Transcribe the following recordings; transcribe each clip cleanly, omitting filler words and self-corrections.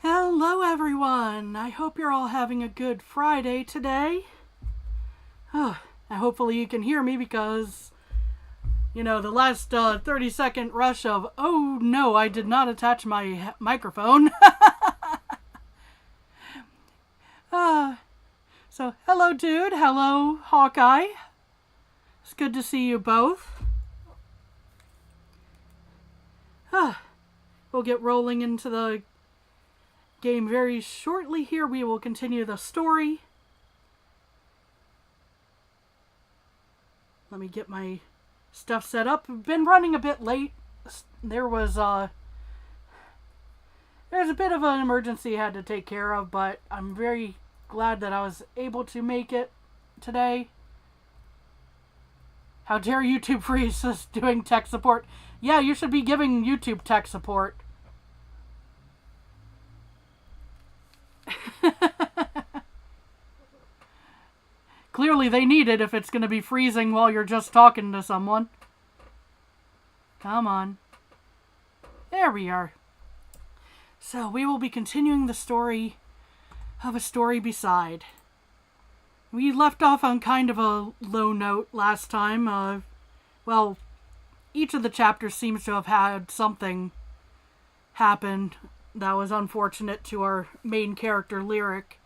Hello everyone! I hope you're all having a good Friday today. Hopefully you can hear me because, the last 30-second rush of, oh no, I did not attach my microphone. So, hello dude, hello Hawkeye. It's good to see you both. We'll get rolling into the game very shortly here. We will continue the story. Let me get my stuff set up. I've been running a bit late. There's a bit of an emergency I had to take care of, but I'm very glad that I was able to make it today. How dare YouTube freeze us doing tech support? Yeah, you should be giving YouTube tech support. Clearly they need it if it's going to be freezing while you're just talking to someone. Come on. There we are. So we will be continuing the story of A Story Beside. We left off on kind of a low note last time. Well, each of the chapters seems to have had something happen that was unfortunate to our main character, Lyric.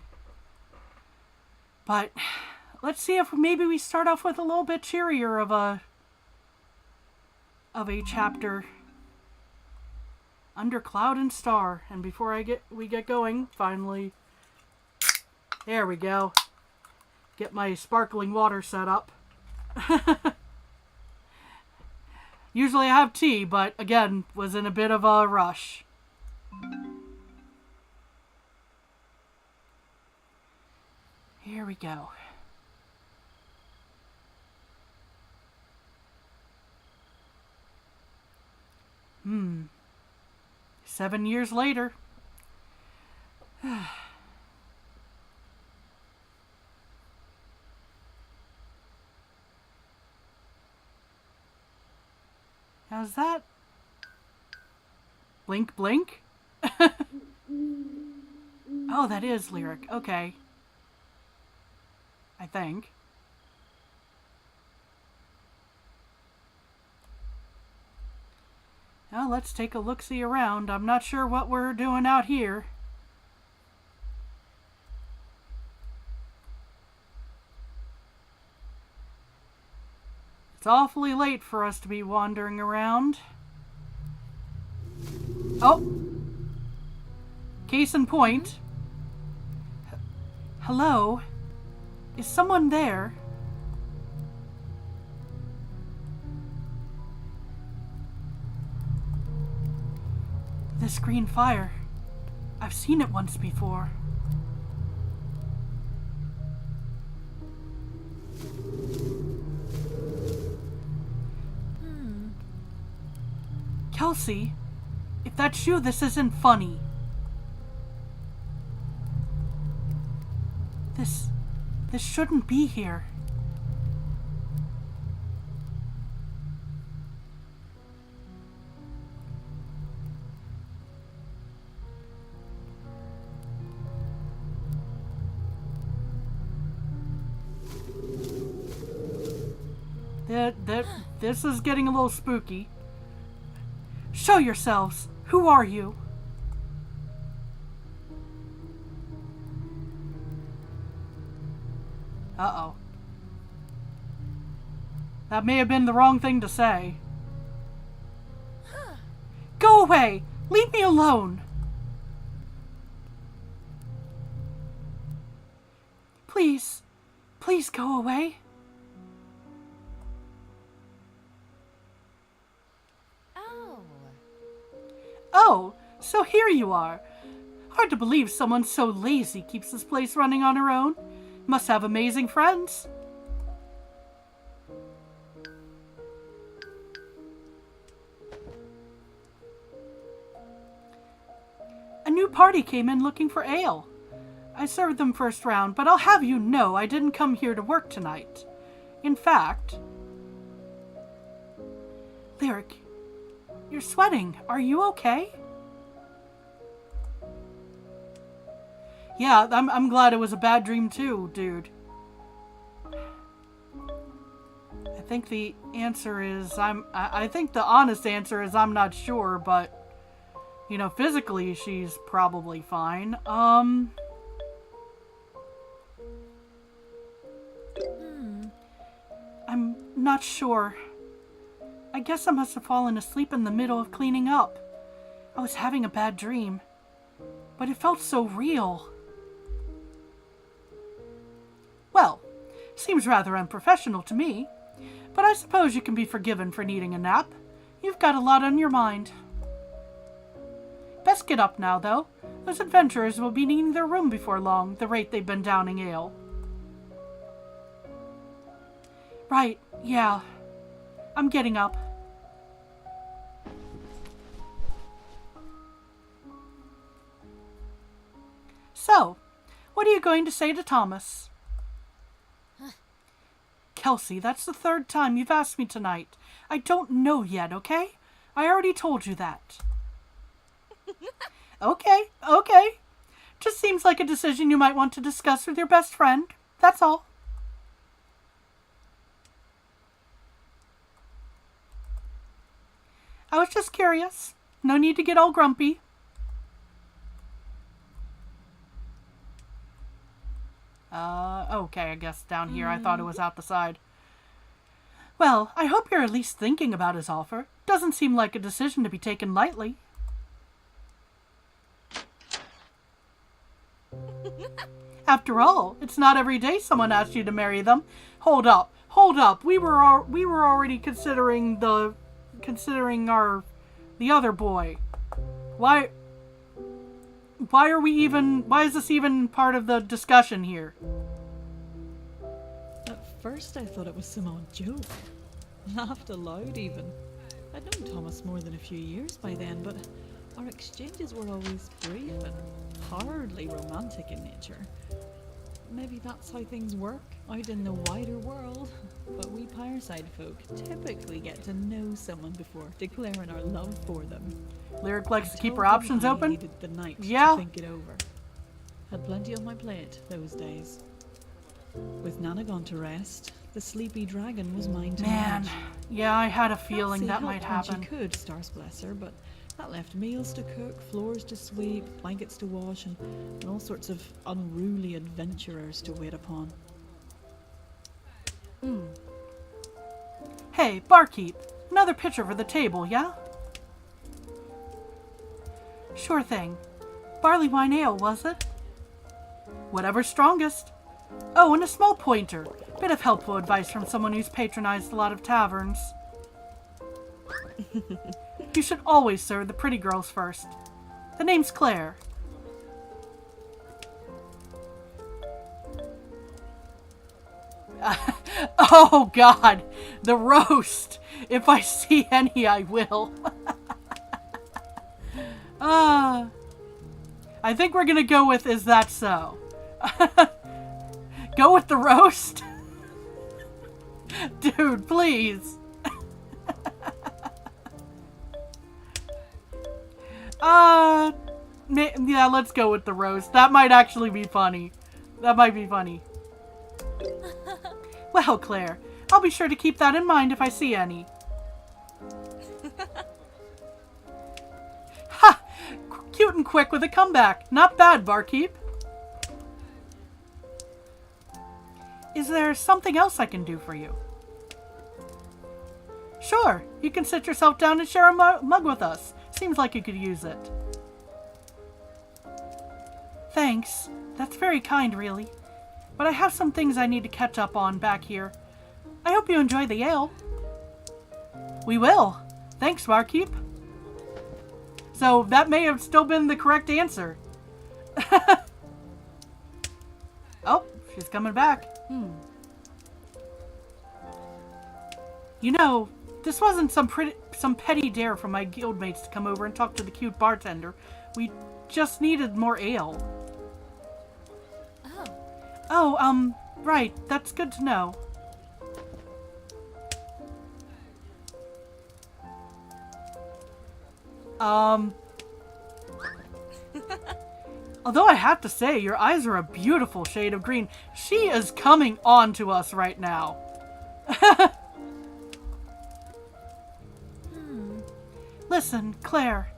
But let's see if maybe we start off with a little bit cheerier of a chapter. Under Cloud and Star. And before we get going, finally, there we go. Get my sparkling water set up. Usually I have tea, but again, was in a bit of a rush. Here we go. 7 years later. How's that? Blink, blink? Oh, that is Lyric. Okay. I think. Now let's take a look-see around. I'm not sure what we're doing out here. It's awfully late for us to be wandering around. Oh! Case in point. Hello? Is someone there? This green fire. I've seen it once before. Kelsey, if that's you, this isn't funny. This shouldn't be here. This is getting a little spooky. Show yourselves. Who are you? Uh-oh. That may have been the wrong thing to say. Go away! Leave me alone! Please. Please go away. Oh, so here you are. Hard to believe someone so lazy keeps this place running on her own. Must have amazing friends. A new party came in looking for ale. I served them first round, but I'll have you know I didn't come here to work tonight. In fact... Lyric, you're sweating. Are you okay? Yeah, I'm glad it was a bad dream too, dude. I think the answer is I think the honest answer is I'm not sure, but you know, physically she's probably fine. I'm not sure. I guess I must have fallen asleep in the middle of cleaning up. I was having a bad dream, but it felt so real. Well, seems rather unprofessional to me, but I suppose you can be forgiven for needing a nap. You've got a lot on your mind. Best get up now, though. Those adventurers will be needing their room before long, the rate they've been downing ale. Right, yeah. I'm getting up. So, what are you going to say to Thomas? Kelsey, that's the third time you've asked me tonight. I don't know yet, okay? I already told you that. Okay. Just seems like a decision you might want to discuss with your best friend. That's all. I was just curious. No need to get all grumpy. Okay, I guess down here. I thought it was out the side. Well, I hope you're at least thinking about his offer. Doesn't seem like a decision to be taken lightly. After all, it's not every day someone asks you to marry them. Hold up. We were already considering the other boy. Why is this even part of the discussion here? At first I thought it was some odd joke. Laughed aloud even. I'd known Thomas more than a few years by then, but our exchanges were always brief and hardly romantic in nature. Maybe that's how things work out in the wider world. But we Fireside folk typically get to know someone before declaring our love for them. Lyric likes to keep her options open? I needed the night yeah. to think it over. Had plenty on my plate those days. With Nana gone to rest, the sleepy dragon was mine to manage. Yeah, I had a feeling that might happen. She could, stars bless her, but that left meals to cook, floors to sweep, blankets to wash, and all sorts of unruly adventurers to wait upon. Hey, barkeep, another pitcher for the table, yeah? Sure thing. Barley wine ale, was it? Whatever's strongest. Oh, and a small pointer. Bit of helpful advice from someone who's patronized a lot of taverns. You should always serve the pretty girls first. The name's Claire. Oh, God. The roast. If I see any, I will. I think we're gonna go with, is that so? Go with the roast? Dude, please. Yeah, let's go with the roast. That might actually be funny. That might be funny. Well, Claire, I'll be sure to keep that in mind if I see any. Ha! Cute and quick with a comeback. Not bad, barkeep. Is there something else I can do for you? Sure, you can sit yourself down and share a mug with us. Seems like you could use it. Thanks. That's very kind, really. But I have some things I need to catch up on back here. I hope you enjoy the ale. We will. Thanks, barkeep. So that may have still been the correct answer. Oh, she's coming back. You know, this wasn't some petty dare from my guildmates to come over and talk to the cute bartender. We just needed more ale. Oh, right. That's good to know. Although I have to say, your eyes are a beautiful shade of green. She is coming on to us right now. Listen, Claire.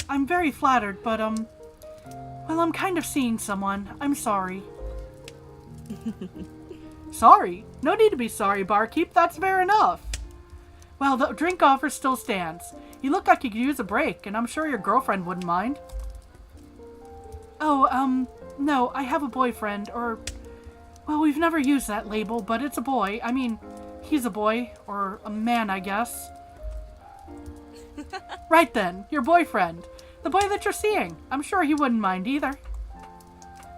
I'm very flattered, but, well, I'm kind of seeing someone. I'm sorry. Sorry? No need to be sorry, barkeep. That's fair enough. Well, the drink offer still stands. You look like you could use a break, and I'm sure your girlfriend wouldn't mind. Oh, no, I have a boyfriend, or... Well, we've never used that label, but it's a boy. I mean, he's a boy, or a man, I guess. Right then, your boyfriend. The boy that you're seeing. I'm sure he wouldn't mind either.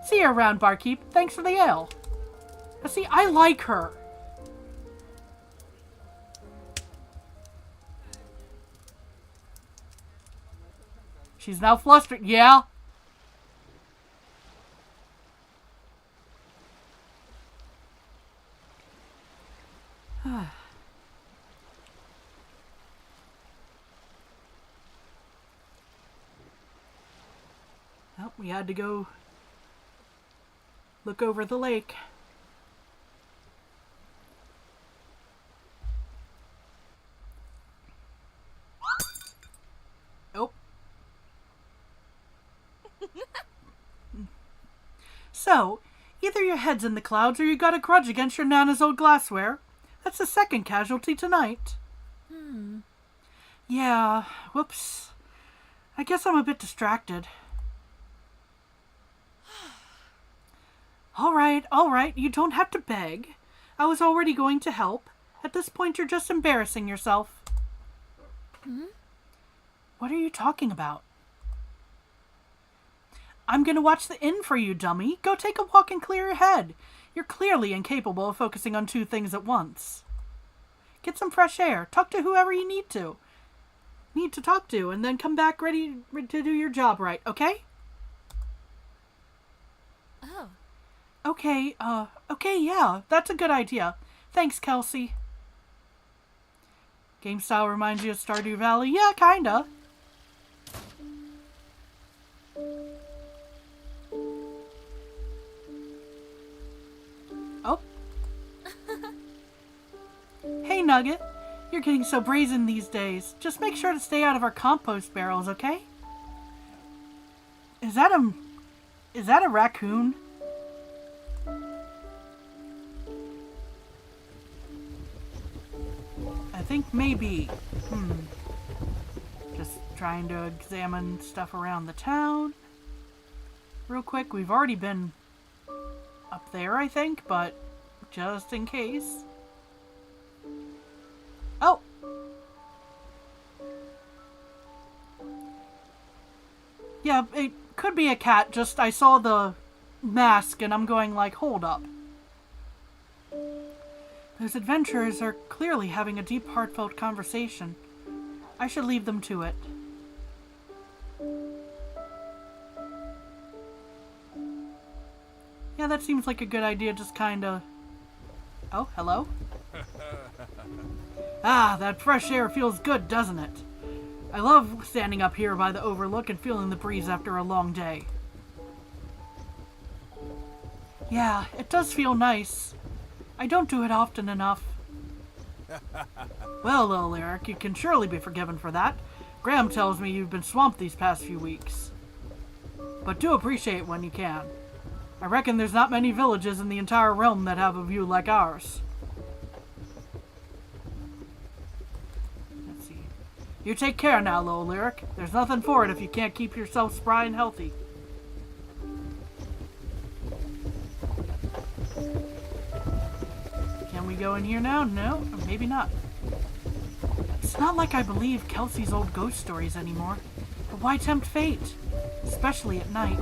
See you around, barkeep. Thanks for the ale. See, I like her. She's now flustered. Yeah. Well, we had to go look over the lake. Oh. So, either your head's in the clouds or you got a grudge against your Nana's old glassware. That's the second casualty tonight. Yeah, whoops. I guess I'm a bit distracted. All right, you don't have to beg. I was already going to help. At this point, you're just embarrassing yourself. What are you talking about? I'm gonna watch the inn for you, dummy. Go take a walk and clear your head. You're clearly incapable of focusing on two things at once. Get some fresh air. Talk to whoever you need to talk to, and then come back ready to do your job right, okay? Oh. Okay, yeah, that's a good idea. Thanks, Kelsey. Game style reminds you of Stardew Valley? Yeah, kinda. Oh. Hey, Nugget. You're getting so brazen these days. Just make sure to stay out of our compost barrels, okay? Is that a raccoon? I think maybe. Just trying to examine stuff around the town. Real quick, we've already been up there, I think, but just in case. Oh! Yeah, it could be a cat, just I saw the mask and I'm going like, hold up. Those adventurers are clearly having a deep, heartfelt conversation. I should leave them to it. Yeah, that seems like a good idea, just kinda... Oh, hello? Ah, that fresh air feels good, doesn't it? I love standing up here by the overlook and feeling the breeze after a long day. Yeah, it does feel nice. I don't do it often enough. Well, little Lyric, you can surely be forgiven for that. Graham tells me you've been swamped these past few weeks. But do appreciate when you can. I reckon there's not many villages in the entire realm that have a view like ours. Let's see. You take care now, little Lyric. There's nothing for it if you can't keep yourself spry and healthy. Can we go in here now? No, or maybe not. It's not like I believe Kelsey's old ghost stories anymore. But why tempt fate? Especially at night.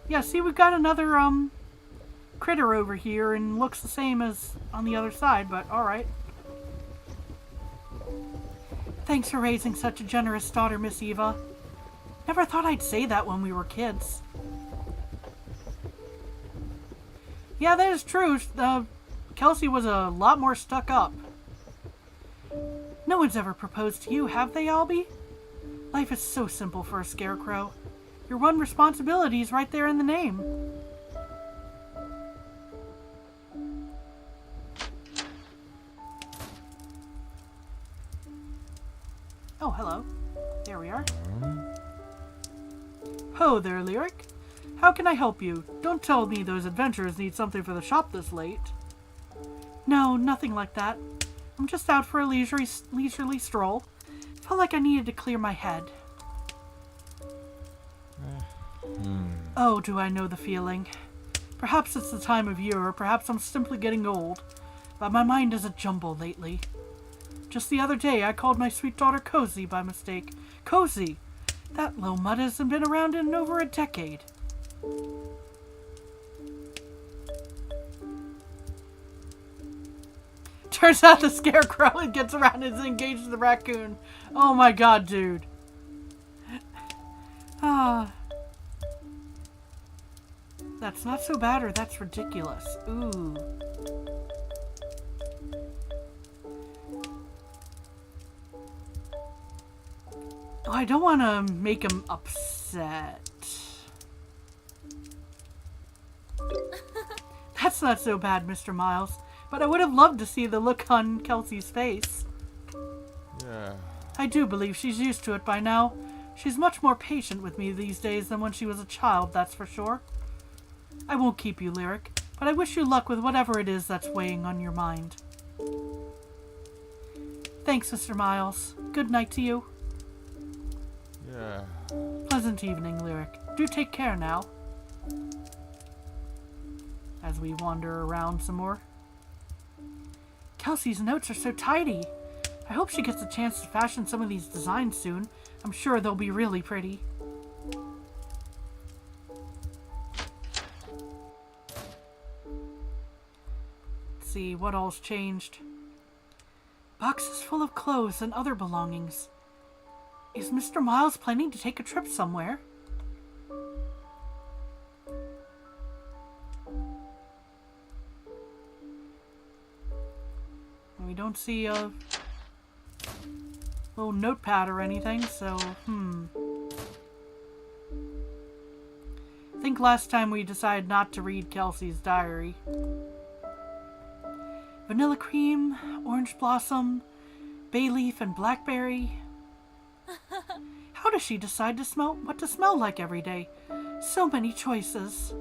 Yeah, see, we've got another, critter over here and looks the same as on the other side, but alright. Thanks for raising such a generous daughter, Miss Eva. Never thought I'd say that when we were kids. Yeah, that is true. Kelsey was a lot more stuck up. No one's ever proposed to you, have they, Albie? Life is so simple for a scarecrow. Your one responsibility is right there in the name. Oh, hello. There we are. Ho there, Lyric. How can I help you? Don't tell me those adventurers need something for the shop this late. No, nothing like that. I'm just out for a leisurely stroll. Felt like I needed to clear my head. Oh, do I know the feeling. Perhaps it's the time of year, or perhaps I'm simply getting old. But my mind is a jumble lately. Just the other day, I called my sweet daughter Cozy by mistake. Cozy! That low mud hasn't been around in over a decade. Turns out the scarecrow gets around and is engaged with the raccoon. Oh my god, dude. Ah. That's not so bad, or that's ridiculous. Ooh. Oh, I don't want to make him upset. That's not so bad, Mr. Miles. But I would have loved to see the look on Kelsey's face. Yeah. I do believe she's used to it by now. She's much more patient with me these days than when she was a child, that's for sure. I won't keep you, Lyric, but I wish you luck with whatever it is that's weighing on your mind. Thanks, Mr. Miles. Good night to you. Yeah. Pleasant evening, Lyric. Do take care now. As we wander around some more. Kelsey's notes are so tidy. I hope she gets a chance to fashion some of these designs soon. I'm sure they'll be really pretty. Let's see, what all's changed? Boxes full of clothes and other belongings. Is Mr. Miles planning to take a trip somewhere? We don't see a little notepad or anything, so, I think last time we decided not to read Kelsey's diary. Vanilla cream, orange blossom, bay leaf, and blackberry. How does she decide what to smell like every day? So many choices.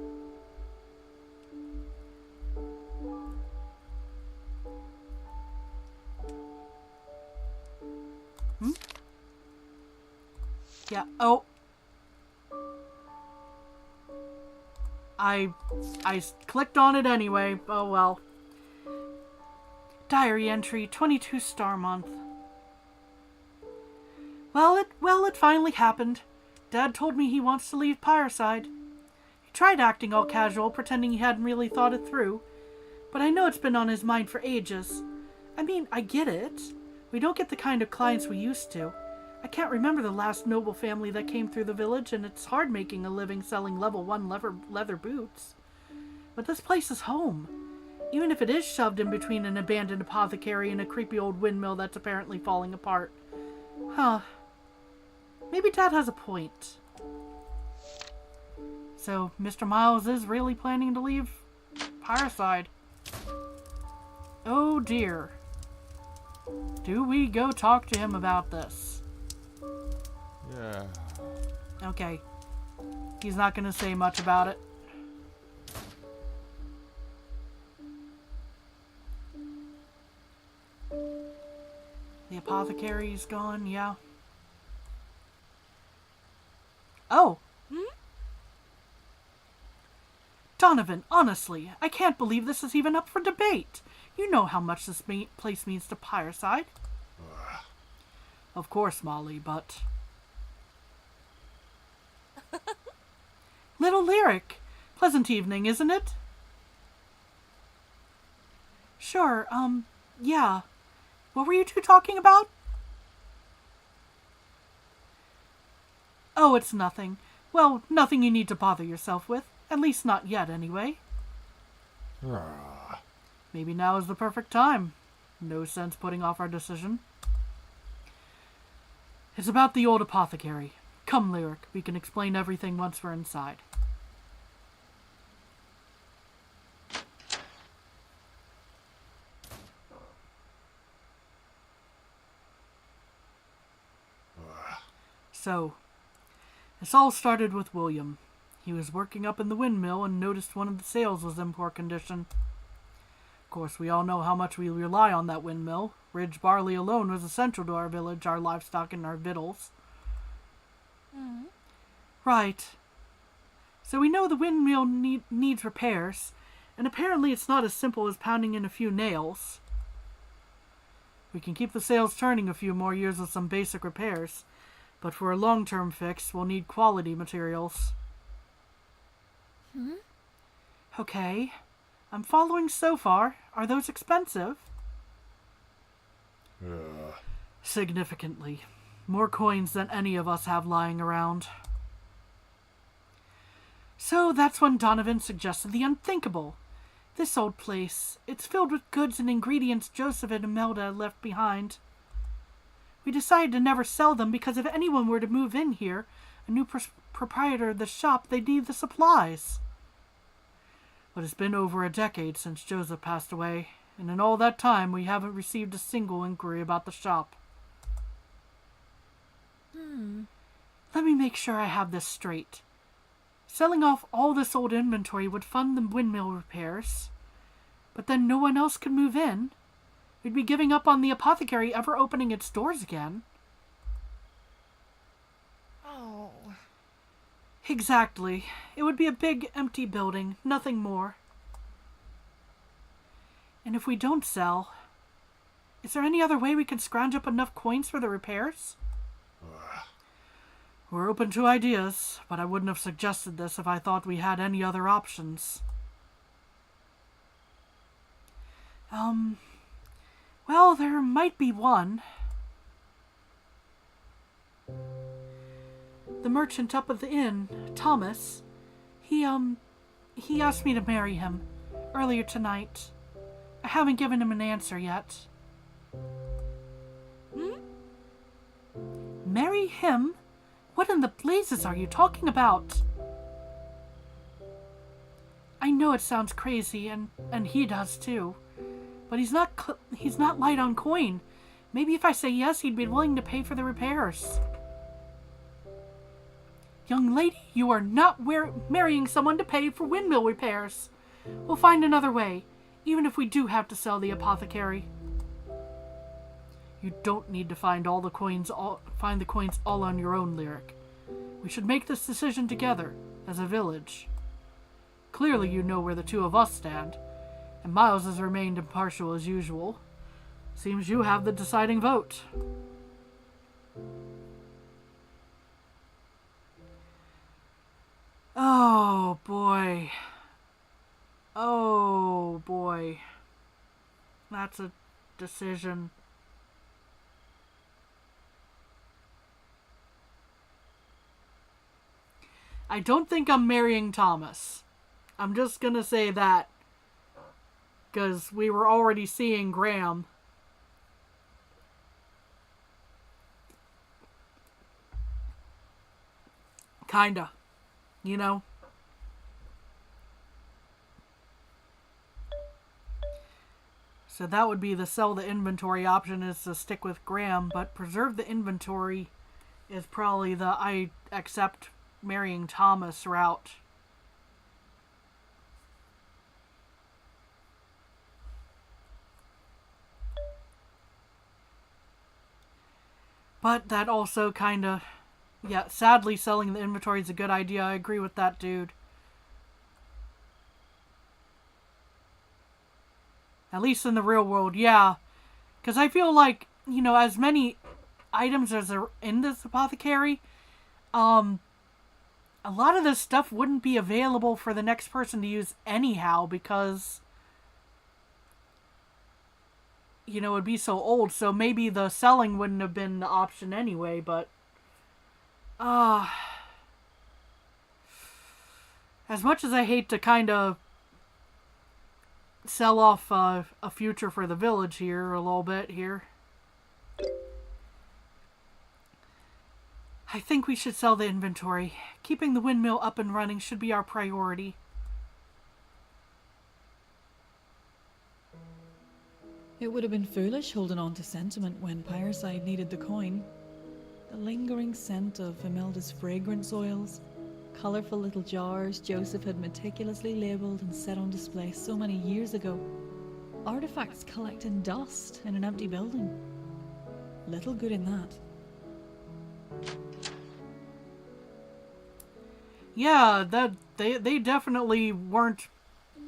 Yeah, oh. I clicked on it anyway. Oh well. Diary entry, 22 star month. Well, it finally happened. Dad told me he wants to leave Pyreside. He tried acting all casual, pretending he hadn't really thought it through. But I know it's been on his mind for ages. I mean, I get it. We don't get the kind of clients we used to. I can't remember the last noble family that came through the village, and it's hard making a living selling level 1 leather boots. But this place is home. Even if it is shoved in between an abandoned apothecary and a creepy old windmill that's apparently falling apart. Huh. Maybe Dad has a point. So, Mr. Miles is really planning to leave Pyreside. Oh dear. Do we go talk to him about this? Yeah. Okay. He's not going to say much about it. The apothecary's gone, yeah. Oh! Donovan, honestly, I can't believe this is even up for debate. You know how much this place means to Pyreside. Of course, Molly, but... Little Lyric. Pleasant evening, isn't it? Sure, yeah. What were you two talking about? Oh, it's nothing. Well, nothing you need to bother yourself with. At least not yet, anyway. Ah. Maybe now is the perfect time. No sense putting off our decision. It's about the old apothecary. Come, Lyric, we can explain everything once we're inside. So, this all started with William. He was working up in the windmill and noticed one of the sails was in poor condition. Of course, we all know how much we rely on that windmill. Ridge barley alone was essential to our village, our livestock, and our victuals. Right. So we know the windmill needs repairs, and apparently it's not as simple as pounding in a few nails. We can keep the sails turning a few more years with some basic repairs, but for a long-term fix, we'll need quality materials. Okay. I'm following so far. Are those expensive? Significantly. More coins than any of us have lying around. So that's when Donovan suggested the unthinkable. This old place, it's filled with goods and ingredients Joseph and Imelda left behind. We decided to never sell them because if anyone were to move in here, a new proprietor of the shop, they'd need the supplies. But it's been over a decade since Joseph passed away, and in all that time we haven't received a single inquiry about the shop. Let me make sure I have this straight. Selling off all this old inventory would fund the windmill repairs, but then no one else could move in. We'd be giving up on the apothecary ever opening its doors again. Oh. Exactly. It would be a big, empty building, nothing more. And if we don't sell, is there any other way we can scrounge up enough coins for the repairs? We're open to ideas, but I wouldn't have suggested this if I thought we had any other options. Well, there might be one. The merchant up at the inn, Thomas, he asked me to marry him earlier tonight. I haven't given him an answer yet. Marry him? What in the blazes are you talking about? I know it sounds crazy, and he does too. But he's not light on coin. Maybe if I say yes, he'd be willing to pay for the repairs. Young lady, you are not marrying someone to pay for windmill repairs. We'll find another way, even if we do have to sell the apothecary. You don't need to find the coins all on your own, Lyric. We should make this decision together, as a village. Clearly you know where the two of us stand, and Miles has remained impartial as usual. Seems you have the deciding vote. Oh, boy. Oh, boy. That's a decision. I don't think I'm marrying Thomas. I'm just gonna say that. Because we were already seeing Graham. Kinda. You know? So that would be the sell the inventory option is to stick with Graham, but preserve the inventory is probably the I accept marrying Thomas route. But that also kind of, yeah, sadly selling the inventory is a good idea. I agree with that, dude. At least in the real world, yeah. Because I feel like, you know, as many items as are in this apothecary, a lot of this stuff wouldn't be available for the next person to use anyhow because, you know, it'd be so old. So maybe the selling wouldn't have been the option anyway, but As much as I hate to kind of sell off a future for the village here a little bit here, I think we should sell the inventory. Keeping the windmill up and running should be our priority. It would have been foolish holding on to sentiment when Pyreside needed the coin. The lingering scent of Imelda's fragrance oils, colourful little jars Joseph had meticulously labelled and set on display so many years ago. Artifacts collecting dust in an empty building. Little good in that. Yeah, they definitely weren't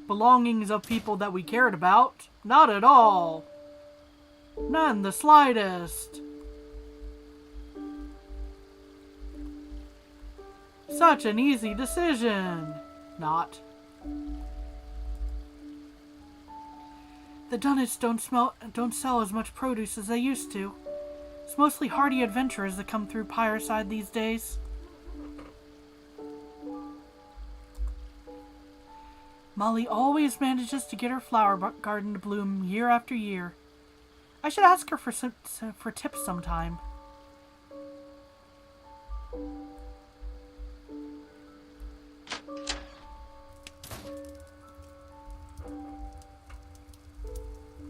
belongings of people that we cared about. Not at all. Not in the slightest. Such an easy decision. Not. The Dunnets don't sell as much produce as they used to. It's mostly hardy adventurers that come through Pyreside these days. Molly always manages to get her flower garden to bloom year after year. I should ask her for tips sometime.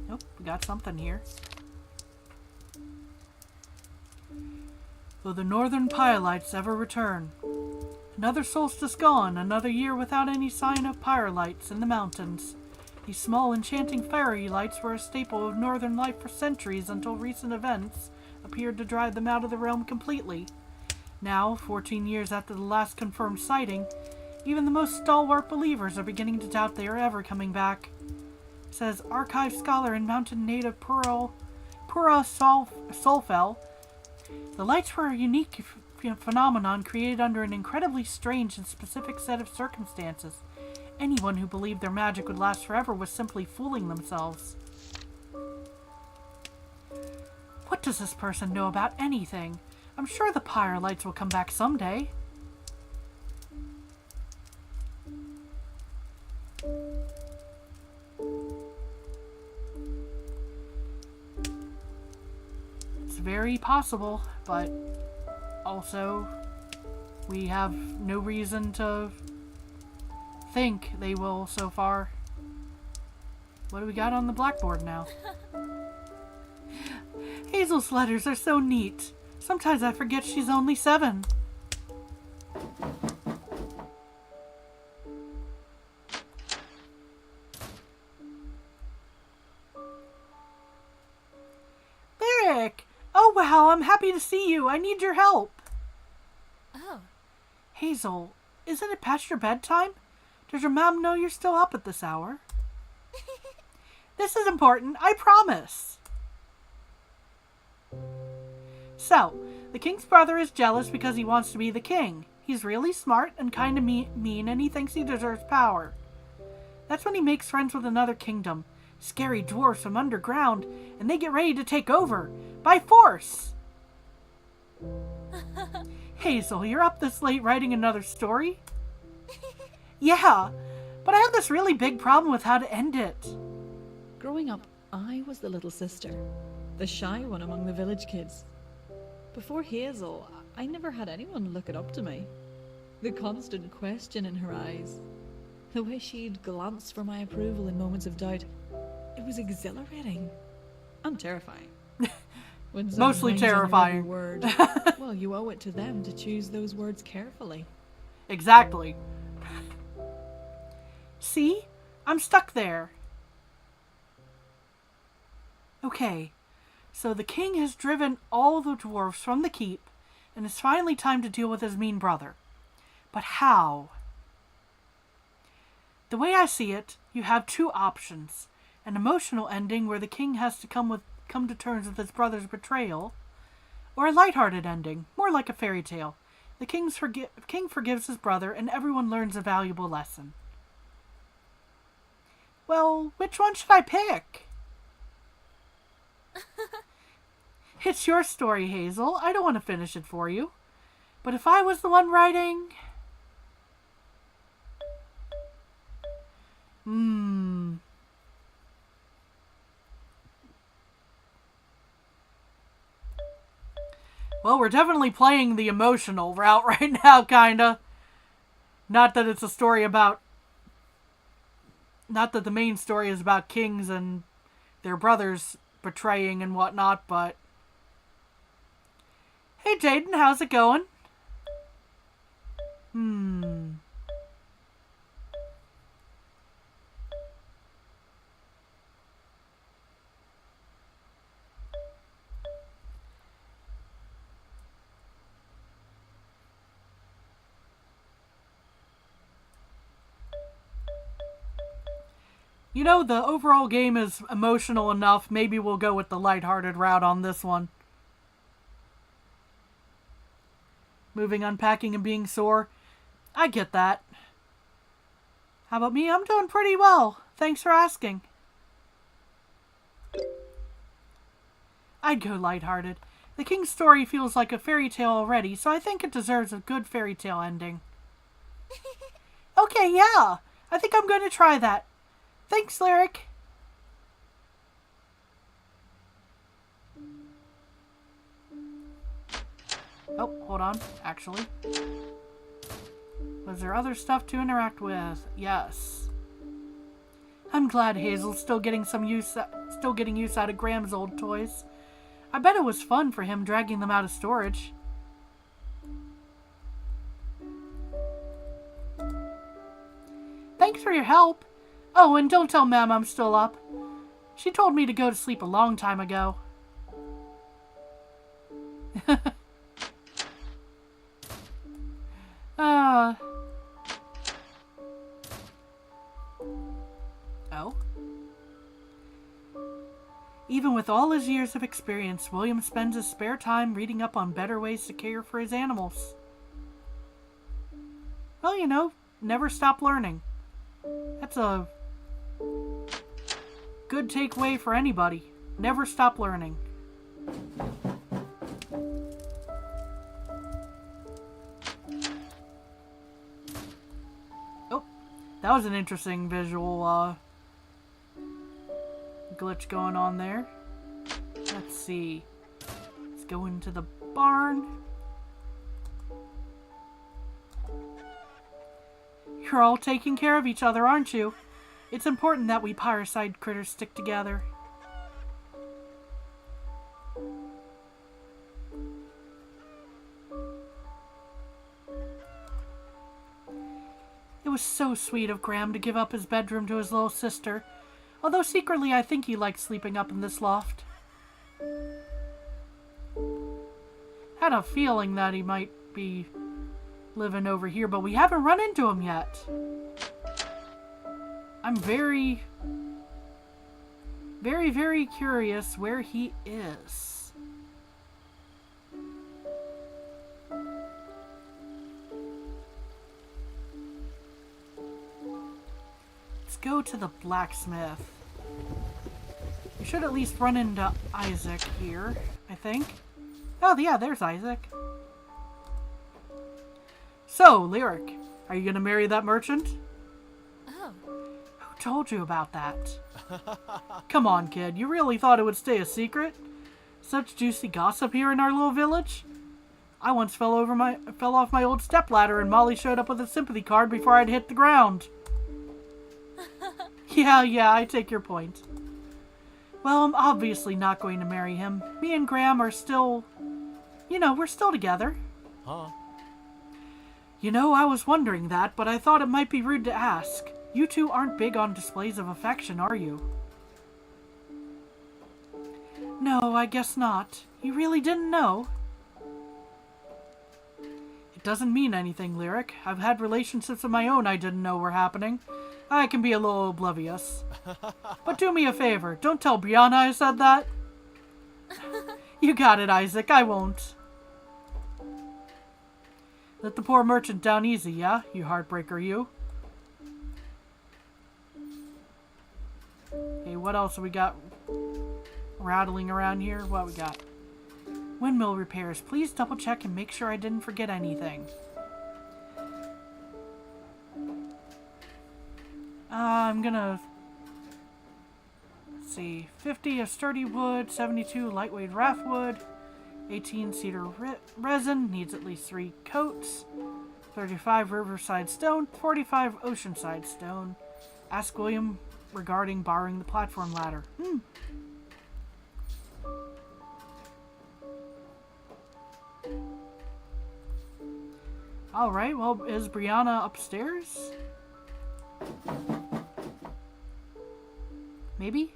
Nope, we got something here. Will the northern Pylites ever return? Another solstice gone, another year without any sign of Pyrelites in the mountains. These small enchanting fairy lights were a staple of northern life for centuries until recent events appeared to drive them out of the realm completely. Now, 14 years after the last confirmed sighting, even the most stalwart believers are beginning to doubt they are ever coming back. Says archive scholar and mountain native Pura Solfel. The lights were a unique phenomenon created under an incredibly strange and specific set of circumstances. Anyone who believed their magic would last forever was simply fooling themselves. What does this person know about anything? I'm sure the Pyrelites will come back someday. It's very possible, but also, we have no reason to think they will so far. What do we got on the blackboard now? Hazel's letters are so neat. Sometimes I forget she's only 7. Lyric! Oh wow, I'm happy to see you. I need your help. Oh. Hazel, isn't it past your bedtime? Does your mom know you're still up at this hour? This is important, I promise. So, the king's brother is jealous because he wants to be the king. He's really smart and kind of mean, and he thinks he deserves power. That's when he makes friends with another kingdom. Scary dwarfs from underground, and they get ready to take over. By force! Hazel, you're up this late writing another story? Yeah, but I have this really big problem with how to end it. Growing up, I was the little sister, the shy one among the village kids. Before Hazel, I never had anyone look it up to me. The constant question in her eyes, the way she'd glance for my approval in moments of doubt, it was exhilarating and terrifying. When Mostly hangs on your every terrifying. word, well, you owe it to them to choose those words carefully. Exactly. See? I'm stuck there. Okay, so the king has driven all the dwarves from the keep, and it's finally time to deal with his mean brother. But how? The way I see it, you have 2 options. An emotional ending where the king has to come to terms with his brother's betrayal, or a lighthearted ending, more like a fairy tale. The king forgives his brother and everyone learns a valuable lesson. Well, which one should I pick? It's your story, Hazel. I don't want to finish it for you. But if I was the one writing... Well, we're definitely playing the emotional route right now, kinda. Not that it's a story about... Not that the main story is about kings and their brothers betraying and whatnot, but... Hey, Jaden, how's it going? You know, the overall game is emotional enough. Maybe we'll go with the lighthearted route on this one. Moving, unpacking, and being sore. I get that. How about me? I'm doing pretty well. Thanks for asking. I'd go lighthearted. The king's story feels like a fairy tale already, so I think it deserves a good fairy tale ending. Okay, yeah. I think I'm going to try that. Thanks, Lyric. Oh, hold on. Actually. Was there other stuff to interact with? Yes. I'm glad Hazel's still getting use out of Graham's old toys. I bet it was fun for him dragging them out of storage. Thanks for your help. Oh, and don't tell Ma'am I'm still up. She told me to go to sleep a long time ago. Oh? Even with all his years of experience, William spends his spare time reading up on better ways to care for his animals. Well, you know, never stop learning. That's a good takeaway for anybody. Never stop learning. Oh, that was an interesting visual glitch going on there. Let's see. Let's go into the barn. You're all taking care of each other, aren't you? It's important that we parasite critters stick together. It was so sweet of Graham to give up his bedroom to his little sister, although secretly I think he liked sleeping up in this loft. Had a feeling that he might be living over here, but we haven't run into him yet. I'm very, very curious where he is. Let's go to the blacksmith. We should at least run into Isaac here, I think. Oh, yeah, there's Isaac. So, Lyric, are you gonna marry that merchant? Oh. Who told you about that? Come on, kid, you really thought it would stay a secret? Such juicy gossip here in our little village? I once fell off my old stepladder and Molly showed up with a sympathy card before I'd hit the ground. Yeah, I take your point. Well, I'm obviously not going to marry him. Me and Graham are still... we're still together. Huh? You know, I was wondering that, but I thought it might be rude to ask. You two aren't big on displays of affection, are you? No, I guess not. You really didn't know? It doesn't mean anything, Lyric. I've had relationships of my own I didn't know were happening. I can be a little oblivious. But do me a favor, don't tell Brianna I said that. You got it, Isaac, I won't. Let the poor merchant down easy, yeah? You heartbreaker, you. Okay, what else have we got rattling around here? What we got? Windmill repairs. Please double check and make sure I didn't forget anything. I'm gonna... Let's see. 50 of sturdy wood, 72 lightweight raft wood, 18 cedar resin, needs at least 3 coats, 35 riverside stone, 45 oceanside stone. Ask William regarding borrowing the platform ladder. Alright, well, is Brianna upstairs? Maybe?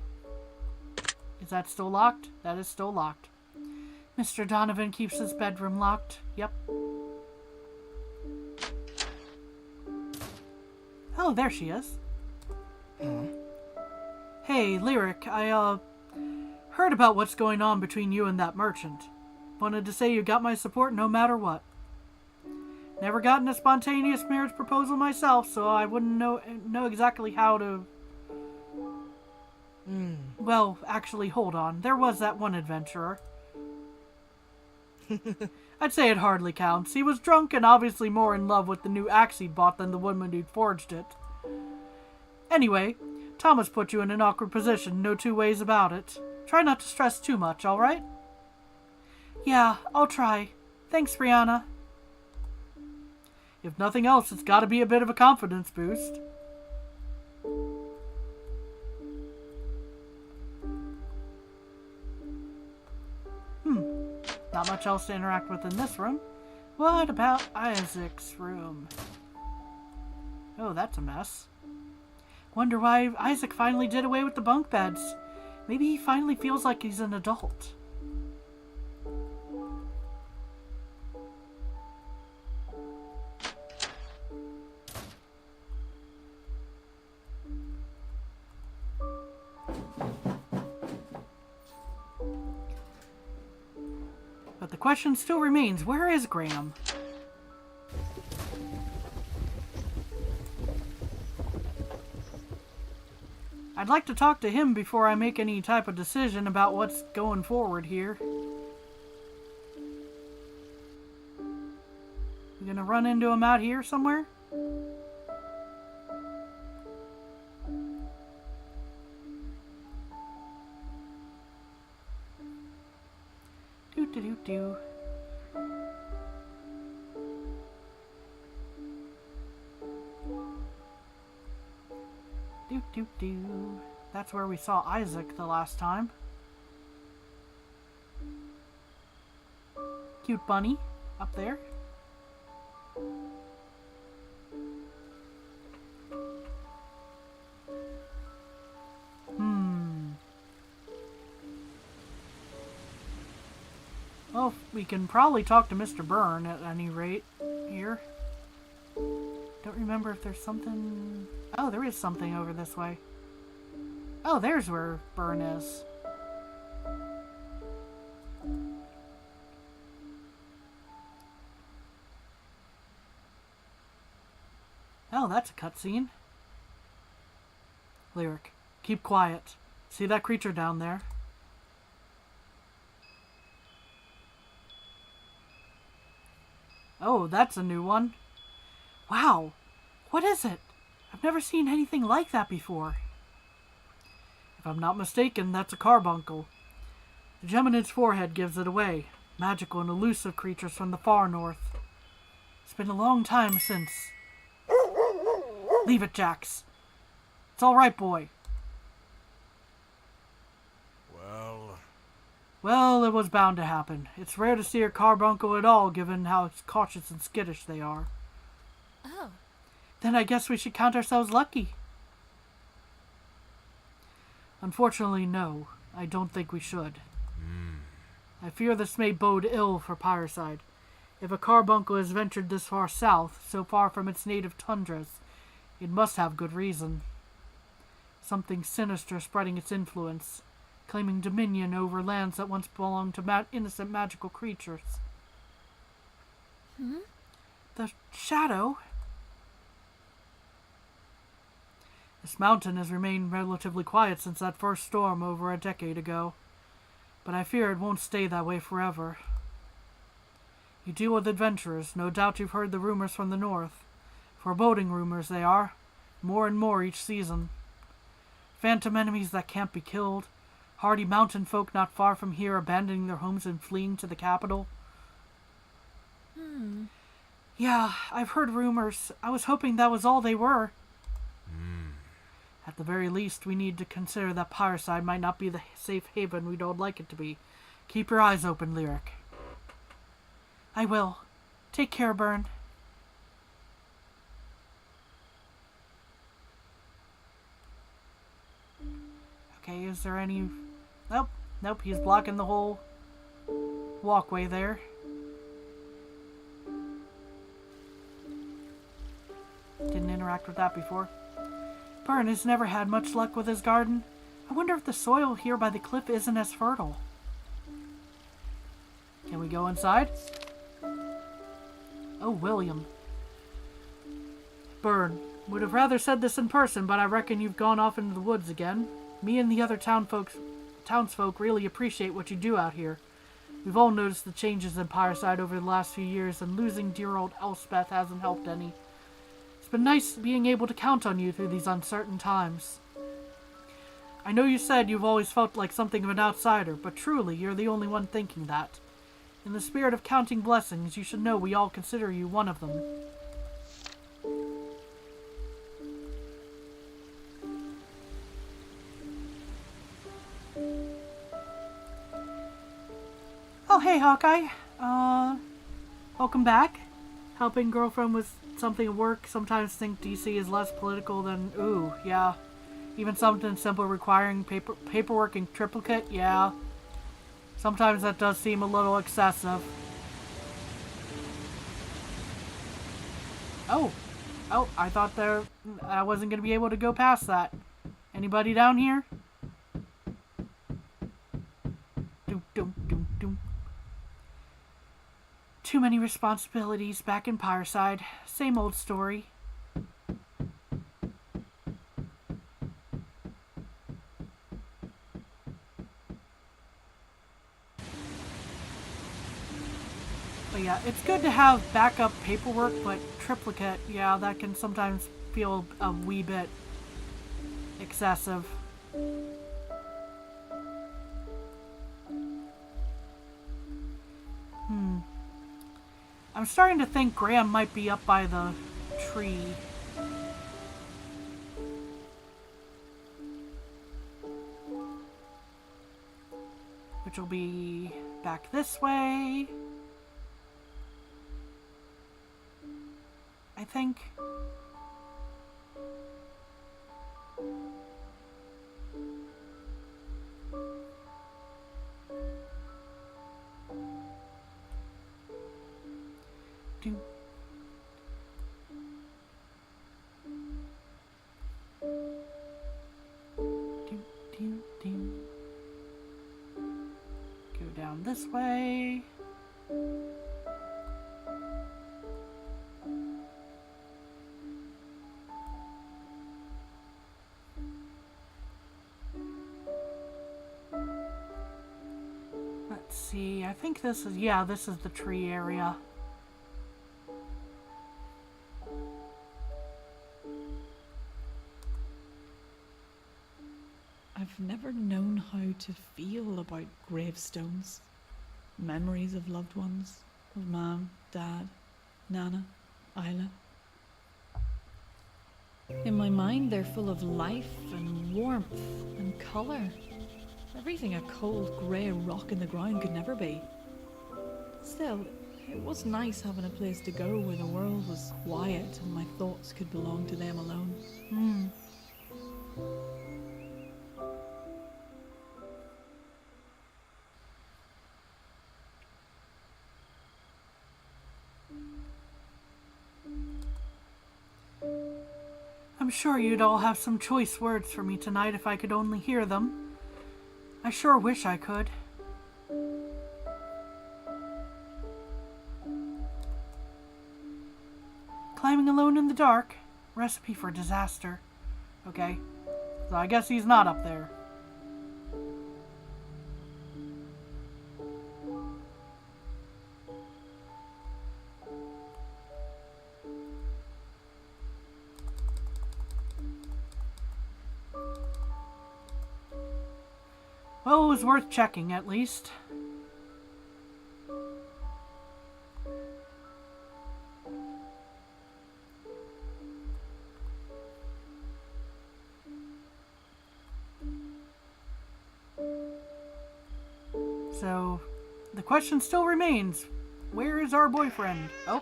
Is that still locked? That is still locked. Mr. Donovan keeps his bedroom locked. Yep. Oh, there she is. Hey, Lyric, I, heard about what's going on between you and that merchant. Wanted to say you got my support no matter what. Never gotten a spontaneous marriage proposal myself, so I wouldn't know exactly how to... Well, actually, hold on. There was that one adventurer. I'd say it hardly counts. He was drunk and obviously more in love with the new axe he'd bought than the woman who'd forged it. Anyway, Thomas put you in an awkward position, no two ways about it. Try not to stress too much, alright? Yeah, I'll try. Thanks, Brianna. If nothing else, it's gotta be a bit of a confidence boost. Not much else to interact with in this room. What about Isaac's room? Oh, that's a mess. Wonder why Isaac finally did away with the bunk beds. Maybe he finally feels like he's an adult. But the question still remains, where is Graham? I'd like to talk to him before I make any type of decision about what's going forward here. You gonna run into him out here somewhere? Do. That's where we saw Isaac the last time. Cute bunny up there. Well, we can probably talk to Mr. Byrne at any rate here. Don't remember if there's something... Oh, there is something over this way. Oh, there's where Byrne is. Oh, that's a cutscene. Lyric, keep quiet. See that creature down there? Oh, that's a new one. Wow, what is it? I've never seen anything like that before. If I'm not mistaken, that's a carbuncle. The gem in its forehead gives it away. Magical and elusive creatures from the far north. It's been a long time since... Leave it, Jax. It's all right, boy. Well, it was bound to happen. It's rare to see a carbuncle at all, given how cautious and skittish they are. Oh. Then I guess we should count ourselves lucky. Unfortunately, no. I don't think we should. I fear this may bode ill for Pyreside. If a carbuncle has ventured this far south, so far from its native tundras, it must have good reason. Something sinister spreading its influence, claiming dominion over lands that once belonged to innocent magical creatures. The shadow? This mountain has remained relatively quiet since that first storm over a decade ago, but I fear it won't stay that way forever. You deal with adventurers. No doubt you've heard the rumors from the north. Foreboding rumors they are. More and more each season. Phantom enemies that can't be killed. Hardy mountain folk not far from here abandoning their homes and fleeing to the capital. Yeah, I've heard rumors. I was hoping that was all they were. At the very least, we need to consider that Pyreside might not be the safe haven we don't like it to be. Keep your eyes open, Lyric. I will. Take care, Byrne. Okay, is there any... Nope, he's blocking the whole walkway there. Didn't interact with that before. Byrne has never had much luck with his garden. I wonder if the soil here by the cliff isn't as fertile. Can we go inside? Oh, William. Byrne, would have rather said this in person, but I reckon you've gone off into the woods again. Me and the other townsfolk really appreciate what you do out here. We've all noticed the changes in Pyreside over the last few years, and losing dear old Elspeth hasn't helped any. It's been nice being able to count on you through these uncertain times. I know you said you've always felt like something of an outsider, but truly, you're the only one thinking that. In the spirit of counting blessings, you should know we all consider you one of them. Oh, hey, Hawkeye. Welcome back. Helping girlfriend with something at work. Sometimes think DC is less political than... Ooh, yeah. Even something simple requiring paperwork in triplicate, yeah. Sometimes that does seem a little excessive. Oh, I thought I wasn't going to be able to go past that. Anybody down here? Doom, doom, doom, doom. Too many responsibilities back in Pyreside. Same old story. But yeah, it's good to have backup paperwork, but triplicate, yeah, that can sometimes feel a wee bit excessive. I'm starting to think Graham might be up by the tree. Which will be back this way. I think. Do. Do. Go down this way. Let's see, I think this is, yeah, this is the tree area. I've never known how to feel about gravestones. Memories of loved ones, of Mum, Dad, Nana, Isla. In my mind, they're full of life and warmth and colour. Everything a cold, grey rock in the ground could never be. Still, it was nice having a place to go where the world was quiet and my thoughts could belong to them alone. I'm sure you'd all have some choice words for me tonight if I could only hear them. I sure wish I could. Climbing alone in the dark. Recipe for disaster. Okay. So I guess he's not up there. Well, it was worth checking, at least. So, the question still remains. Where is our boyfriend? Oh.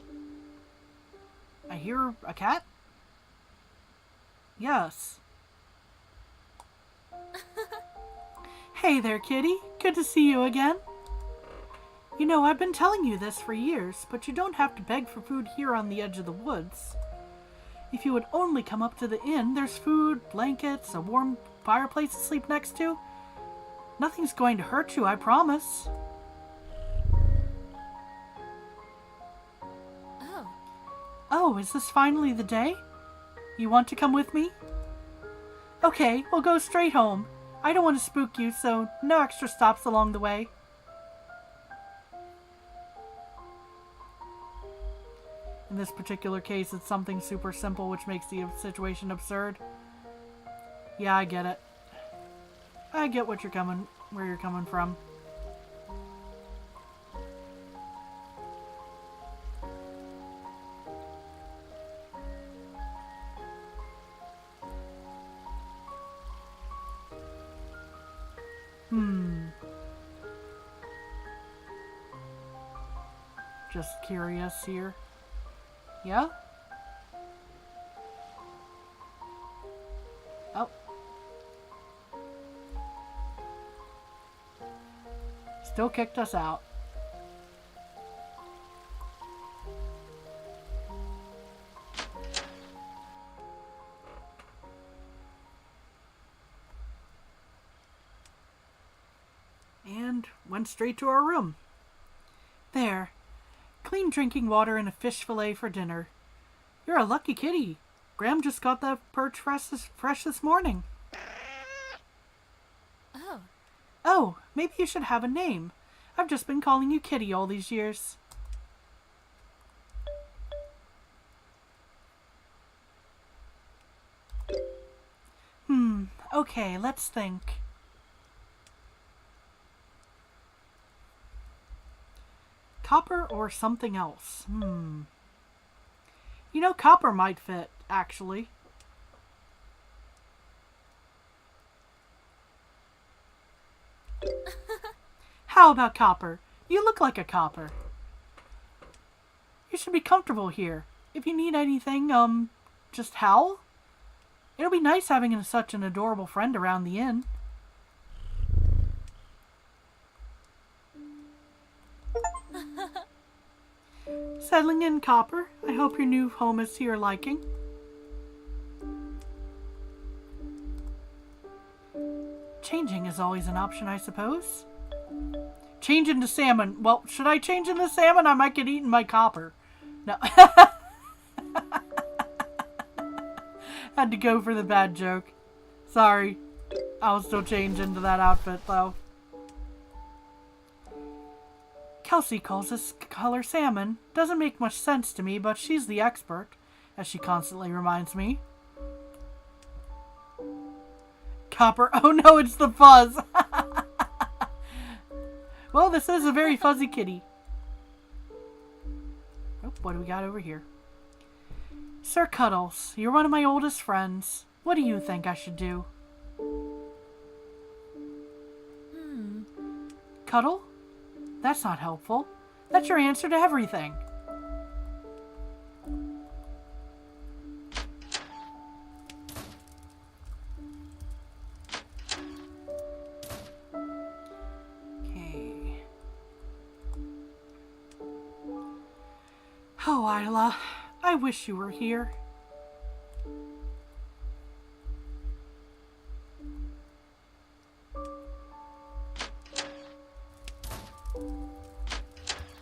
I hear a cat? Yes. Hey there, kitty. Good to see you again. You know, I've been telling you this for years, but you don't have to beg for food here on the edge of the woods. If you would only come up to the inn, there's food, blankets, a warm fireplace to sleep next to. Nothing's going to hurt you, I promise. Oh. Oh, is this finally the day? You want to come with me? Okay, we'll go straight home. I don't want to spook you, so no extra stops along the way. In this particular case, it's something super simple, which makes the situation absurd. Yeah, I get it. I get where you're coming from. Just curious here. Yeah? Oh. Still kicked us out. And went straight to our room. There. Clean drinking water and a fish fillet for dinner. You're a lucky kitty. Graham just got that perch fresh this morning. Oh. Oh, maybe you should have a name. I've just been calling you Kitty all these years. Okay, let's think. Copper or something else? You know, copper might fit, actually. How about copper? You look like a copper. You should be comfortable here. If you need anything, just howl. It'll be nice having such an adorable friend around the inn. Settling in, Copper. I hope your new home is to your liking. Changing is always an option, I suppose. Change into salmon. Well, should I change into salmon? I might get eaten by Copper. No. Had to go for the bad joke. Sorry. I'll still change into that outfit, though. Kelsey calls this color salmon. Doesn't make much sense to me, but she's the expert, as she constantly reminds me. Copper. Oh no, it's the fuzz. Well, this is a very fuzzy kitty. Oh, what do we got over here? Sir Cuddles, you're one of my oldest friends. What do you think I should do? Cuddle? That's not helpful. That's your answer to everything. Okay. Oh, Isla, I wish you were here.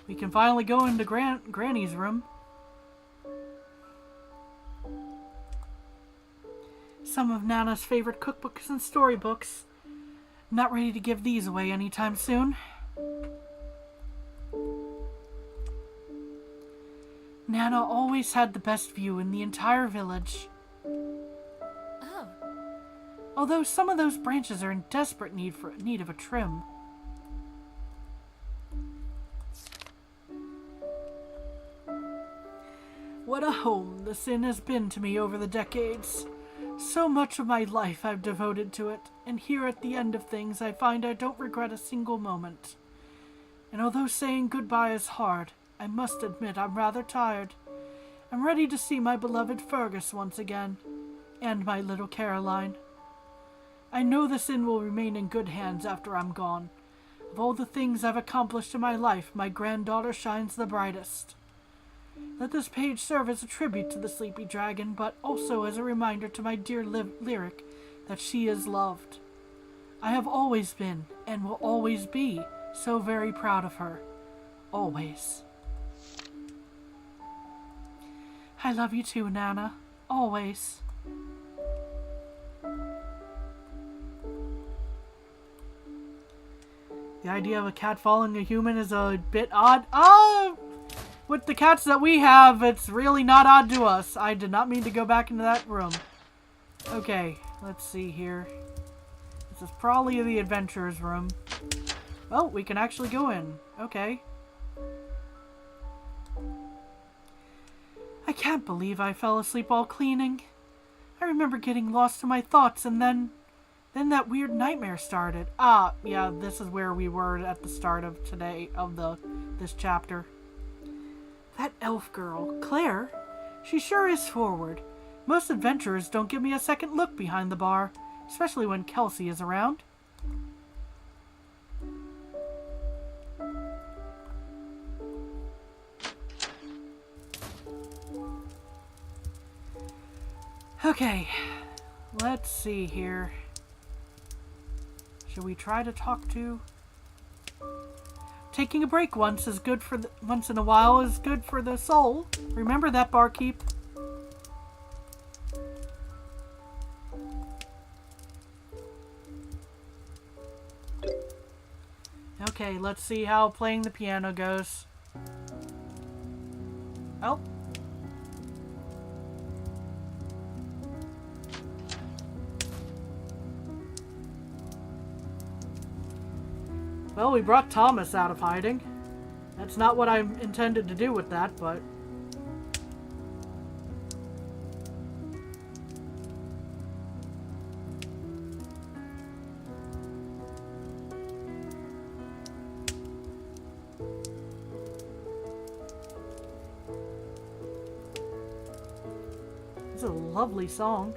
We can finally go into Granny's room. Some of Nana's favorite cookbooks and storybooks. Not ready to give these away anytime soon. Nana always had the best view in the entire village. Oh. although some of those branches are in desperate need of a trim. What a home the sin has been to me over the decades. So much of my life I've devoted to it, and here at the end of things I find I don't regret a single moment. And although saying goodbye is hard, I must admit I'm rather tired. I'm ready to see my beloved Fergus once again, and my little Caroline. I know the sin will remain in good hands after I'm gone. Of all the things I've accomplished in my life, my granddaughter shines the brightest. Let this page serve as a tribute to the sleepy dragon, but also as a reminder to my dear Lyric that she is loved. I have always been, and will always be, so very proud of her. Always. I love you too, Nana. Always. The idea of a cat following a human is a bit odd. With the cats that we have, it's really not odd to us. I did not mean to go back into that room. Okay, let's see here. This is probably the adventurer's room. Oh, we can actually go in. Okay. I can't believe I fell asleep while cleaning. I remember getting lost in my thoughts, and then that weird nightmare started. Yeah, this is where we were at the start of this chapter. That elf girl, Claire, she sure is forward. Most adventurers don't give me a second look behind the bar, especially when Kelsey is around. Okay, let's see here. Should we try to talk to? Taking a break once in a while is good for the soul. Remember that, barkeep. Okay, let's see how playing the piano goes. Oh. Well, we brought Thomas out of hiding. That's not what I intended to do with that, but... It's a lovely song.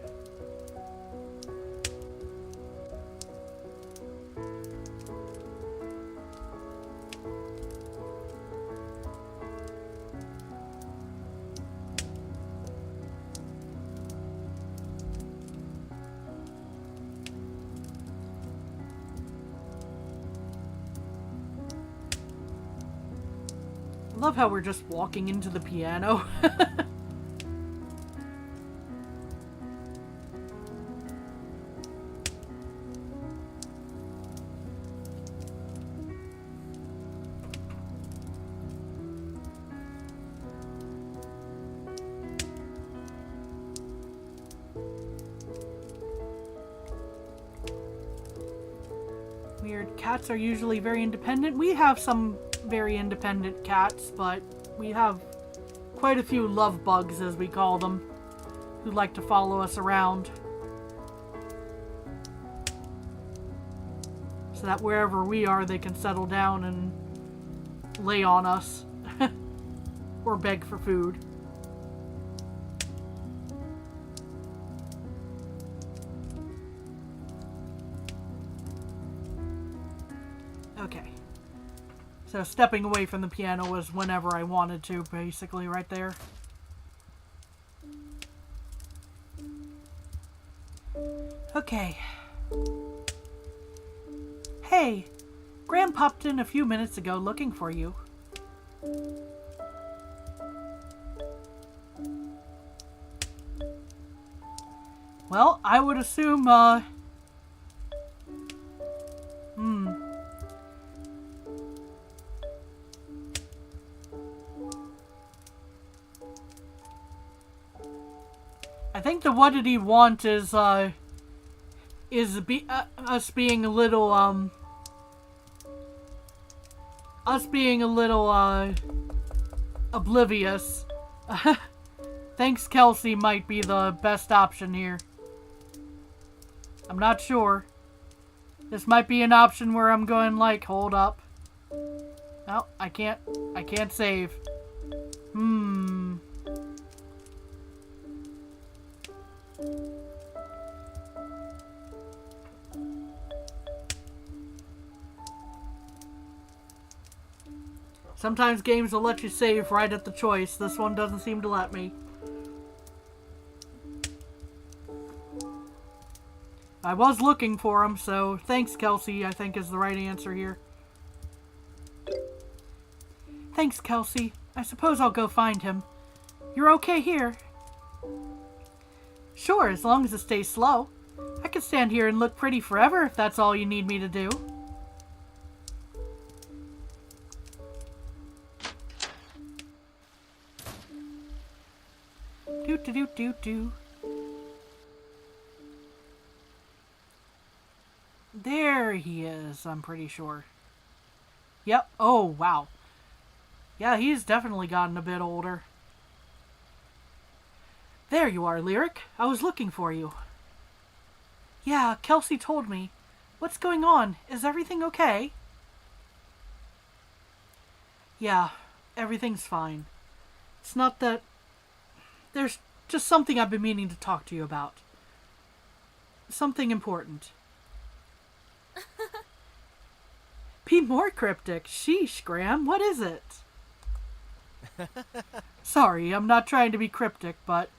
I love how we're just walking into the piano. Weird. Cats are usually very independent. We have some very independent cats, but we have quite a few love bugs, as we call them, who like to follow us around. So that wherever we are, they can settle down and lay on us. Or beg for food. Okay. So stepping away from the piano was whenever I wanted to, basically, right there. Okay. Hey, Graham popped in a few minutes ago looking for you. Well, I would assume, I think the what did he want is is us being a little, oblivious. Thanks, Kelsey might be the best option here. I'm not sure. This might be an option where I'm going like, hold up. No, I can't save. Sometimes games will let you save right at the choice. This one doesn't seem to let me. I was looking for him, so thanks, Kelsey, I think is the right answer here. Thanks, Kelsey. I suppose I'll go find him. You're okay here? Sure, as long as it stays slow. I could stand here and look pretty forever if that's all you need me to do. Do. There he is, I'm pretty sure. Yep. Oh, wow. Yeah, he's definitely gotten a bit older. There you are, Lyric. I was looking for you. Yeah, Kelsey told me. What's going on? Is everything okay? Yeah, everything's fine. It's not that... There's just something I've been meaning to talk to you about. Something important. Be more cryptic. Sheesh, Graham. What is it? Sorry, I'm not trying to be cryptic, but...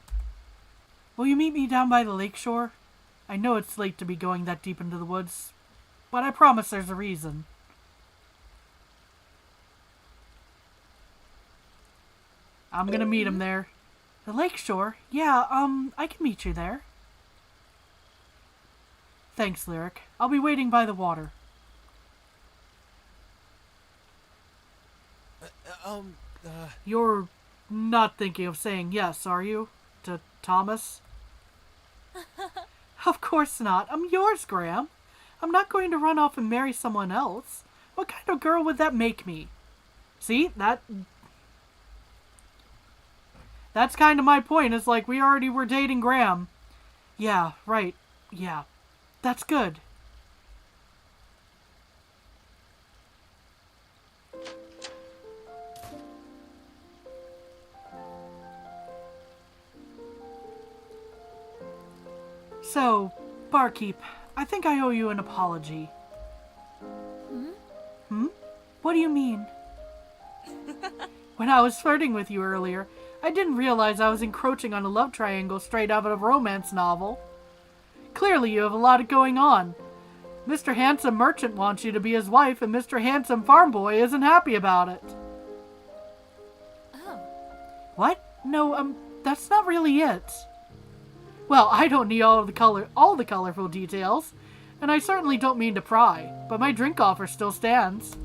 Will you meet me down by the lakeshore? I know it's late to be going that deep into the woods, but I promise there's a reason. I'm gonna meet him there. The lakeshore? Yeah, I can meet you there. Thanks, Lyric. I'll be waiting by the water. You're not thinking of saying yes, are you? To Thomas? Of course not. I'm yours, Graham. I'm not going to run off and marry someone else. What kind of girl would that make me? See? That's kind of my point. It's like we already were dating Graham. Yeah, right. Yeah. That's good. So, barkeep, I think I owe you an apology. What do you mean? When I was flirting with you earlier, I didn't realize I was encroaching on a love triangle straight out of a romance novel. Clearly you have a lot going on. Mr. Handsome Merchant wants you to be his wife, and Mr. Handsome Farm Boy isn't happy about it. Oh. What? No, that's not really it. Well, I don't need all the colorful details, and I certainly don't mean to pry, but my drink offer still stands.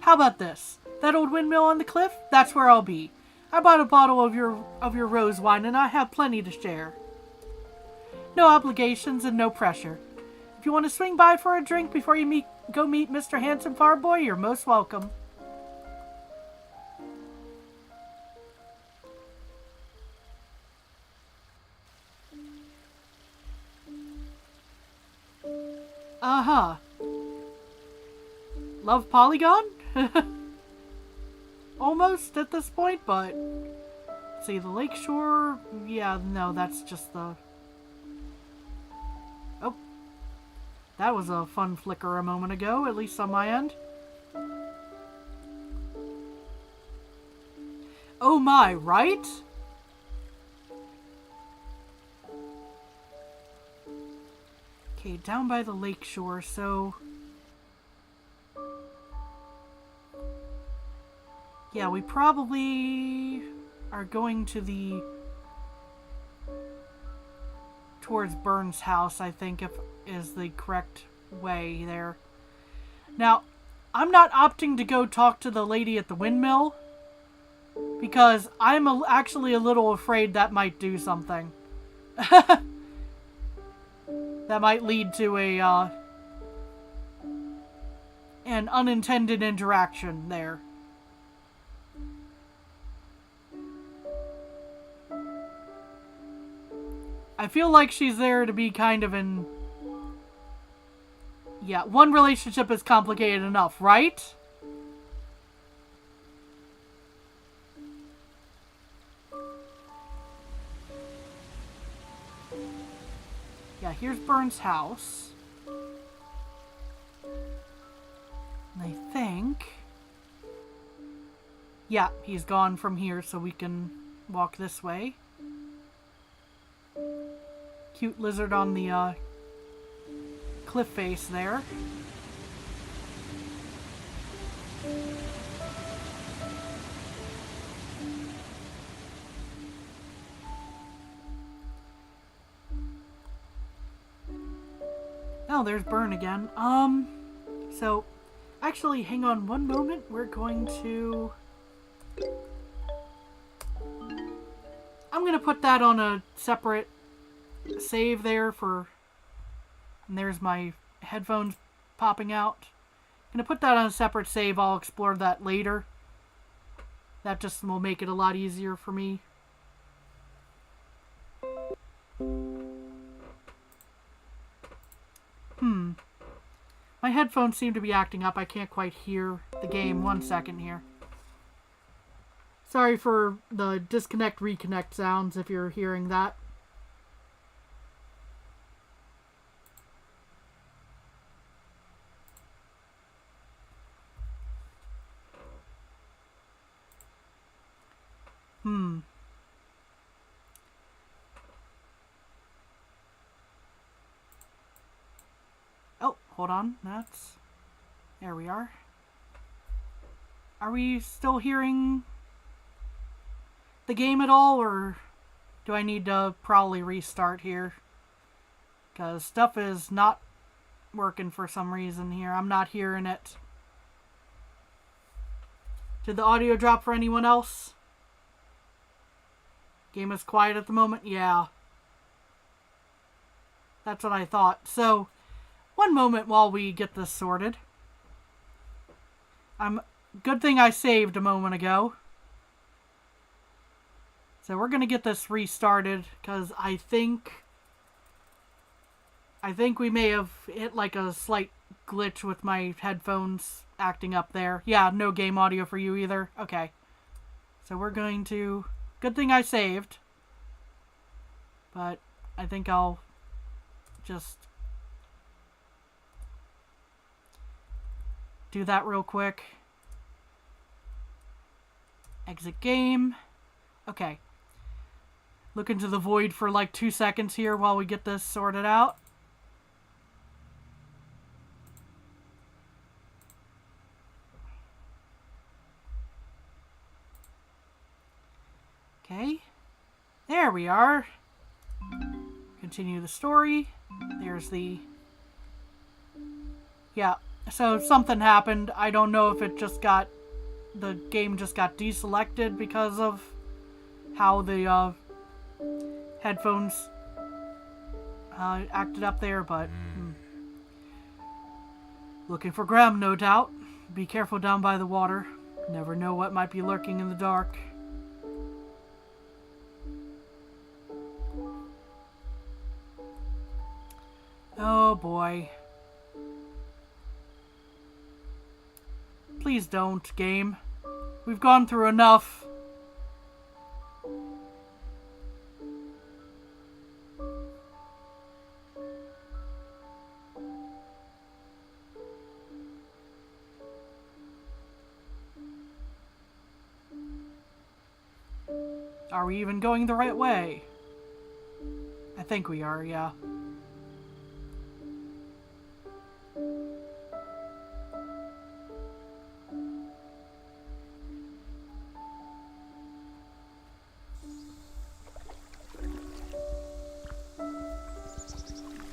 How about this? That old windmill on the cliff? That's where I'll be. I bought a bottle of your rose wine, and I have plenty to share. No obligations and no pressure. If you want to swing by for a drink before you go meet Mr. Handsome Farm Boy, you're most welcome. Uh-huh. Love Polygon? Almost at this point, but... Let's see, the lakeshore... Yeah, no, that's just the... Oh. That was a fun flicker a moment ago, at least on my end. Oh my, right? Okay, down by the lakeshore, so... Yeah, we probably are going to the... towards Burns' house, I think, is the correct way there. Now, I'm not opting to go talk to the lady at the windmill. Because I'm actually a little afraid that might do something. That might lead to an unintended interaction there. I feel like she's there to be kind of an... Yeah, one relationship is complicated enough, right? Yeah, here's Burns' house. And I think... Yeah, he's gone from here, so we can walk this way. Cute lizard on the cliff face there. Oh, there's Burn again. So, actually, hang on one moment. We're going to... I'm going to put that on a separate save there for... And there's my headphones popping out. I'm going to put that on a separate save. I'll explore that later. That just will make it a lot easier for me. My headphones seem to be acting up. I can't quite hear the game. 1 second here. Sorry for the disconnect, reconnect sounds if you're hearing that. Oh, hold on. There we are. Are we still hearing the game at all, or do I need to probably restart here? Because stuff is not working for some reason here. I'm not hearing it. Did the audio drop for anyone else? Game is quiet at the moment? Yeah. That's what I thought. So, one moment while we get this sorted. Good thing I saved a moment ago. So we're going to get this restarted because I think we may have hit like a slight glitch with my headphones acting up there. Yeah, no game audio for you either. Okay. So we're going to... Good thing I saved. But I think I'll just do that real quick. Exit game. Okay. Look into the void for like 2 seconds here while we get this sorted out. Okay. There we are. Continue the story. There's the... Yeah. So something happened. I don't know if it just got... The game just got deselected because of how the headphones acted up there, but... Looking for Graham, no doubt. Be careful down by the water. Never know what might be lurking in the dark. Oh boy. Please don't, game. We've gone through enough. Are we even going the right way? I think we are, yeah.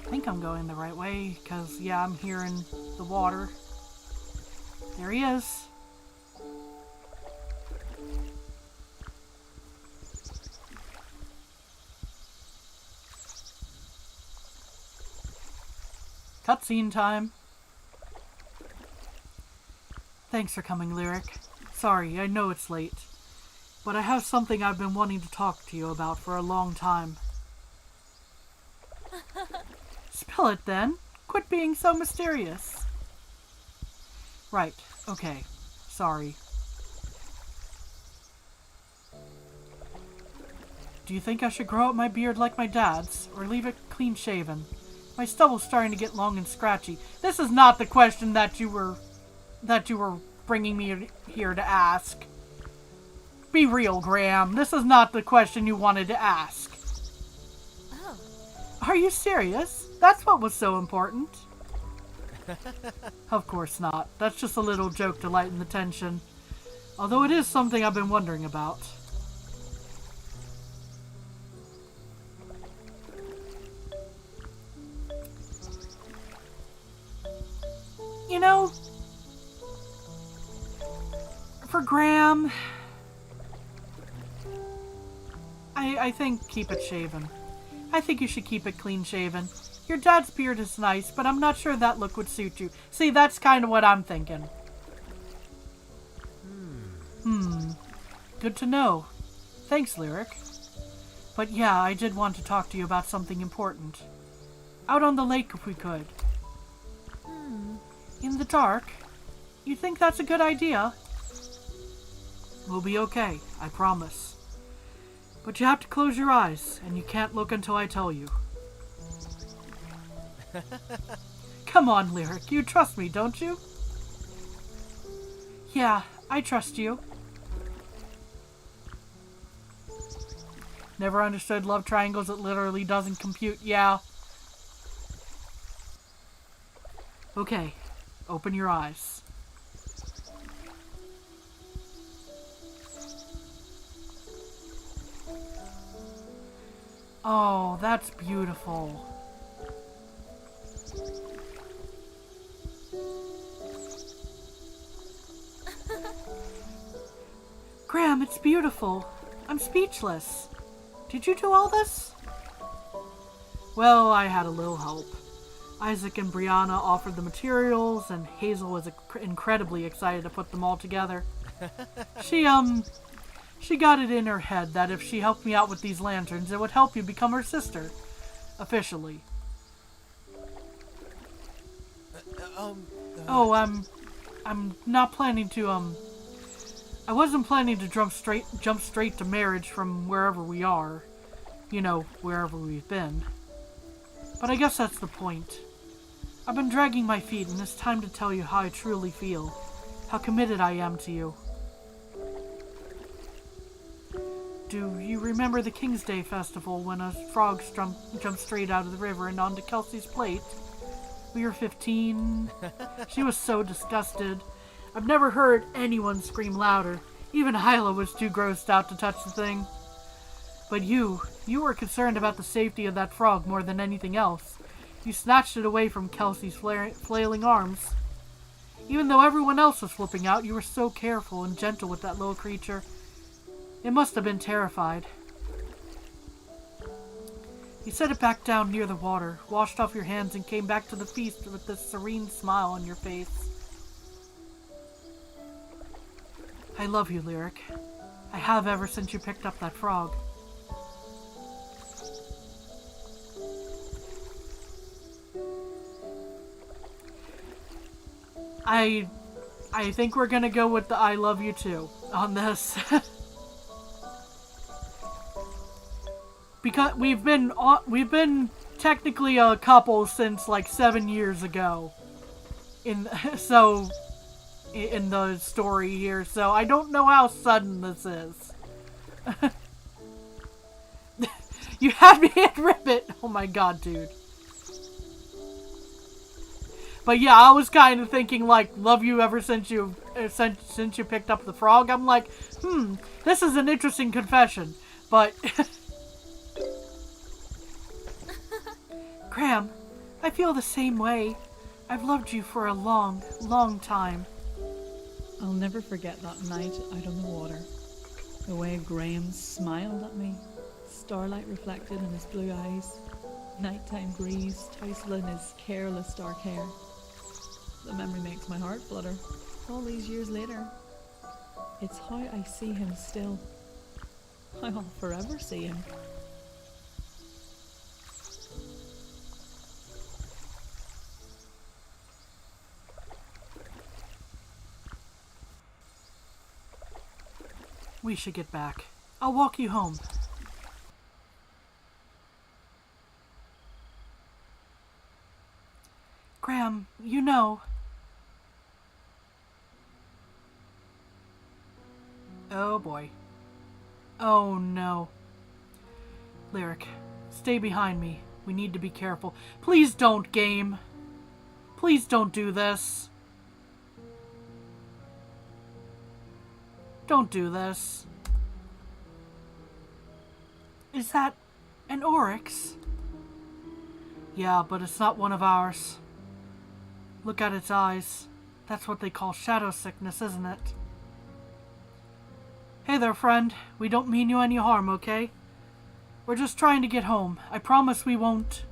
I think I'm going the right way, because, yeah, I'm hearing the water. There he is. Cutscene time. Thanks for coming, Lyric. Sorry, I know it's late. But I have something I've been wanting to talk to you about for a long time. Spill it then. Quit being so mysterious. Right, okay. Sorry. Do you think I should grow out my beard like my dad's, or leave it clean shaven? My stubble's starting to get long and scratchy. This is not the question that you were bringing me here to ask. Be real, Graham. This is not the question you wanted to ask. Oh. Are you serious? That's what was so important. Of course not. That's just a little joke to lighten the tension. Although it is something I've been wondering about. You know, for Graham, I think keep it shaven. I think you should keep it clean shaven. Your dad's beard is nice, but I'm not sure that look would suit you. See, that's kind of what I'm thinking. Good to know. Thanks, Lyric. But yeah, I did want to talk to you about something important. Out on the lake if we could. In the dark? You think that's a good idea? We'll be okay, I promise. But you have to close your eyes, and you can't look until I tell you. Come on, Lyric, you trust me, don't you? Yeah, I trust you. Never understood love triangles, it literally doesn't compute, yeah. Okay, open your eyes. Oh, that's beautiful. Graham, it's beautiful. I'm speechless. Did you do all this? Well, I had a little help. Isaac and Brianna offered the materials, and Hazel was incredibly excited to put them all together. She got it in her head that if she helped me out with these lanterns, it would help you become her sister. Officially. Oh, I'm not planning to, I wasn't planning to jump straight to marriage from wherever we are. You know, wherever we've been. But I guess that's the point. I've been dragging my feet, and it's time to tell you how I truly feel. How committed I am to you. Do you remember the King's Day festival when a frog jumped straight out of the river and onto Kelsey's plate? We were 15. She was so disgusted. I've never heard anyone scream louder. Even Hyla was too grossed out to touch the thing. But you were concerned about the safety of that frog more than anything else. You snatched it away from Kelsey's flailing arms. Even though everyone else was flipping out, you were so careful and gentle with that little creature. It must have been terrified. You set it back down near the water, washed off your hands, and came back to the feast with this serene smile on your face. I love you, Lyric. I have ever since you picked up that frog. I think we're gonna go with the I love you too on this. Because we've been technically a couple since like 7 years ago. In the story here, so I don't know how sudden this is. You had me at Ribbit! Oh my god, dude. But yeah, I was kind of thinking like, love you ever since you picked up the frog. I'm like, this is an interesting confession. But Graham, I feel the same way. I've loved you for a long, long time. I'll never forget that night out on the water. The way Graham smiled at me, starlight reflected in his blue eyes. Nighttime breeze tousling his careless dark hair. The memory makes my heart flutter. All these years later, it's how I see him still. How I'll forever see him. We should get back. I'll walk you home. Graham, you know. Oh boy. Oh no. Lyric, stay behind me. We need to be careful. Please don't, game. Please don't do this. Don't do this. Is that an oryx? Yeah, but it's not one of ours. Look at its eyes. That's what they call shadow sickness, isn't it? Hey there, friend. We don't mean you any harm, okay? We're just trying to get home. I promise we won't.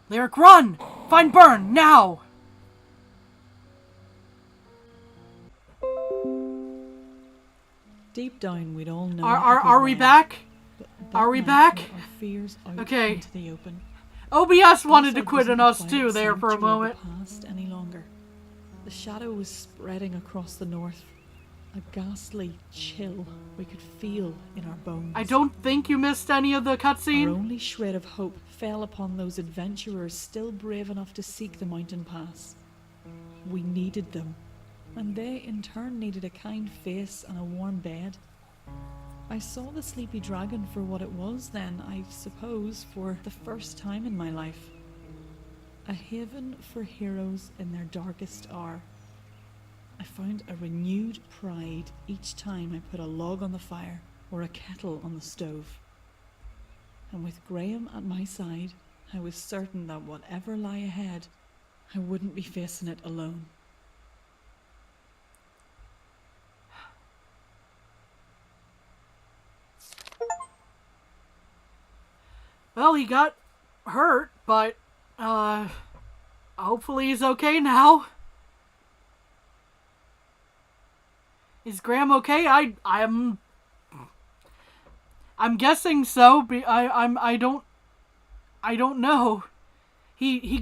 Lyric, run! Find Burn, now! Deep down, we'd all know. Are we back? Are we back? Our fears out Okay. into the open. OBS wanted to Outside quit on wasn't the us quiet too there for a sanctuary of moment. the past any longer. The shadow was spreading across the north. A ghastly chill we could feel in our bones. I don't think you missed any of the Our cutscene. only shred of hope fell upon those adventurers still brave enough to seek the mountain pass. We needed them, and they in turn needed a kind face and a warm bed. I saw the sleepy dragon for what it was then, I suppose, for the first time in my life. A haven for heroes in their darkest hour. I found a renewed pride each time I put a log on the fire or a kettle on the stove. And with Graham at my side, I was certain that whatever lay ahead, I wouldn't be facing it alone. Well, he got hurt, but hopefully he's okay now. Is Graham okay? I'm guessing so. I don't know. He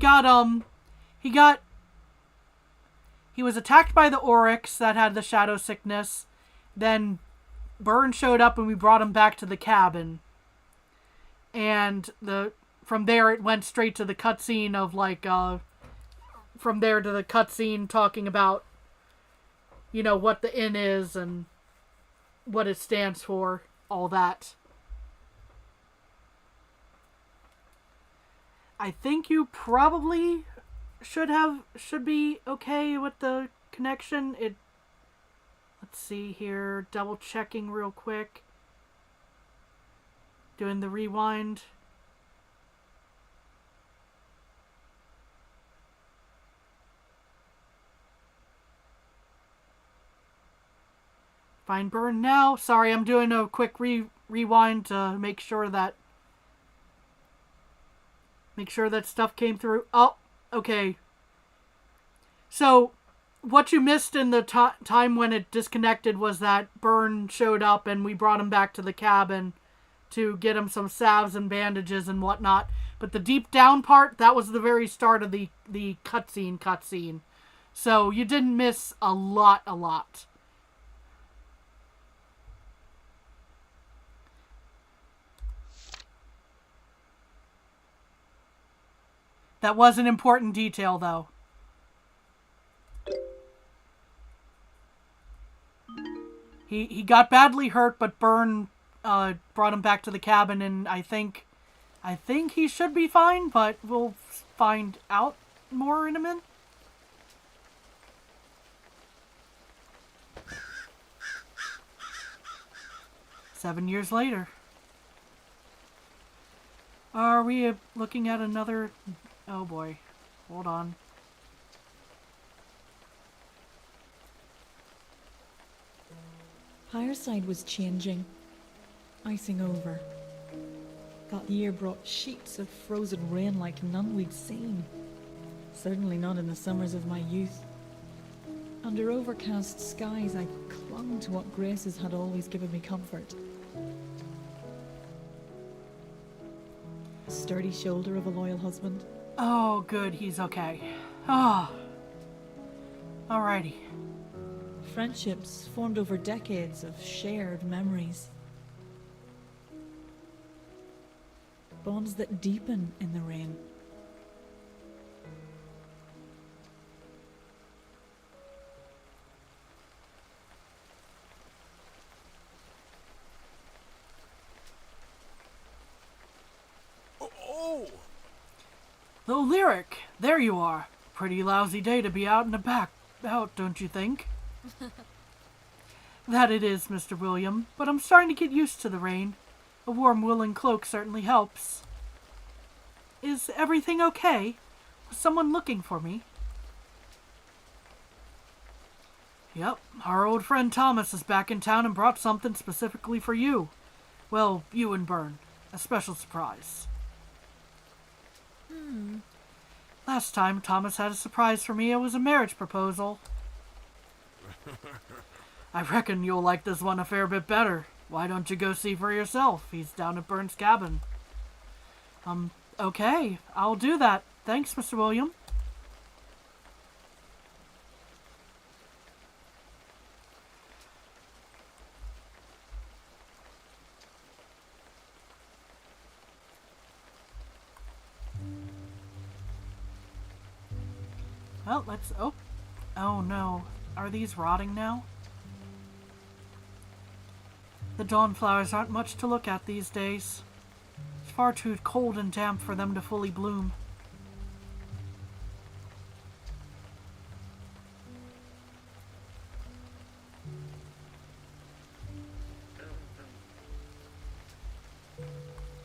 was attacked by the oryx that had the shadow sickness. Then Burn showed up and we brought him back to the cabin. And from there it went straight to the cutscene of from there to the cutscene talking about, you know, what the inn is and what it stands for, all that. I think you probably should be okay with the connection. Let's see here, double checking real quick. Doing the rewind. Find Burn now. Sorry, I'm doing a quick rewind to make sure that stuff came through. Oh, okay. So, what you missed in the time when it disconnected was that Burn showed up and we brought him back to the cabin to get him some salves and bandages and whatnot. But the deep down part, that was the very start of the cutscene. So you didn't miss a lot. That was an important detail, though. He got badly hurt, but Burn brought him back to the cabin, and I think he should be fine, but we'll find out more in a minute. Seven years later. Are we looking at another... Oh boy. Hold on. Fireside was changing, icing over. That year brought sheets of frozen rain like none we'd seen. Certainly not in the summers of my youth. Under overcast skies, I clung to what graces had always given me comfort. The sturdy shoulder of a loyal husband. Oh, good, he's okay. Ah. Alrighty. Friendships formed over decades of shared memories. Bonds that deepen in the rain. Oh! Though Lyric, there you are. Pretty lousy day to be out and about, don't you think? That it is, Mr. William, but I'm starting to get used to the rain. A warm woolen cloak certainly helps. Is everything okay? Was someone looking for me? Yep, our old friend Thomas is back in town and brought something specifically for you. Well, you and Bern. A special surprise. Last time Thomas had a surprise for me, it was a marriage proposal. I reckon you'll like this one a fair bit better. Why don't you go see for yourself? He's down at Bern's cabin. Okay, I'll do that. Thanks, Mr. William. Well, let's... Oh no. Are these rotting now? The dawn flowers aren't much to look at these days. It's far too cold and damp for them to fully bloom.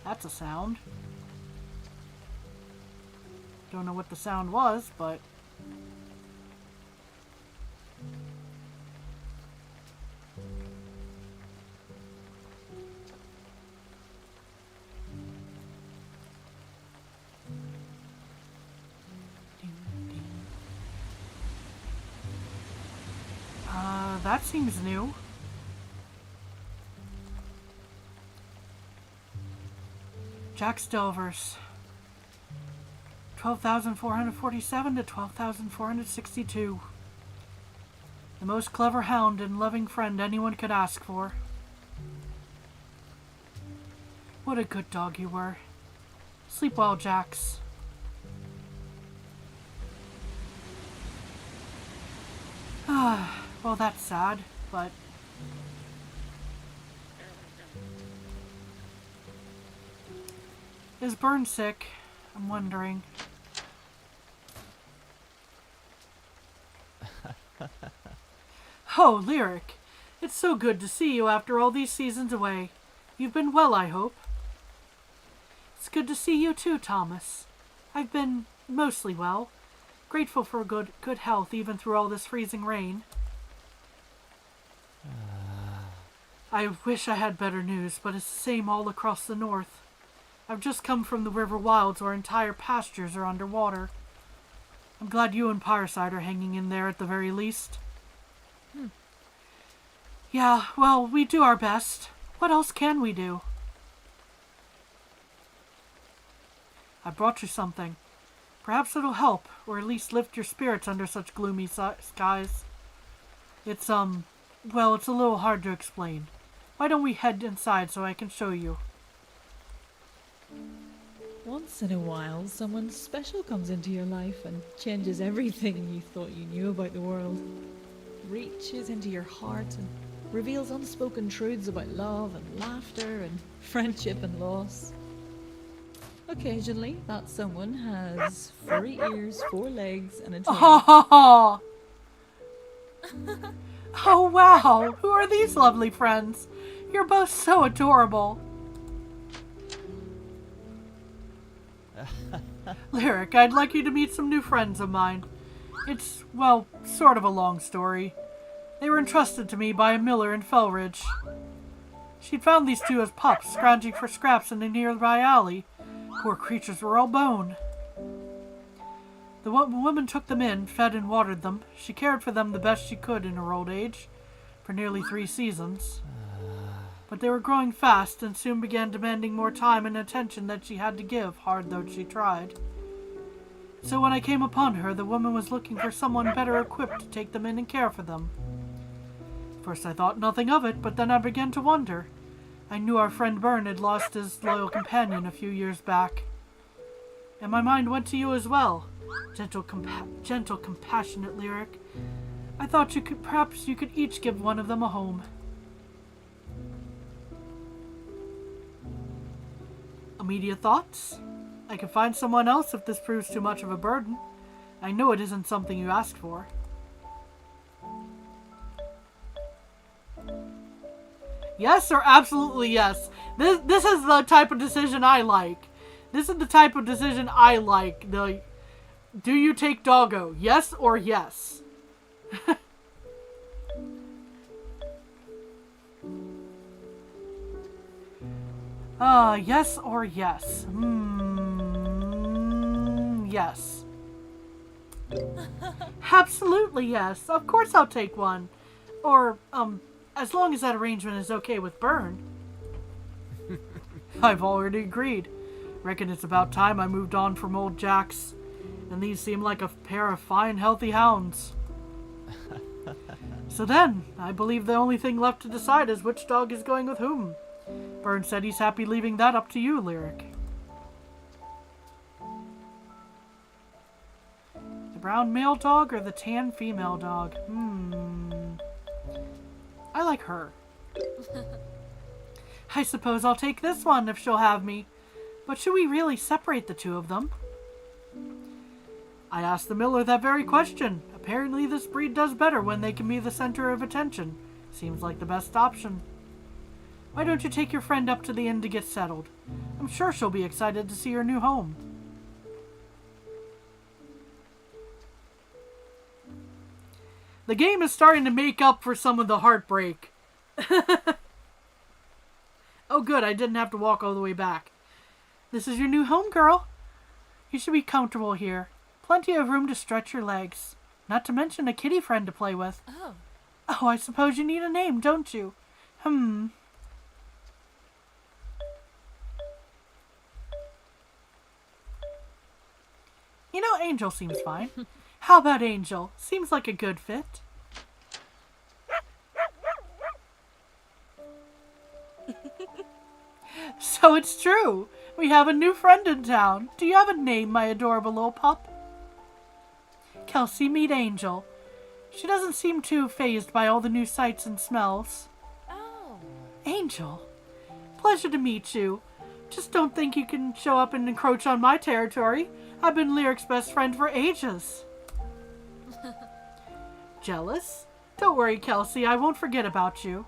That's a sound. Don't know what the sound was, but... that seems new. Jack Stilvers. 12,447 to 12,462. The most clever hound and loving friend anyone could ask for. What a good dog you were. Sleep well, Jax. Well, that's sad, but... Is Bern sick? I'm wondering. Oh, Lyric. It's so good to see you after all these seasons away. You've been well, I hope. It's good to see you too, Thomas. I've been mostly well. Grateful for good health even through all this freezing rain. I wish I had better news, but it's the same all across the north. I've just come from the river wilds where entire pastures are underwater. I'm glad you and Pyreside are hanging in there at the very least. Yeah, well, we do our best. What else can we do? I brought you something. Perhaps it'll help, or at least lift your spirits under such gloomy skies. It's, well, it's a little hard to explain. Why don't we head inside so I can show you? Once in a while, someone special comes into your life and changes everything you thought you knew about the world. Reaches into your heart and reveals unspoken truths about love and laughter and friendship and loss. Occasionally, that someone has furry ears, 4 legs, and a tail. Oh, oh wow! Who are these lovely friends? You're both so adorable. Lyric, I'd like you to meet some new friends of mine. It's, well, sort of a long story. They were entrusted to me by a miller in Fellridge. She'd found these two as pups, scrounging for scraps in a nearby alley. Poor creatures were all bone. The woman took them in, fed and watered them. She cared for them the best she could in her old age, for nearly 3 seasons. But they were growing fast and soon began demanding more time and attention than she had to give, hard though she tried. So when I came upon her, the woman was looking for someone better equipped to take them in and care for them. First I thought nothing of it, but then I began to wonder. I knew our friend Byrne had lost his loyal companion a few years back. And my mind went to you as well. Gentle, compassionate Lyric. I thought perhaps you could each give one of them a home. Immediate thoughts? I could find someone else if this proves too much of a burden. I know it isn't something you asked for. Yes or absolutely yes. This is the type of decision I like. This is the type of decision I like. Do you take Doggo? Yes or yes? Yes or yes? Yes. Absolutely yes. Of course I'll take one. Or, as long as that arrangement is okay with Byrne. I've already agreed. Reckon it's about time I moved on from old Jax. And these seem like a pair of fine, healthy hounds. So then, I believe the only thing left to decide is which dog is going with whom. Byrne said he's happy leaving that up to you, Lyric. The brown male dog or the tan female dog? I like her. I suppose I'll take this one if she'll have me. But should we really separate the two of them? I asked the miller that very question. Apparently this breed does better when they can be the center of attention. Seems like the best option. Why don't you take your friend up to the inn to get settled? I'm sure she'll be excited to see her new home. The game is starting to make up for some of the heartbreak. Oh good, I didn't have to walk all the way back. This is your new home, girl. You should be comfortable here. Plenty of room to stretch your legs. Not to mention a kitty friend to play with. Oh. Oh, I suppose you need a name, don't you? You know, Angel seems fine. How about Angel? Seems like a good fit. So it's true. We have a new friend in town. Do you have a name, my adorable little pup? Kelsey, meet Angel. She doesn't seem too fazed by all the new sights and smells. Oh. Angel, pleasure to meet you. Just don't think you can show up and encroach on my territory. I've been Lyric's best friend for ages. Jealous? Don't worry, Kelsey. I won't forget about you.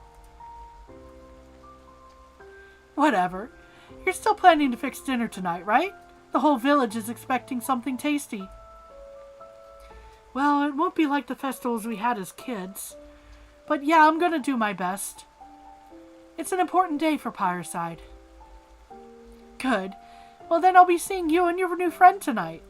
Whatever. You're still planning to fix dinner tonight, right? The whole village is expecting something tasty. Well, it won't be like the festivals we had as kids. But yeah, I'm gonna do my best. It's an important day for Pyreside. Good. Well, then I'll be seeing you and your new friend tonight.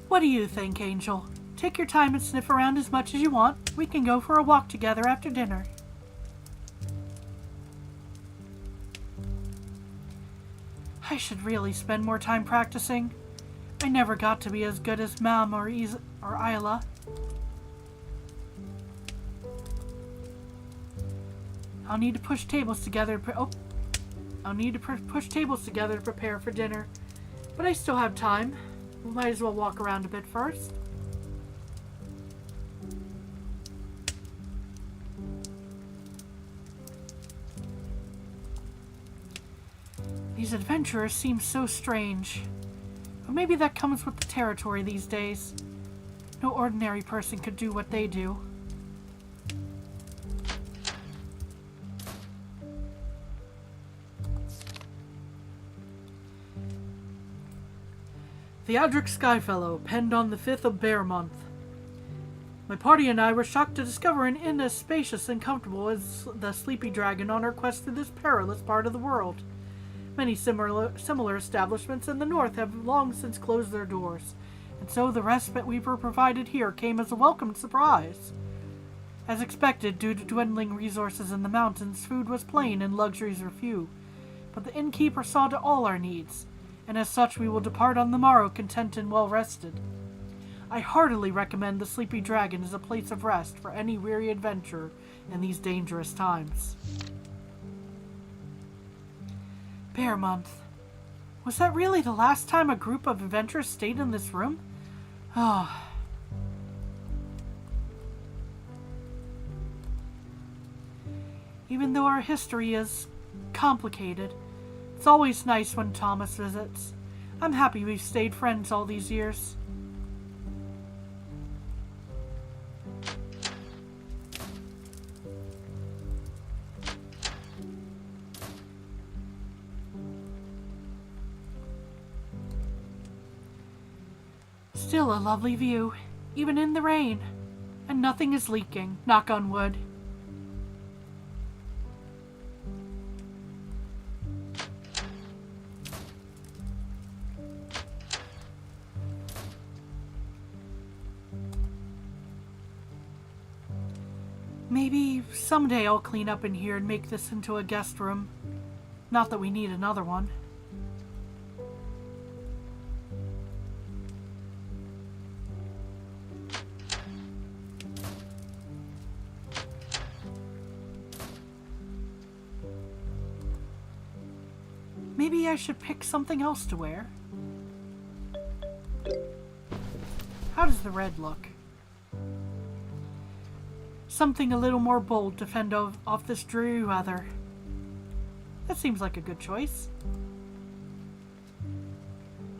What do you think, Angel? Take your time and sniff around as much as you want. We can go for a walk together after dinner. I should really spend more time practicing. I never got to be as good as Mam or Isla. I'll need to push tables together. I'll need to push tables together to prepare for dinner. But I still have time. We might as well walk around a bit first. These adventurers seem so strange. But maybe that comes with the territory these days. No ordinary person could do what they do. Theodric Skyfellow, penned on the 5th of Bear Month. My party and I were shocked to discover an inn as spacious and comfortable as the Sleepy Dragon on our quest through this perilous part of the world. Many similar establishments in the north have long since closed their doors, and so the respite we were provided here came as a welcome surprise. As expected, due to dwindling resources in the mountains, food was plain and luxuries were few, but the innkeeper saw to all our needs, and as such we will depart on the morrow content and well rested. I heartily recommend the Sleepy Dragon as a place of rest for any weary adventurer in these dangerous times. Bear Month. Was that really the last time a group of adventurers stayed in this room? Oh. Even though our history is complicated, it's always nice when Thomas visits. I'm happy we've stayed friends all these years. Still a lovely view, even in the rain. And nothing is leaking, knock on wood. Maybe someday I'll clean up in here and make this into a guest room. Not that we need another one. Maybe I should pick something else to wear. How does the red look? Something a little more bold to fend off this dreary weather. That seems like a good choice.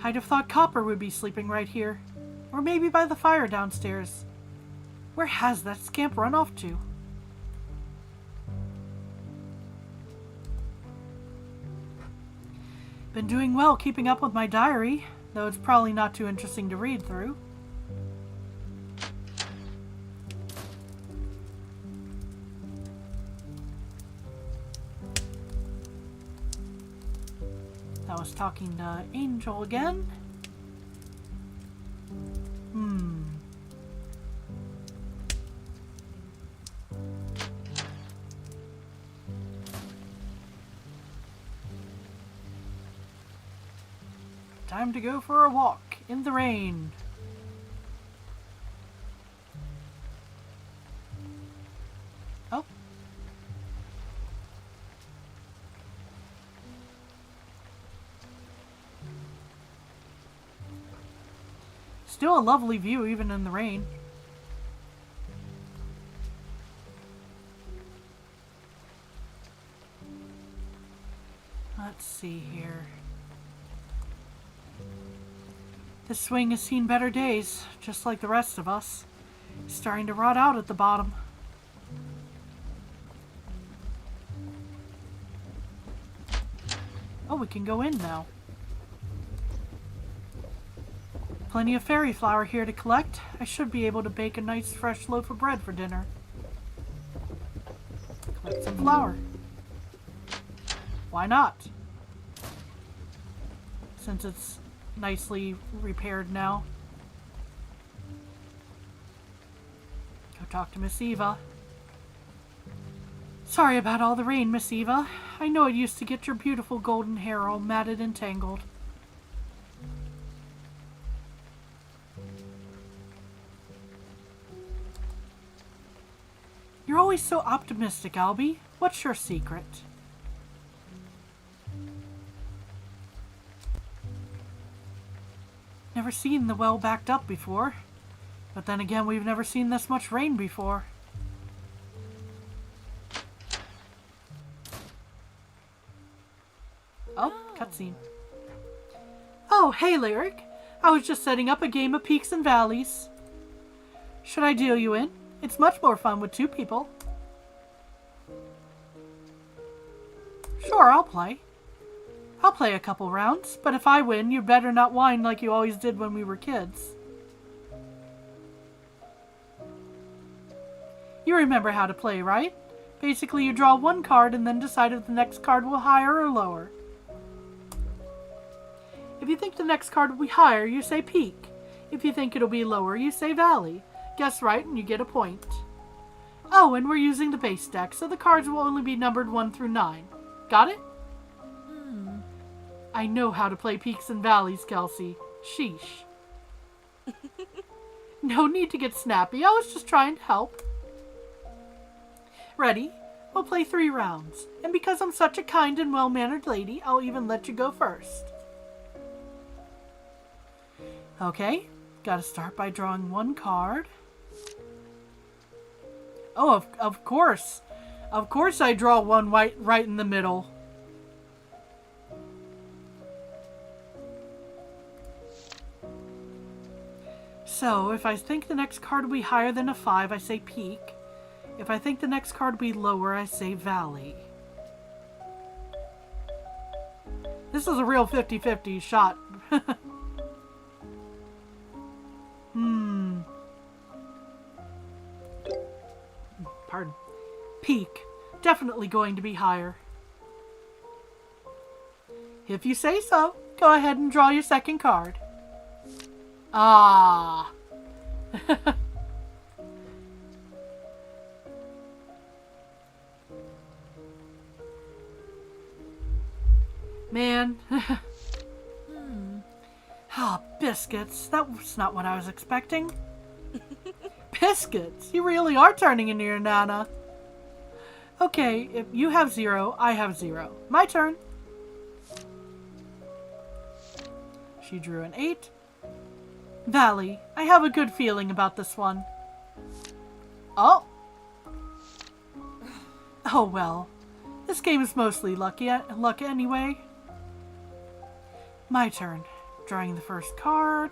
I'd have thought Copper would be sleeping right here. Or maybe by the fire downstairs. Where has that scamp run off to? Been doing well keeping up with my diary, though it's probably not too interesting to read through. I was talking to Angel again. Time to go for a walk in the rain. Oh. Still a lovely view even in the rain. Let's see here. This swing has seen better days, just like the rest of us. It's starting to rot out at the bottom. Oh, we can go in now. Plenty of fairy flour here to collect. I should be able to bake a nice fresh loaf of bread for dinner. Collect some flour. Why not? Since it's nicely repaired now. Go talk to Miss Eva. Sorry about all the rain, Miss Eva. I know it used to get your beautiful golden hair all matted and tangled. You're always so optimistic, Albie. What's your secret? Never seen the well backed up before. But then again, we've never seen this much rain before. Oh, cutscene. Oh, hey, Lyric. I was just setting up a game of Peaks and Valleys. Should I deal you in? It's much more fun with two people. Sure, I'll play. I'll play a couple rounds, but if I win, you better not whine like you always did when we were kids. You remember how to play, right? Basically, you draw one card and then decide if the next card will higher or lower. If you think the next card will be higher, you say peak. If you think it'll be lower, you say valley. Guess right and you get a point. Oh, and we're using the base deck, so the cards will only be numbered 1 through 9. Got it? I know how to play peaks and valleys, Kelsey. Sheesh. No need to get snappy. I was just trying to help. Ready? We'll play 3 rounds. And because I'm such a kind and well-mannered lady, I'll even let you go first. Okay. Gotta start by drawing 1 card. Oh, of course. Of course I draw one right in the middle. So, if I think the next card will be higher than a 5, I say peak. If I think the next card will be lower, I say valley. This is a real 50-50 shot. Pardon. Peak. Definitely going to be higher. If you say so, go ahead and draw your second card. Ah. Man. Ah, biscuits. That was not what I was expecting. Biscuits? You really are turning into your nana. Okay, if you have 0, I have 0. My turn. She drew an 8. Valley, I have a good feeling about this one. Oh. Oh well. This game is mostly luck anyway. My turn. Drawing the first card.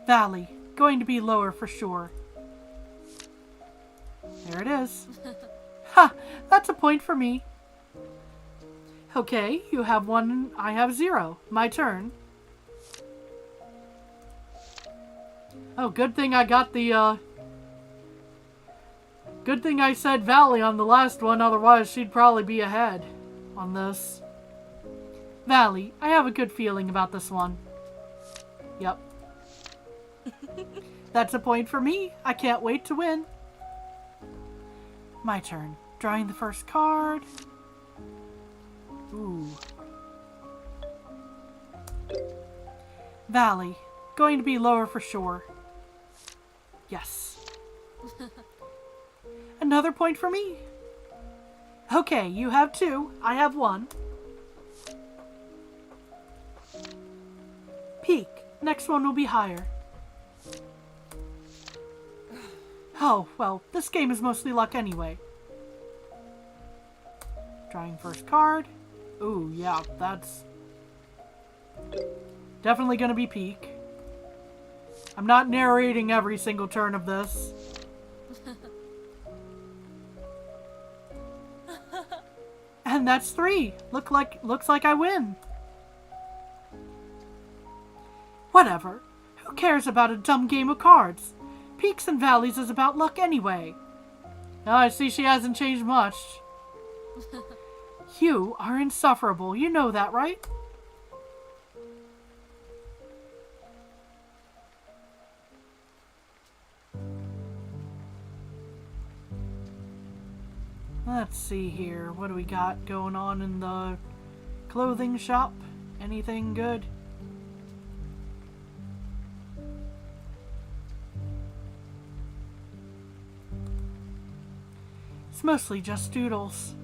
Valley. Going to be lower for sure. There it is. Ha! That's a point for me. Okay, you have 1, I have 0. My turn. Oh, good thing I got the, good thing I said Valley on the last one, otherwise she'd probably be ahead on this. Valley, I have a good feeling about this one. Yep. That's a point for me. I can't wait to win. My turn. Drawing the first card. Ooh. Valley. Going to be lower for sure. Yes. Another point for me. Okay, you have 2. I have 1. Peak. Next one will be higher. Oh, well, this game is mostly luck anyway. Drawing first card. Ooh, yeah, that's definitely gonna be peak. I'm not narrating every single turn of this. And that's 3. Looks like I win. Whatever. Who cares about a dumb game of cards? Peaks and valleys is about luck anyway. Oh, I see she hasn't changed much. You are insufferable. You know that, right? Let's see here. What do we got going on in the clothing shop? Anything good? It's mostly just doodles.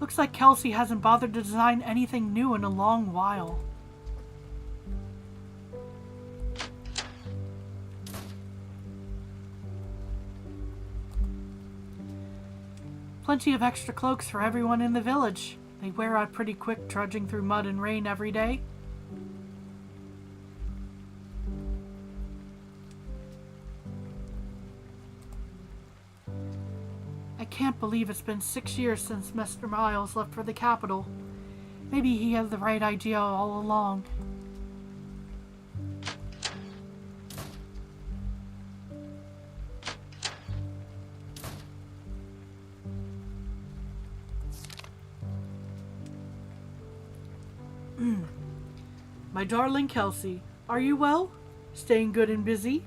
Looks like Kelsey hasn't bothered to design anything new in a long while. Plenty of extra cloaks for everyone in the village. They wear out pretty quick trudging through mud and rain every day. I can't believe it's been 6 years since Mr. Miles left for the capital. Maybe he had the right idea all along. My darling Kelsey, are you well? Staying good and busy?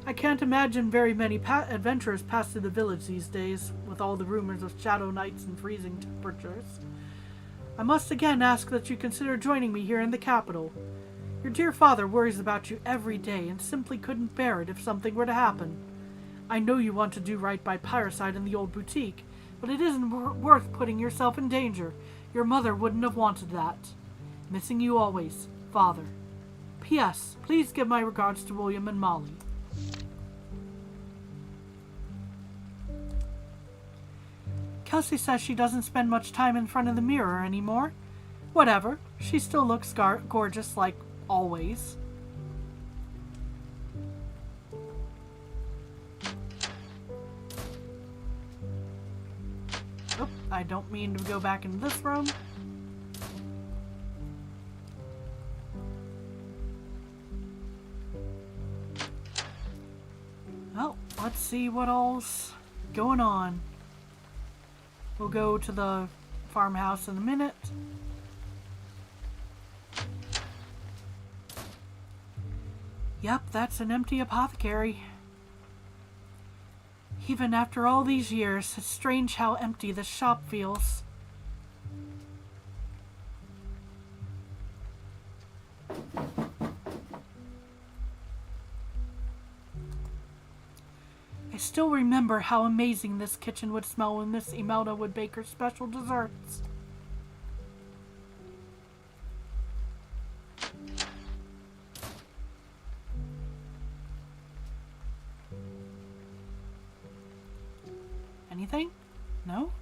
I can't imagine very many adventurers pass through the village these days, with all the rumors of shadow nights and freezing temperatures. I must again ask that you consider joining me here in the capital. Your dear father worries about you every day and simply couldn't bear it if something were to happen. I know you want to do right by Pyreside and the old boutique, but it isn't worth putting yourself in danger. Your mother wouldn't have wanted that. Missing you always, Father. P.S. Please give my regards to William and Molly. Kelsey says she doesn't spend much time in front of the mirror anymore. Whatever, she still looks gorgeous like always. Oh, I don't mean to go back into this room. Well, let's see what all's going on. We'll go to the farmhouse in a minute. Yep, that's an empty apothecary. Even after all these years, it's strange how empty this shop feels. I still remember how amazing this kitchen would smell when Miss Imelda would bake her special desserts. Anything? No?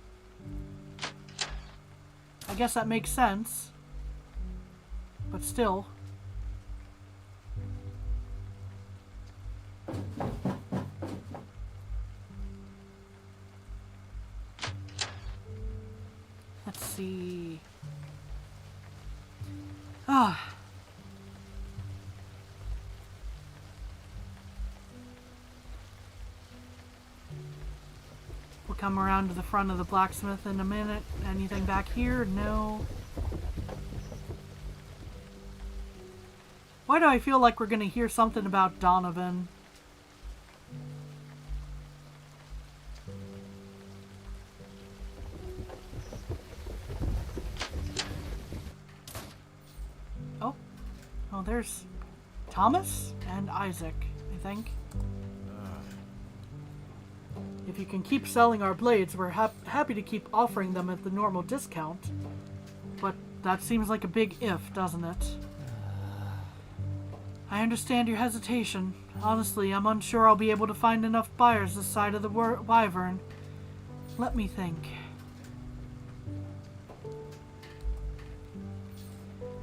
I guess that makes sense. But still. Let's see. Ah. We'll come around to the front of the blacksmith in a minute. Anything back here? No. Why do I feel like we're going to hear something about Donovan? Oh, there's Thomas and Isaac, I think. If you can keep selling our blades, we're happy to keep offering them at the normal discount. But that seems like a big if, doesn't it? I understand your hesitation. Honestly, I'm unsure I'll be able to find enough buyers this side of the Wyvern. Let me think.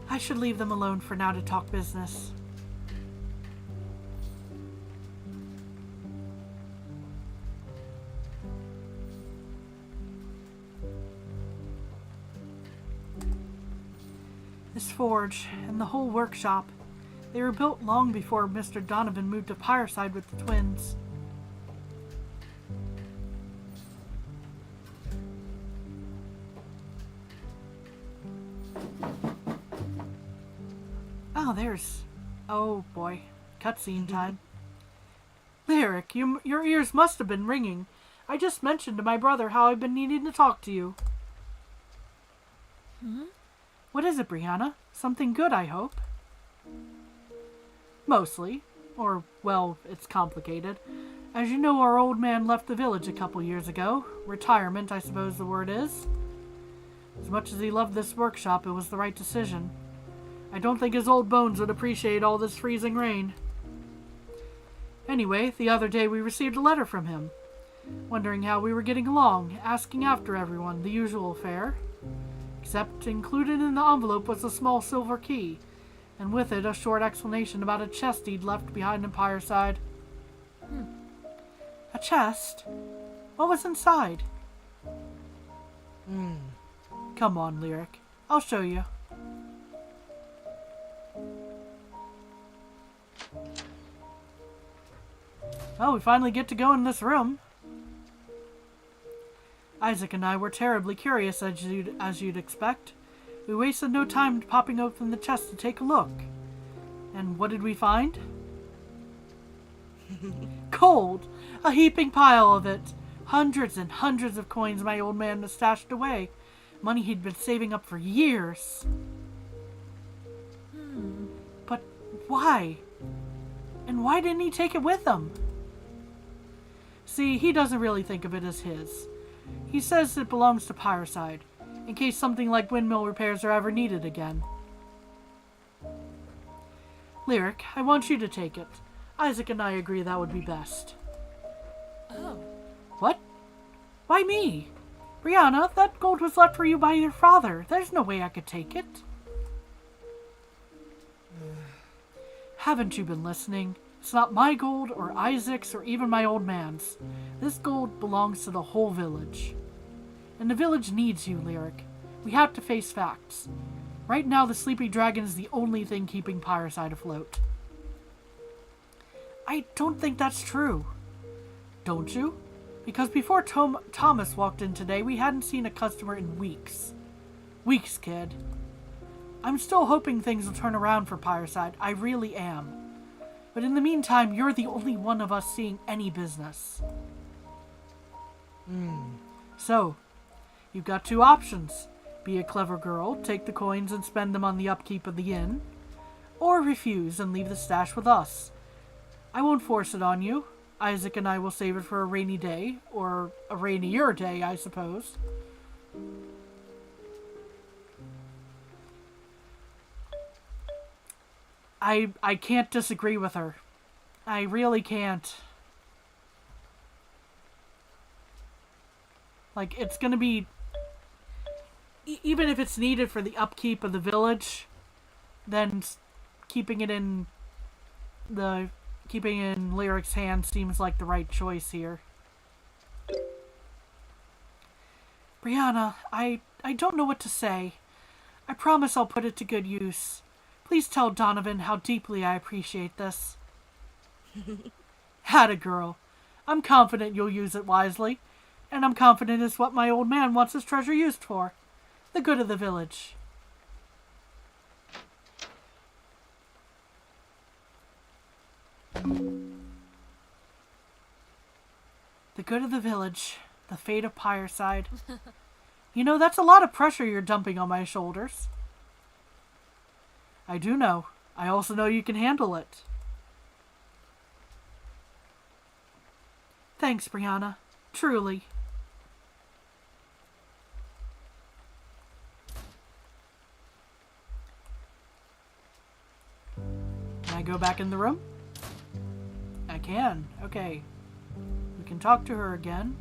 I should leave them alone for now to talk business. This forge and the whole workshop, they were built long before Mr. Donovan moved to Pyreside with the twins. Oh, there's... Oh, boy. Cutscene time. Lyric, your ears must have been ringing. I just mentioned to my brother how I've been needing to talk to you. Hmm? What is it, Brianna? Something good, I hope. Mostly. Or, well, it's complicated. As you know, our old man left the village a couple years ago. Retirement, I suppose the word is. As much as he loved this workshop, it was the right decision. I don't think his old bones would appreciate all this freezing rain. Anyway, the other day we received a letter from him, wondering how we were getting along, asking after everyone, the usual fare. Except included in the envelope was a small silver key, and with it a short explanation about a chest he'd left behind in Pyreside. A chest? What was inside? Come on, Lyric. I'll show you. Oh, we finally get to go in this room. Isaac and I were terribly curious, as you'd expect. We wasted no time popping open the chest to take a look. And what did we find? Gold! A heaping pile of it. Hundreds and hundreds of coins my old man had stashed away. Money he'd been saving up for years. But why? And why didn't he take it with him? See, he doesn't really think of it as his. He says it belongs to Pyreside, in case something like windmill repairs are ever needed again. Lyric, I want you to take it. Isaac and I agree that would be best. Oh. What? Why me? Brianna, that gold was left for you by your father. There's no way I could take it. Haven't you been listening? It's not my gold, or Isaac's, or even my old man's. This gold belongs to the whole village. And the village needs you, Lyric. We have to face facts. Right now, the Sleepy Dragon is the only thing keeping Pyreside afloat. I don't think that's true. Don't you? Because before Thomas walked in today, we hadn't seen a customer in weeks. Weeks, kid. I'm still hoping things will turn around for Pyreside. I really am. But in the meantime, you're the only one of us seeing any business. So, you've got two options. Be a clever girl, take the coins and spend them on the upkeep of the inn, or refuse and leave the stash with us. I won't force it on you. Isaac and I will save it for a rainy day, or a rainier day, I suppose. I can't disagree with her. I really can't. Like, it's gonna be... even if it's needed for the upkeep of the village, then keeping it in Lyric's hand seems like the right choice here. Brianna, I don't know what to say. I promise I'll put it to good use. Please tell Donovan how deeply I appreciate this. Atta girl. I'm confident you'll use it wisely, and I'm confident it's what my old man wants his treasure used for. The good of the village. The good of the village. The fate of Pyreside. You know, that's a lot of pressure you're dumping on my shoulders. I do know. I also know you can handle it. Thanks, Brianna. Truly. Can I go back in the room? I can. Okay. We can talk to her again.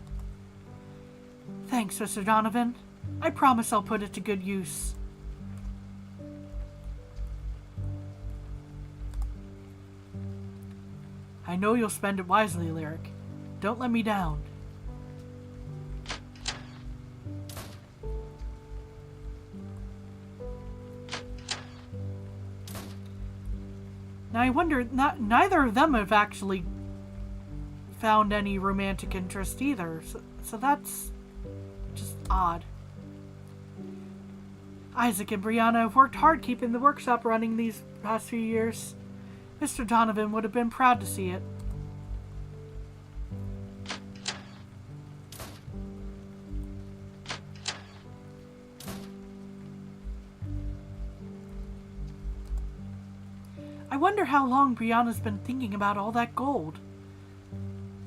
Thanks, Mr. Donovan. I promise I'll put it to good use. I know you'll spend it wisely, Lyric. Don't let me down. Now I wonder, neither of them have actually found any romantic interest either, so that's just odd. Isaac and Brianna have worked hard keeping the workshop running these past few years. Mr. Donovan would have been proud to see it. I wonder how long Brianna's been thinking about all that gold.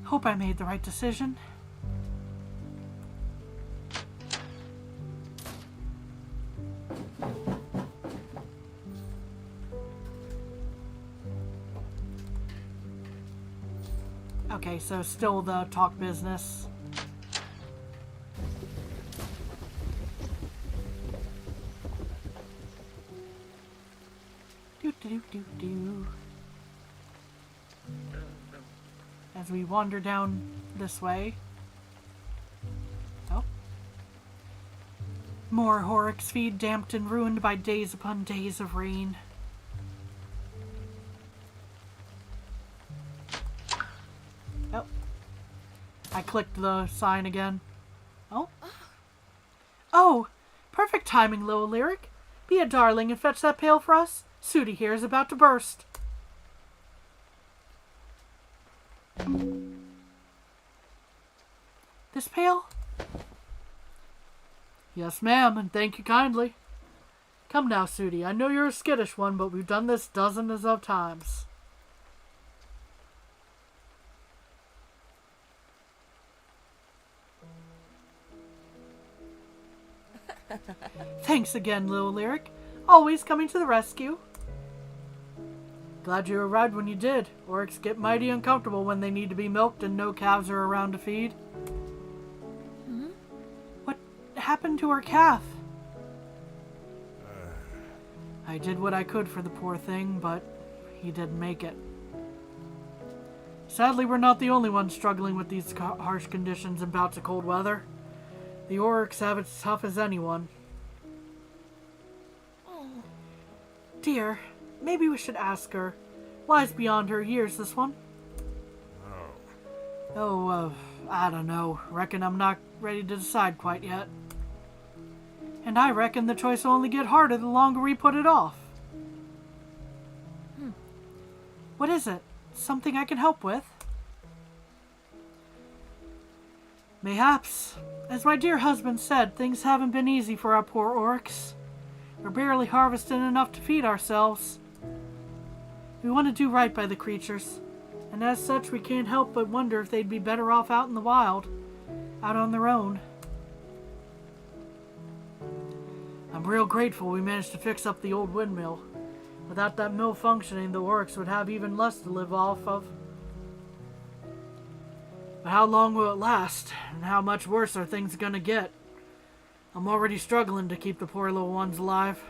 Hope I made the right decision. Okay, so still the talk business. Do. As we wander down this way. Oh. More Horrocks feed damped and ruined by days upon days of rain. Oh. I clicked the sign again. Oh. Oh! Perfect timing, little Lyric. Be a darling and fetch that pail for us. Sooty here is about to burst. This pail? Yes, ma'am, and thank you kindly. Come now, Sooty. I know you're a skittish one, but we've done this dozens of times. Thanks again, little Lyric. Always coming to the rescue. Glad you arrived when you did. Orcs get mighty uncomfortable when they need to be milked and no calves are around to feed. Hmm? What happened to our calf? I did what I could for the poor thing, but he didn't make it. Sadly, we're not the only ones struggling with these harsh conditions and bouts of cold weather. The Orcs have it as tough as anyone. Oh, Dear, maybe we should ask her. Wise beyond her years, this one. Oh, I don't know. Reckon I'm not ready to decide quite yet. And I reckon the choice will only get harder the longer we put it off. What is it? Something I can help with? Mayhaps. As my dear husband said, things haven't been easy for our poor Orcs. We're barely harvesting enough to feed ourselves. We want to do right by the creatures, and as such we can't help but wonder if they'd be better off out in the wild, out on their own. I'm real grateful we managed to fix up the old windmill. Without that mill functioning, the Orcs would have even less to live off of. But how long will it last, and how much worse are things gonna get? I'm already struggling to keep the poor little ones alive.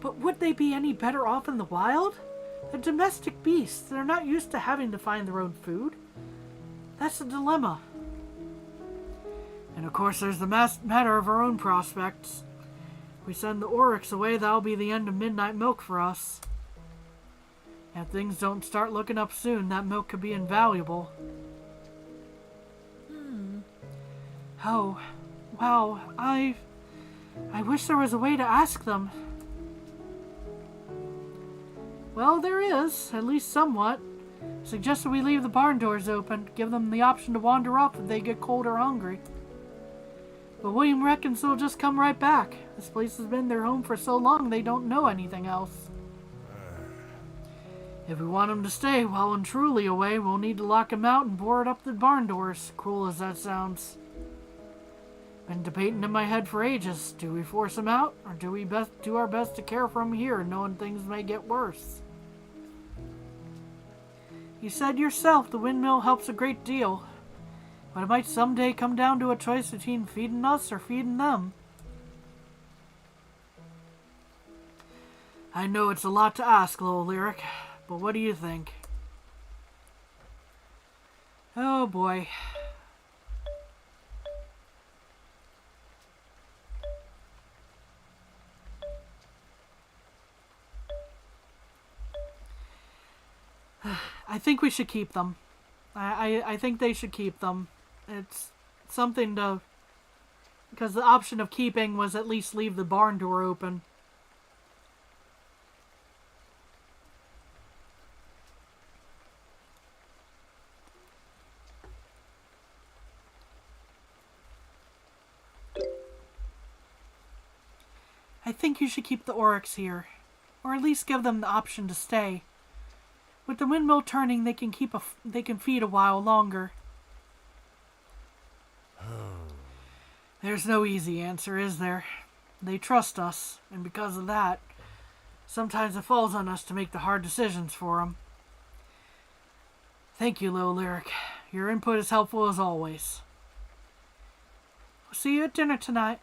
But would they be any better off in the wild? They're domestic beasts. They're not used to having to find their own food. That's a dilemma. And of course there's the matter of our own prospects. If we send the Oryx away, that'll be the end of midnight milk for us. And if things don't start looking up soon, that milk could be invaluable. Oh, wow, I wish there was a way to ask them. Well, there is, at least somewhat. Suggested we leave the barn doors open, give them the option to wander off if they get cold or hungry. But William reckons they'll just come right back. This place has been their home for so long they don't know anything else. If we want them to stay well and truly away, we'll need to lock them out and board up the barn doors, cruel as that sounds. Been debating in my head for ages. Do we force them out, or do we do our best to care for them here, knowing things may get worse? You said yourself the windmill helps a great deal, but it might someday come down to a choice between feeding us or feeding them. I know it's a lot to ask, little Lyric, but what do you think? Oh boy. I think we should keep them. I think they should keep them. It's something to... Because the option of keeping was at least leave the barn door open. I think you should keep the Oryx here. Or at least give them the option to stay. With the windmill turning, they can feed a while longer. There's no easy answer, is there? They trust us, and because of that, sometimes it falls on us to make the hard decisions for them. Thank you, little Lyric. Your input is helpful as always. We'll see you at dinner tonight.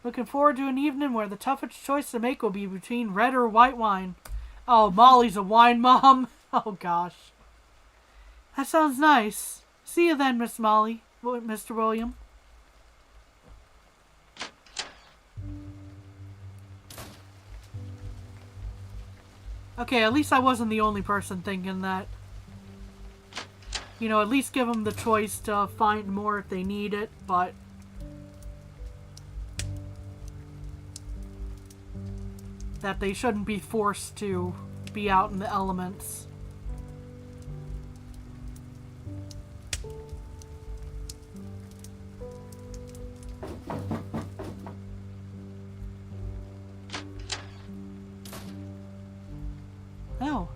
Looking forward to an evening where the toughest choice to make will be between red or white wine. Oh, Molly's a wine mom. Oh, gosh. That sounds nice. See you then, Miss Molly, Mr. William. Okay, at least I wasn't the only person thinking that. You know, at least give them the choice to find more if they need it, but... that they shouldn't be forced to be out in the elements. Oh.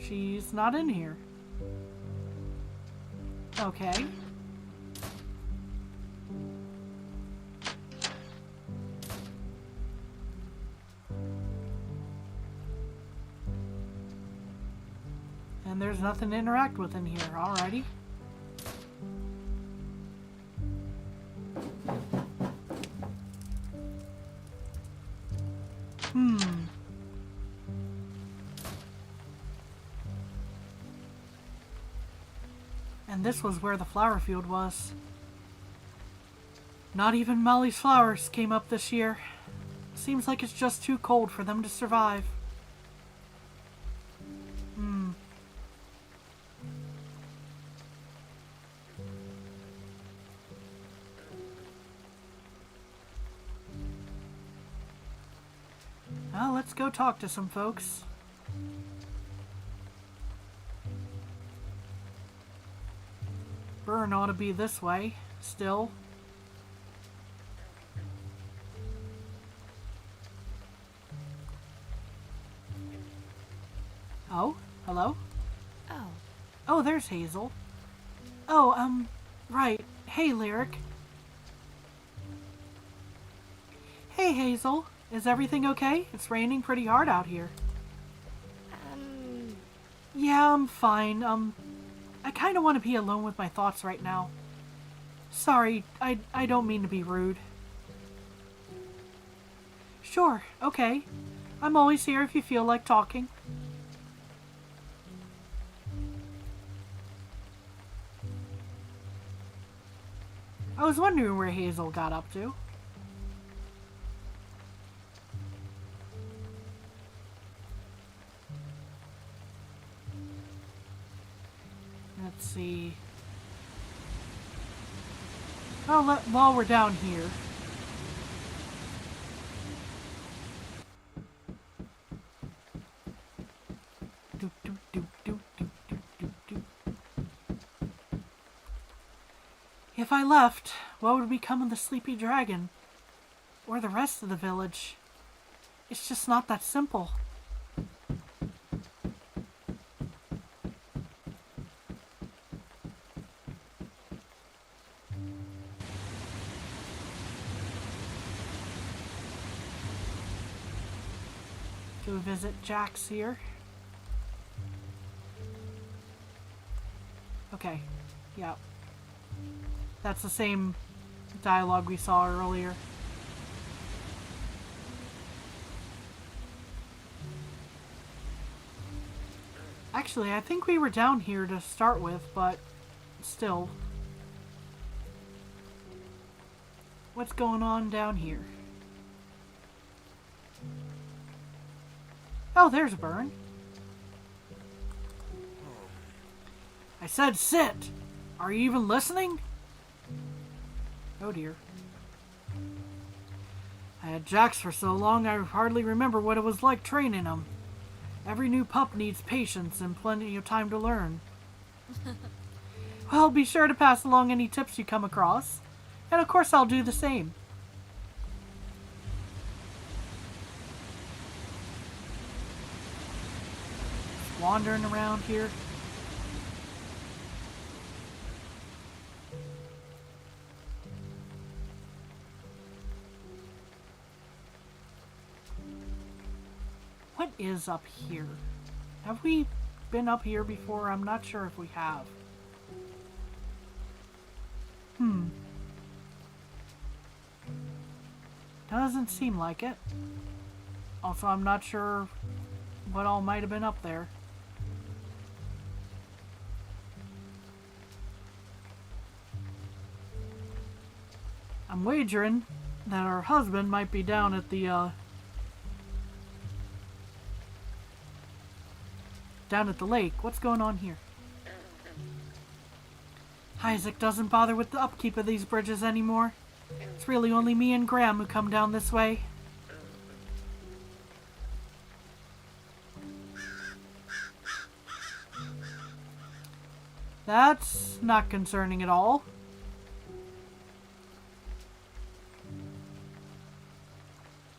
She's not in here. Okay. And there's nothing to interact with in here. Alrighty. And this was where the flower field was. Not even Molly's flowers came up this year. Seems like it's just too cold for them to survive. Well, let's go talk to some folks. Burn ought to be this way, still. Oh, hello? Oh. Oh, there's Hazel. Oh, right. Hey, Lyric. Hey, Hazel. Is everything okay? It's raining pretty hard out here. Yeah, I'm fine. I kind of want to be alone with my thoughts right now. Sorry, I don't mean to be rude. Sure, okay. I'm always here if you feel like talking. I was wondering where Hazel got up to. Let's see. Oh, while we're down here. Do, do, do, do, do, do, do, do. If I left, what would become of the sleepy dragon? Or the rest of the village? It's just not that simple. Go visit Jax here. Okay, yeah. That's the same dialogue we saw earlier. Actually, I think we were down here to start with, but still. What's going on down here? Oh, there's a burn. I said sit! Are you even listening? Oh dear. I had Jax for so long I hardly remember what it was like training him. Every new pup needs patience and plenty of time to learn. Well, be sure to pass along any tips you come across. And of course I'll do the same. Wandering around here. What is up here? Have we been up here before? I'm not sure if we have. Doesn't seem like it. Also, I'm not sure what all might have been up there. I'm wagering that her husband might be down at the Down at the lake. What's going on here? Isaac doesn't bother with the upkeep of these bridges anymore. It's really only me and Graham who come down this way. That's not concerning at all.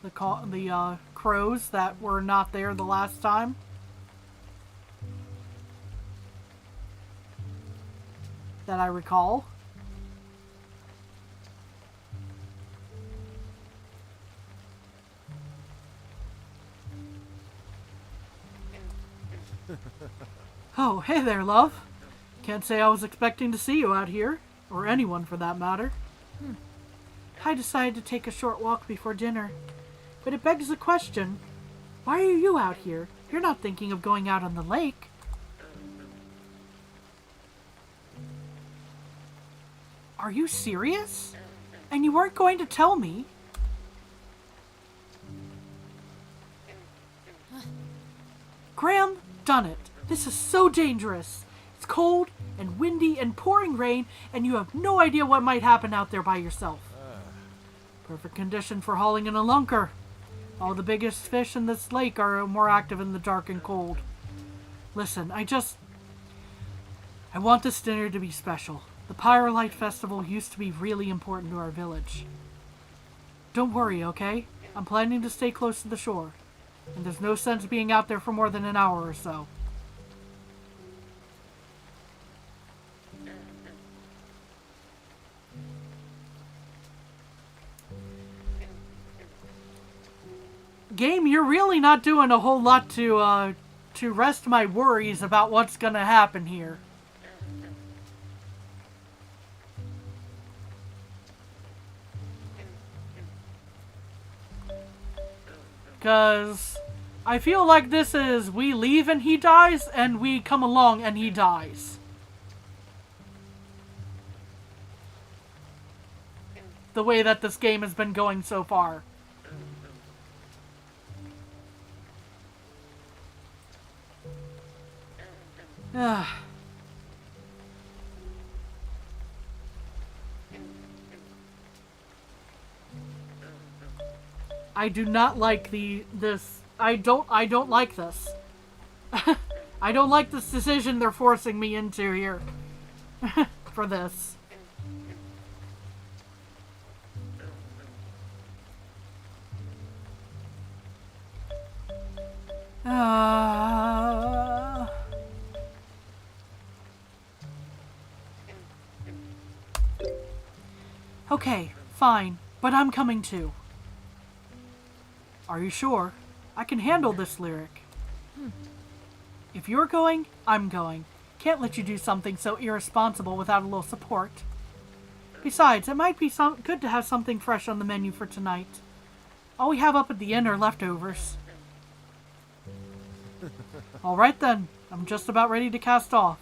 The crows that were not there the last time. That I recall. Oh, hey there, love. Can't say I was expecting to see you out here, or anyone for that matter. I decided to take a short walk before dinner, but it begs the question, why are you out here? You're not thinking of going out on the lake. Are you serious? And you weren't going to tell me? Graham, done it. This is so dangerous. It's cold and windy and pouring rain, and you have no idea what might happen out there by yourself. Perfect condition for hauling in a lunker. All the biggest fish in this lake are more active in the dark and cold. Listen, I want this dinner to be special. The Pyrolite Festival used to be really important to our village. Don't worry, okay? I'm planning to stay close to the shore, and there's no sense being out there for more than an hour or so. Game, you're really not doing a whole lot to rest my worries about what's gonna happen here. Because I feel like this is we leave and he dies, and we come along and he dies. The way that this game has been going so far. I do not like this. I don't like this. I don't like this decision they're forcing me into here. For this. Okay, fine, but I'm coming too. Are you sure? I can handle this lyric. If you're going, I'm going. Can't let you do something so irresponsible without a little support. Besides, it might be good to have something fresh on the menu for tonight. All we have up at the inn are leftovers. Alright then, I'm just about ready to cast off.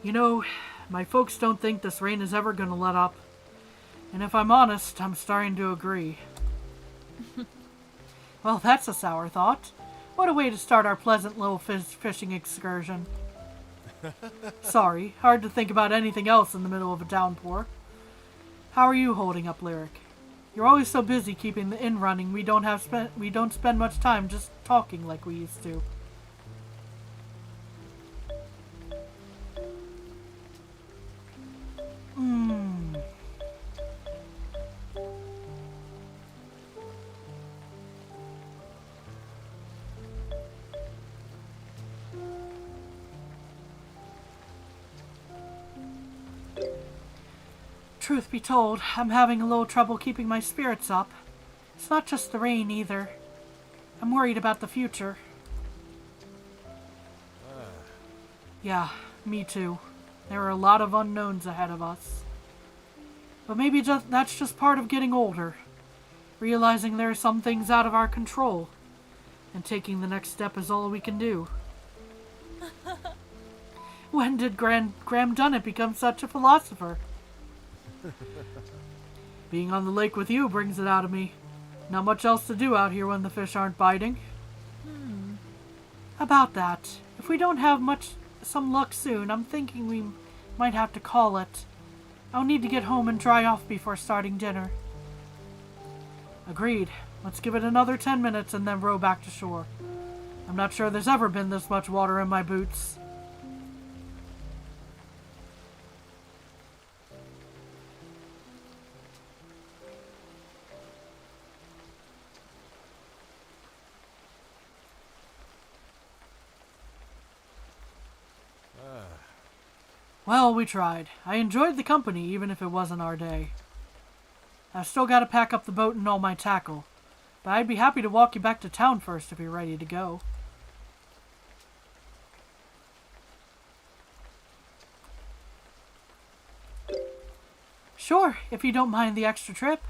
You know, my folks don't think this rain is ever gonna let up. And if I'm honest, I'm starting to agree. Well, that's a sour thought. What a way to start our pleasant little fishing excursion. Sorry, hard to think about anything else in the middle of a downpour. How are you holding up, Lyric? You're always so busy keeping the inn running, we don't spend much time just talking like we used to. Truth be told, I'm having a little trouble keeping my spirits up. It's not just the rain, either. I'm worried about the future. Yeah, me too. There are a lot of unknowns ahead of us. But maybe that's just part of getting older. Realizing there are some things out of our control. And taking the next step is all we can do. When did Graham Dunnett become such a philosopher? Being on the lake with you brings it out of me. Not much else to do out here when the fish aren't biting. About that, if we don't have some luck soon, I'm thinking we might have to call it. I'll need to get home and dry off before starting dinner. Agreed. Let's give it another 10 minutes and then row back to shore. I'm not sure there's ever been this much water in my boots. Well, we tried. I enjoyed the company, even if it wasn't our day. I've still got to pack up the boat and all my tackle, but I'd be happy to walk you back to town first if you're ready to go. Sure, if you don't mind the extra trip.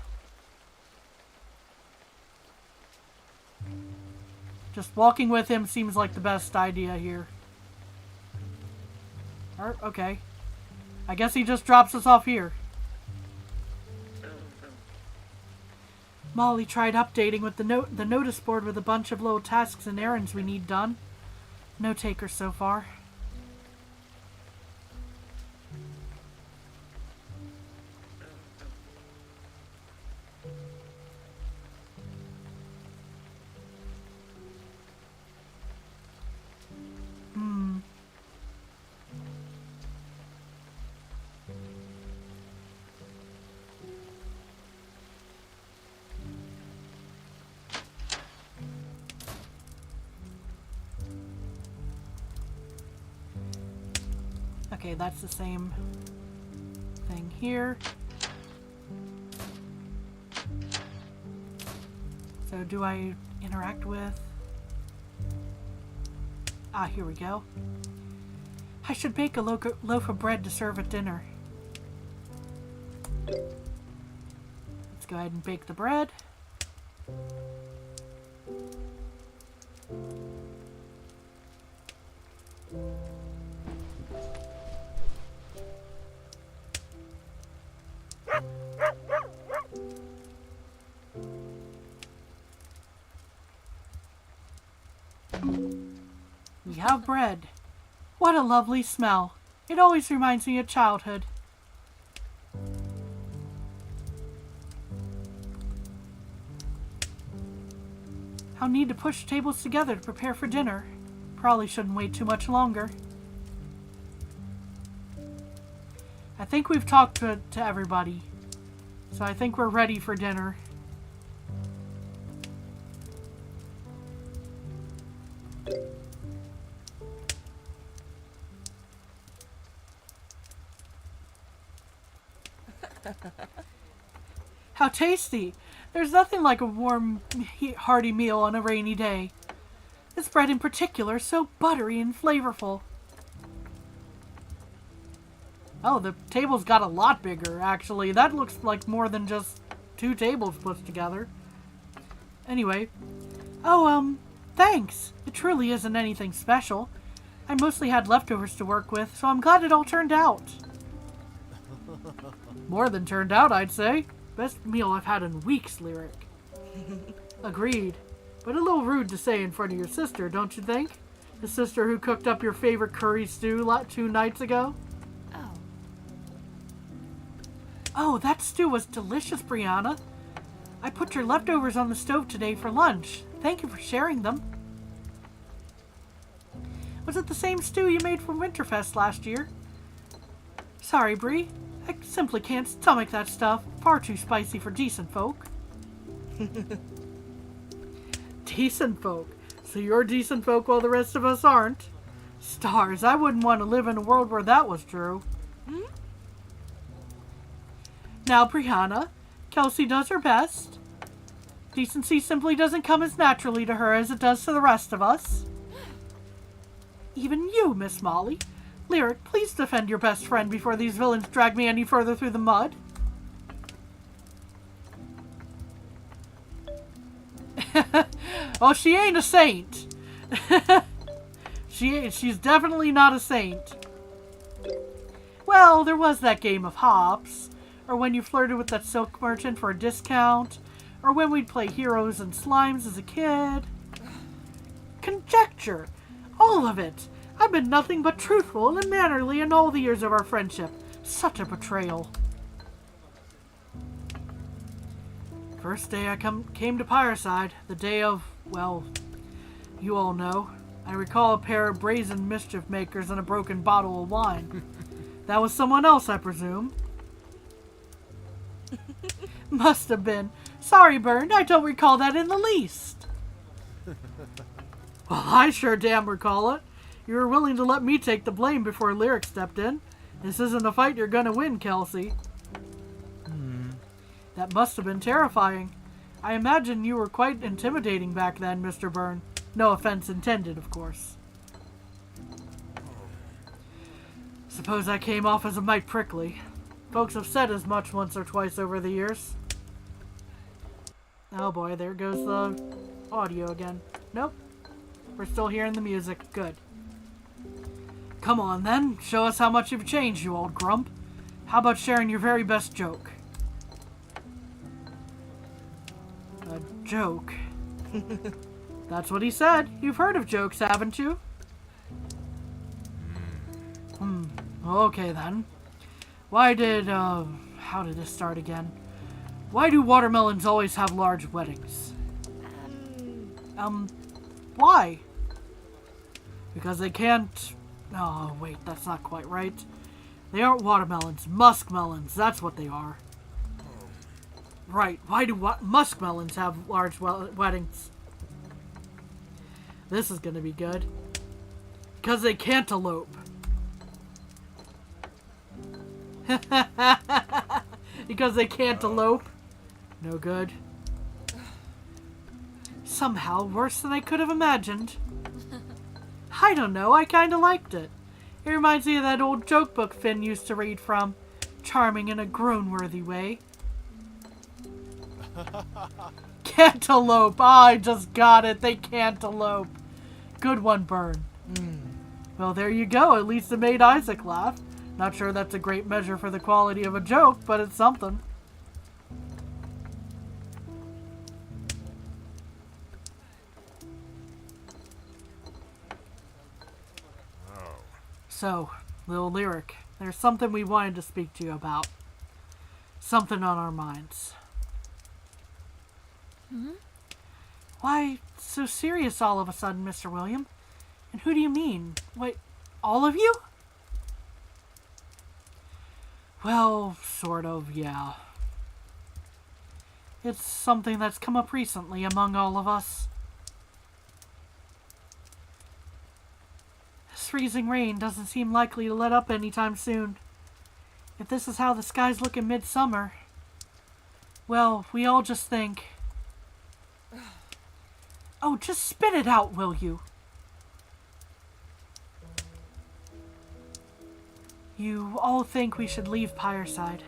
Just walking with him seems like the best idea here. Okay. I guess he just drops us off here. Molly tried updating with the notice board with a bunch of little tasks and errands we need done. No takers so far. Okay, that's the same thing here. So do I interact with... Ah, here we go. I should bake a loaf of bread to serve at dinner. Let's go ahead and bake the bread. We have bread. What a lovely smell. It always reminds me of childhood. I'll need to push tables together to prepare for dinner. Probably shouldn't wait too much longer. I think we've talked to everybody. So I think we're ready for dinner. How tasty! There's nothing like a warm, hearty meal on a rainy day. This bread in particular is so buttery and flavorful. Oh, the table's got a lot bigger, actually. That looks like more than just 2 tables put together. Anyway. Oh, thanks. It truly isn't anything special. I mostly had leftovers to work with, so I'm glad it all turned out. More than turned out, I'd say. Best meal I've had in weeks, Lyric. Agreed. But a little rude to say in front of your sister, don't you think? The sister who cooked up your favorite curry stew 2 nights ago? Oh. Oh, that stew was delicious, Brianna. I put your leftovers on the stove today for lunch. Thank you for sharing them. Was it the same stew you made for Winterfest last year? Sorry, Brie. I simply can't stomach that stuff. Far too spicy for decent folk. Decent folk? So you're decent folk while the rest of us aren't? Stars, I wouldn't want to live in a world where that was true. Now, Brianna, Kelsey does her best. Decency simply doesn't come as naturally to her as it does to the rest of us. Even you, Miss Molly. Lyric, please defend your best friend before these villains drag me any further through the mud. Oh, she ain't a saint. she's definitely not a saint. Well, there was that game of hops, or when you flirted with that silk merchant for a discount, or when we'd play heroes and slimes as a kid. Conjecture! All of it! I've been nothing but truthful and mannerly in all the years of our friendship. Such a betrayal. First day I came to Pyreside, the day of, well, you all know. I recall a pair of brazen mischief makers and a broken bottle of wine. That was someone else, I presume. Must have been. Sorry, Bern, I don't recall that in the least. Well, I sure damn recall it. You were willing to let me take the blame before Lyric stepped in. This isn't a fight you're gonna win, Kelsey. That must have been terrifying. I imagine you were quite intimidating back then, Mr. Byrne. No offense intended, of course. Suppose I came off as a mite prickly. Folks have said as much once or twice over the years. Oh boy, there goes the audio again. Nope. We're still hearing the music. Good. Come on then, show us how much you've changed, you old grump. How about sharing your very best joke? A joke? That's what he said. You've heard of jokes, haven't you? Okay then. How did this start again? Why do watermelons always have large weddings? Why? Because they can't... Oh, wait, that's not quite right. They aren't watermelons, muskmelons, that's what they are. Right, why do muskmelons have large weddings? This is gonna be good. Because they cantaloupe. Because they cantaloupe. No good. Somehow worse than I could have imagined. I don't know, I kinda liked it. It reminds me of that old joke book Finn used to read from. Charming in a groan-worthy way. Cantaloupe! I just got it, they cantaloupe. Good one, Byrne. Well, there you go, at least it made Isaac laugh. Not sure that's a great measure for the quality of a joke, but it's something. So, little Lyric, there's something we wanted to speak to you about. Something on our minds. Why so serious all of a sudden, Mr. William? And who do you mean? Wait, all of you? Well, sort of, yeah. It's something that's come up recently among all of us. This freezing rain doesn't seem likely to let up anytime soon. If this is how the skies look in midsummer, well, we all just think... Oh, just spit it out, will you? You all think we should leave Pyreside.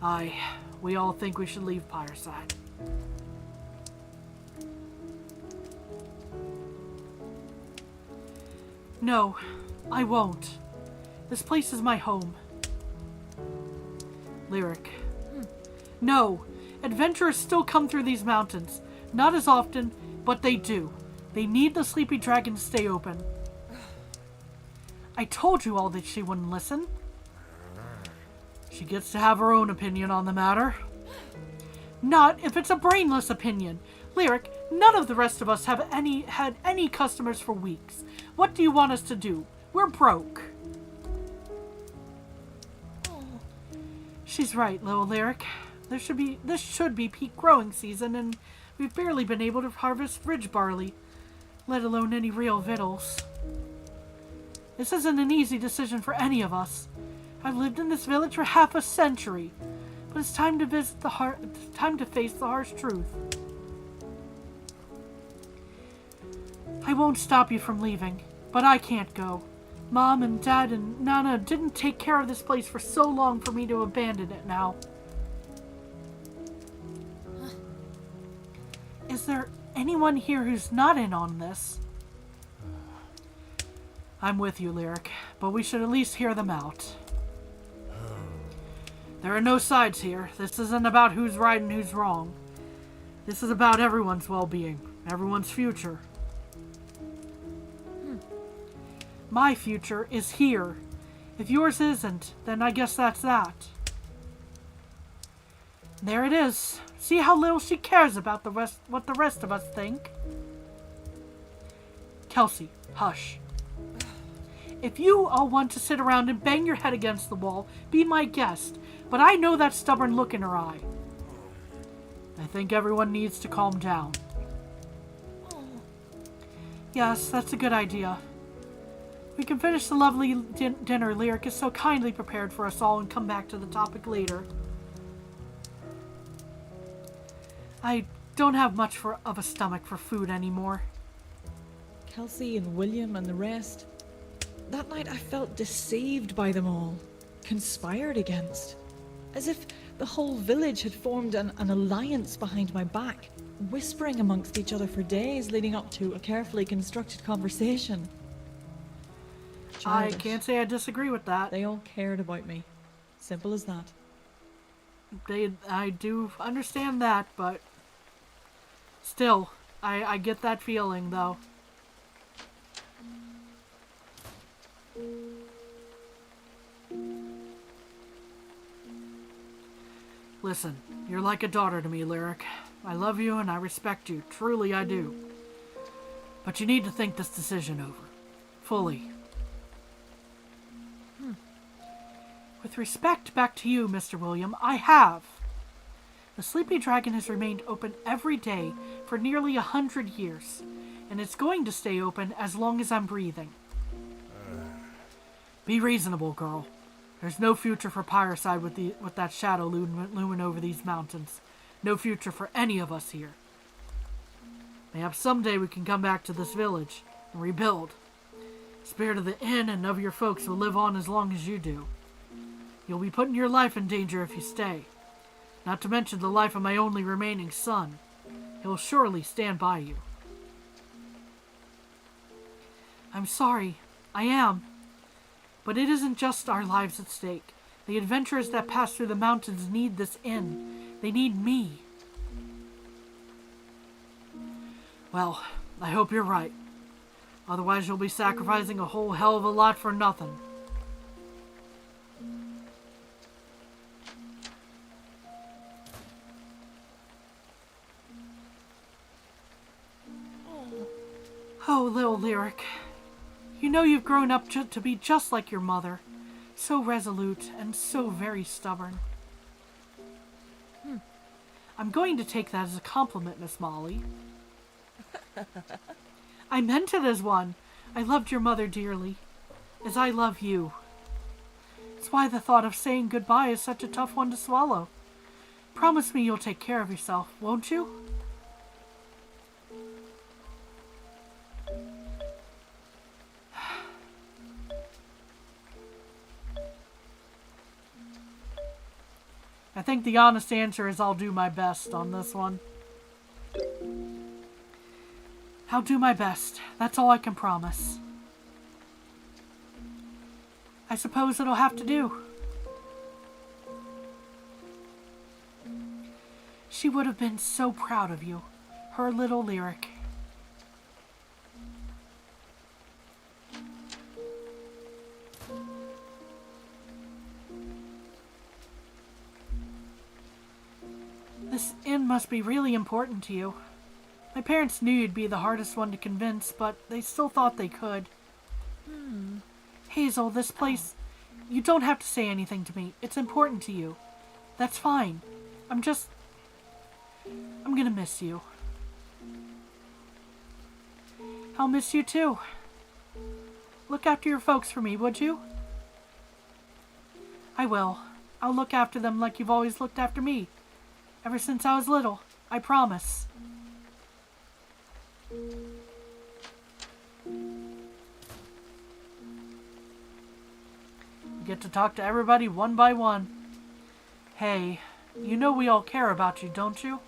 Aye, we all think we should leave Pyreside. No, I won't. This place is my home. Lyric. No, adventurers still come through these mountains. Not as often, but they do. They need the Sleepy Dragon to stay open. I told you all that she wouldn't listen. She gets to have her own opinion on the matter. Not if it's a brainless opinion. Lyric, none of the rest of us have had any customers for weeks. What do you want us to do? We're broke. She's right, little Lyric. This should be peak growing season, and we've barely been able to harvest ridge barley, let alone any real victuals. This isn't an easy decision for any of us. I've lived in this village for half a century, but it's time to face the harsh truth. I won't stop you from leaving, but I can't go. Mom and Dad and Nana didn't take care of this place for so long for me to abandon it now. Is there anyone here who's not in on this. I'm with you, Lyric, but we should at least hear them out. There are no sides here. This isn't about who's right and who's wrong. This is about everyone's well-being, everyone's future. My future is here. If yours isn't, then I guess that's that. There it is. See how little she cares about what the rest of us think? Kelsey, hush. If you all want to sit around and bang your head against the wall, be my guest. But I know that stubborn look in her eye. I think everyone needs to calm down. Yes, that's a good idea. We can finish the lovely dinner Lyric is so kindly prepared for us all and come back to the topic later. I don't have much of a stomach for food anymore. Kelsey and William and the rest. That night I felt deceived by them all, conspired against. As if the whole village had formed an alliance behind my back, whispering amongst each other for days leading up to a carefully constructed conversation. I Childish. can't say I disagree with that. They all cared about me. Simple as that. I do understand that, but still, I get that feeling, though. Listen, you're like a daughter to me, Lyric. I love you and I respect you. Truly, I do. But you need to think this decision over. Fully. With respect back to you, Mr. William, I have. The Sleepy Dragon has remained open every day for nearly 100 years, and it's going to stay open as long as I'm breathing. Be reasonable, girl. There's no future for Pyrocide with that shadow looming over these mountains. No future for any of us here. Perhaps someday we can come back to this village and rebuild. The spirit of the inn and of your folks will live on as long as you do. You'll be putting your life in danger if you stay. Not to mention the life of my only remaining son. He'll surely stand by you. I'm sorry. I am. But it isn't just our lives at stake. The adventurers that pass through the mountains need this inn. They need me. Well, I hope you're right. Otherwise you'll be sacrificing a whole hell of a lot for nothing. Oh, little Lyric. You know you've grown up to be just like your mother. So resolute and so very stubborn. I'm going to take that as a compliment, Miss Molly. I meant it as one. I loved your mother dearly, as I love you. It's why the thought of saying goodbye is such a tough one to swallow. Promise me you'll take care of yourself, won't you? I think the honest answer is I'll do my best on this one. I'll do my best. That's all I can promise. I suppose it'll have to do. She would have been so proud of you. Her little Lyric. This inn must be really important to you. My parents knew you'd be the hardest one to convince, but they still thought they could. Hazel, this place... You don't have to say anything to me. It's important to you. That's fine. I'm gonna miss you. I'll miss you too. Look after your folks for me, would you? I will. I'll look after them like you've always looked after me. Ever since I was little. I promise. You get to talk to everybody one by one. Hey, you know we all care about you, don't you?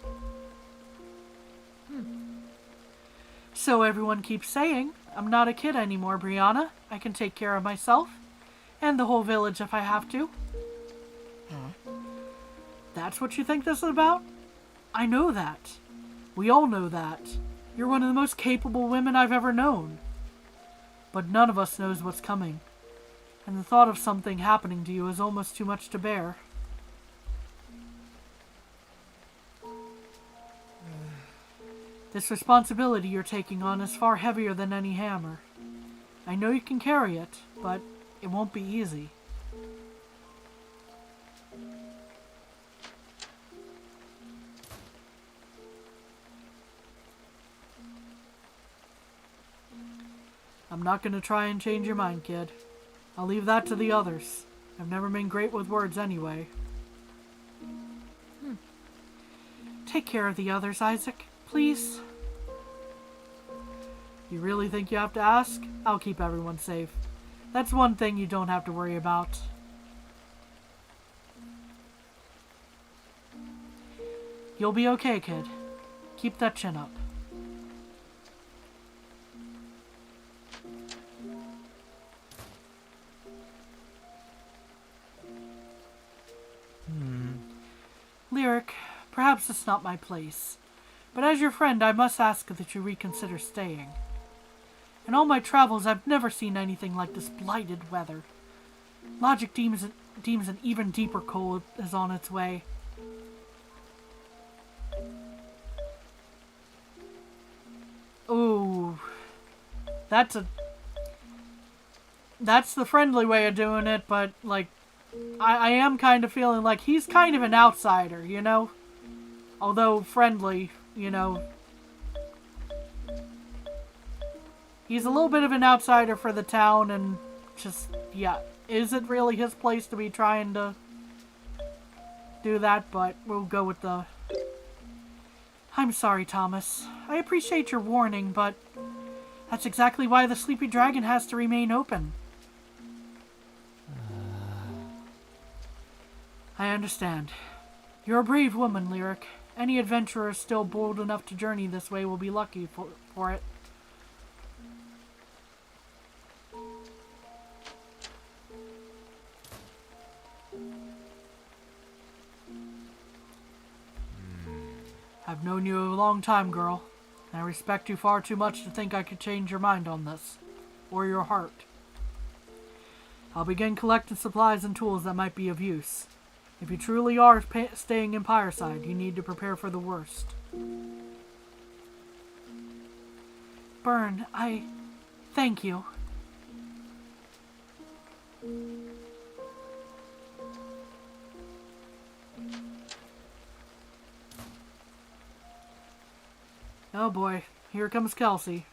So everyone keeps saying, I'm not a kid anymore, Brianna. I can take care of myself. And the whole village if I have to. That's what you think this is about? I know that. We all know that. You're one of the most capable women I've ever known. But none of us knows what's coming. And the thought of something happening to you is almost too much to bear. This responsibility you're taking on is far heavier than any hammer. I know you can carry it, but it won't be easy. I'm not going to try and change your mind, kid. I'll leave that to the others. I've never been great with words anyway. Take care of the others, Isaac. Please. You really think you have to ask? I'll keep everyone safe. That's one thing you don't have to worry about. You'll be okay, kid. Keep that chin up. Lyric, perhaps it's not my place, but as your friend I must ask that you reconsider staying. In all my travels I've never seen anything like this blighted weather. Logic deems an even deeper cold is on its way. Ooh, that's the friendly way of doing it, but like, I am kind of feeling like he's kind of an outsider, you know? Although friendly, you know. He's a little bit of an outsider for the town and just, yeah. Is it really his place to be trying to do that? But we'll go with the... I'm sorry, Thomas. I appreciate your warning, but that's exactly why the Sleepy Dragon has to remain open. I understand. You're a brave woman, Lyric. Any adventurer still bold enough to journey this way will be lucky for it. I've known you a long time, girl. I respect you far too much to think I could change your mind on this. Or your heart. I'll begin collecting supplies and tools that might be of use. If you truly are staying in Pyreside, you need to prepare for the worst. Burn, thank you. Oh boy, here comes Kelsey.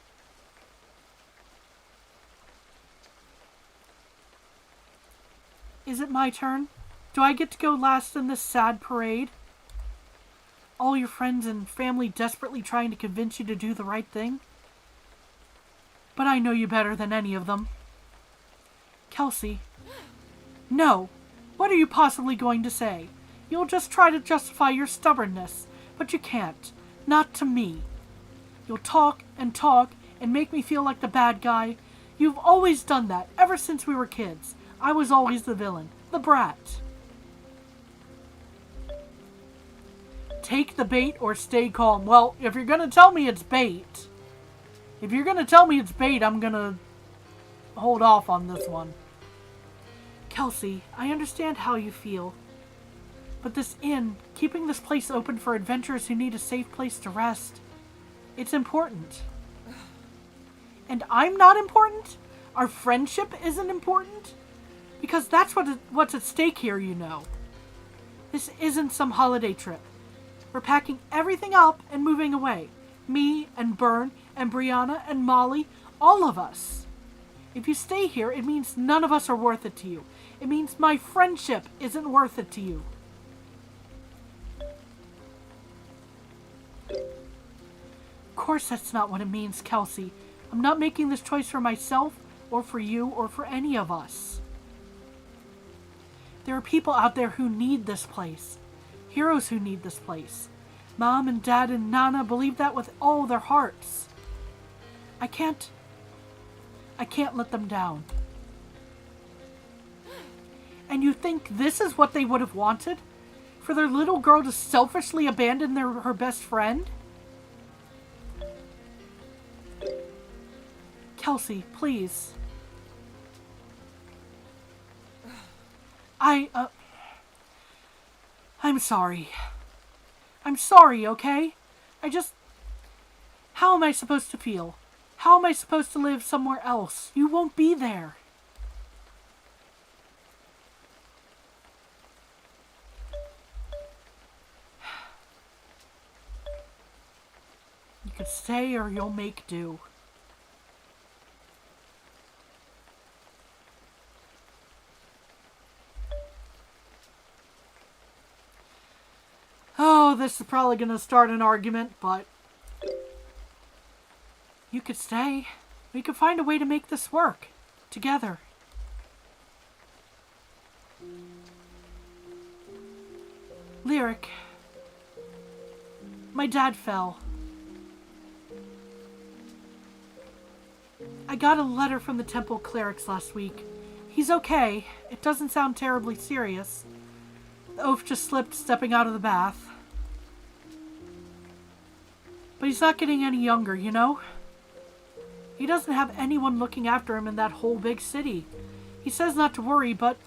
Is it my turn? Do I get to go last in this sad parade? All your friends and family desperately trying to convince you to do the right thing? But I know you better than any of them. Kelsey. No. What are you possibly going to say? You'll just try to justify your stubbornness, but you can't. Not to me. You'll talk and make me feel like the bad guy. You've always done that, ever since we were kids. I was always the villain, the brat. Take the bait or stay calm. Well, if you're going to tell me it's bait, I'm going to hold off on this one. Kelsey, I understand how you feel. But this inn, keeping this place open for adventurers who need a safe place to rest, it's important. And I'm not important? Our friendship isn't important? Because that's what's at stake here, you know. This isn't some holiday trip. We're packing everything up and moving away. Me and Bern and Brianna and Molly, all of us. If you stay here, it means none of us are worth it to you. It means my friendship isn't worth it to you. Of course that's not what it means, Kelsey. I'm not making this choice for myself or for you or for any of us. There are people out there who need this place. Heroes who need this place. Mom and Dad and Nana believe that with all their hearts. I can't let them down. And you think this is what they would have wanted? For their little girl to selfishly abandon her best friend? Kelsey, please. I'm sorry. I'm sorry, okay? How am I supposed to feel? How am I supposed to live somewhere else? You won't be there. You could stay or you'll make do. Oh, this is probably going to start an argument, but you could stay. We could find a way to make this work. Together. Lyric. My dad fell. I got a letter from the temple clerics last week. He's okay. It doesn't sound terribly serious. The oaf just slipped stepping out of the bath. But he's not getting any younger, you know? He doesn't have anyone looking after him in that whole big city. He says not to worry, but...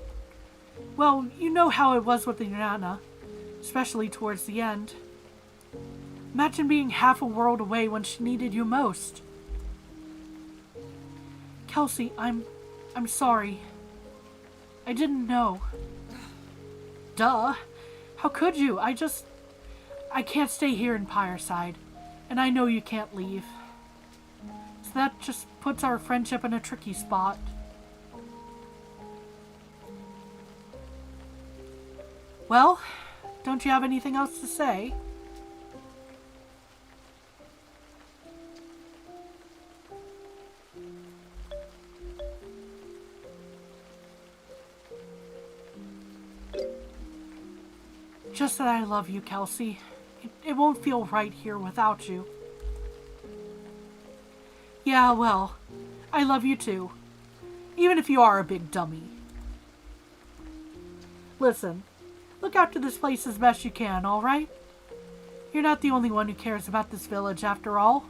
well, you know how it was with the Nana. Especially towards the end. Imagine being half a world away when she needed you most. Kelsey, I'm sorry. I didn't know. Duh. How could you? I can't stay here in Pyreside. And I know you can't leave. So that just puts our friendship in a tricky spot. Well, don't you have anything else to say? Just that I love you, Kelsey. It won't feel right here without you. Yeah, well, I love you too. Even if you are a big dummy. Listen, look after this place as best you can, alright? You're not the only one who cares about this village, after all.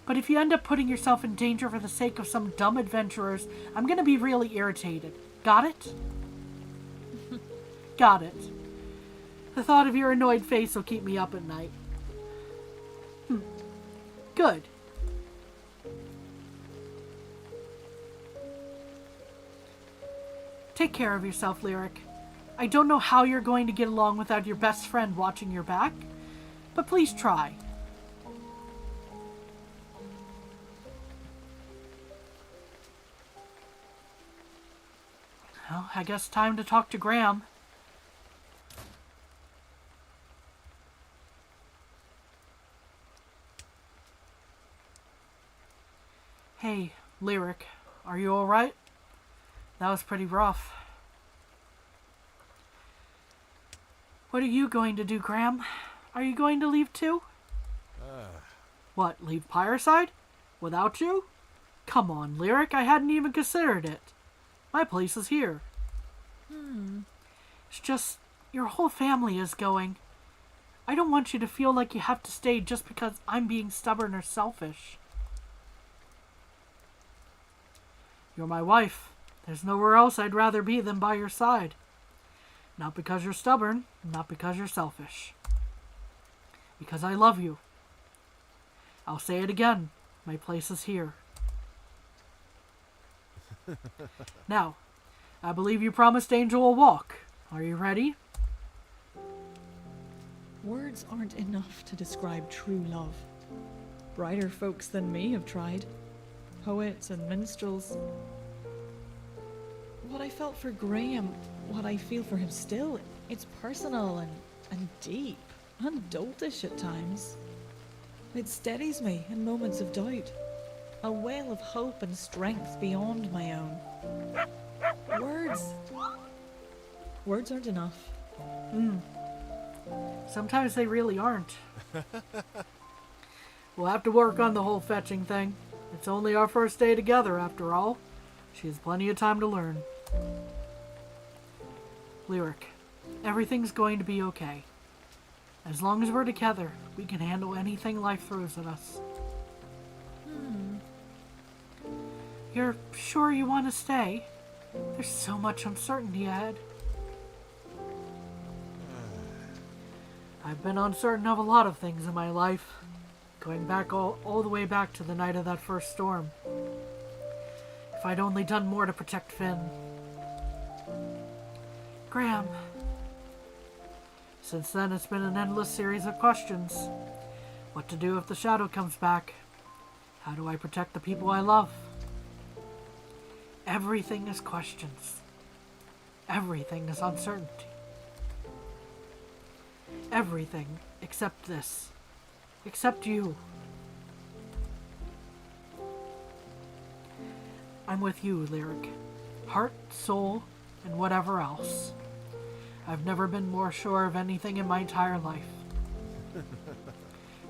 But if you end up putting yourself in danger for the sake of some dumb adventurers, I'm gonna be really irritated. Got it? Got it. The thought of your annoyed face will keep me up at night. Good. Take care of yourself, Lyric. I don't know how you're going to get along without your best friend watching your back, but please try. Well, I guess time to talk to Graham. Hey, Lyric, are you alright? That was pretty rough. What are you going to do, Graham? Are you going to leave too? What, leave Pyreside? Without you? Come on, Lyric, I hadn't even considered it. My place is here. It's just, your whole family is going. I don't want you to feel like you have to stay just because I'm being stubborn or selfish. You're my wife. There's nowhere else I'd rather be than by your side. Not because you're stubborn, not because you're selfish. Because I love you. I'll say it again. My place is here. Now, I believe you promised Angel a walk. Are you ready? Words aren't enough to describe true love. Brighter folks than me have tried. Poets and minstrels. What I felt for Graham, what I feel for him still, it's personal and deep and doltish at times. It steadies me in moments of doubt. A well of hope and strength beyond my own. Words aren't enough. Sometimes they really aren't. We'll have to work on the whole fetching thing. It's only our first day together, after all. She has plenty of time to learn. Lyric, everything's going to be okay. As long as we're together, we can handle anything life throws at us. You're sure you want to stay? There's so much uncertainty ahead. I've been uncertain of a lot of things in my life. Going back all the way back to the night of that first storm. If I'd only done more to protect Finn. Graham. Since then, it's been an endless series of questions. What to do if the shadow comes back? How do I protect the people I love? Everything is questions. Everything is uncertainty. Everything except this. Except you. I'm with you, Lyric. Heart, soul, and whatever else. I've never been more sure of anything in my entire life.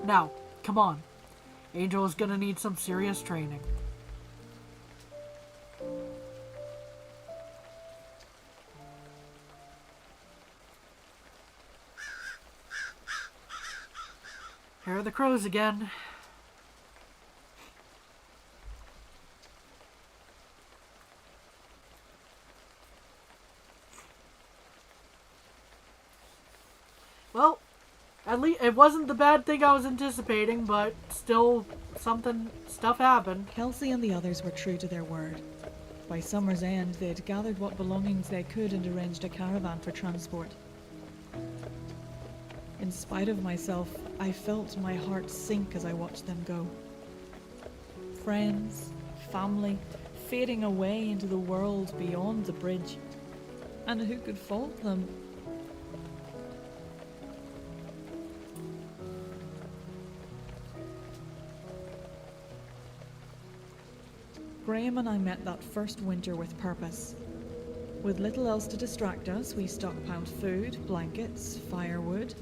Now, come on. Angel is gonna need some serious training. Here are the crows again. Well, at least it wasn't the bad thing I was anticipating, but still stuff happened. Kelsey and the others were true to their word. By summer's end, they'd gathered what belongings they could and arranged a caravan for transport. In spite of myself, I felt my heart sink as I watched them go. Friends, family, fading away into the world beyond the bridge. And who could fault them? Graham and I met that first winter with purpose. With little else to distract us, we stockpiled food, blankets, firewood,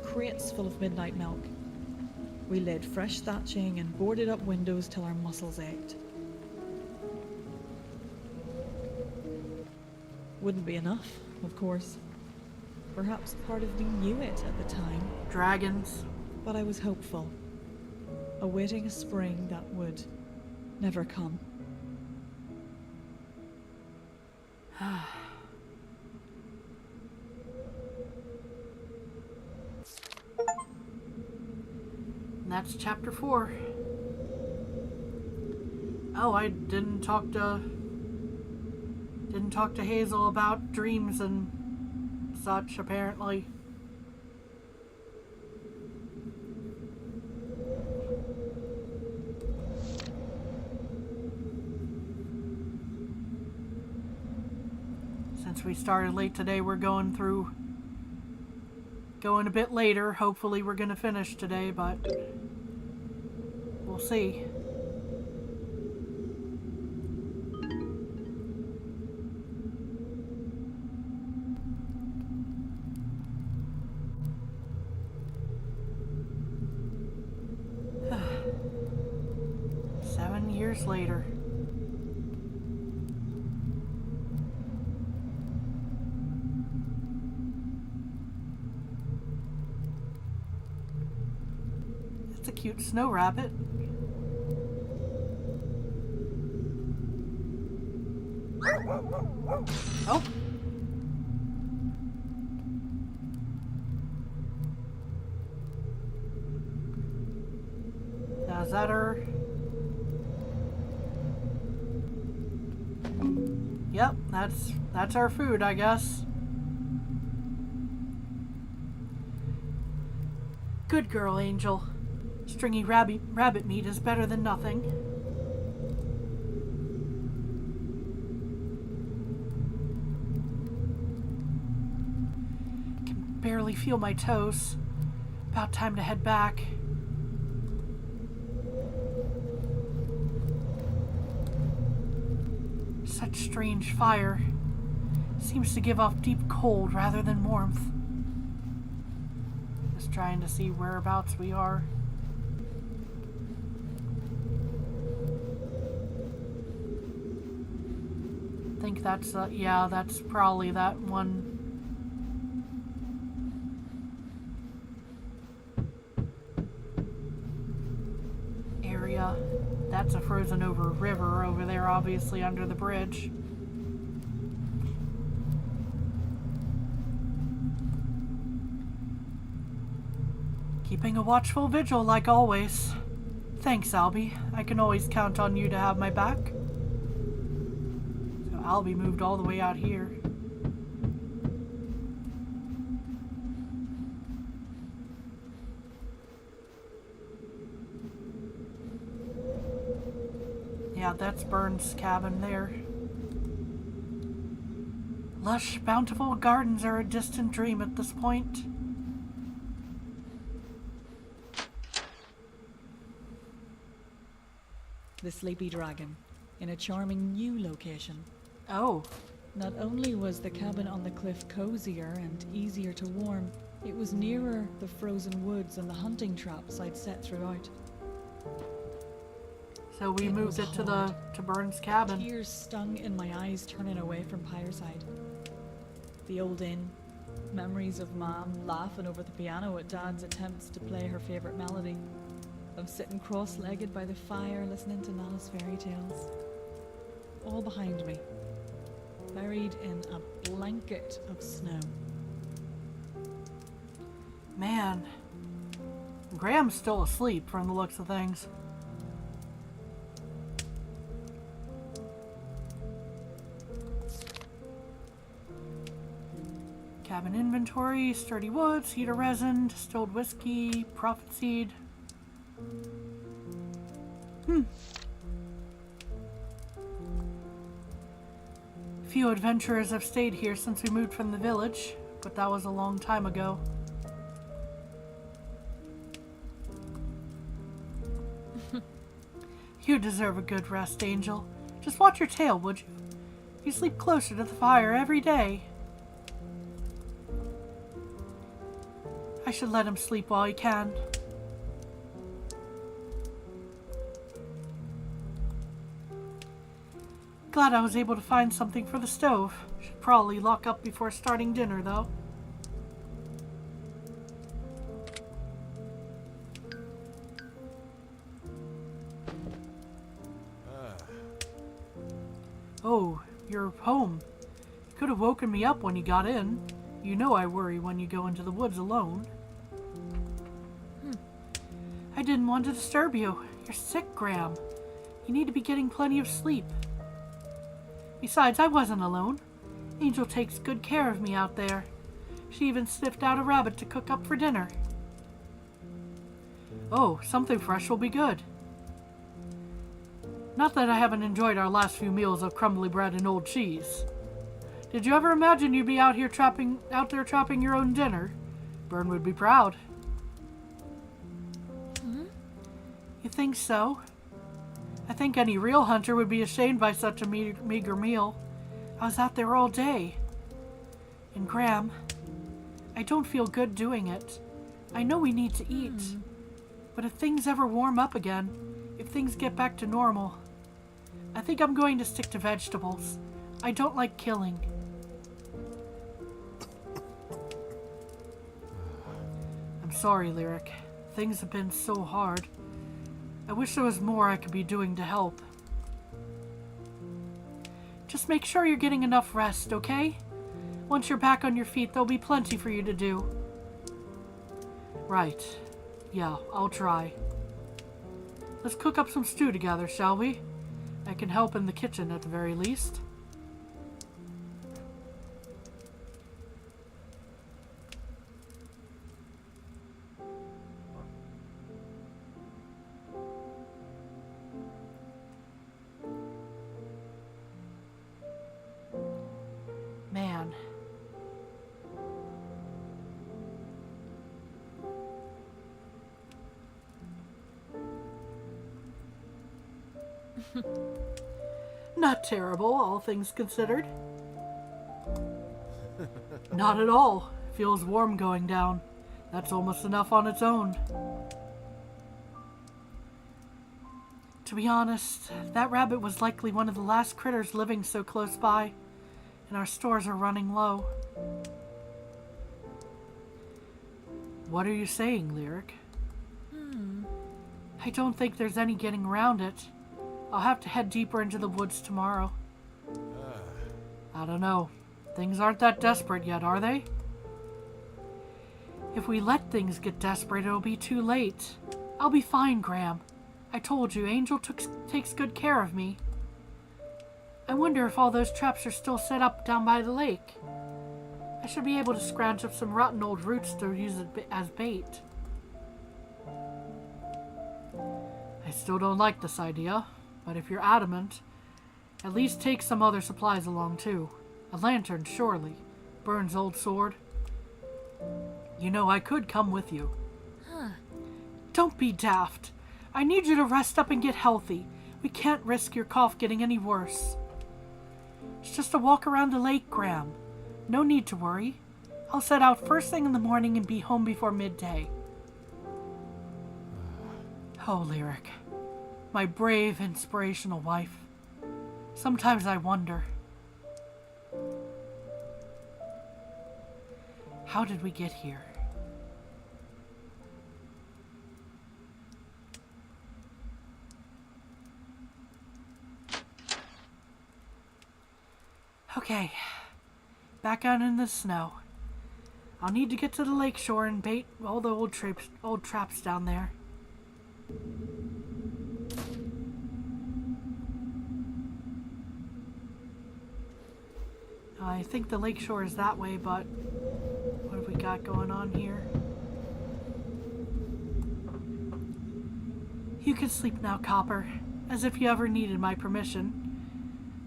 crates full of midnight milk. We laid fresh thatching and boarded up windows till our muscles ached. Wouldn't be enough, of course. Perhaps part of me knew it at the time. Dragons. But I was hopeful, awaiting a spring that would never come. And that's chapter 4. Oh, I didn't talk to Hazel about dreams and such, apparently. Since we started late today, we're going a bit later. Hopefully we're gonna finish today, but we'll see. Seven years later. It's a cute snow rabbit. Oh. Now, is that her? Yep, that's our food, I guess. Good girl, Angel. Stringy rabbit meat is better than nothing. Can barely feel my toes. About time to head back. Such strange fire. Seems to give off deep cold rather than warmth. Just trying to see whereabouts we are. I think that's, yeah, that's probably that one. Area. That's a frozen over river over there, obviously under the bridge. Keeping a watchful vigil like always. Thanks, Albie. I can always count on you to have my back. So Albie moved all the way out here. Yeah, that's Burns' cabin there. Lush, bountiful gardens are a distant dream at this point. The Sleepy Dragon, in a charming new location. Oh, Not only was the cabin on the cliff cozier and easier to warm, it was nearer the frozen woods and the hunting traps I'd set throughout. so we It moved was it to hard. to Burns' cabin. Tears stung in my eyes turning away from Pireside. The old inn, memories of Mom laughing over the piano at Dad's attempts to play her favourite melody, of sitting cross-legged by the fire listening to Nana's fairy tales. All behind me, buried in a blanket of snow. Man, Graham's still asleep from the looks of things. Cabin inventory, sturdy wood, cedar resin, distilled whiskey, prophet seed. Few adventurers have stayed here since we moved from the village, but that was a long time ago. You deserve a good rest, Angel. Just watch your tail, would you? You sleep closer to the fire every day. I should let him sleep while he can. Glad I was able to find something for the stove. Should probably lock up before starting dinner, though. Oh, you're home. You could have woken me up when you got in. You know I worry when you go into the woods alone. I didn't want to disturb you. You're sick, Graham. You need to be getting plenty of sleep. Besides, I wasn't alone. Angel takes good care of me out there. She even sniffed out a rabbit to cook up for dinner. Oh, something fresh will be good. Not that I haven't enjoyed our last few meals of crumbly bread and old cheese. Did you ever imagine you'd be out there trapping your own dinner? Bern would be proud. You think so? I think any real hunter would be ashamed by such a meager meal. I was out there all day. And Graham, I don't feel good doing it. I know we need to eat. But if things ever warm up again, if things get back to normal, I think I'm going to stick to vegetables. I don't like killing. I'm sorry, Lyric. Things have been so hard. I wish there was more I could be doing to help. Just make sure you're getting enough rest, okay? Once you're back on your feet, there'll be plenty for you to do. Right. Yeah, I'll try. Let's cook up some stew together, shall we? I can help in the kitchen at the very least. Man. Not terrible, all things considered. Not at all. Feels warm going down. That's almost enough on its own. To be honest, that rabbit was likely one of the last critters living so close by, and our stores are running low. What are you saying, Lyric? I don't think there's any getting around it. I'll have to head deeper into the woods tomorrow. I don't know. Things aren't that desperate yet, are they? If we let things get desperate, it'll be too late. I'll be fine, Graham. I told you, Angel takes good care of me. I wonder if all those traps are still set up down by the lake. I should be able to scrounge up some rotten old roots to use it as bait. I still don't like this idea, but if you're adamant, at least take some other supplies along too. A lantern, surely. Burns' old sword. You know, I could come with you. Don't be daft. I need you to rest up and get healthy. We can't risk your cough getting any worse. It's just a walk around the lake, Graham. No need to worry. I'll set out first thing in the morning and be home before midday. Oh, Lyric. My brave, inspirational wife. Sometimes I wonder. How did we get here? Okay, back out in the snow. I'll need to get to the lake shore and bait all the old traps down there. I think the lake shore is that way, but what have we got going on here? You can sleep now, Copper, as if you ever needed my permission.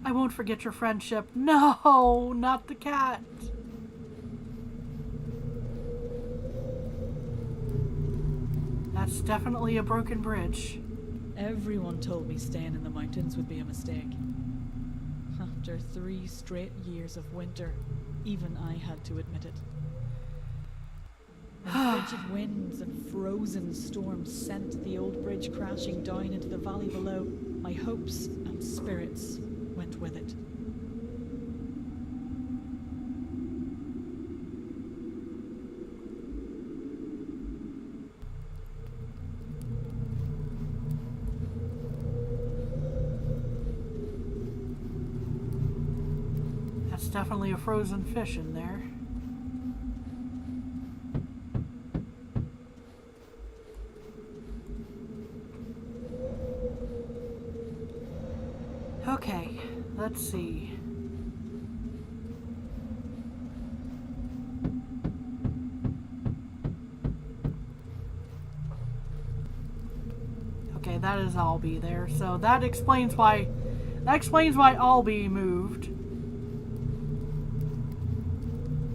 I won't forget your friendship. No, not the cat. That's definitely a broken bridge. Everyone told me staying in the mountains would be a mistake. After 3 straight years of winter, even I had to admit it. When frigid winds and frozen storms sent the old bridge crashing down into the valley below, my hopes and spirits went with it. That's definitely a frozen fish in there. Okay, let's see. Okay, that is Albie there. So that explains why Albie moved.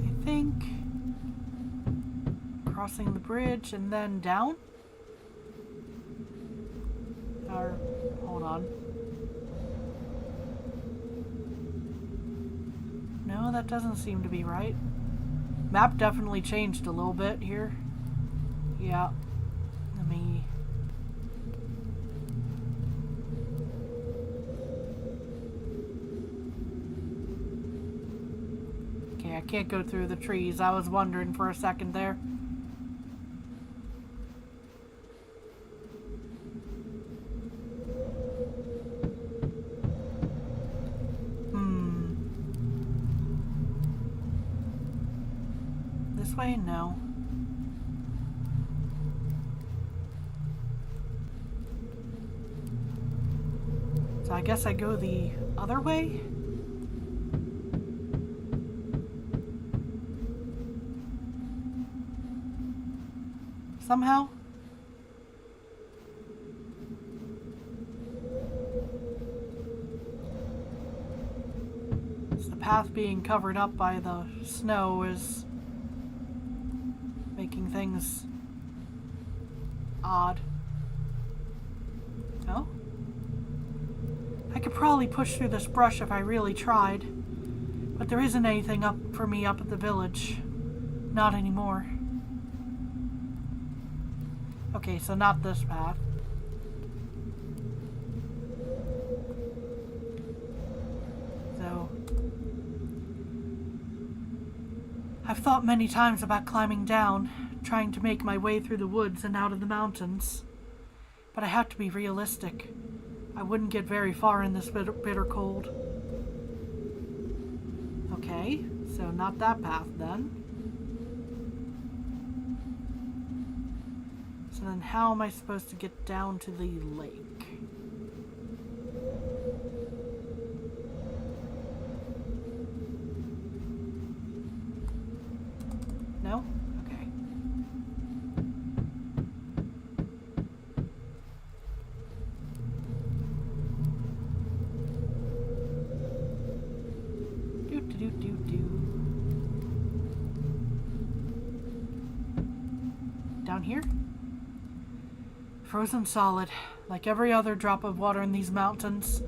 I think crossing the bridge and then down? Or hold on. No, that doesn't seem to be right. Map definitely changed a little bit here. Yeah. Let me... Okay, I can't go through the trees. I was wondering for a second there. This way? No. So I guess I go the other way? Somehow? So the path being covered up by the snow is making things odd. Oh? I could probably push through this brush if I really tried, but there isn't anything up for me up at the village. Not anymore. Okay, so not this path. I've thought many times about climbing down, trying to make my way through the woods and out of the mountains. But I have to be realistic. I wouldn't get very far in this bitter cold. Okay, so not that path then. So then how am I supposed to get down to the lake? No? Okay. Down here? Frozen solid, like every other drop of water in these mountains.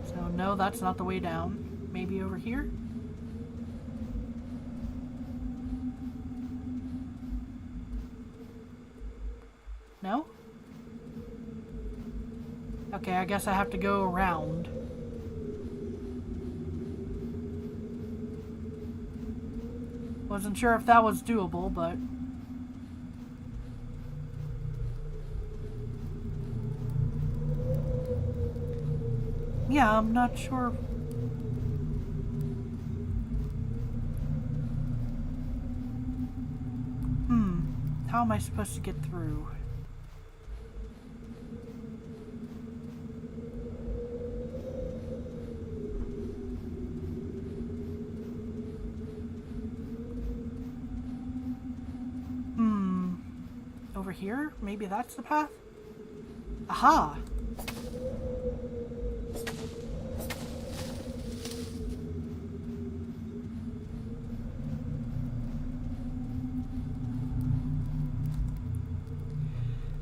So no, that's not the way down. Maybe over here? No? Okay, I guess I have to go around. Wasn't sure if that was doable, but... yeah, I'm not sure. How am I supposed to get through? Over here? Maybe that's the path? Aha!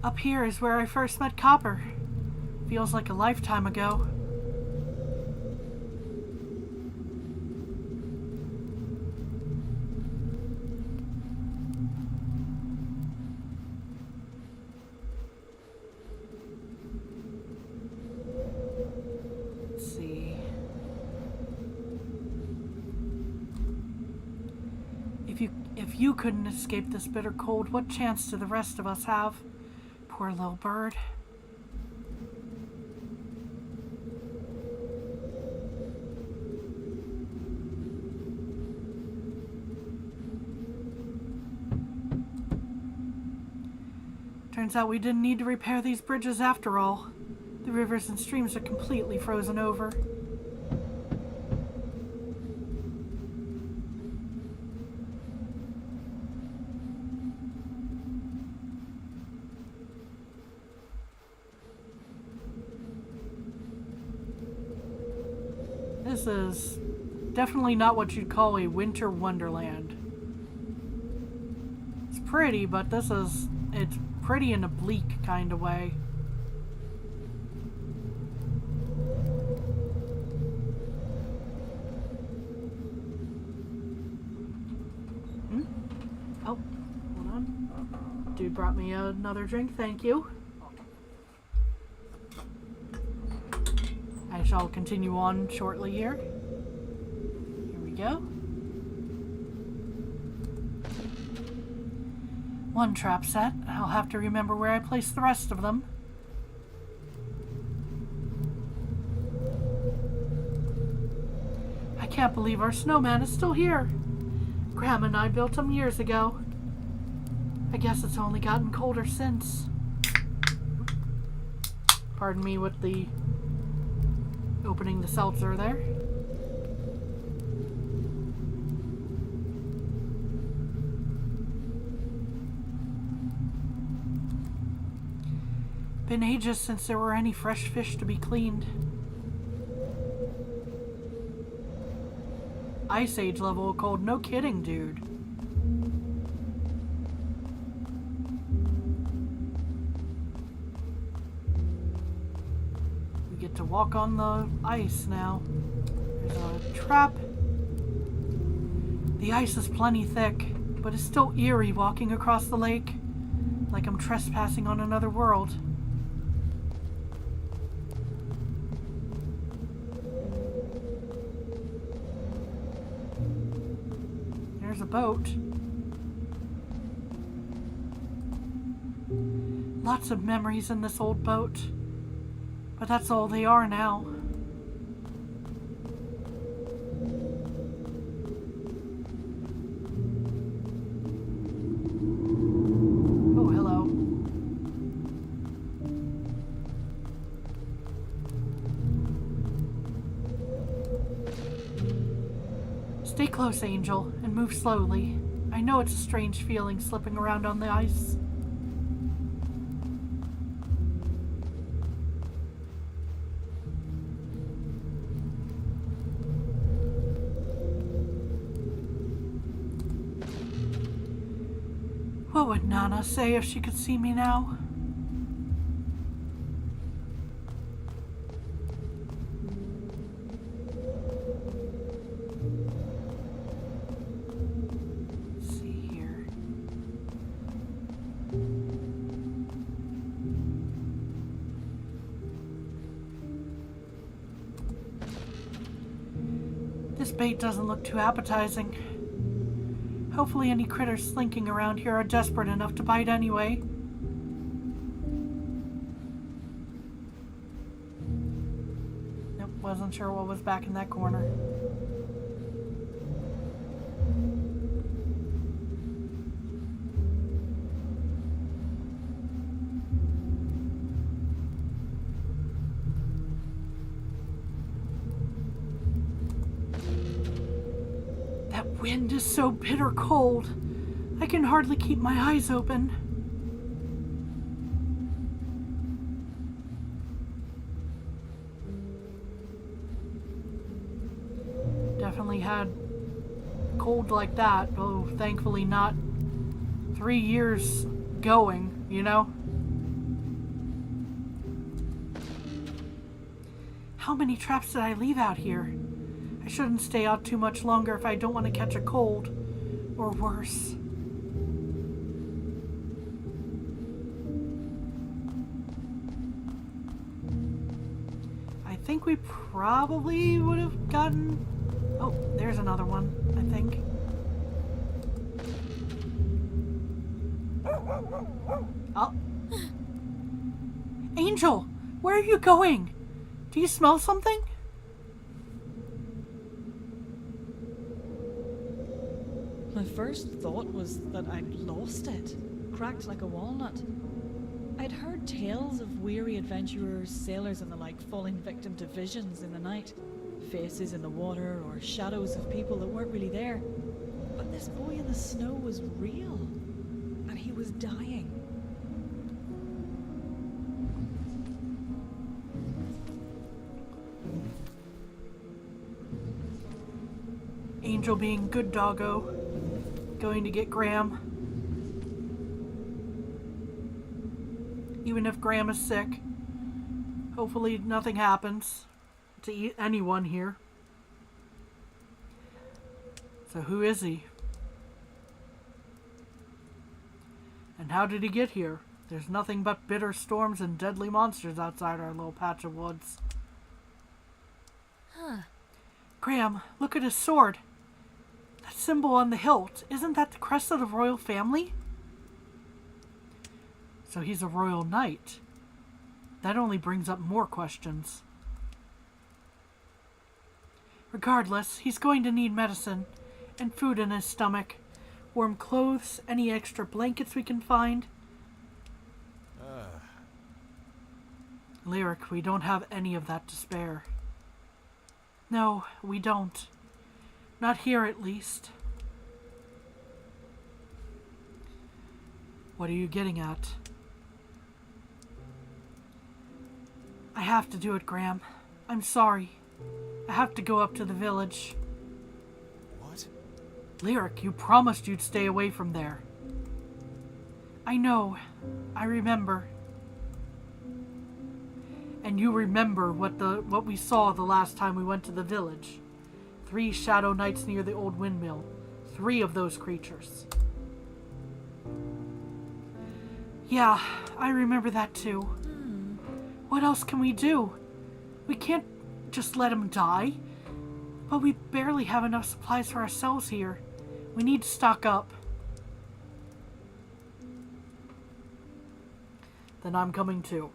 Up here is where I first met Copper. Feels like a lifetime ago. Let's see. If you couldn't escape this bitter cold, what chance do the rest of us have? Poor little bird. Turns out we didn't need to repair these bridges after all. The rivers and streams are completely frozen over. This is definitely not what you'd call a winter wonderland. It's pretty, but it's pretty in a bleak kind of way. Oh, hold on. Dude brought me another drink, thank you. I shall continue on shortly here. Here we go. One trap set. I'll have to remember where I placed the rest of them. I can't believe our snowman is still here. Graham and I built him years ago. I guess it's only gotten colder since. Pardon me with the opening the seltzer there. Been ages since there were any fresh fish to be cleaned. Ice Age level of cold, no kidding, dude. We get to walk on the ice now. There's a trap. The ice is plenty thick, but it's still eerie walking across the lake, like I'm trespassing on another world. there's a boat. Lots of memories in this old boat. But that's all they are now. Oh, hello. Stay close, Angel, and move slowly. I know it's a strange feeling slipping around on the ice. What would Nana say if she could see me now? Let's see here. This bait doesn't look too appetizing. Hopefully any critters slinking around here are desperate enough to bite anyway. Nope, wasn't sure what was back in that corner. That wind is so bitter cold. I can hardly keep my eyes open. Definitely had cold like that, though thankfully not 3 years going, you know? How many traps did I leave out here? I shouldn't stay out too much longer if I don't want to catch a cold, or worse. I think we probably would have gotten... Oh, there's another one, I think. Oh. Angel, where are you going? Do you smell something? My first thought was that I'd lost it, cracked like a walnut. I'd heard tales of weary adventurers, sailors and the like falling victim to visions in the night. Faces in the water or shadows of people that weren't really there. But this boy in the snow was real, and he was dying. Angel being good doggo. Going to get Graham. Even if Graham is sick. Hopefully nothing happens to anyone here. So who is he? And how did he get here? There's nothing but bitter storms and deadly monsters outside our little patch of woods. Huh. Graham, look at his sword. That symbol on the hilt, isn't that the crest of the royal family? So he's a royal knight. That only brings up more questions. Regardless, he's going to need medicine and food in his stomach. Warm clothes, any extra blankets we can find. Lyric, we don't have any of that to spare. No, we don't. Not here, at least. What are you getting at? I have to do it, Graham. I'm sorry. I have to go up to the village. What? Lyric, you promised you'd stay away from there. I know. I remember. And you remember what we saw the last time we went to the village. 3 shadow knights near the old windmill. 3 of those creatures. Yeah, I remember that too. What else can we do? We can't just let him die. But we barely have enough supplies for ourselves here. We need to stock up. Then I'm coming too.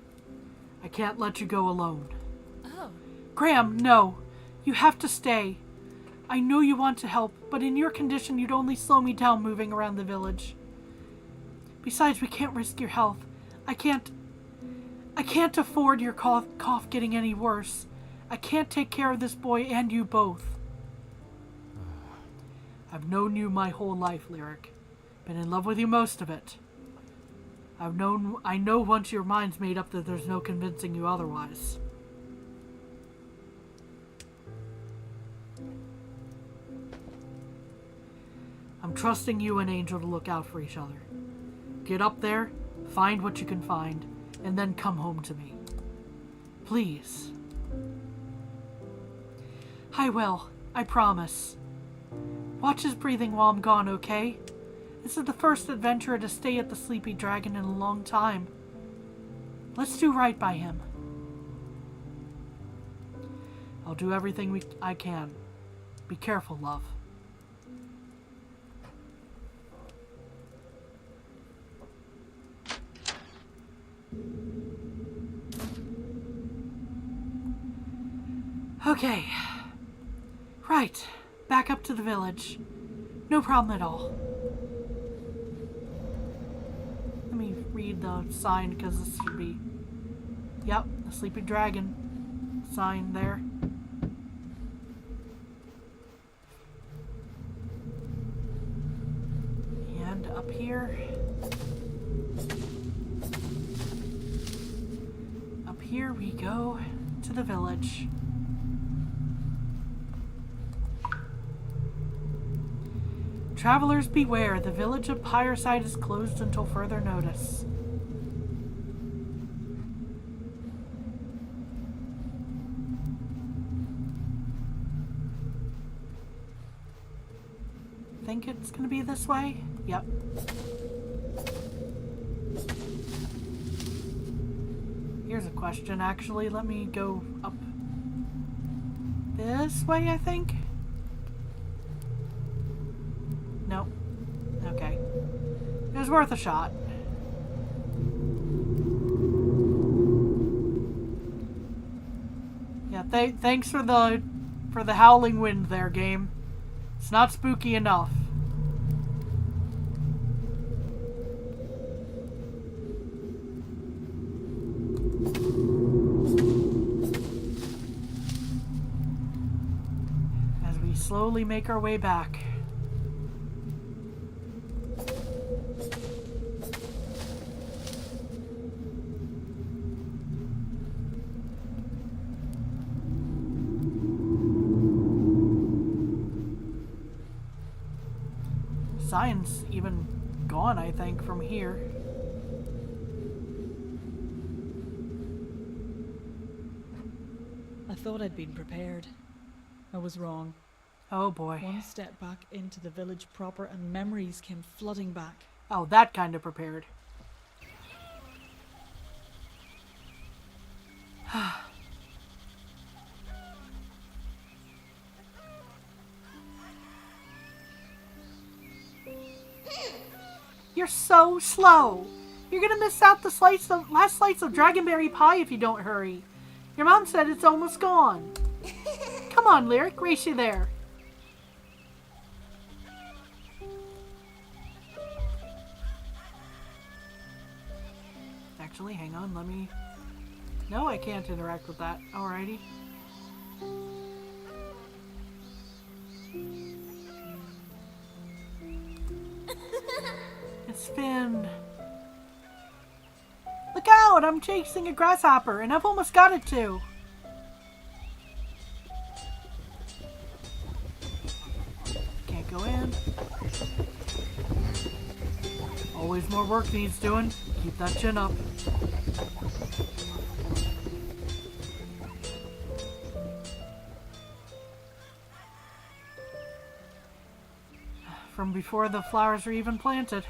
I can't let you go alone. Oh. Graham, no. You have to stay. I know you want to help, but in your condition you'd only slow me down moving around the village. Besides, we can't risk your health. I can't afford your cough getting any worse. I can't take care of this boy and you both. I've known you my whole life, Lyric. Been in love with you most of it. I know once your mind's made up that there's no convincing you otherwise. I'm trusting you and Angel to look out for each other. Get up there, find what you can find, and then come home to me. Please. I will. I promise. Watch his breathing while I'm gone, okay? This is the first adventurer to stay at the Sleepy Dragon in a long time. Let's do right by him. I'll do everything I can. Be careful, love. Okay. Right. Back up to the village. No problem at all. Let me read the sign because this should be... Yep, the Sleeping Dragon sign there. And up here... Up here we go to the village. Travelers beware, the village of Pyreside is closed until further notice. Think it's gonna be this way? Yep. Here's a question, actually. Let me go up this way, I think. Nope. Okay. It was worth a shot. Yeah, thanks for the howling wind there, game. It's not spooky enough. As we slowly make our way back. Sign's even gone, I think, from here. I thought I'd been prepared. I was wrong. Oh boy. One step back into the village proper and memories came flooding back. Oh, that kind of prepared. You're so slow. You're gonna miss out the last slice of dragonberry pie if you don't hurry. Your mom said it's almost gone. Come on, Lyric, race you there. Actually, hang on, let me... No, I can't interact with that. Alrighty. It's Finn. Look out! I'm chasing a grasshopper, and I've almost got it too. Can't go in. Always more work needs doing. Keep that chin up. From before the flowers were even planted.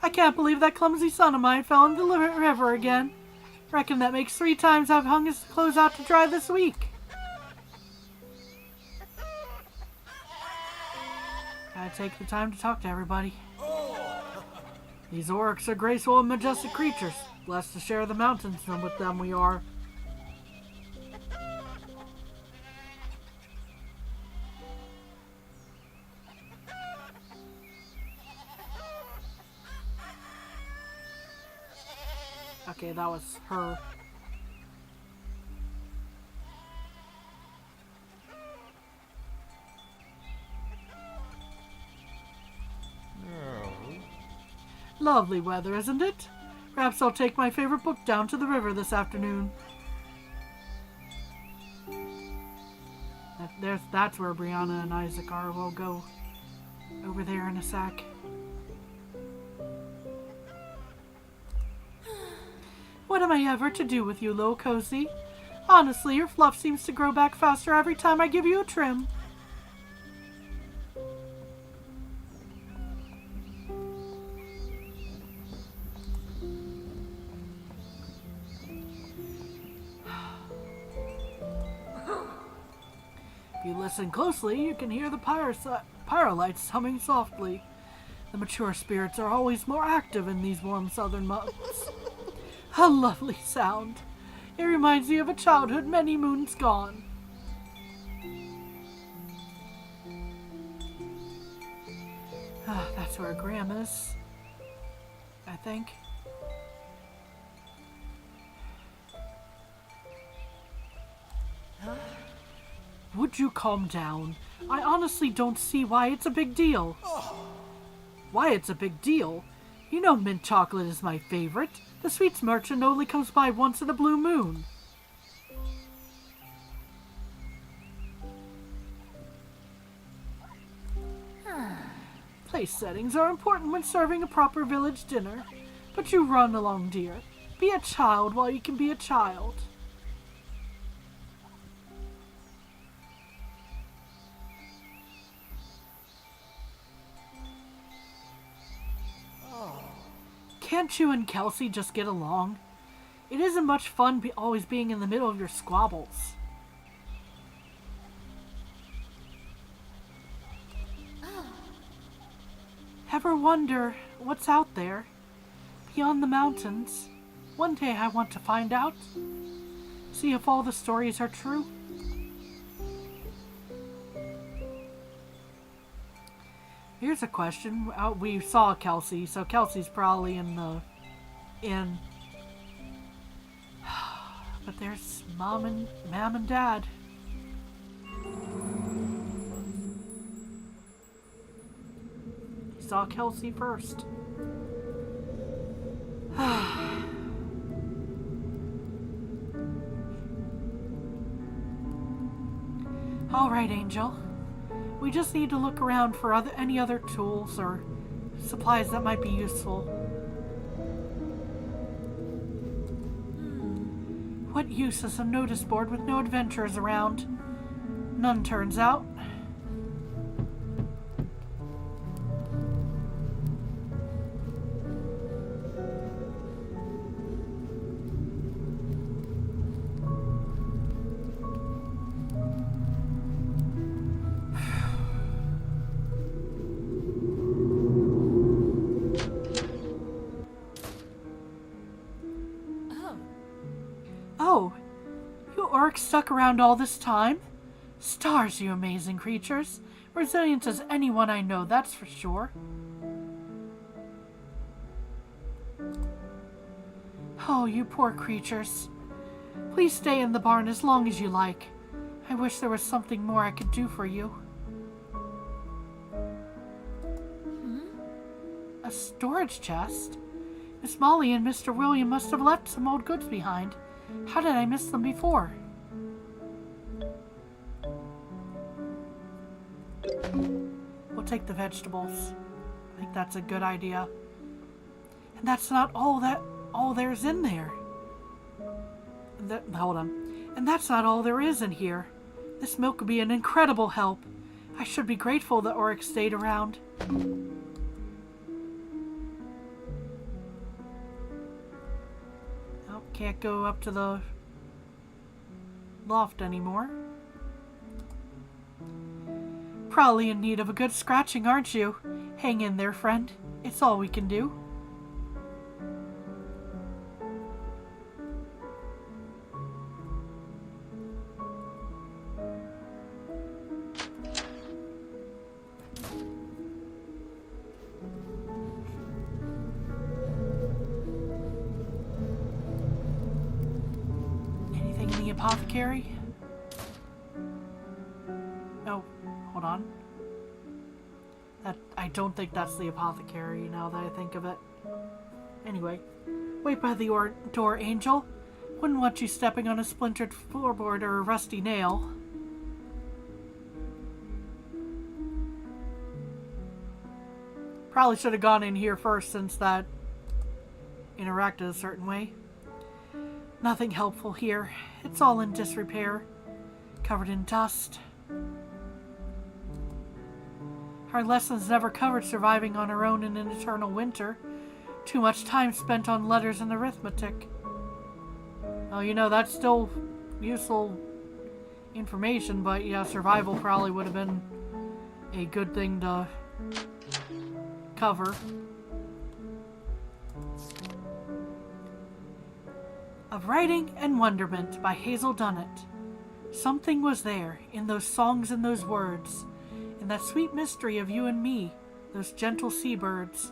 I can't believe that clumsy son of mine fell into the river again. Reckon that makes 3 times I've hung his clothes out to dry this week. I take the time to talk to everybody. These orcs are graceful and majestic creatures. Blessed to share the mountains, and with them we are. Okay, that was her. Lovely weather, isn't it? Perhaps I'll take my favorite book down to the river this afternoon. That's where Brianna and Isaac are. We'll go over there in a sec. What am I ever to do with you, little Cozy? Honestly, your fluff seems to grow back faster every time I give you a trim. If you listen closely, you can hear the pyrolites humming softly. The mature spirits are always more active in these warm southern months. A lovely sound. It reminds me of a childhood many moons gone. That's where Graham is, I think. Would you calm down? I honestly don't see why it's a big deal. Why it's a big deal? You know mint chocolate is my favorite. The sweets merchant only comes by once in a blue moon. Place settings are important when serving a proper village dinner. But you run along, dear. Be a child while you can be a child. Can't you and Kelsey just get along? It isn't much fun always being in the middle of your squabbles. Ever wonder what's out there? Beyond the mountains? One day I want to find out. See if all the stories are true. Here's a question. We saw Kelsey, so Kelsey's probably in the inn. But there's Mom and Dad. Saw Kelsey first. All right, Angel. We just need to look around for any other tools or supplies that might be useful. What use is a notice board with no adventurers around? None, turns out. Oh, you orcs stuck around all this time? Stars, you amazing creatures. Resilient as anyone I know, that's for sure. Oh, you poor creatures. Please stay in the barn as long as you like. I wish there was something more I could do for you. A storage chest? Miss Molly and Mr. William must have left some old goods behind. How did I miss them before? We'll take the vegetables. I think that's a good idea. And that's not all there's in there. Hold on. And that's not all there is in here. This milk would be an incredible help. I should be grateful that Oryx stayed around. Oh, can't go up to the probably in need of a good scratching, aren't you? Hang in there, friend. It's all we can do. Anything in the apothecary? Oh, hold on. I don't think that's the apothecary now that I think of it. Anyway, wait by the door, Angel. Wouldn't want you stepping on a splintered floorboard or a rusty nail. Probably should have gone in here first since that interacted a certain way. Nothing helpful here. It's all in disrepair, covered in dust. Our lessons never covered surviving on our own in an eternal winter. Too much time spent on letters and arithmetic. Well, you know, that's still useful information, but yeah, survival probably would have been a good thing to cover. Of Writing and Wonderment by Hazel Dunnett. Something was there in those songs and those words, in that sweet mystery of you and me, those gentle seabirds,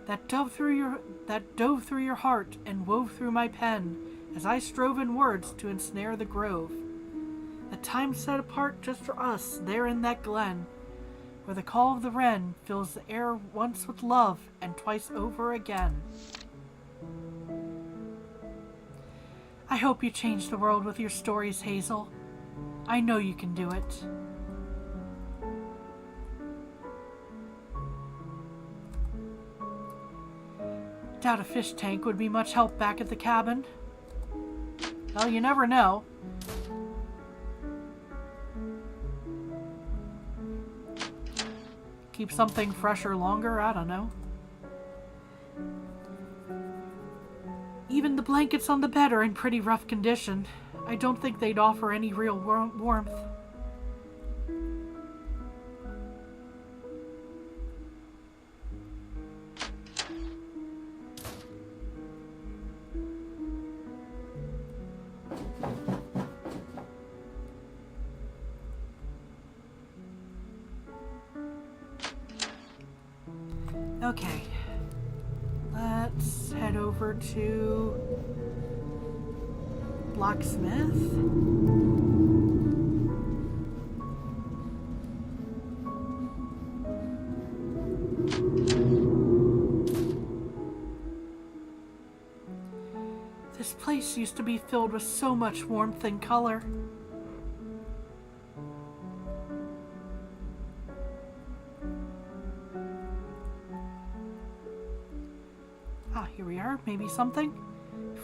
that dove through your heart and wove through my pen, as I strove in words to ensnare the grove. A time set apart just for us, there in that glen, where the call of the wren fills the air once with love and twice over again. I hope you change the world with your stories, Hazel. I know you can do it. Doubt a fish tank would be much help back at the cabin. Well, you never know. Keep something fresher longer? I don't know. Even the blankets on the bed are in pretty rough condition. I don't think they'd offer any real warmth. Okay, let's head over to blacksmith. This place used to be filled with so much warmth and color. Here we are, maybe something.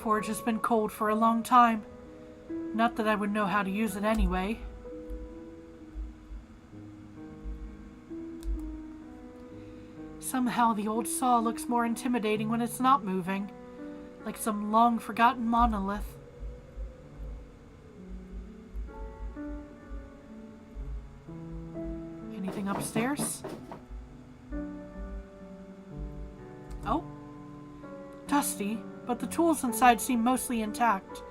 Forge has been cold for a long time. Not that I would know how to use it anyway. Somehow the old saw looks more intimidating when it's not moving, like some long-forgotten monolith. Anything upstairs? Oh. Dusty, but the tools inside seem mostly intact.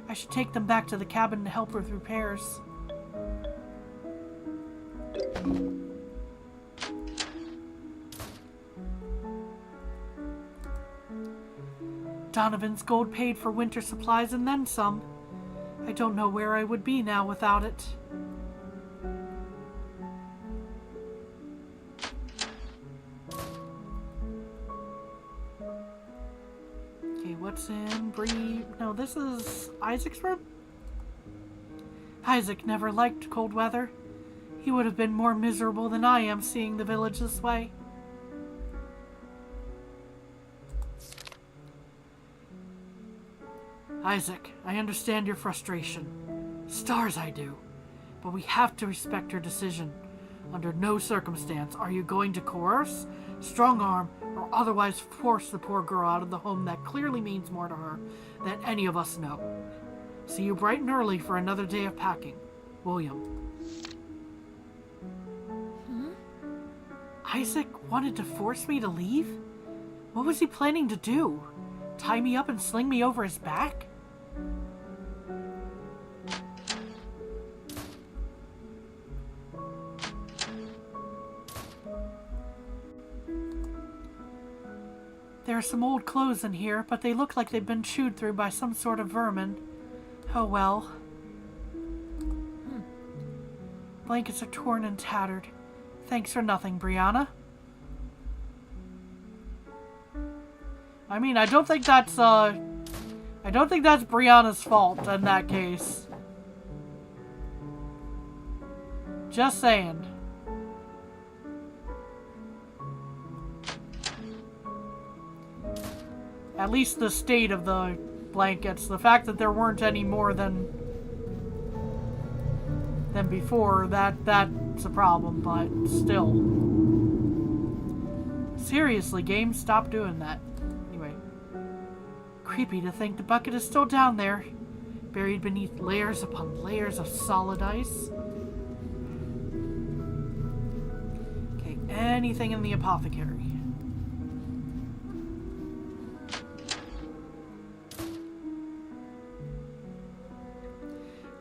I should take them back to the cabin to help with repairs. Donovan's gold paid for winter supplies and then some. I don't know where I would be now without it. What's in Bree? No, this is Isaac's room? Isaac never liked cold weather. He would have been more miserable than I am seeing the village this way. Isaac, I understand your frustration. Stars, I do. But we have to respect her decision. Under no circumstance are you going to coerce, strong-arm, or otherwise force the poor girl out of the home that clearly means more to her than any of us know. See you bright and early for another day of packing. William. Isaac wanted to force me to leave? What was he planning to do? Tie me up and sling me over his back? There are some old clothes in here, but they look like they've been chewed through by some sort of vermin. Oh well. Blankets are torn and tattered. Thanks for nothing, Brianna. I mean, I don't think that's Brianna's fault in that case. Just saying. At least the state of the blankets. The fact that there weren't any more than before, that's a problem, but still. Seriously, game, stop doing that. Anyway. Creepy to think the bucket is still down there, buried beneath layers upon layers of solid ice. Okay, anything in the apothecary?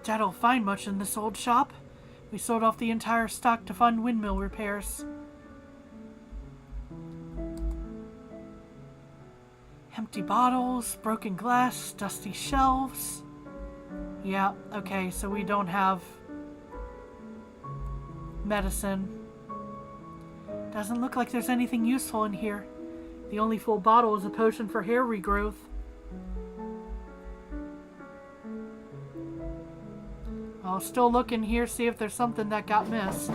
Dad don't find much in this old shop. We sold off the entire stock to fund windmill repairs. Empty bottles, broken glass, dusty shelves. Yeah, okay, so we don't have medicine. Doesn't look like there's anything useful in here. The only full bottle is a potion for hair regrowth. I'll still look in here, see if there's something that got missed.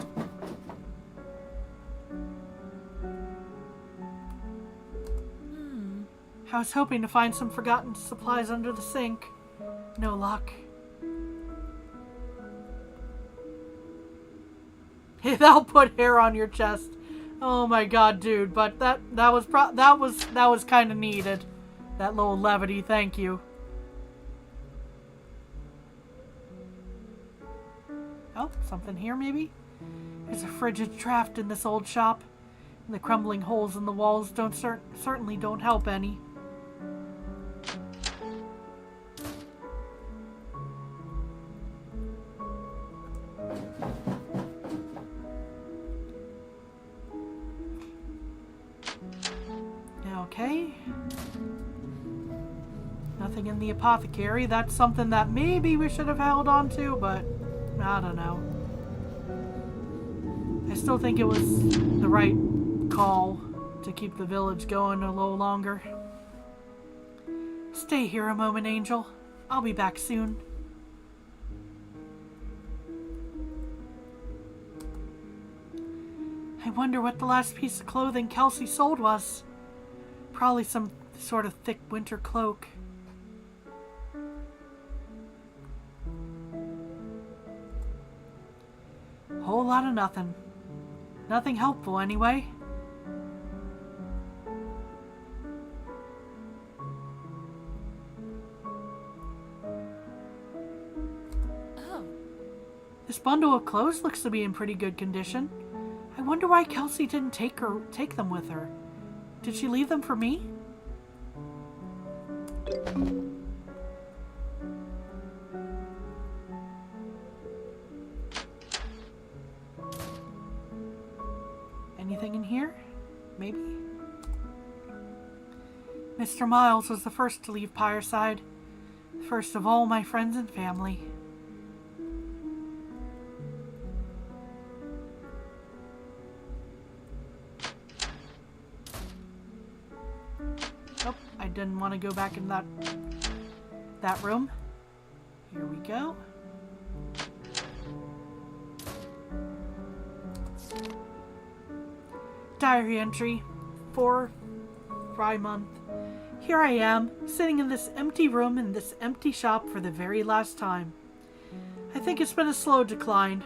I was hoping to find some forgotten supplies under the sink. No luck. Hey, that'll put hair on your chest. Oh my god, dude! But that was kind of needed. That little levity. Thank you. Oh, something here maybe? There's a frigid draft in this old shop, and the crumbling holes in the walls certainly don't help any. Okay. Nothing in the apothecary. That's something that maybe we should have held on to, but I don't know. I still think it was the right call to keep the village going a little longer. Stay here a moment, Angel. I'll be back soon. I wonder what the last piece of clothing Kelsey sold was. Probably some sort of thick winter cloak. Whole lot of nothing. Nothing helpful anyway. Oh. This bundle of clothes looks to be in pretty good condition. I wonder why Kelsey didn't take them with her. Did she leave them for me? Anything in here? Maybe? Mr. Miles was the first to leave Pyreside. First of all my friends and family. Oh, I didn't want to go back in that room. Here we go. Diary entry, 4 Fry month. Here I am, sitting in this empty room in this empty shop for the very last time. I think it's been a slow decline.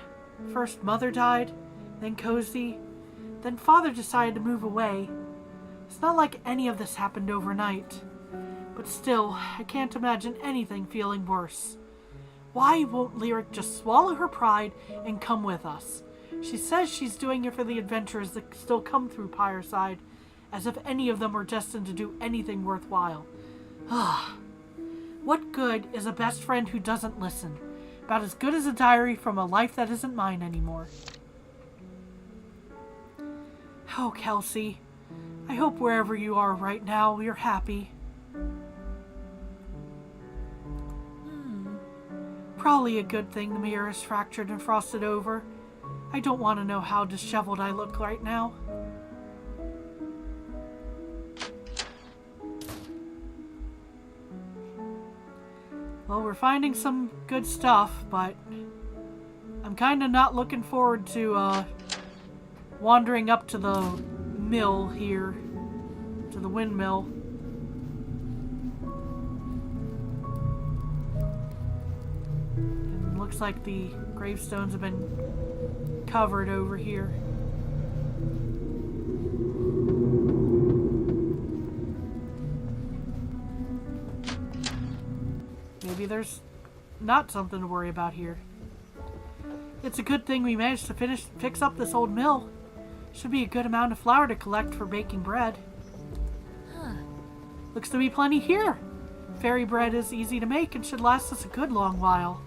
First Mother died, then Cozy, then Father decided to move away. It's not like any of this happened overnight. But still, I can't imagine anything feeling worse. Why won't Lyric just swallow her pride and come with us? She says she's doing it for the adventurers that still come through Pyreside, as if any of them were destined to do anything worthwhile. Ah, what good is a best friend who doesn't listen? About as good as a diary from a life that isn't mine anymore. Oh, Kelsey, I hope wherever you are right now, you're happy. Probably a good thing the mirror is fractured and frosted over. I don't want to know how disheveled I look right now. Well, we're finding some good stuff, but I'm kind of not looking forward to wandering up to the mill here, to the windmill. And it looks like the gravestones have been covered over here. Maybe there's not something to worry about here. It's a good thing we managed to fix up this old mill. Should be a good amount of flour to collect for baking bread. Huh. Looks to be plenty here. Fairy bread is easy to make and should last us a good long while.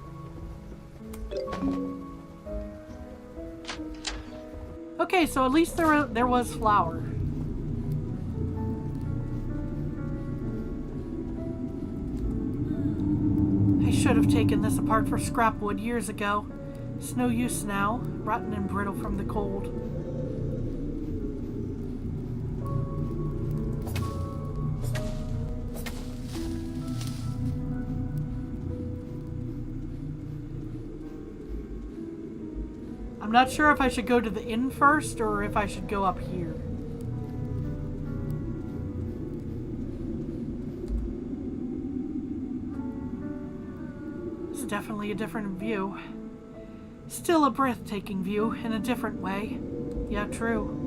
Okay, so at least there was flour. I should have taken this apart for scrap wood years ago. It's no use now, rotten and brittle from the cold. I'm not sure if I should go to the inn first or if I should go up here. It's definitely a different view. Still a breathtaking view in a different way. Yeah, true.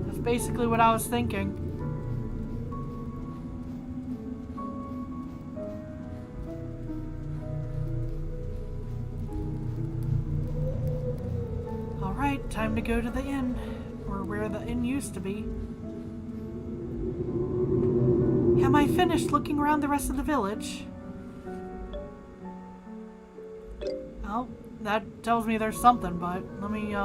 That's basically what I was thinking. Alright, time to go to the inn, or where the inn used to be. Am I finished looking around the rest of the village? Well, that tells me there's something, but let me,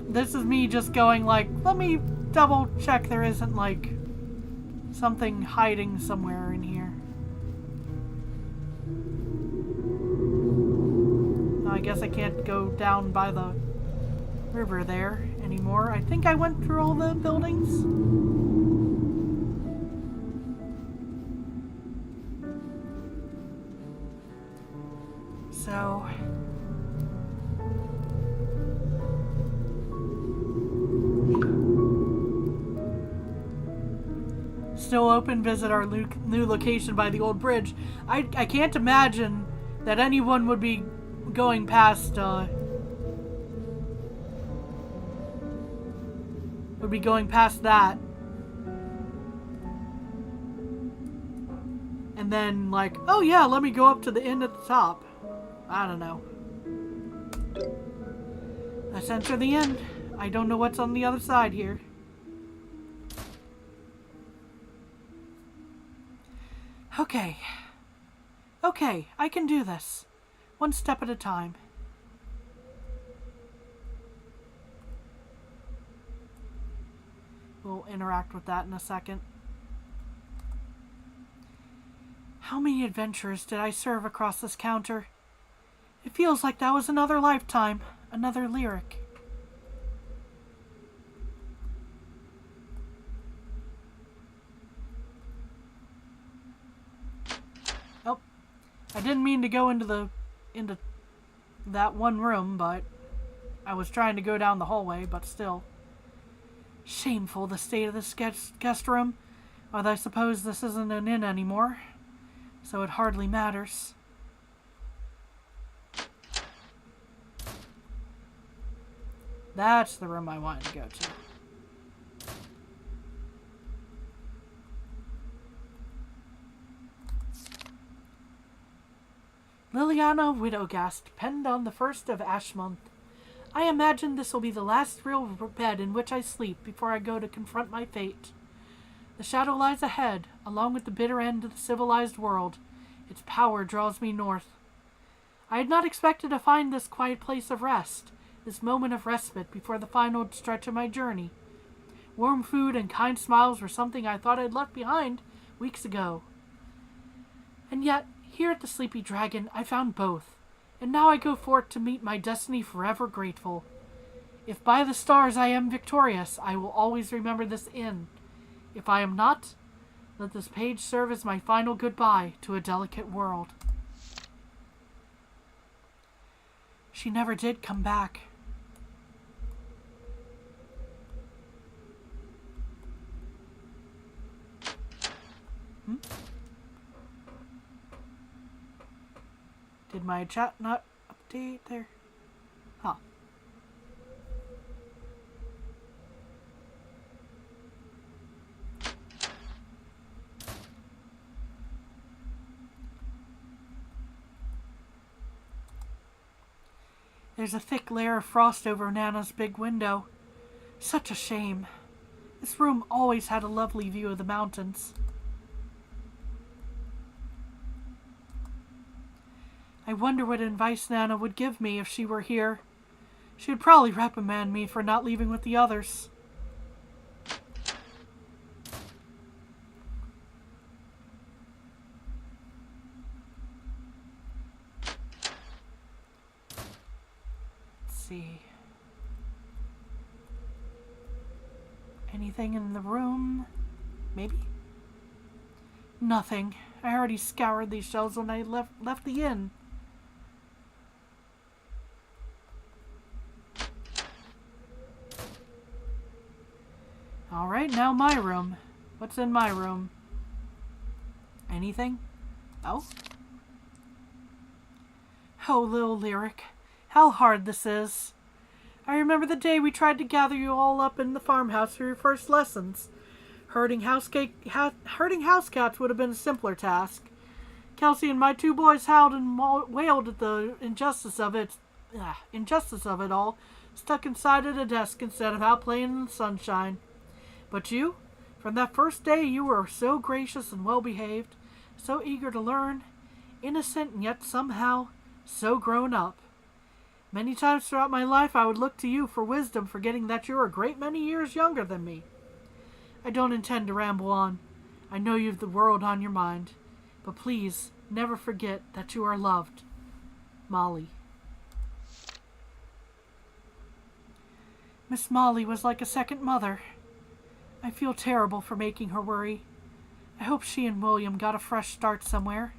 this is me just going like, let me double check there isn't, like, something hiding somewhere in here. I guess I can't go down by the river there anymore. I think I went through all the buildings. So still open, visit our new location by the old bridge. I can't imagine that anyone would be going past that and then like, oh yeah, let me go up to the inn at the top. I don't know. Let's enter the inn. I don't know what's on the other side here. Okay, I can do this. One step at a time. We'll interact with that in a second. How many adventurers did I serve across this counter? It feels like that was another lifetime, another lyric. Oh, I didn't mean to go into that one room, but I was trying to go down the hallway, but still. Shameful, the state of this guest room. Although I suppose this isn't an inn anymore, so it hardly matters. That's the room I wanted to go to. Liliana Widowgast, penned on the 1st of Ash month. I imagine this will be the last real bed in which I sleep before I go to confront my fate. The shadow lies ahead, along with the bitter end of the civilized world. Its power draws me north. I had not expected to find this quiet place of rest, this moment of respite before the final stretch of my journey. Warm food and kind smiles were something I thought I'd left behind weeks ago. And yet, here at the Sleepy Dragon, I found both, and now I go forth to meet my destiny forever grateful. If by the stars I am victorious, I will always remember this inn. If I am not, let this page serve as my final goodbye to a delicate world. She never did come back. Did my chat not update there? Huh. There's a thick layer of frost over Nana's big window. Such a shame. This room always had a lovely view of the mountains. I wonder what advice Nana would give me if she were here. She would probably reprimand me for not leaving with the others. Let's see. Anything in the room? Maybe? Nothing. I already scoured these shelves when I left the inn. Alright, now my room. What's in my room? Anything? Oh? Oh, little Lyric. How hard this is. I remember the day we tried to gather you all up in the farmhouse for your first lessons. Herding house cats would have been a simpler task. Kelsey and my 2 boys howled and wailed at the injustice of it all, stuck inside at a desk instead of out playing in the sunshine. But you, from that first day you were so gracious and well-behaved, so eager to learn, innocent and yet somehow so grown up. Many times throughout my life I would look to you for wisdom, forgetting that you are a great many years younger than me. I don't intend to ramble on. I know you've the world on your mind. But please, never forget that you are loved. Molly. Miss Molly was like a second mother. I feel terrible for making her worry. I hope she and William got a fresh start somewhere.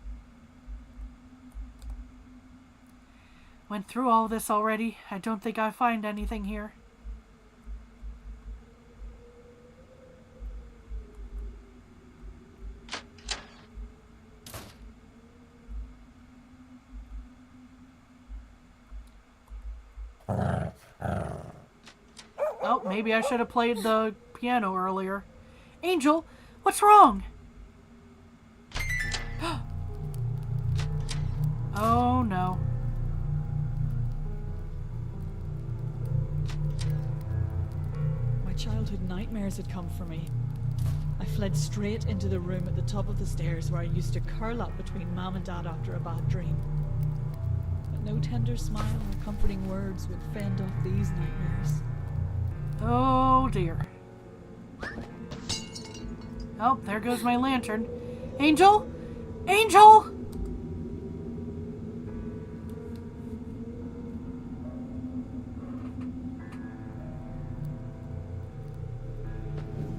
Went through all this already. I don't think I find anything here. Oh, maybe I should have played the piano earlier. Angel, what's wrong? Oh no. My childhood nightmares had come for me. I fled straight into the room at the top of the stairs where I used to curl up between Mom and Dad after a bad dream. But no tender smile or comforting words would fend off these nightmares. Oh dear. Oh, there goes my lantern. Angel? Angel!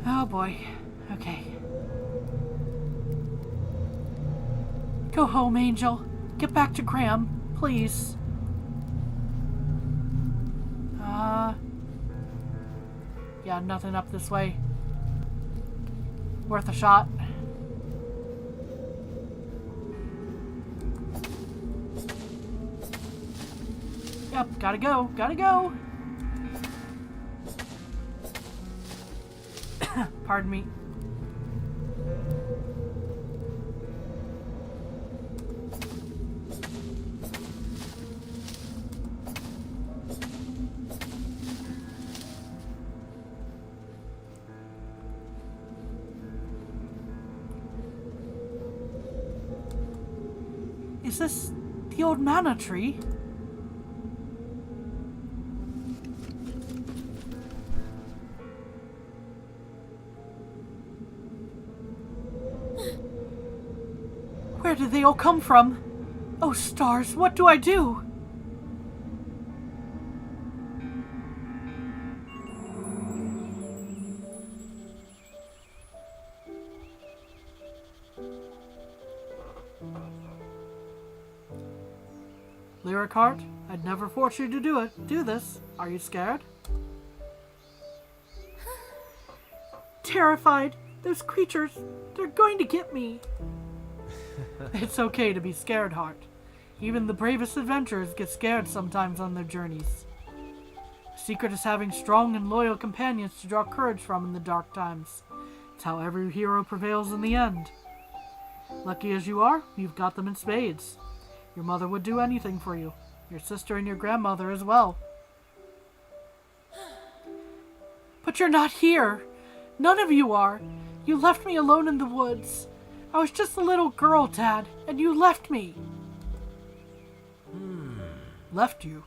Oh boy. Okay. Go home, Angel. Get back to Graham, please. Yeah, nothing up this way. Worth a shot. Yep, gotta go, gotta go. Pardon me. Is this the old manna tree? Where did they all come from? Oh, stars, what do I do? Lyric Heart, I'd never force you to do this. Are you scared? Terrified. Those creatures, they're going to get me. It's okay to be scared, Heart. Even the bravest adventurers get scared sometimes on their journeys. The secret is having strong and loyal companions to draw courage from in the dark times. It's how every hero prevails in the end. Lucky as you are, you've got them in spades. Your mother would do anything for you. Your sister and your grandmother as well. But you're not here. None of you are. You left me alone in the woods. I was just a little girl, Dad, and you left me. Left you?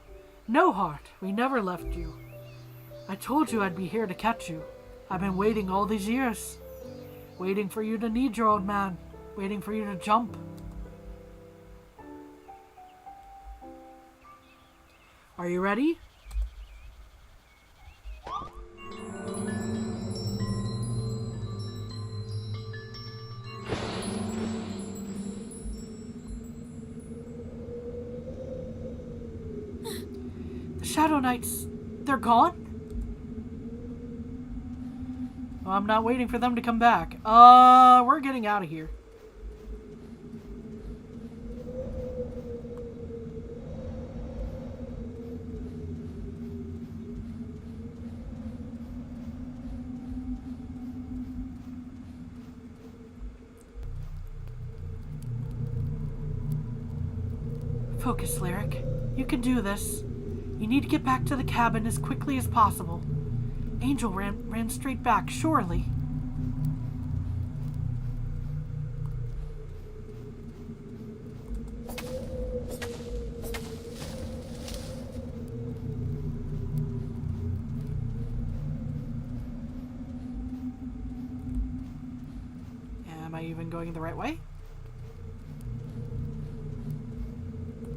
No, Heart, we never left you. I told you I'd be here to catch you. I've been waiting all these years. Waiting for you to need your old man. Waiting for you to jump. Are you ready? The Shadow Knights, they're gone? Well, I'm not waiting for them to come back. We're getting out of here. Focus, Lyric. You can do this. You need to get back to the cabin as quickly as possible. Angel ran straight back, surely. Am I even going the right way?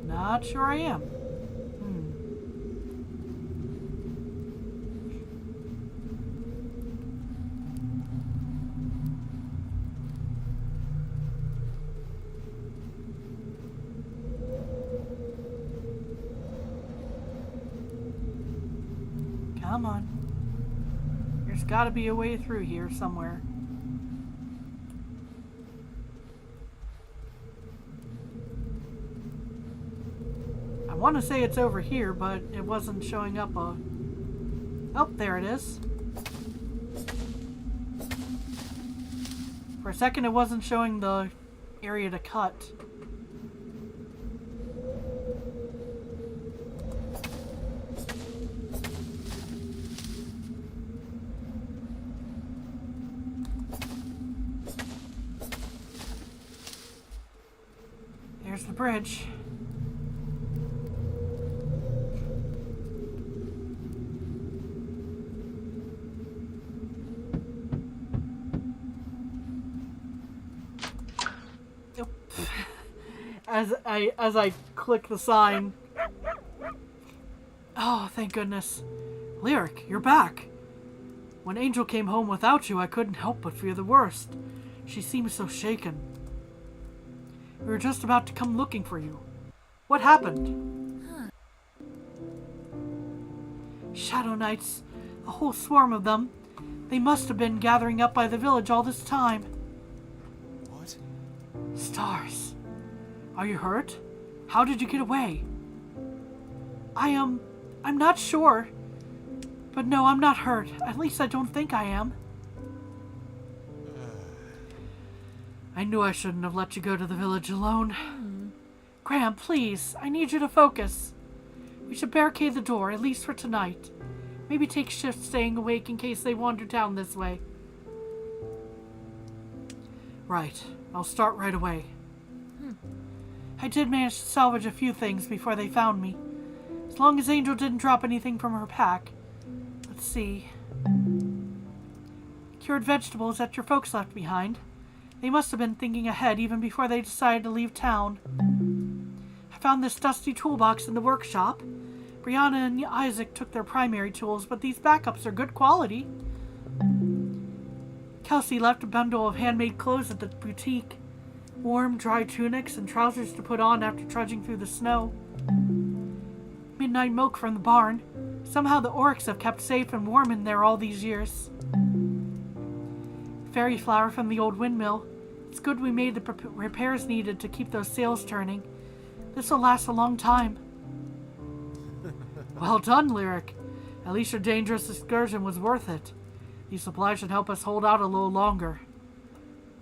Not sure I am. Come on. There's gotta be a way through here somewhere. I want to say it's over here, but it wasn't showing up Oh, there it is. For a second it wasn't showing the area to cut. There's the bridge. As I click the sign. Oh, thank goodness. Lyric, you're back. When Angel came home without you, I couldn't help but fear the worst. She seemed so shaken. We were just about to come looking for you. What happened? Shadow Knights, a whole swarm of them. They must have been gathering up by the village all this time. What? Stars. Are you hurt? How did you get away? I'm not sure. But no, I'm not hurt. At least I don't think I am. I knew I shouldn't have let you go to the village alone. Graham, please, I need you to focus. We should barricade the door, at least for tonight. Maybe take shifts staying awake in case they wander down this way. Right, I'll start right away. I did manage to salvage a few things before they found me. As long as Angel didn't drop anything from her pack. Let's see. Cured vegetables that your folks left behind. They must have been thinking ahead even before they decided to leave town. I found this dusty toolbox in the workshop. Brianna and Isaac took their primary tools, but these backups are good quality. Kelsey left a bundle of handmade clothes at the boutique. Warm, dry tunics and trousers to put on after trudging through the snow. Midnight milk from the barn. Somehow the oryx have kept safe and warm in there all these years. Fairy flour from the old windmill. It's good we made the repairs needed to keep those sails turning. This will last a long time. Well done, Lyric. At least your dangerous excursion was worth it. These supplies should help us hold out a little longer.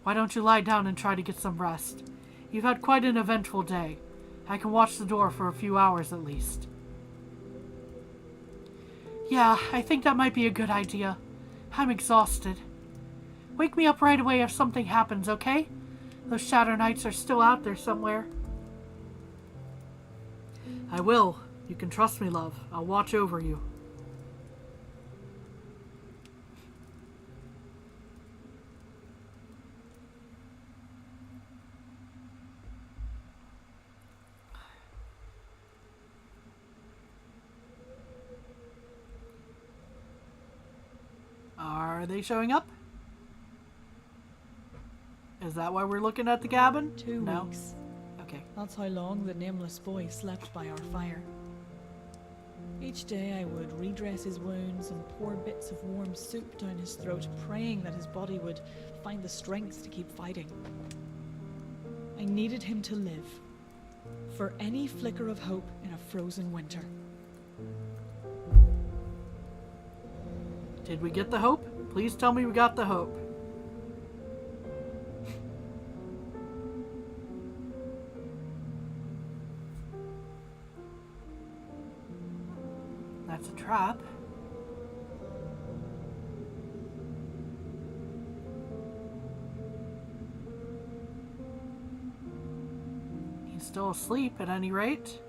Why don't you lie down and try to get some rest? You've had quite an eventful day. I can watch the door for a few hours at least. Yeah, I think that might be a good idea. I'm exhausted. Wake me up right away if something happens, okay? Those Shadow Knights are still out there somewhere. I will. You can trust me, love. I'll watch over you. Are they showing up? Is that why we're looking at the cabin? 2 No. weeks. Okay. That's how long the nameless boy slept by our fire. Each day I would redress his wounds and pour bits of warm soup down his throat, praying that his body would find the strength to keep fighting. I needed him to live, for any flicker of hope in a frozen winter. Did we get the hope? Please tell me we got the hope. That's a trap. He's still asleep at any rate.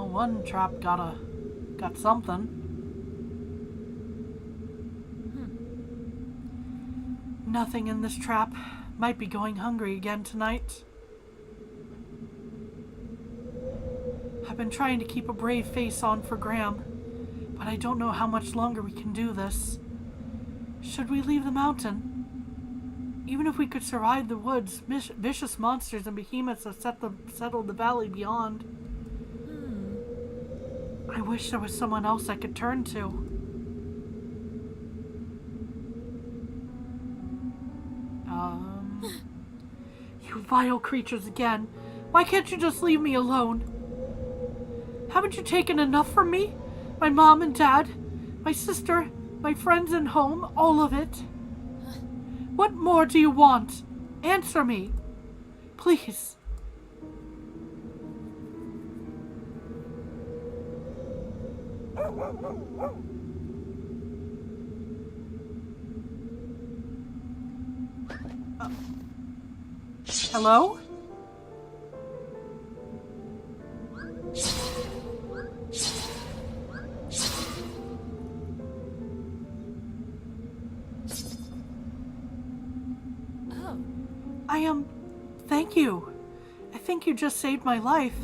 One trap got something. Nothing in this trap. Might be going hungry again tonight. I've been trying to keep a brave face on for Graham, but I don't know how much longer we can do this. Should we leave the mountain? Even if we could survive the woods, vicious monsters and behemoths have settled the valley beyond. I wish there was someone else I could turn to. You vile creatures again. Why can't you just leave me alone? Haven't you taken enough from me? My mom and dad, my sister, my friends and home, all of it. What more do you want? Answer me. Please. Hello? Oh. Thank you. I think you just saved my life.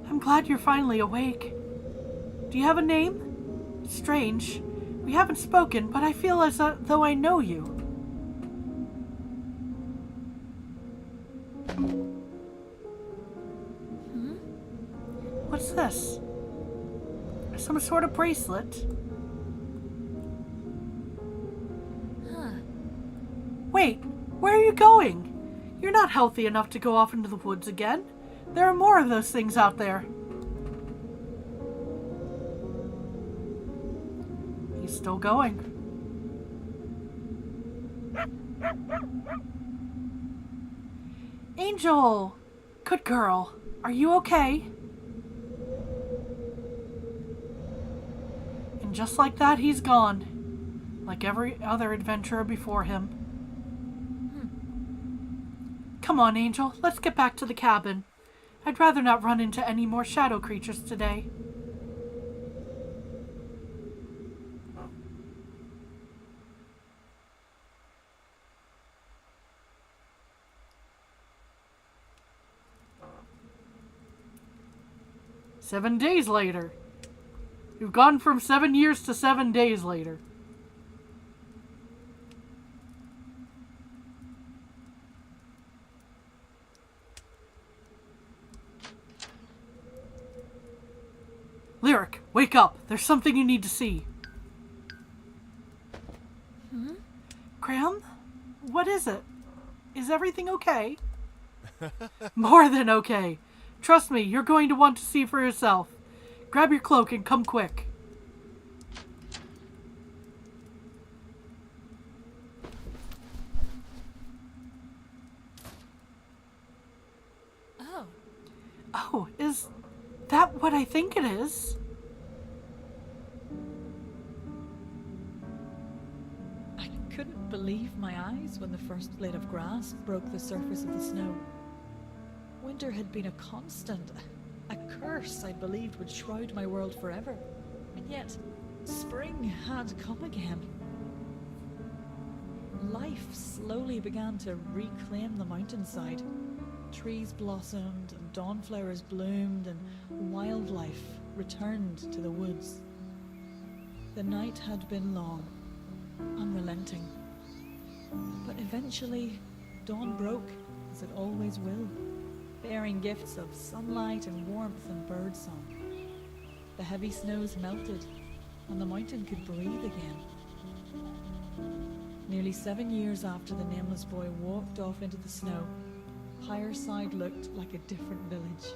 I'm glad you're finally awake. Do you have a name? Strange. We haven't spoken, but I feel as though I know you. What's this? Some sort of bracelet? Huh. Wait, where are you going? You're not healthy enough to go off into the woods again. There are more of those things out there. He's still going. Angel! Good girl. Are you okay? And just like that, he's gone. Like every other adventurer before him. Come on, Angel. Let's get back to the cabin. I'd rather not run into any more shadow creatures today. "7 days later." You've gone from 7 years to 7 days later. Lyric, wake up. There's something you need to see. Graham? What is it? Is everything okay? More than okay. Trust me, you're going to want to see for yourself. Grab your cloak and come quick. Oh. Oh, is that what I think it is? I couldn't believe my eyes when the first blade of grass broke the surface of the snow. Winter had been a constant, a curse I believed would shroud my world forever. And yet, spring had come again. Life slowly began to reclaim the mountainside. Trees blossomed, and dawn flowers bloomed, and wildlife returned to the woods. The night had been long, unrelenting. But eventually, dawn broke, as it always will, bearing gifts of sunlight and warmth and birdsong. The heavy snows melted, and the mountain could breathe again. Nearly 7 years after the nameless boy walked off into the snow, Fireside looked like a different village.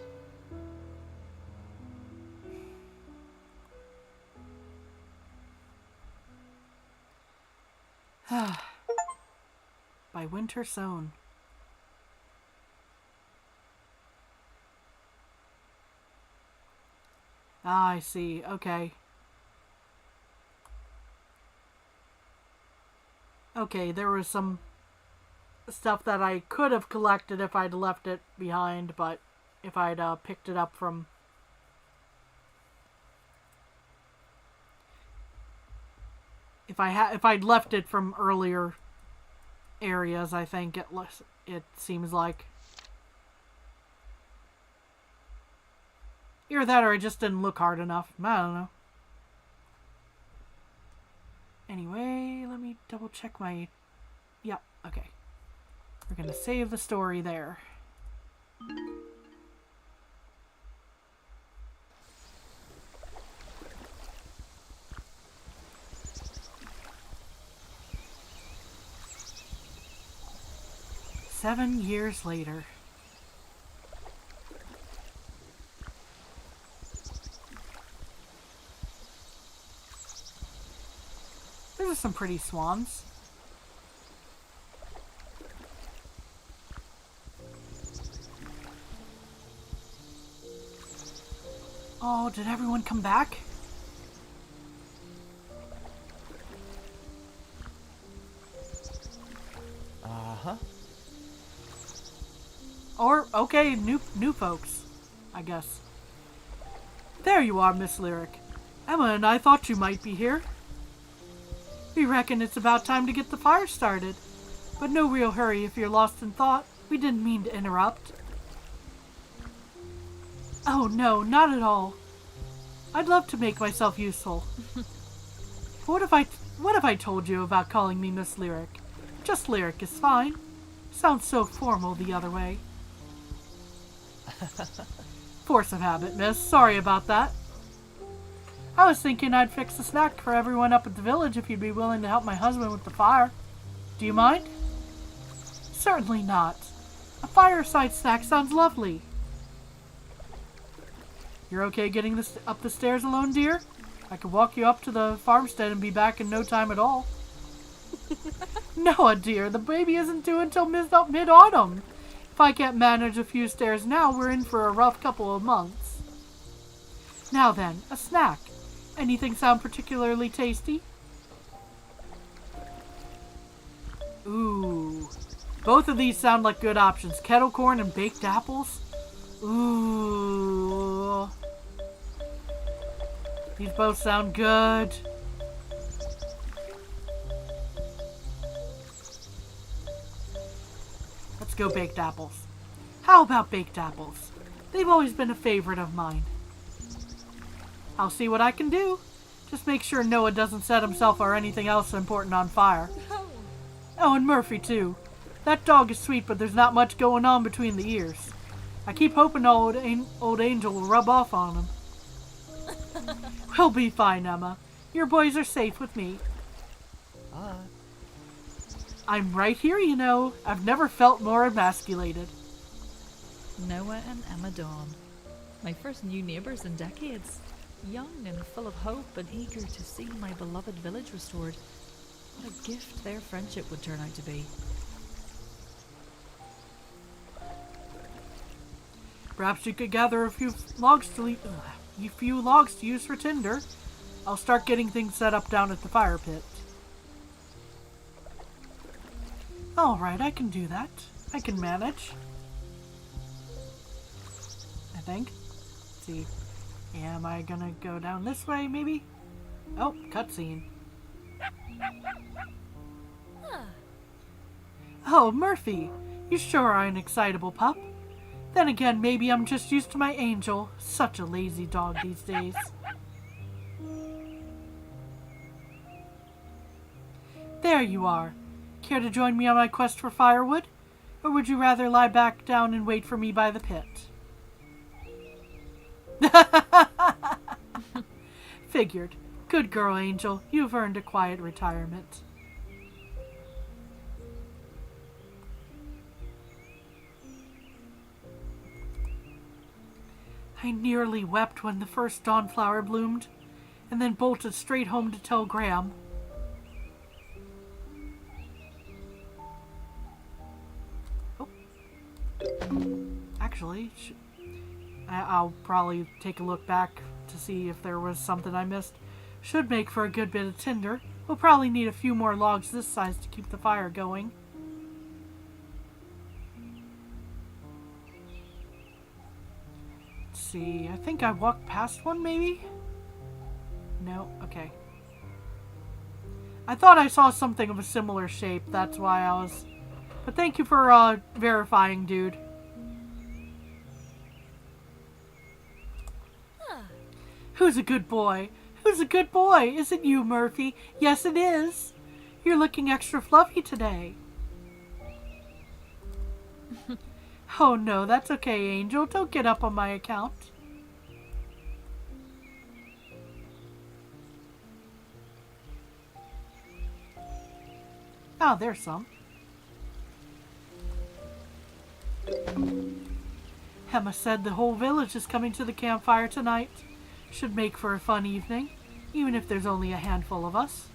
By Winter Sown. Ah, I see. Okay. Okay, there was some stuff that I could have collected if I'd left it behind, but if I'd picked it up from... If I'd left it from earlier areas, I think it seems like. Either that or I just didn't look hard enough. I don't know. Anyway, let me double check my... Yep, okay. We're gonna save the story there. "7 years later." Those are some pretty swans. Oh, did everyone come back? Uh-huh. Or, okay, new folks, I guess. There you are, Miss Lyric. Emma and I thought you might be here. We reckon it's about time to get the fire started. But no real hurry if you're lost in thought. We didn't mean to interrupt. Oh no, not at all. I'd love to make myself useful. What if I told you about calling me Miss Lyric? Just Lyric is fine. Sounds so formal the other way. Force of habit, miss. Sorry about that. I was thinking I'd fix a snack for everyone up at the village if you'd be willing to help my husband with the fire. Do you mind? Certainly not. A fireside snack sounds lovely. You're okay getting up the stairs alone, dear? I could walk you up to the farmstead and be back in no time at all. Noah, dear, the baby isn't due until mid-autumn. If I can't manage a few stairs now, we're in for a rough couple of months. Now then, a snack. Anything sound particularly tasty? Ooh. Both of these sound like good options. Kettle corn and baked apples? Ooh. These both sound good. Let's go baked apples. How about baked apples? They've always been a favorite of mine. I'll see what I can do. Just make sure Noah doesn't set himself or anything else important on fire. No. Oh, and Murphy, too. That dog is sweet, but there's not much going on between the ears. I keep hoping old Angel will rub off on him. We'll be fine, Emma. Your boys are safe with me. I'm right here, you know. I've never felt more emasculated. Noah and Emma Dawn. My first new neighbours in decades. Young and full of hope and eager to see my beloved village restored. What a gift their friendship would turn out to be. Perhaps you could gather a few logs to use for tinder. I'll start getting things set up down at the fire pit. Alright, I can do that. I can manage. I think. Let's see. Am I gonna go down this way, maybe? Oh, cutscene. Oh, Murphy. You sure are an excitable pup. Then again, maybe I'm just used to my Angel. Such a lazy dog these days. There you are. Care to join me on my quest for firewood? Or would you rather lie back down and wait for me by the pit? Figured. Good girl, Angel. You've earned a quiet retirement. I nearly wept when the first dawnflower bloomed, and then bolted straight home to tell Graham. Oh. Actually, I'll probably take a look back to see if there was something I missed. Should make for a good bit of tinder. We'll probably need a few more logs this size to keep the fire going. Let's see, I think I walked past one, maybe? No? Okay. I thought I saw something of a similar shape, that's why I was... But thank you for, verifying, dude. Who's a good boy? Who's a good boy? Is it you, Murphy? Yes, it is. You're looking extra fluffy today. Oh, no, that's okay, Angel. Don't get up on my account. Oh, there's some. Emma said the whole village is coming to the campfire tonight. Should make for a fun evening, even if there's only a handful of us.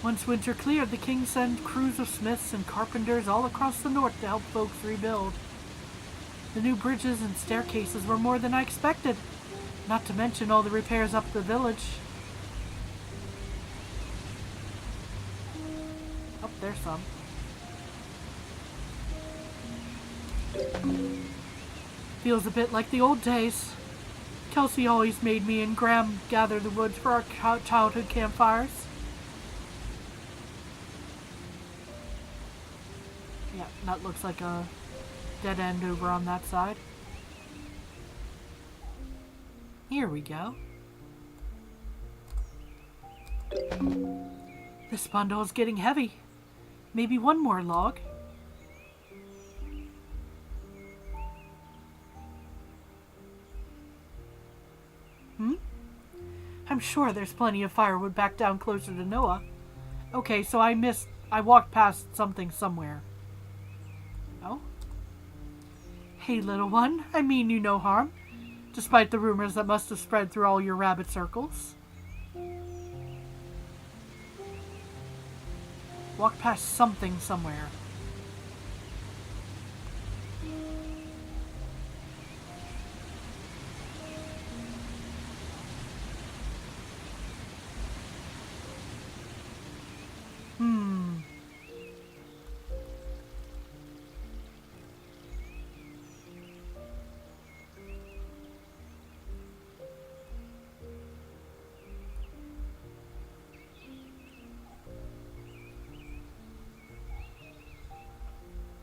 Once winter cleared, the king sent crews of smiths and carpenters all across the north to help folks rebuild. The new bridges and staircases were more than I expected, not to mention all the repairs up the village. Oh, there's some. Feels a bit like the old days. Kelsey always made me and Graham gather the woods for our childhood campfires. Yeah, that looks like a dead end over on that side. Here we go. This bundle is getting heavy. Maybe one more log. I'm sure there's plenty of firewood back down closer to Noah. Okay, so I walked past something somewhere. Oh? Hey, little one, I mean you no harm. despite the rumors that must have spread through all your rabbit circles. Walk past something somewhere.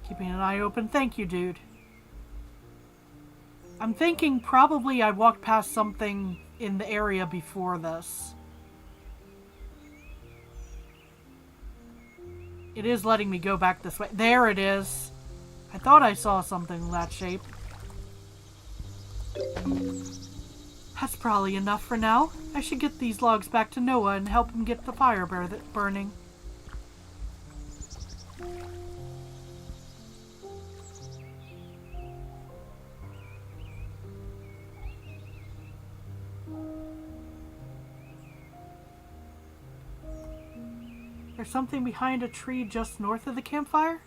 Keeping an eye open. Thank you, dude. I'm thinking probably I walked past something in the area before this. It is letting me go back this way. There it is. I thought I saw something in that shape. That's probably enough for now. I should get these logs back to Noah and help him get the fire burning. There's something behind a tree just north of the campfire?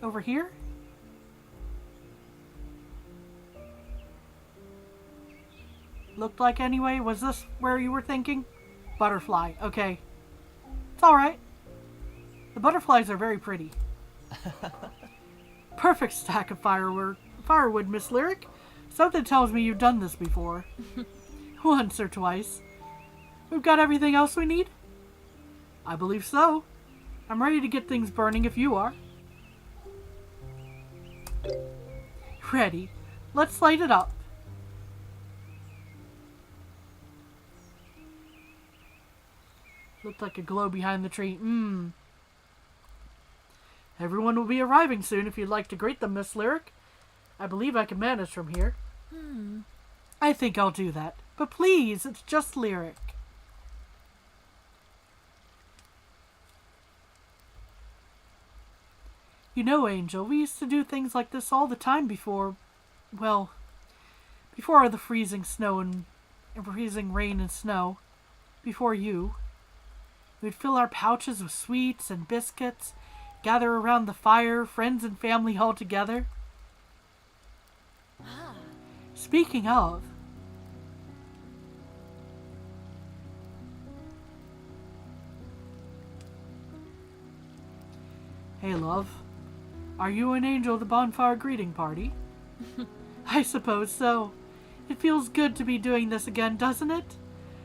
Over here? Looked like anyway. Was this where you were thinking? Butterfly. Okay. It's alright. The butterflies are very pretty. Perfect stack of firewood, Miss Lyric. Something tells me you've done this before. Once or twice. We've got everything else we need? I believe so. I'm ready to get things burning if you are. Ready. Let's light it up. Looked like a glow behind the tree. Everyone will be arriving soon if you'd like to greet them, Miss Lyric. I believe I can manage from here. I think I'll do that. But please, it's just Lyric. You know, Angel, we used to do things like this all the time before, well, before the freezing rain and snow. Before you. We'd fill our pouches with sweets and biscuits, gather around the fire, friends and family all together. Speaking of, hey, love. Are you and Angel at the bonfire greeting party? I suppose so. It feels good to be doing this again, doesn't it?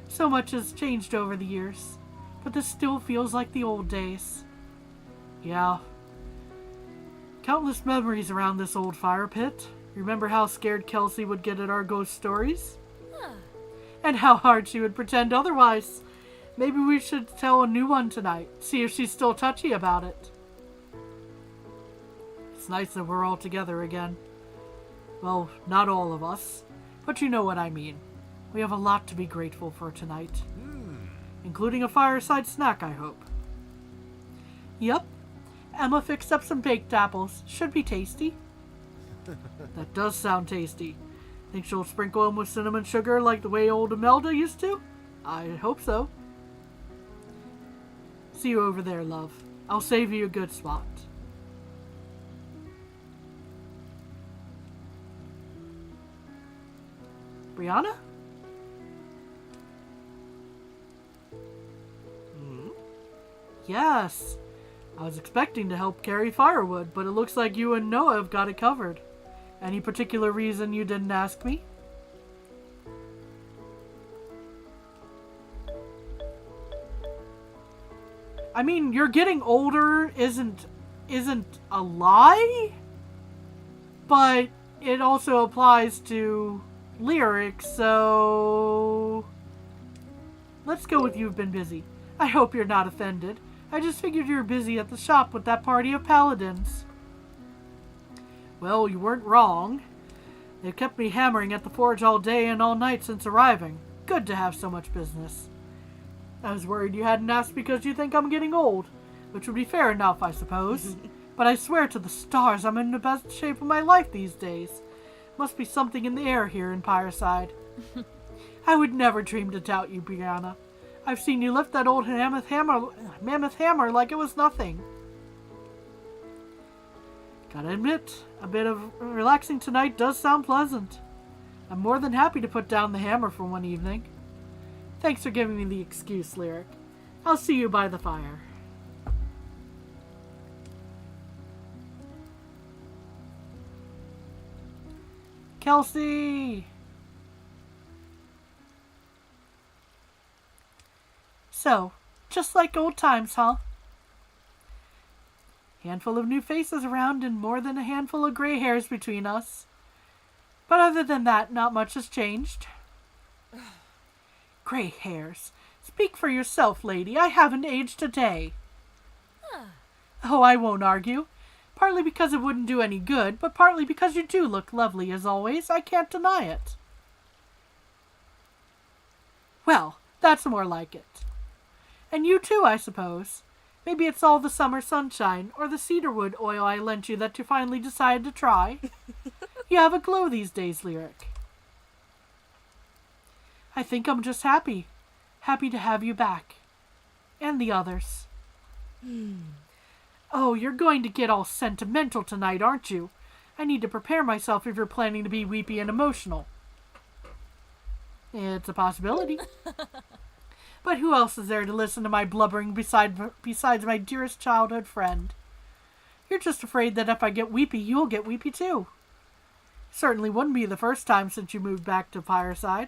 So much has changed over the years, but this still feels like the old days. Yeah. Countless memories around this old fire pit. Remember how scared Kelsey would get at our ghost stories? And how hard she would pretend otherwise. Maybe we should tell a new one tonight, see if she's still touchy about it. It's nice that we're all together again. Well, not all of us, but you know what I mean. We have a lot to be grateful for tonight. Including a fireside snack, I hope. Yep. Emma fixed up some baked apples. Should be tasty. That does sound tasty. Think she'll sprinkle them with cinnamon sugar like the way old Imelda used to? I hope so. See you over there, love. I'll save you a good spot. Brianna? Yes. I was expecting to help carry firewood, but it looks like you and Noah have got it covered. Any particular reason you didn't ask me? I mean, you're getting older isn't a lie, but it also applies to Lyric, so let's go with you've been busy. I hope you're not offended. I just figured you were busy at the shop with that party of paladins. Well, you weren't wrong. They've kept me hammering at the forge all day and all night since arriving. Good to have so much business. I was worried you hadn't asked because you think I'm getting old, which would be fair enough, I suppose. but I swear to the stars I'm in the best shape of my life these days. Must be something in the air here in Pyreside. I would never dream to doubt you, Brianna. I've seen you lift that old mammoth hammer like it was nothing. Gotta admit, a bit of relaxing tonight does sound pleasant. I'm more than happy to put down the hammer for one evening. Thanks for giving me the excuse, Lyric. I'll see you by the fire. Kelsey! So, just like old times, huh? Handful of new faces around and more than a handful of gray hairs between us. But other than that, not much has changed. Gray hairs. Speak for yourself, lady. I haven't aged a day. Oh, I won't argue. Partly because it wouldn't do any good, but partly because you do look lovely as always. I can't deny it. Well, that's more like it. And you too, I suppose. Maybe it's all the summer sunshine, or the cedarwood oil I lent you that you finally decided to try. You have a glow these days, Lyric. I think I'm just happy. Happy to have you back. And the others. Oh, you're going to get all sentimental tonight, aren't you? I need to prepare myself if you're planning to be weepy and emotional. It's a possibility. But who else is there to listen to my blubbering besides my dearest childhood friend? You're just afraid that if I get weepy, you'll get weepy too. Certainly wouldn't be the first time since you moved back to Fireside.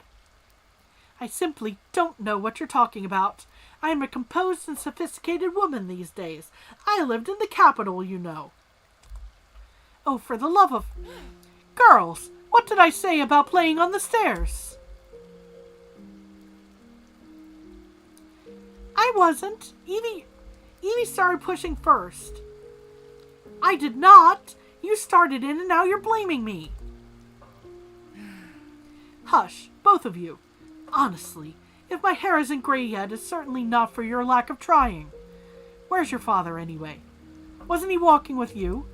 I simply don't know what you're talking about. I am a composed and sophisticated woman these days. I lived in the capital, you know. Oh, for the love of... Girls, what did I say about playing on the stairs? I wasn't. Evie started pushing first. I did not. You started in and now you're blaming me. Hush, both of you. Honestly, if my hair isn't gray yet, it's certainly not for your lack of trying. Where's your father, anyway? Wasn't he walking with you?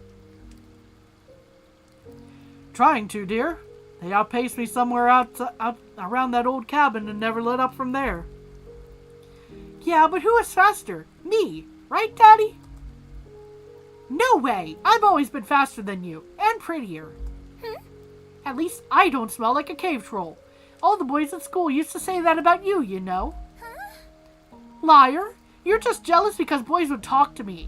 Trying to, dear. They outpaced me somewhere out around that old cabin and never let up from there. Yeah, but who is faster? Me, right, Daddy? No way! I've always been faster than you, and prettier. At least I don't smell like a cave troll. All the boys at school used to say that about you, you know. Liar! You're just jealous because boys would talk to me.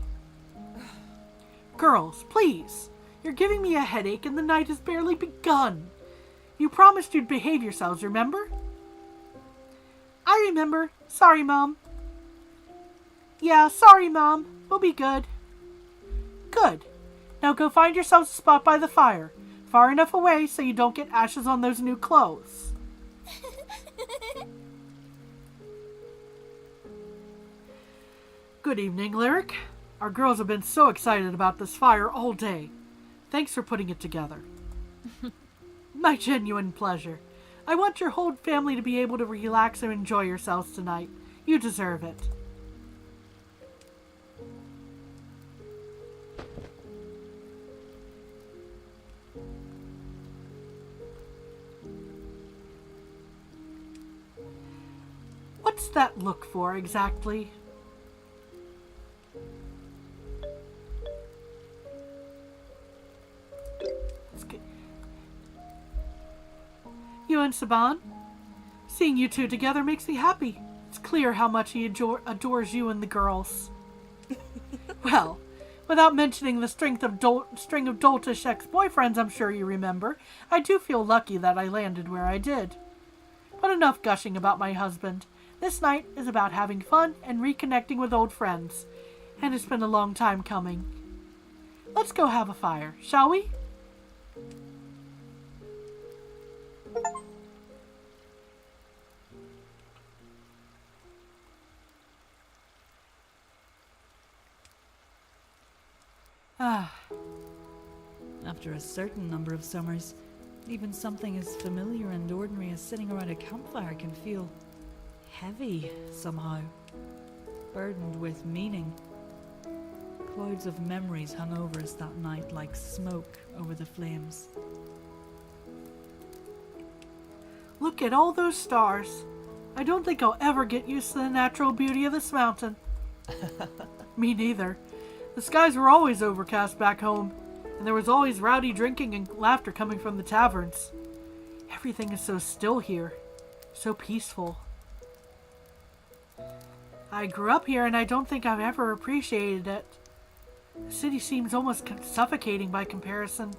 Girls, please. You're giving me a headache and the night has barely begun. You promised you'd behave yourselves, remember? I remember. Sorry, Mom. Yeah, sorry, Mom. We'll be good. Good. Now go find yourselves a spot by the fire. Far enough away so you don't get ashes on those new clothes. Good evening, Lyric. Our girls have been so excited about this fire all day. Thanks for putting it together. My genuine pleasure. I want your whole family to be able to relax and enjoy yourselves tonight. You deserve it. What's that look for, exactly? That's good. You and Saban? Seeing you two together makes me happy. It's clear how much he adores you and the girls. Well, without mentioning the string of doltish ex-boyfriends I'm sure you remember, I do feel lucky that I landed where I did. But enough gushing about my husband. This night is about having fun and reconnecting with old friends, and it's been a long time coming. Let's go have a fire, shall we? After a certain number of summers, even something as familiar and ordinary as sitting around a campfire can feel heavy somehow, burdened with meaning. Clouds of memories hung over us that night like smoke over the flames. Look at all those stars. I don't think I'll ever get used to the natural beauty of this mountain. Me neither. The skies were always overcast back home, and there was always rowdy drinking and laughter coming from the taverns. Everything is so still here, so peaceful. I grew up here and I don't think I've ever appreciated it. The city seems almost suffocating by comparison.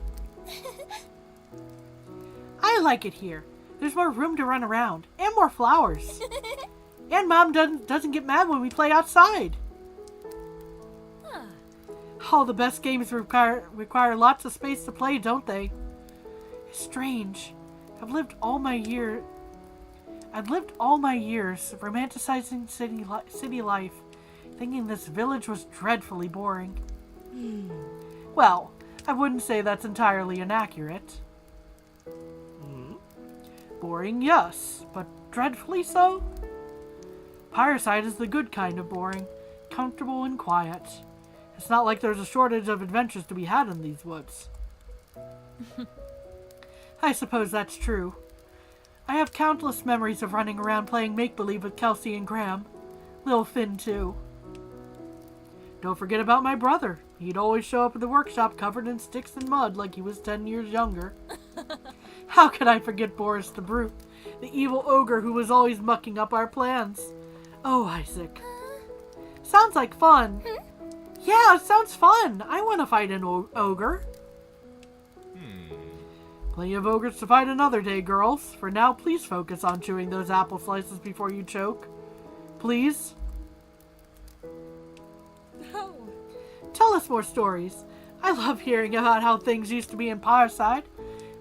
I like it here. There's more room to run around, and more flowers. And Mom doesn't get mad when we play outside. Huh. All the best games require lots of space to play, don't they? It's strange. I've lived all my years romanticizing city life, thinking this village was dreadfully boring. Well, I wouldn't say that's entirely inaccurate. Boring, yes, but dreadfully so? Fireside is the good kind of boring, comfortable and quiet. It's not like there's a shortage of adventures to be had in these woods. I suppose that's true. I have countless memories of running around playing make-believe with Kelsey and Graham. Little Finn, too. Don't forget about my brother. He'd always show up at the workshop covered in sticks and mud like he was 10 years younger. How could I forget Boris the Brute, the evil ogre who was always mucking up our plans? Oh, Isaac. Sounds like fun. Yeah, it sounds fun. I want to fight an ogre. Plenty of ogres to fight another day, girls. For now, please focus on chewing those apple slices before you choke. Please? No. Tell us more stories. I love hearing about how things used to be in Fireside.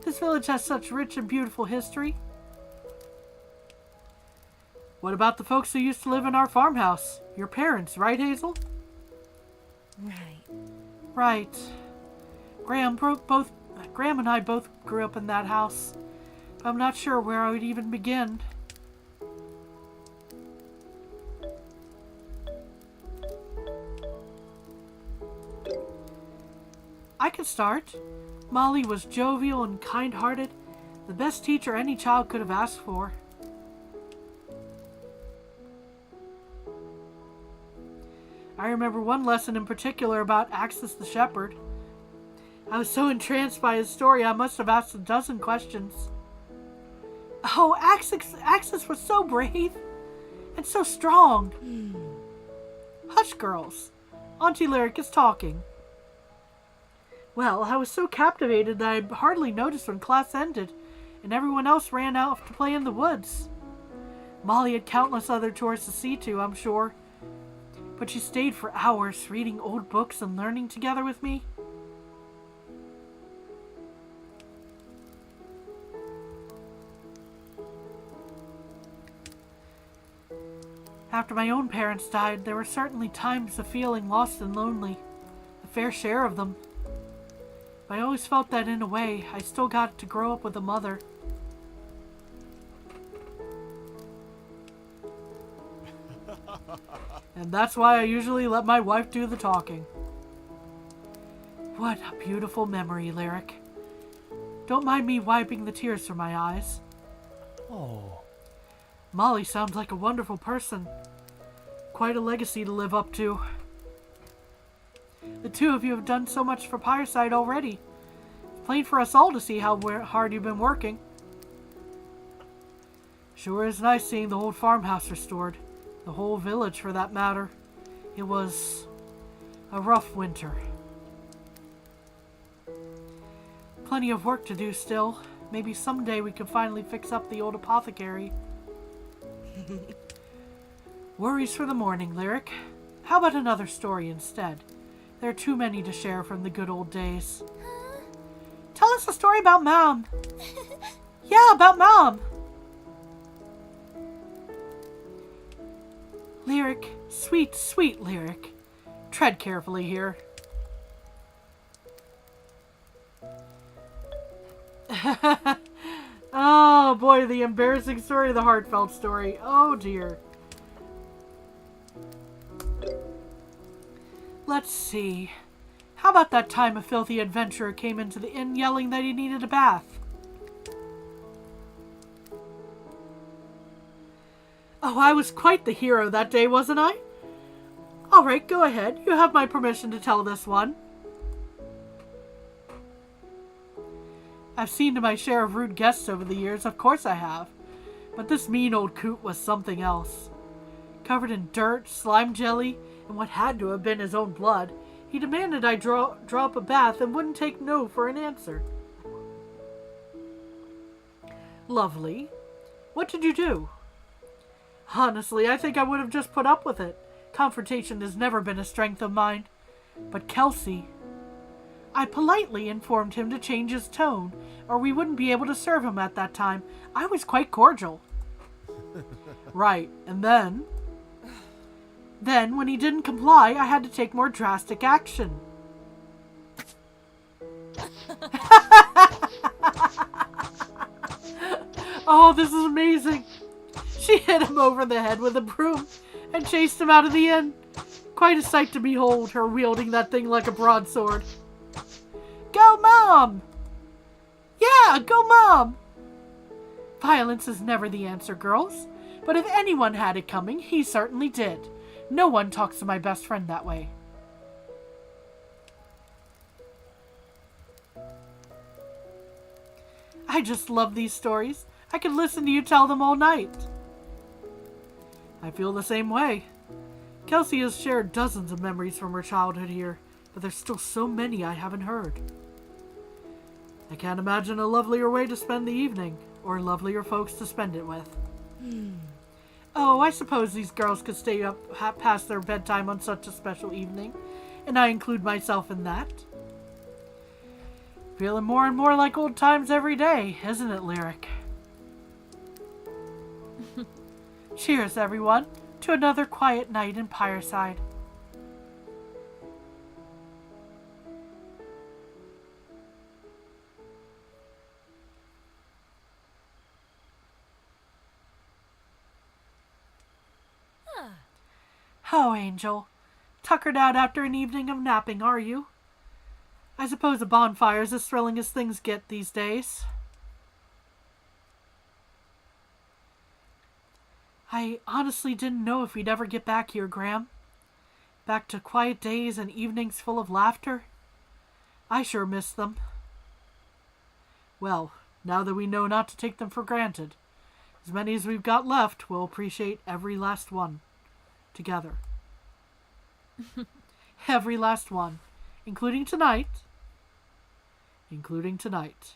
This village has such rich and beautiful history. What about the folks who used to live in our farmhouse? Your parents, right, Hazel? Right. Right. Graham and I both grew up in that house. I'm not sure where I would even begin. I could start. Molly was jovial and kind-hearted, the best teacher any child could have asked for. I remember one lesson in particular about Axis the Shepherd. I was so entranced by his story I must have asked a dozen questions. Oh, Axis was so brave and so strong. Hush, girls. Auntie Lyric is talking. Well, I was so captivated that I hardly noticed when class ended, and everyone else ran out to play in the woods. Molly had countless other chores to see to, I'm sure, but she stayed for hours reading old books and learning together with me. After my own parents died, there were certainly times of feeling lost and lonely, a fair share of them. But I always felt that in a way, I still got to grow up with a mother. And that's why I usually let my wife do the talking. What a beautiful memory, Lyric. Don't mind me wiping the tears from my eyes. Oh. Molly sounds like a wonderful person. Quite a legacy to live up to. The two of you have done so much for Fireside already. It's plain for us all to see how hard you've been working. Sure is nice seeing the old farmhouse restored. The whole village, for that matter. It was a rough winter. Plenty of work to do still. Maybe someday we can finally fix up the old apothecary. Worries for the morning, Lyric. How about another story instead? There are too many to share from the good old days. Tell us a story about Mom. Yeah, about Mom. Lyric, sweet, sweet Lyric. Tread carefully here. Oh boy, the embarrassing story, the heartfelt story. Oh dear. Let's see. How about that time a filthy adventurer came into the inn yelling that he needed a bath? Oh, I was quite the hero that day, wasn't I? All right, go ahead. You have my permission to tell this one. I've seen to my share of rude guests over the years, of course I have. But this mean old coot was something else. Covered in dirt, slime jelly, and what had to have been his own blood, he demanded I draw up a bath and wouldn't take no for an answer. Lovely. What did you do? Honestly, I think I would have just put up with it. Confrontation has never been a strength of mine. But Kelsey... I politely informed him to change his tone, or we wouldn't be able to serve him at that time. I was quite cordial. Right, and then... Then, when he didn't comply, I had to take more drastic action. Oh, this is amazing. She hit him over the head with a broom and chased him out of the inn. Quite a sight to behold, her wielding that thing like a broadsword. Go, Mom! Yeah, go, Mom! Violence is never the answer, girls. But if anyone had it coming, he certainly did. No one talks to my best friend that way. I just love these stories. I could listen to you tell them all night. I feel the same way. Kelsey has shared dozens of memories from her childhood here, but there's still so many I haven't heard. I can't imagine a lovelier way to spend the evening, or lovelier folks to spend it with. Oh, I suppose these girls could stay up past their bedtime on such a special evening, and I include myself in that. Feeling more and more like old times every day, isn't it, Lyric? Cheers, everyone, to another quiet night in Pyreside. Oh, Angel. Tuckered out after an evening of napping, are you? I suppose a bonfire's as thrilling as things get these days. I honestly didn't know if we'd ever get back here, Graham. Back to quiet days and evenings full of laughter. I sure miss them. Well, now that we know not to take them for granted, as many as we've got left, we'll appreciate every last one. Together. Every last one. Including tonight. Including tonight.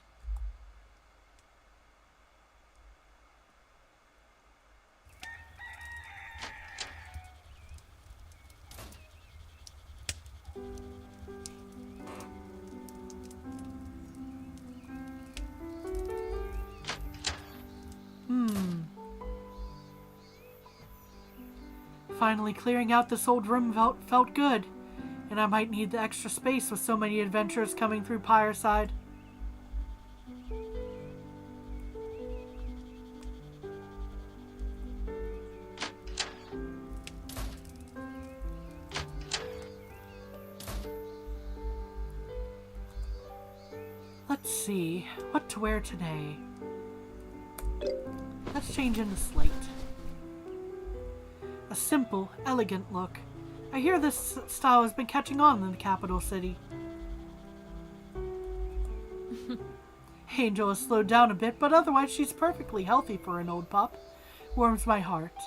Finally clearing out this old room felt good, and I might need the extra space with so many adventurers coming through Pyreside. Let's see, what to wear today? Let's change into slate. A simple, elegant look. I hear this style has been catching on in the capital city. Angel has slowed down a bit, but otherwise she's perfectly healthy for an old pup. Warms my heart.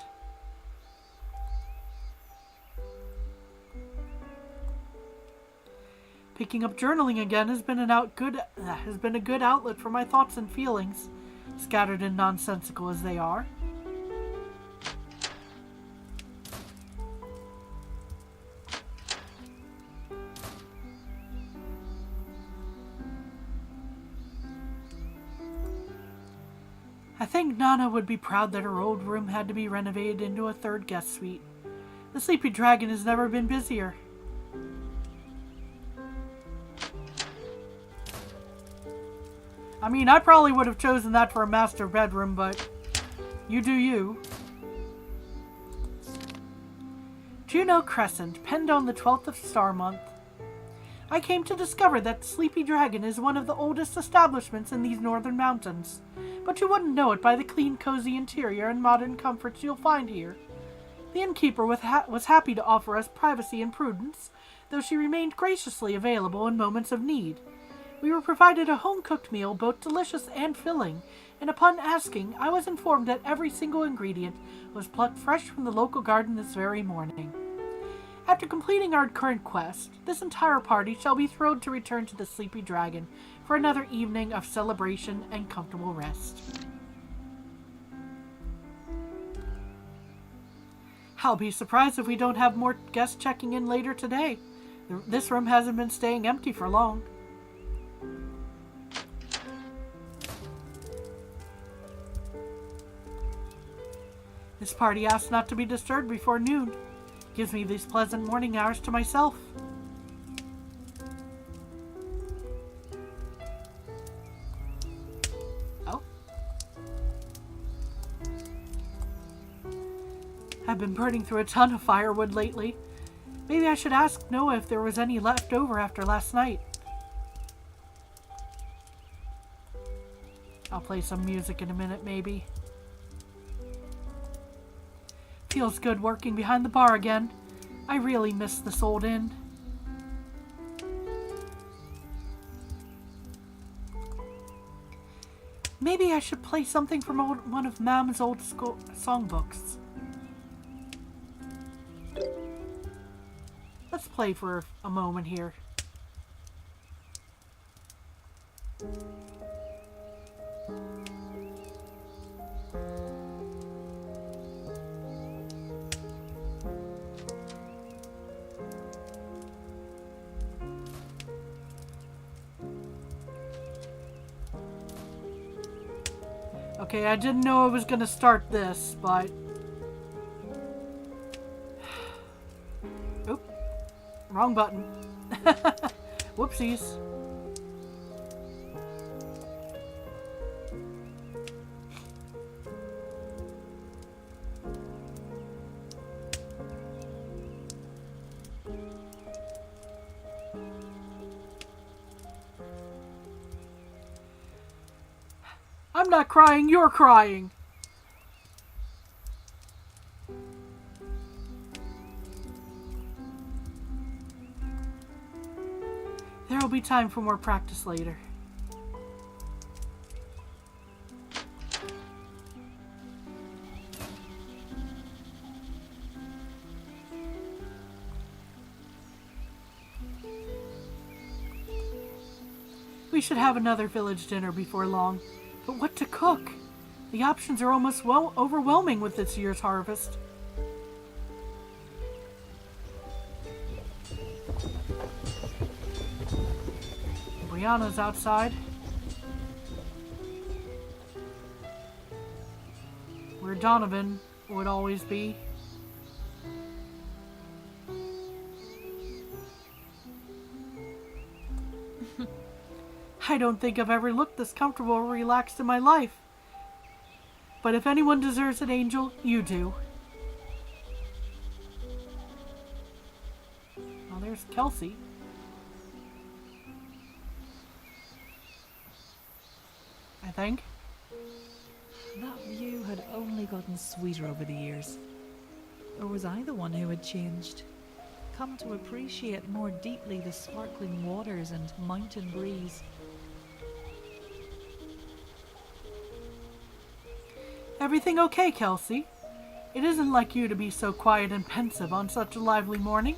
Picking up journaling again has been a good outlet for my thoughts and feelings, scattered and nonsensical as they are. I think Nana would be proud that her old room had to be renovated into a third guest suite. The Sleepy Dragon has never been busier. I mean, I probably would have chosen that for a master bedroom, but you do you. Juno Crescent, penned on the 12th of Star Month. I came to discover that the Sleepy Dragon is one of the oldest establishments in these northern mountains, but you wouldn't know it by the clean, cozy interior and modern comforts you'll find here. The innkeeper was happy to offer us privacy and prudence, though she remained graciously available in moments of need. We were provided a home-cooked meal, both delicious and filling, and upon asking, I was informed that every single ingredient was plucked fresh from the local garden this very morning. After completing our current quest, this entire party shall be thrilled to return to the Sleepy Dragon for another evening of celebration and comfortable rest. I'll be surprised if we don't have more guests checking in later today. This room hasn't been staying empty for long. This party asks not to be disturbed before noon. Gives me these pleasant morning hours to myself. Oh. I've been burning through a ton of firewood lately. Maybe I should ask Noah if there was any left over after last night. I'll play some music in a minute, maybe. Feels good working behind the bar again. I really miss this old inn. Maybe I should play something from one of Mam's old songbooks. Let's play for a moment here. Okay, I didn't know I was gonna start this, but... Oop. Wrong button. Whoopsies. I'm not crying, you're crying. There will be time for more practice later. We should have another village dinner before long. But what to cook? The options are almost overwhelming with this year's harvest. Brianna's outside. Where Donovan would always be. I don't think I've ever looked this comfortable or relaxed in my life. But if anyone deserves an angel, you do. Oh, there's Kelsey. I think. That view had only gotten sweeter over the years. Or was I the one who had changed? Come to appreciate more deeply the sparkling waters and mountain breeze. Everything okay, Kelsey? It isn't like you to be so quiet and pensive on such a lively morning.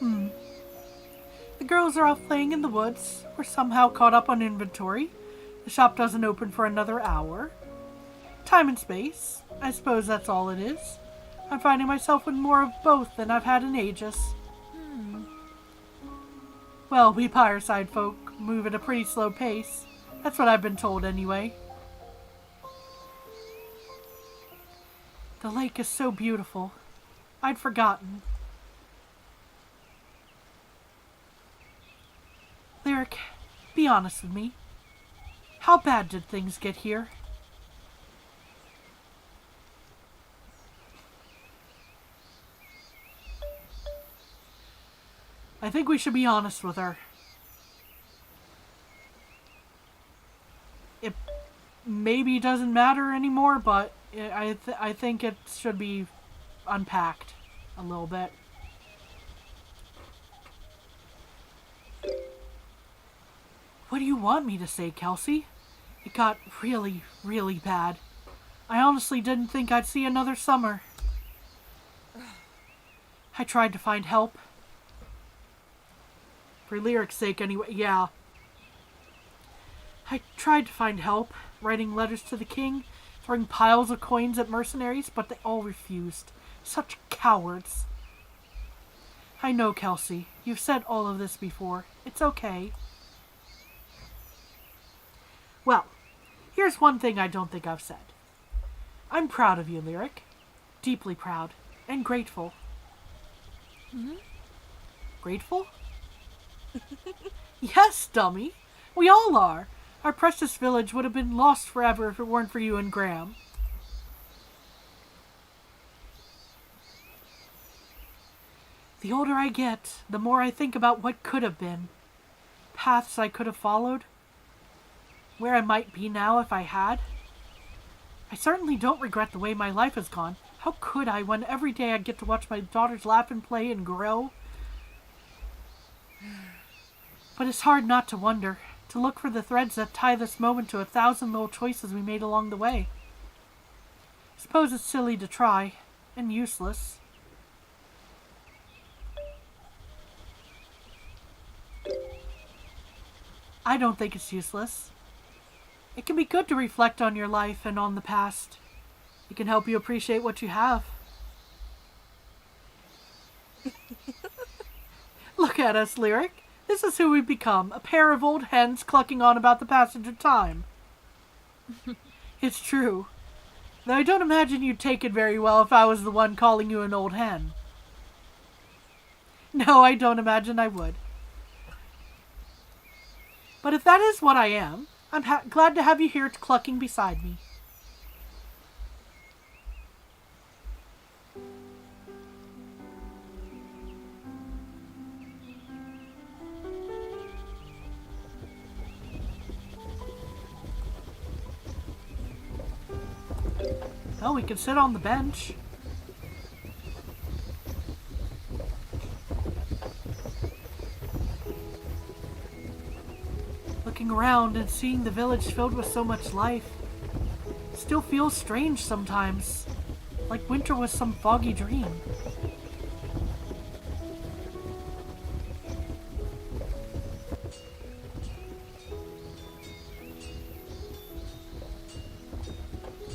The girls are off playing in the woods. We're somehow caught up on inventory. The shop doesn't open for another hour. Time and space. I suppose that's all it is. I'm finding myself with more of both than I've had in ages. Well, we fireside folk move at a pretty slow pace. That's what I've been told anyway. The lake is so beautiful. I'd forgotten. Lyric, be honest with me. How bad did things get here? I think we should be honest with her. It maybe doesn't matter anymore, but I think it should be unpacked a little bit. What do you want me to say, Kelsey? It got really, really bad. I honestly didn't think I'd see another summer. I tried to find help. For Lyric's sake, anyway, yeah. I tried to find help, writing letters to the king, throwing piles of coins at mercenaries, but they all refused. Such cowards. I know, Kelsey. You've said all of this before. It's okay. Well, here's one thing I don't think I've said. I'm proud of you, Lyric. Deeply proud. And grateful. Hmm? Grateful? Yes, dummy. We all are. Our precious village would have been lost forever if it weren't for you and Graham. The older I get, the more I think about what could have been. Paths I could have followed. Where I might be now if I had. I certainly don't regret the way my life has gone. How could I when every day I get to watch my daughters laugh and play and grow? But it's hard not to wonder, to look for the threads that tie this moment to 1,000 little choices we made along the way. Suppose it's silly to try, and useless. I don't think it's useless. It can be good to reflect on your life and on the past. It can help you appreciate what you have. Look at us, Lyric. This is who we've become, a pair of old hens clucking on about the passage of time. It's true. Though I don't imagine you'd take it very well if I was the one calling you an old hen. No, I don't imagine I would. But if that is what I am, I'm glad to have you here clucking beside me. Oh, we can sit on the bench. Looking around and seeing the village filled with so much life still feels strange sometimes, like winter was some foggy dream.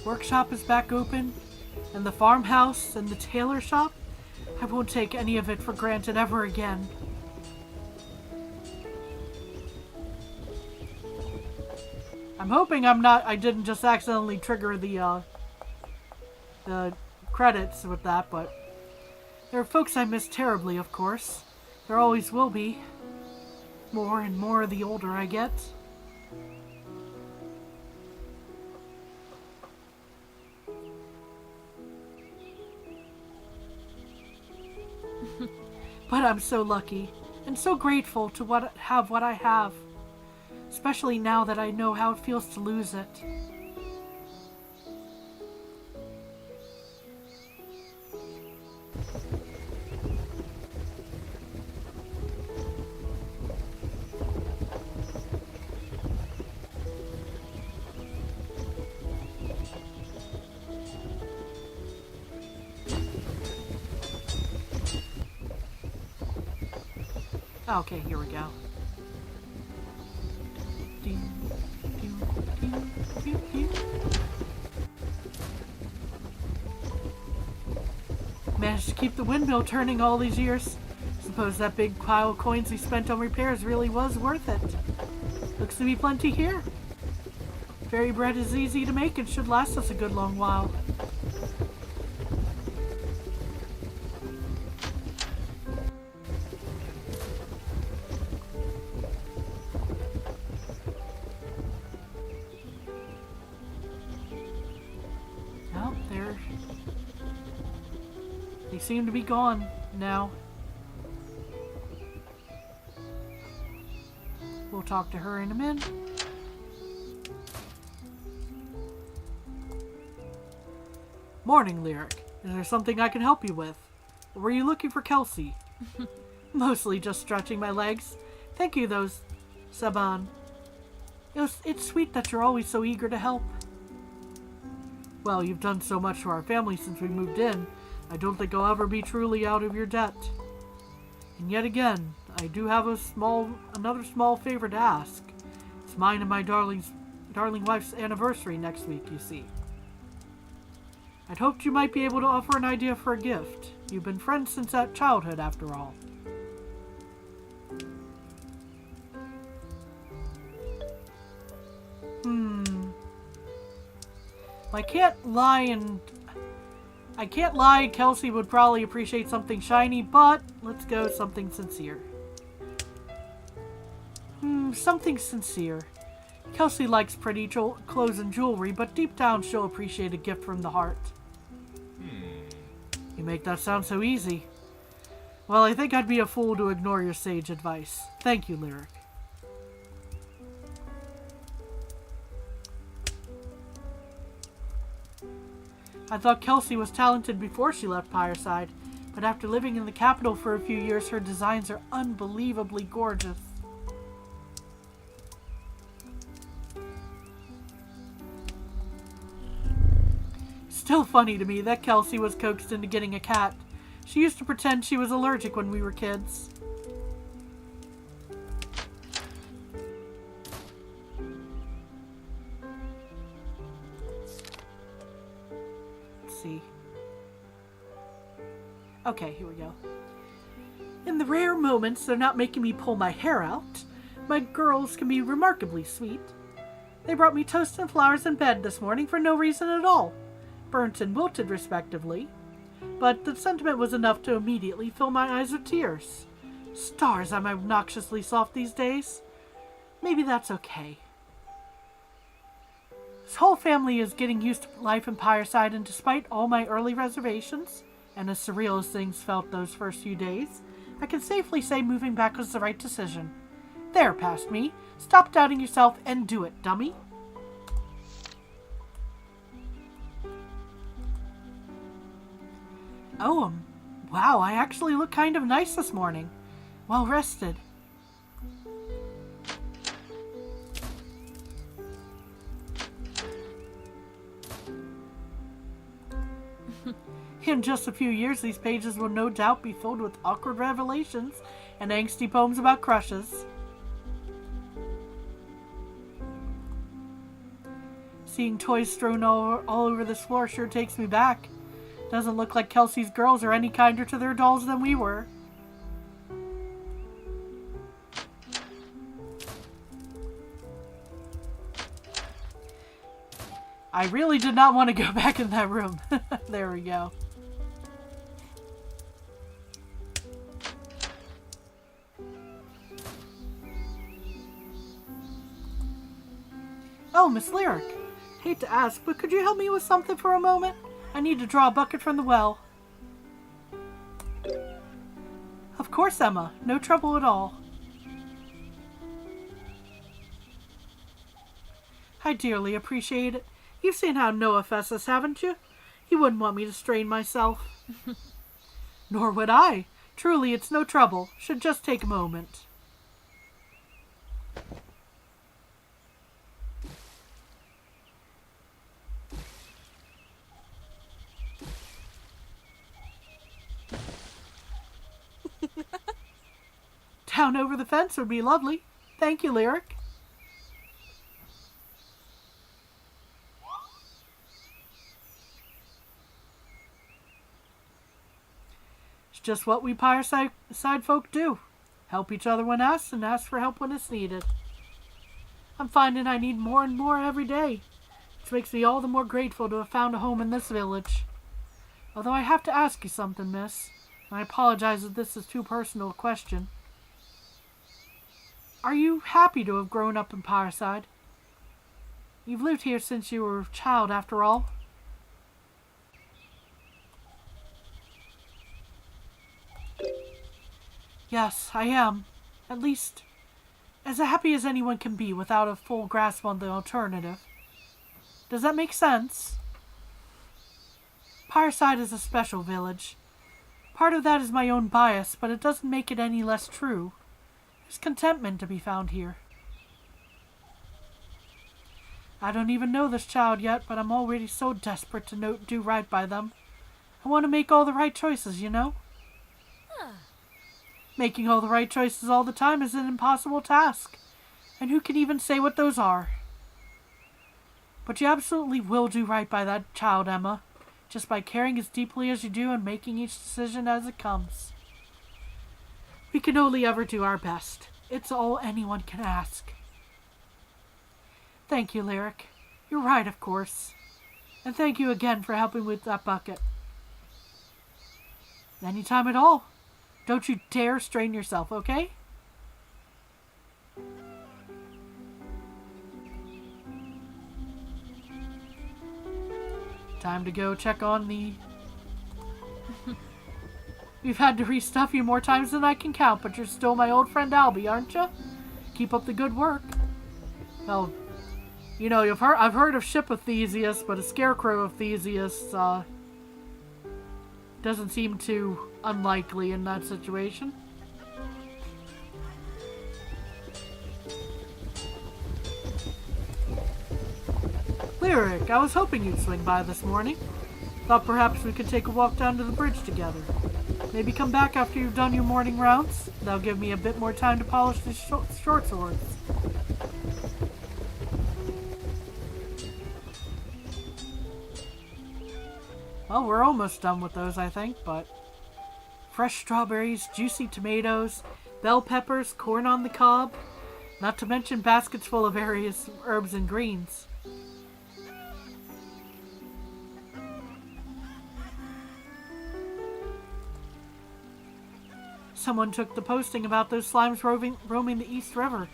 Workshop is back open, and the farmhouse and the tailor shop. I won't take any of it for granted ever again. I'm hoping I didn't just accidentally trigger the credits with that, but there are folks I miss terribly, of course. There always will be. More and more the older I get. But I'm so lucky, and so grateful to have what I have. Especially now that I know how it feels to lose it. Okay, here we go. Managed to keep the windmill turning all these years. Suppose that big pile of coins we spent on repairs really was worth it. Looks to be plenty here. Fairy bread is easy to make and should last us a good long while. They seem to be gone now. talk to her in a minute. Morning, Lyric. Is there something I can help you with? Or were you looking for Kelsey? Mostly just stretching my legs. Thank you, though, Saban. It's sweet that you're always so eager to help. Well, you've done so much for our family since we moved in. I don't think I'll ever be truly out of your debt. And yet again, I do have another small favor to ask. It's mine and my darling wife's anniversary next week, you see. I'd hoped you might be able to offer an idea for a gift. You've been friends since that childhood, after all. I can't lie, Kelsey would probably appreciate something shiny, but let's go something sincere. Something sincere. Kelsey likes pretty clothes and jewelry, but deep down she'll appreciate a gift from the heart. You make that sound so easy. Well, I think I'd be a fool to ignore your sage advice. Thank you, Lyric. I thought Kelsey was talented before she left Pyreside, but after living in the capital for a few years, her designs are unbelievably gorgeous. Still funny to me that Kelsey was coaxed into getting a cat. She used to pretend she was allergic when we were kids. See. Okay, here we go. In the rare moments they're not making me pull my hair out, my girls can be remarkably sweet. They brought me toast and flowers in bed this morning for no reason at all, burnt and wilted respectively, but the sentiment was enough to immediately fill my eyes with tears. Stars, I'm obnoxiously soft these days. Maybe that's okay. This whole family is getting used to life in Pyreside, and despite all my early reservations, and as surreal as things felt those first few days, I can safely say moving back was the right decision. There, past me. Stop doubting yourself and do it, dummy. Oh, wow, I actually look kind of nice this morning. Well rested. In just a few years, these pages will no doubt be filled with awkward revelations and angsty poems about crushes. Seeing toys strewn all over this floor sure takes me back. Doesn't look like Kelsey's girls are any kinder to their dolls than we were. I really did not want to go back in that room. There we go. Oh, Miss Lyric. Hate to ask, but could you help me with something for a moment? I need to draw a bucket from the well. Of course, Emma. No trouble at all. I dearly appreciate it. You've seen how Noah fesses, haven't you? You wouldn't want me to strain myself. Nor would I. Truly, it's no trouble. Should just take a moment. Down over the fence would be lovely. Thank you, Lyric. It's just what we Pyreside folk do. Help each other when asked, and ask for help when it's needed. I'm finding I need more and more every day, which makes me all the more grateful to have found a home in this village. Although I have to ask you something, miss. I apologize if this is too personal a question. Are you happy to have grown up in Pyreside? You've lived here since you were a child, after all. Yes, I am. At least as happy as anyone can be without a full grasp on the alternative. Does that make sense? Pyreside is a special village. Part of that is my own bias, but it doesn't make it any less true. There's contentment to be found here. I don't even know this child yet, but I'm already so desperate to do right by them. I want to make all the right choices, you know? Making all the right choices all the time is an impossible task, and who can even say what those are? But you absolutely will do right by that child, Emma, just by caring as deeply as you do and making each decision as it comes. We can only ever do our best. It's all anyone can ask. Thank you, Lyric. You're right, of course. And thank you again for helping with that bucket. Anytime at all. Don't you dare strain yourself, okay? Time to go check on the... We've had to restuff you more times than I can count, but you're still my old friend Albie, aren't you? Keep up the good work. Well, you know, I've heard of Ship of Theseus, but a Scarecrow of Theseus, doesn't seem too unlikely in that situation. Lyric, I was hoping you'd swing by this morning. Thought perhaps we could take a walk down to the bridge together. Maybe come back after you've done your morning rounds. That'll give me a bit more time to polish these short swords. Well, we're almost done with those, I think, but... Fresh strawberries, juicy tomatoes, bell peppers, corn on the cob, not to mention baskets full of various herbs and greens. Someone took the posting about those slimes roaming the East River.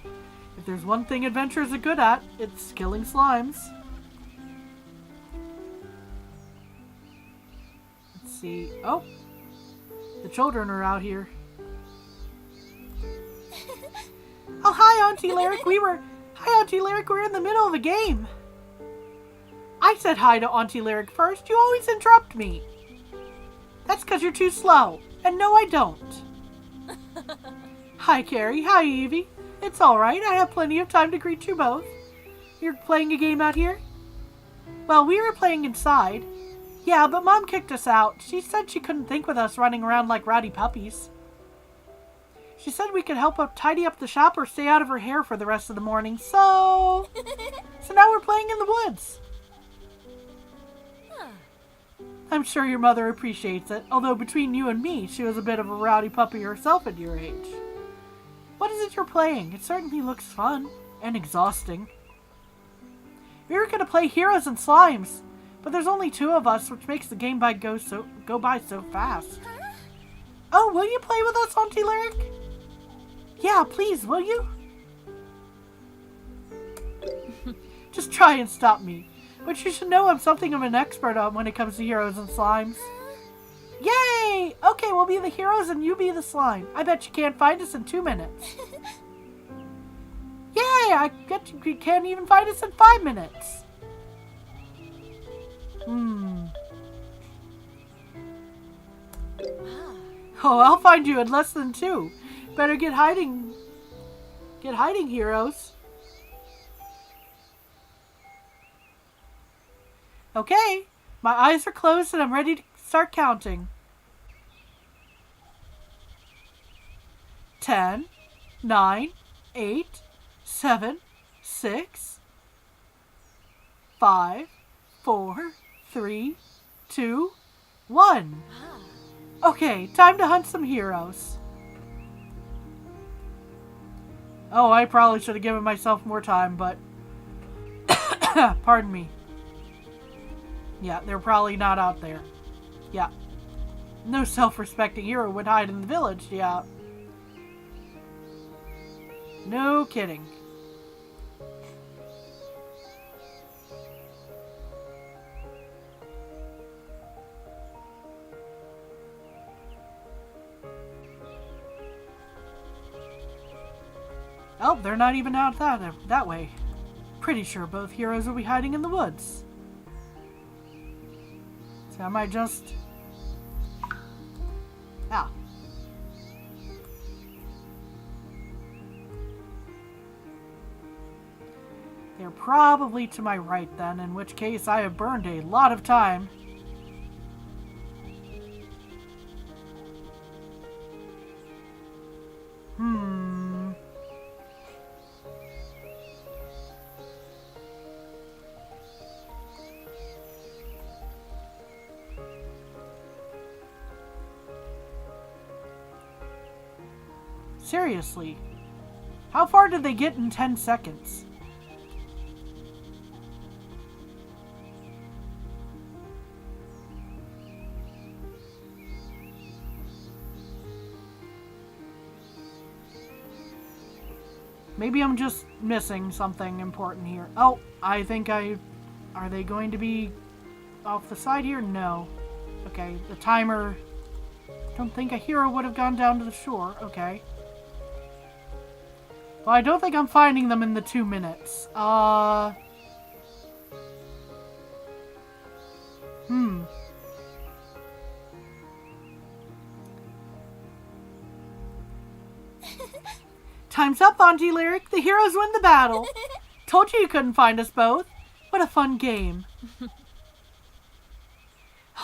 If there's one thing adventurers are good at, it's killing slimes. Let's see. Oh! The children are out here. Oh, hi, Auntie Lyric. Hi, Auntie Lyric. We're in the middle of a game. I said hi to Auntie Lyric first. You always interrupt me. That's because you're too slow. And no, I don't. Hi, Carrie. Hi, Evie. It's all right. I have plenty of time to greet you both. You're playing a game out here? Well, we were playing inside. Yeah, but Mom kicked us out. She said she couldn't think with us running around like rowdy puppies. She said we could help tidy up the shop or stay out of her hair for the rest of the morning, so now we're playing in the woods. I'm sure your mother appreciates it, although between you and me, she was a bit of a rowdy puppy herself at your age. What is it you're playing? It certainly looks fun and exhausting. We were going to play Heroes and Slimes, but there's only 2 of us, which makes the game go by so fast. Oh, will you play with us, Auntie Lyric? Yeah, please, will you? Just try and stop me. But you should know I'm something of an expert on when it comes to heroes and slimes. Yay! Okay, we'll be the heroes and you be the slime. I bet you can't find us in 2 minutes. Yay! I bet you can't even find us in 5 minutes. Oh, I'll find you in less than 2. Better get hiding. Get hiding, heroes. Okay, my eyes are closed and I'm ready to start counting. 10, 9, 8, 7, 6, 5, 4, 3, 2, 1. Okay, time to hunt some heroes. Oh, I probably should have given myself more time, but... Pardon me. Yeah, they're probably not out there. Yeah. No self-respecting hero would hide in the village, yeah. No kidding. Oh, they're not even out that way. Pretty sure both heroes will be hiding in the woods. So I might just... Ah. They're probably to my right then, in which case I have burned a lot of time. Seriously, how far did they get in 10 seconds? Maybe I'm just missing something important here. Oh, I think are they going to be off the side here? No. Okay, the timer. Don't think a hero would have gone down to the shore. Okay. Well, I don't think I'm finding them in the 2 minutes. Time's up, Auntie Lyric. The heroes win the battle. Told you couldn't find us both. What a fun game.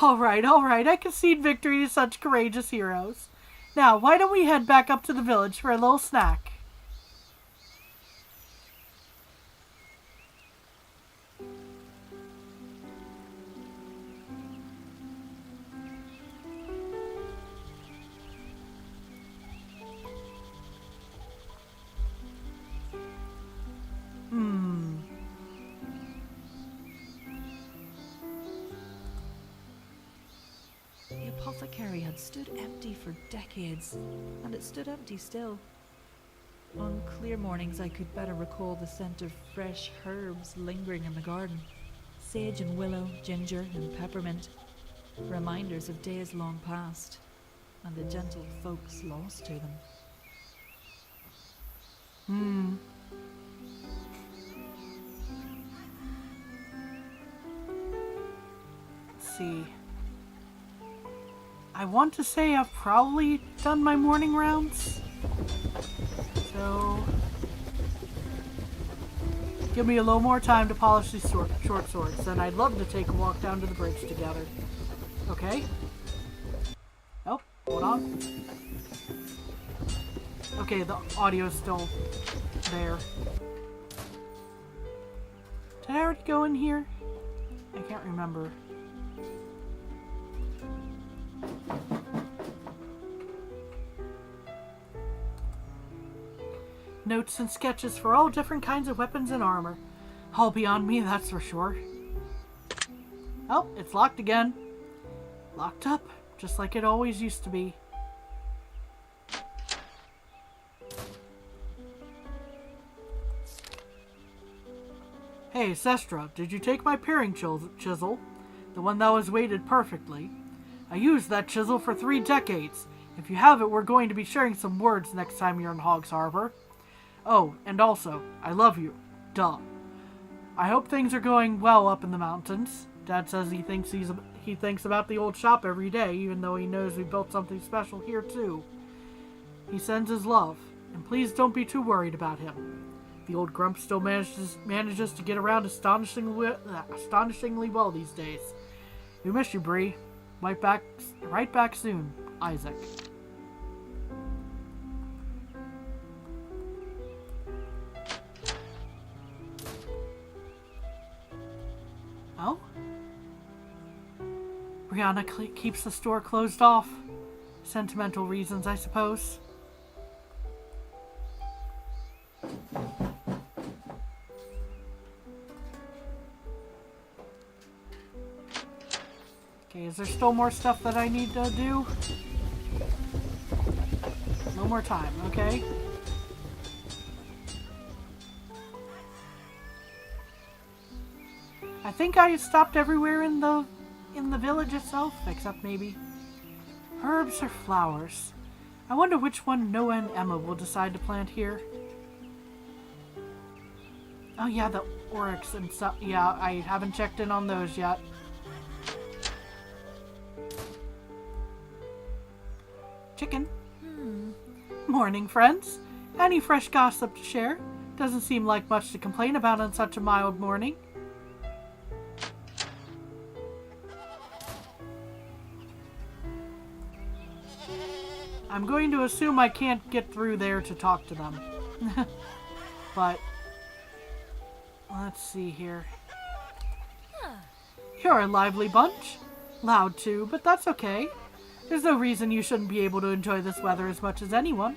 Alright. I concede victory to such courageous heroes. Now, why don't we head back up to the village for a little snack? The apothecary had stood empty for decades, and it stood empty still. On clear mornings I could better recall the scent of fresh herbs lingering in the garden. Sage and willow, ginger and peppermint. Reminders of days long past, and the gentle folks lost to them. Let's see. I want to say I've probably done my morning rounds. So, give me a little more time to polish these short swords, and I'd love to take a walk down to the bridge together. Okay? Oh, hold on. Okay, the audio's still there. Did I already go in here? I can't remember. Notes and sketches for all different kinds of weapons and armor. All beyond me, that's for sure. Oh, it's locked again. Locked up, just like it always used to be. Hey, Sestra, did you take my paring chisel? The one that was weighted perfectly. I used that chisel for 3 decades. If you have it, we're going to be sharing some words next time you're in Hog's Harbor. Oh, and also, I love you. Duh. I hope things are going well up in the mountains. Dad says he thinks about the old shop every day, even though he knows we built something special here too. He sends his love, and please don't be too worried about him. The old grump still manages to get around astonishingly well these days. We miss you, Bree. Right back soon, Isaac. Oh? Brianna keeps the store closed off. Sentimental reasons, I suppose. Okay, is there still more stuff that I need to do? No more time, okay? I think I stopped everywhere in the village itself, except maybe herbs or flowers. I wonder which one Noah and Emma will decide to plant here. Oh yeah, the oryx and stuff. Yeah, I haven't checked in on those yet. Chicken. Morning, friends. Any fresh gossip to share? Doesn't seem like much to complain about on such a mild morning. I'm going to assume I can't get through there to talk to them. But let's see here. You're a lively bunch. Loud too, but that's okay. There's no reason you shouldn't be able to enjoy this weather as much as anyone.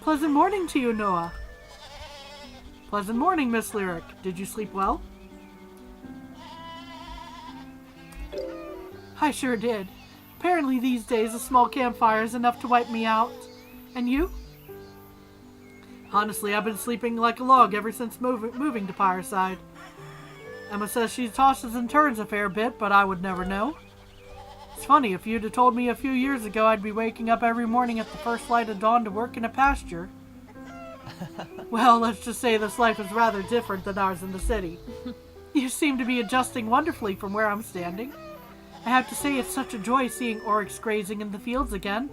Pleasant morning to you, Noah. Pleasant morning, Miss Lyric. Did you sleep well? I sure did. Apparently these days a small campfire is enough to wipe me out. And you? Honestly, I've been sleeping like a log ever since moving to Fireside. Emma says she tosses and turns a fair bit, but I would never know. It's funny, if you'd have told me a few years ago I'd be waking up every morning at the first light of dawn to work in a pasture. Well, let's just say this life is rather different than ours in the city. You seem to be adjusting wonderfully from where I'm standing. I have to say it's such a joy seeing oryx grazing in the fields again.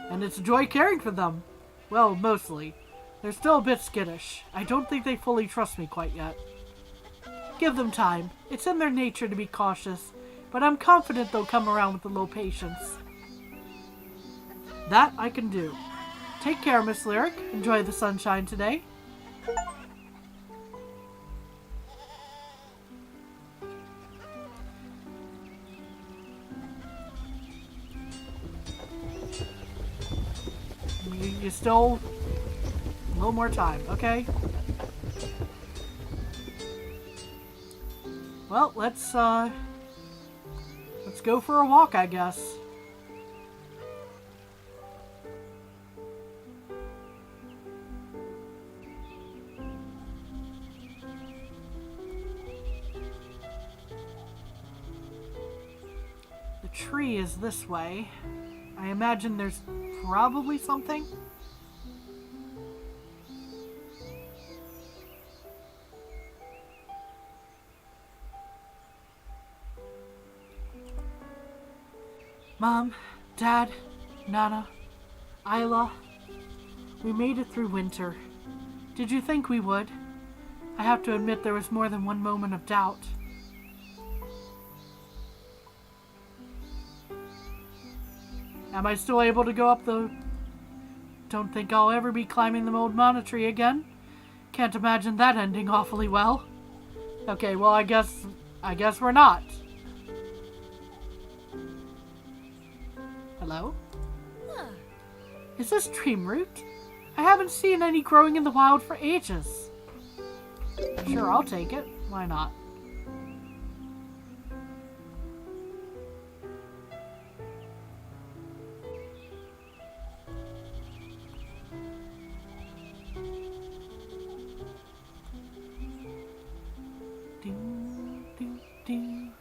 And it's a joy caring for them. Well, mostly. They're still a bit skittish. I don't think they fully trust me quite yet. Give them time. It's in their nature to be cautious, but I'm confident they'll come around with a little patience. That I can do. Take care, Miss Lyric. Enjoy the sunshine today. You still a little more time, okay? Well, let's go for a walk, I guess. The tree is this way. I imagine there's probably something. Mom, Dad, Nana, Isla, we made it through winter. Did you think we would? I have to admit there was more than one moment of doubt. Am I still able to go up the... Don't think I'll ever be climbing the old mana tree again. Can't imagine that ending awfully well. Okay, well I guess we're not. Hello? Is this dream root? I haven't seen any growing in the wild for ages. Sure, I'll take it. Why not? Ding, ding, ding.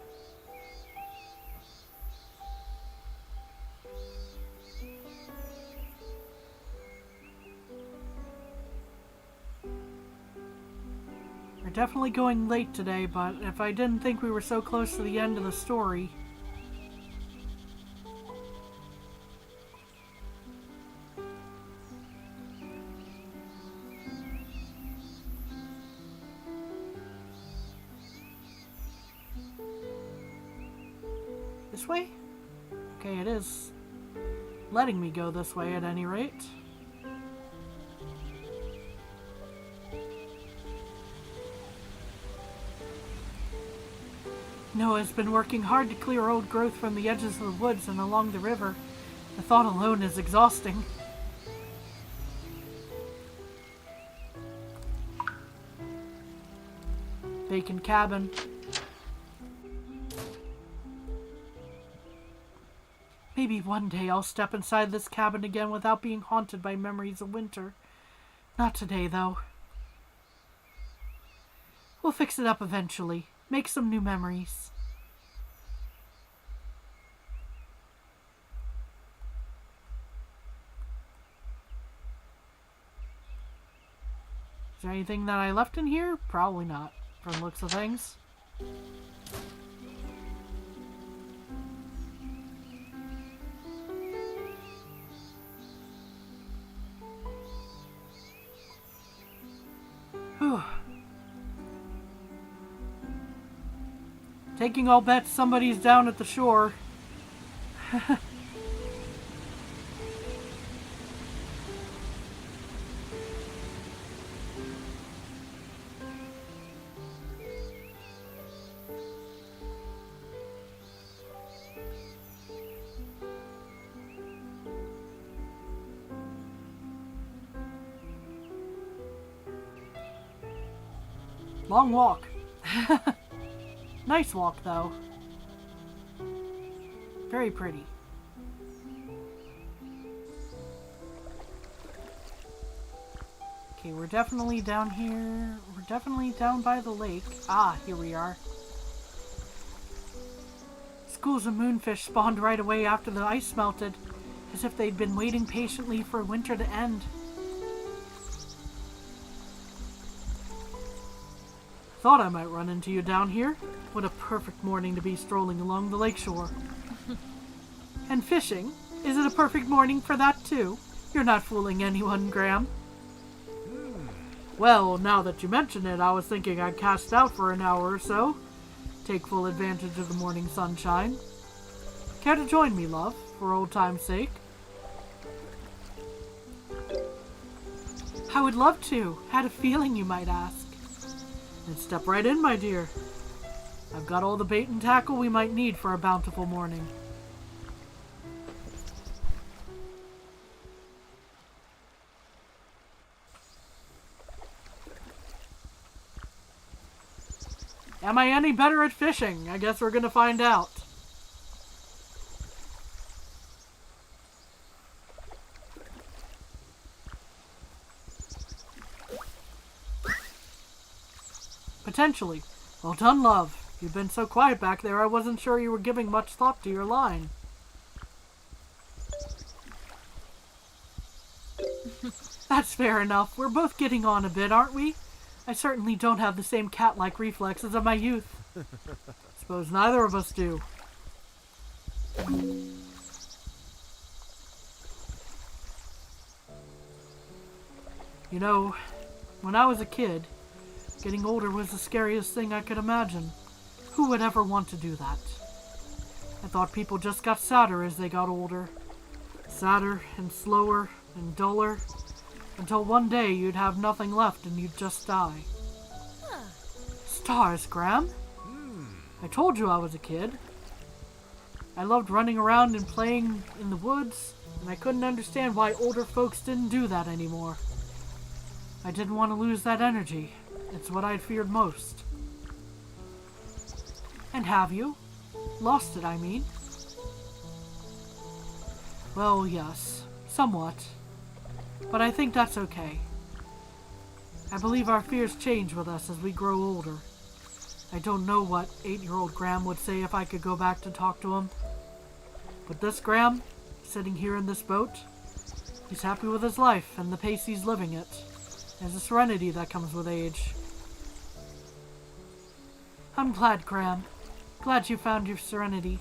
We're definitely going late today, but if I didn't think we were so close to the end of the story... This way? Okay, it is letting me go this way at any rate. Noah's been working hard to clear old growth from the edges of the woods and along the river. The thought alone is exhausting. Vacant cabin. Maybe one day I'll step inside this cabin again without being haunted by memories of winter. Not today, though. We'll fix it up eventually. Make some new memories. there anything that I left in here? Probably not, from the looks of things. Whew. Taking all bets, somebody's down at the shore. Long walk. Nice walk, though. Very pretty. Okay, we're definitely down here. We're definitely down by the lake. Ah, here we are. Schools of moonfish spawned right away after the ice melted, as if they'd been waiting patiently for winter to end. Thought I might run into you down here. What a perfect morning to be strolling along the lakeshore. And fishing? Is it a perfect morning for that too? You're not fooling anyone, Graham. Well, now that you mention it, I was thinking I'd cast out for an hour or so. Take full advantage of the morning sunshine. Care to join me, love, for old time's sake? I would love to. Had a feeling you might ask. Then step right in, my dear. I've got all the bait and tackle we might need for a bountiful morning. Am I any better at fishing? I guess we're gonna find out. Potentially. Well done, love. You've been so quiet back there, I wasn't sure you were giving much thought to your line. That's fair enough. We're both getting on a bit, aren't we? I certainly don't have the same cat-like reflexes of my youth. Suppose neither of us do. You know, when I was a kid, getting older was the scariest thing I could imagine. Who would ever want to do that? I thought people just got sadder as they got older. Sadder and slower and duller. Until one day you'd have nothing left and you'd just die. Stars, Graham. I told you I was a kid. I loved running around and playing in the woods, and I couldn't understand why older folks didn't do that anymore. I didn't want to lose that energy. It's what I'd feared most. And have you? Lost it, I mean. Well, yes. Somewhat. But I think that's okay. I believe our fears change with us as we grow older. I don't know what 8-year-old Graham would say if I could go back to talk to him. But this Graham, sitting here in this boat, he's happy with his life and the pace he's living it. There's a serenity that comes with age. I'm glad, Graham. Glad you found your serenity.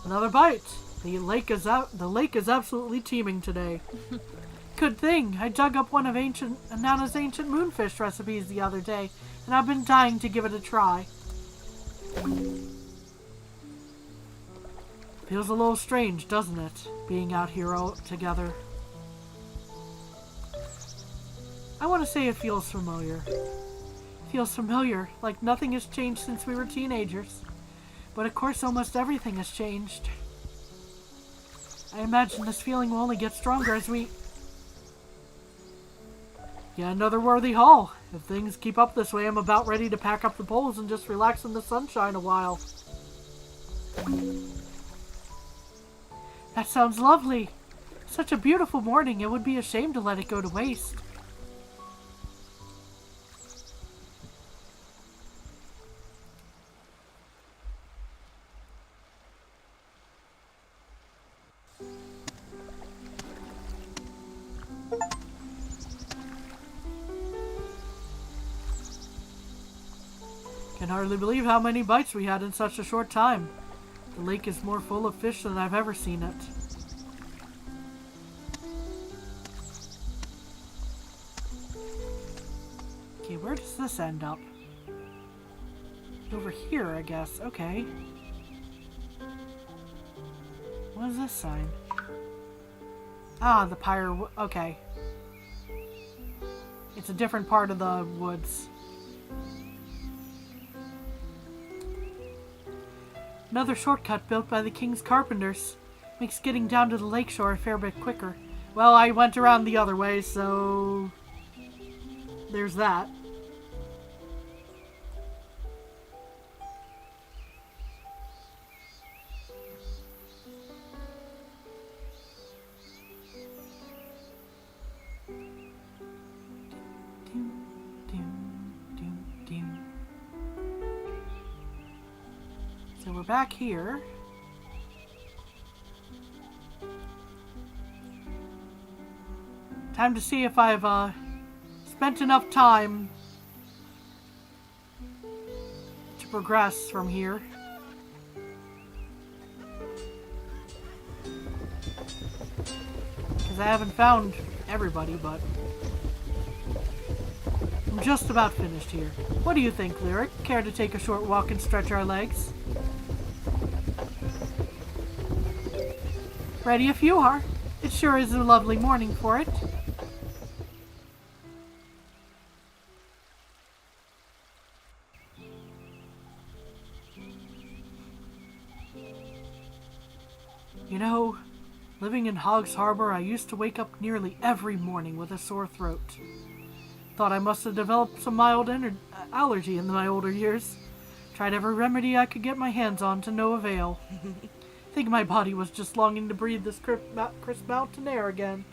Another bite. The lake is absolutely teeming today. Good thing. I dug up one of Nana's ancient moonfish recipes the other day, and I've been dying to give it a try. Feels a little strange, doesn't it? Being out here all together. I want to say it feels familiar. Feels familiar, like nothing has changed since we were teenagers. But of course almost everything has changed. I imagine this feeling will only get stronger as we... Yeah, another worthy haul. If things keep up this way, I'm about ready to pack up the poles and just relax in the sunshine a while. That sounds lovely. Such a beautiful morning, it would be a shame to let it go to waste. Can hardly believe how many bites we had in such a short time. The lake is more full of fish than I've ever seen it. Okay, where does this end up? Over here, I guess. Okay. What is this sign? Ah, the pyre. Okay. It's a different part of the woods. Another shortcut built by the king's carpenters. Makes getting down to the lakeshore a fair bit quicker. Well, I went around the other way, so... there's that. So we're back here. Time to see if I've spent enough time to progress from here. Because I haven't found everybody, but I'm just about finished here. What do you think, Lyric? Care to take a short walk and stretch our legs? Ready if you are. It sure is a lovely morning for it. You know, living in Hogg's Harbor, I used to wake up nearly every morning with a sore throat. Thought I must have developed some mild allergy in my older years. Tried every remedy I could get my hands on to no avail. Think my body was just longing to breathe this crisp mountain air again.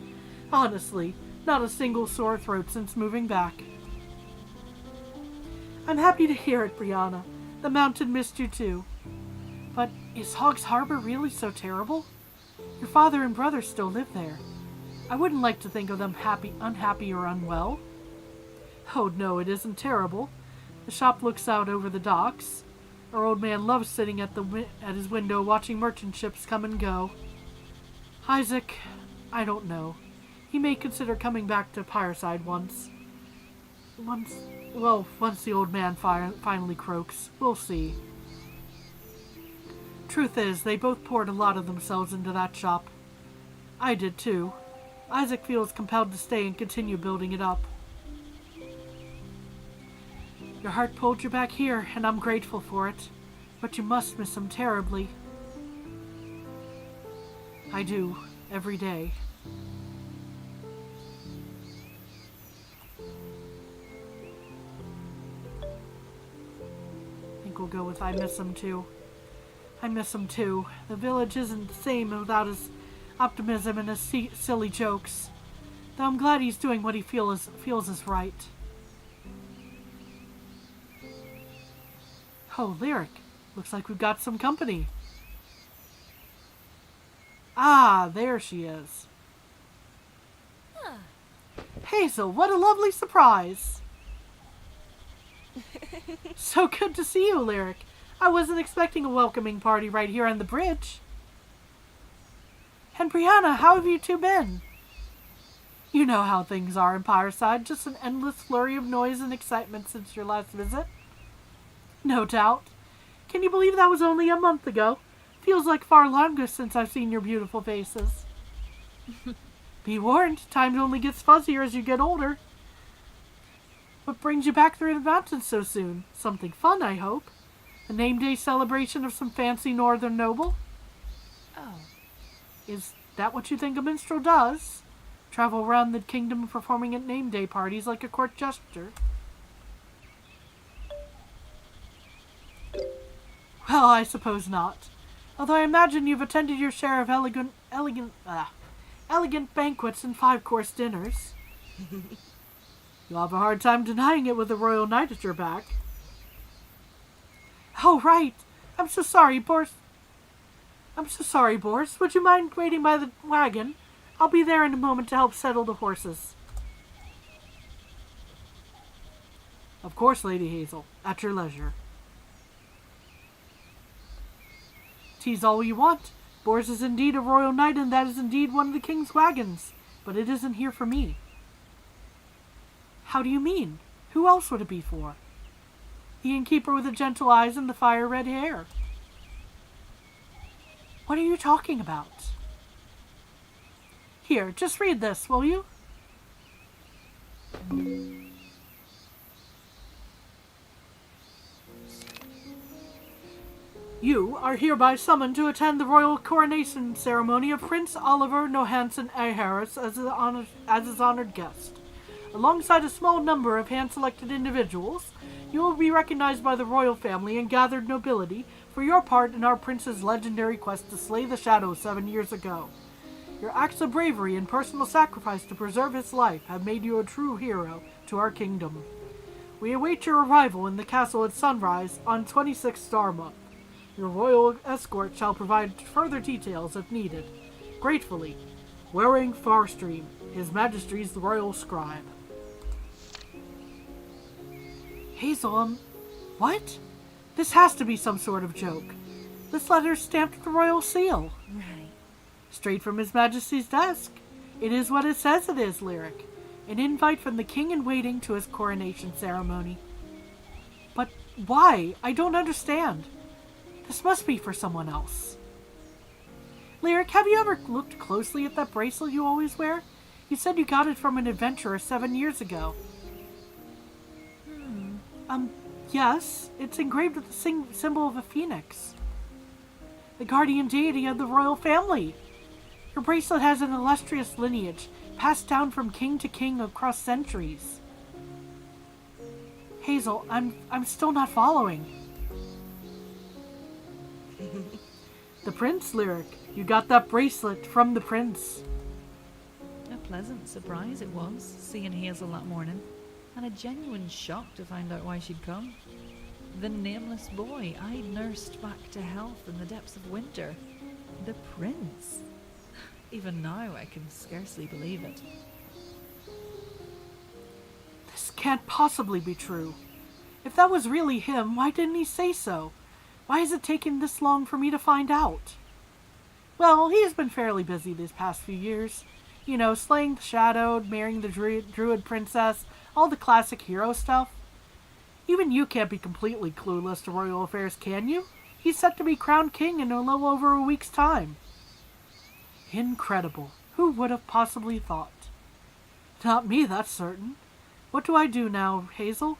Honestly, not a single sore throat since moving back. I'm happy to hear it, Brianna. The mountain missed you too. But is Hogg's Harbor really so terrible? Your father and brother still live there. I wouldn't like to think of them unhappy or unwell. Oh no, it isn't terrible. The shop looks out over the docks. Our old man loves sitting at his window watching merchant ships come and go. Isaac, I don't know. He may consider coming back to Pyreside once the old man finally croaks. We'll see. Truth is, they both poured a lot of themselves into that shop. I did too. Isaac feels compelled to stay and continue building it up. Your heart pulled you back here, and I'm grateful for it. But you must miss him terribly. I do, every day. I think we'll go with I miss him too. I miss him too. The village isn't the same without his optimism and his silly jokes. Though I'm glad he's doing what he feels is right. Oh, Lyric. Looks like we've got some company. Ah, there she is. Hazel, what a lovely surprise. So good to see you, Lyric. I wasn't expecting a welcoming party right here on the bridge. And Brianna, how have you two been? You know how things are in Pyreside, just an endless flurry of noise and excitement since your last visit. No doubt. Can you believe that was only a month ago? Feels like far longer since I've seen your beautiful faces. Be warned, time only gets fuzzier as you get older. What brings you back through the mountains so soon? Something fun, I hope. A name day celebration of some fancy northern noble? Oh. Is that what you think a minstrel does? Travel around the kingdom performing at name day parties like a court jester? Well, I suppose not. Although I imagine you've attended your share of elegant banquets and 5-course dinners. You'll have a hard time denying it with a royal knight at your back. Oh, right. I'm so sorry, Boris. Would you mind waiting by the wagon? I'll be there in a moment to help settle the horses. Of course, Lady Hazel. At your leisure. Tease all you want. Bors is indeed a royal knight, and that is indeed one of the king's wagons. But it isn't here for me. How do you mean? Who else would it be for? The innkeeper with the gentle eyes and the fire-red hair. What are you talking about? Here, just read this, will you? You are hereby summoned to attend the royal coronation ceremony of Prince Oliver Nohansen A. Harris as his honored guest. Alongside a small number of hand-selected individuals, you will be recognized by the royal family and gathered nobility for your part in our prince's legendary quest to slay the Shadow 7 years ago. Your acts of bravery and personal sacrifice to preserve his life have made you a true hero to our kingdom. We await your arrival in the castle at sunrise on 26th Star Month. Your royal escort shall provide further details if needed. Gratefully, Waring Farstream, His Majesty's the Royal Scribe. Hazel, what? This has to be some sort of joke. This letter's stamped with the royal seal. Right. Straight from His Majesty's desk. It is what it says it is, Lyric. An invite from the king in waiting to his coronation ceremony. But why? I don't understand. This must be for someone else. Lyric, have you ever looked closely at that bracelet you always wear? You said you got it from an adventurer 7 years ago. Yes. It's engraved with the symbol of a phoenix. The guardian deity of the royal family. Your bracelet has an illustrious lineage, passed down from king to king across centuries. Hazel, I'm still not following. The prince, Lyric. You got that bracelet from the prince. A pleasant surprise it was, seeing Hazel that morning, and a genuine shock to find out why she'd come. The nameless boy I'd nursed back to health in the depths of winter. The prince. Even now I can scarcely believe it. This can't possibly be true. If that was really him, why didn't he say so? Why has it taken this long for me to find out? Well, he has been fairly busy these past few years. You know, slaying the Shadowed, marrying the druid princess, all the classic hero stuff. Even you can't be completely clueless to royal affairs, can you? He's set to be crowned king in a little over a week's time. Incredible. Who would have possibly thought? Not me, that's certain. What do I do now, Hazel?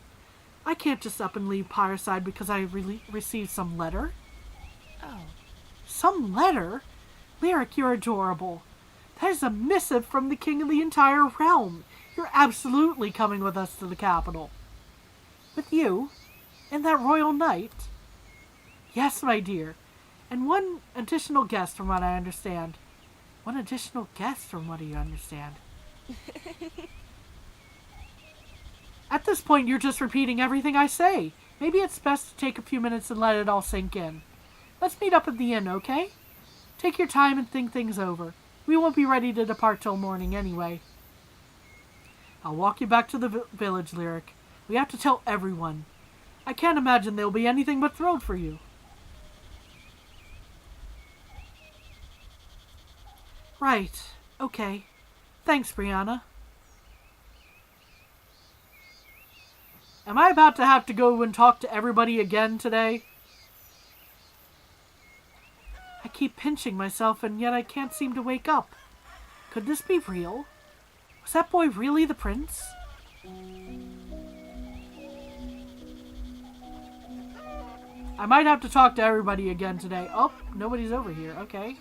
I can't just up and leave Pyreside because I received some letter. Oh. Some letter? Lyric, you're adorable. That is a missive from the king of the entire realm. You're absolutely coming with us to the capital. With you? And that royal knight? Yes, my dear. And one additional guest from what I understand. One additional guest from what you understand. At this point, you're just repeating everything I say. Maybe it's best to take a few minutes and let it all sink in. Let's meet up at the inn, okay? Take your time and think things over. We won't be ready to depart till morning anyway. I'll walk you back to the village, Lyric. We have to tell everyone. I can't imagine they'll be anything but thrilled for you. Right. Okay. Thanks, Brianna. Am I about to have to go and talk to everybody again today? I keep pinching myself and yet I can't seem to wake up. Could this be real? Was that boy really the prince? I might have to talk to everybody again today. Oh, nobody's over here. Okay.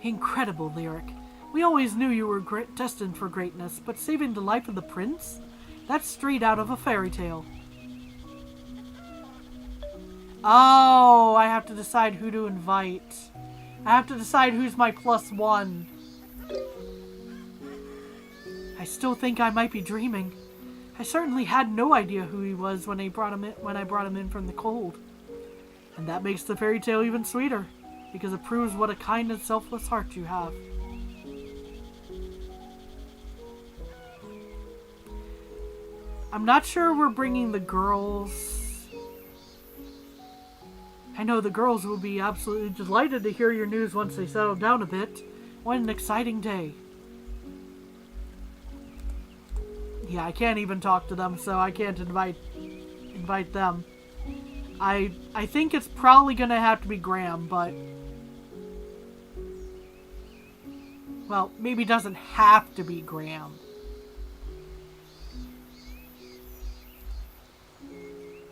Incredible, Lyric. We always knew you were destined for greatness, but saving the life of the prince? That's straight out of a fairy tale. Oh, I have to decide who to invite. I have to decide who's my +1. I still think I might be dreaming. I certainly had no idea who he was when I brought him in from the cold. And that makes the fairy tale even sweeter, because it proves what a kind and selfless heart you have. I'm not sure we're bringing the girls. I know the girls will be absolutely delighted to hear your news once they settle down a bit. What an exciting day. Yeah, I can't even talk to them, so I can't invite them. I think it's probably gonna have to be Graham, but well, maybe it doesn't have to be Graham.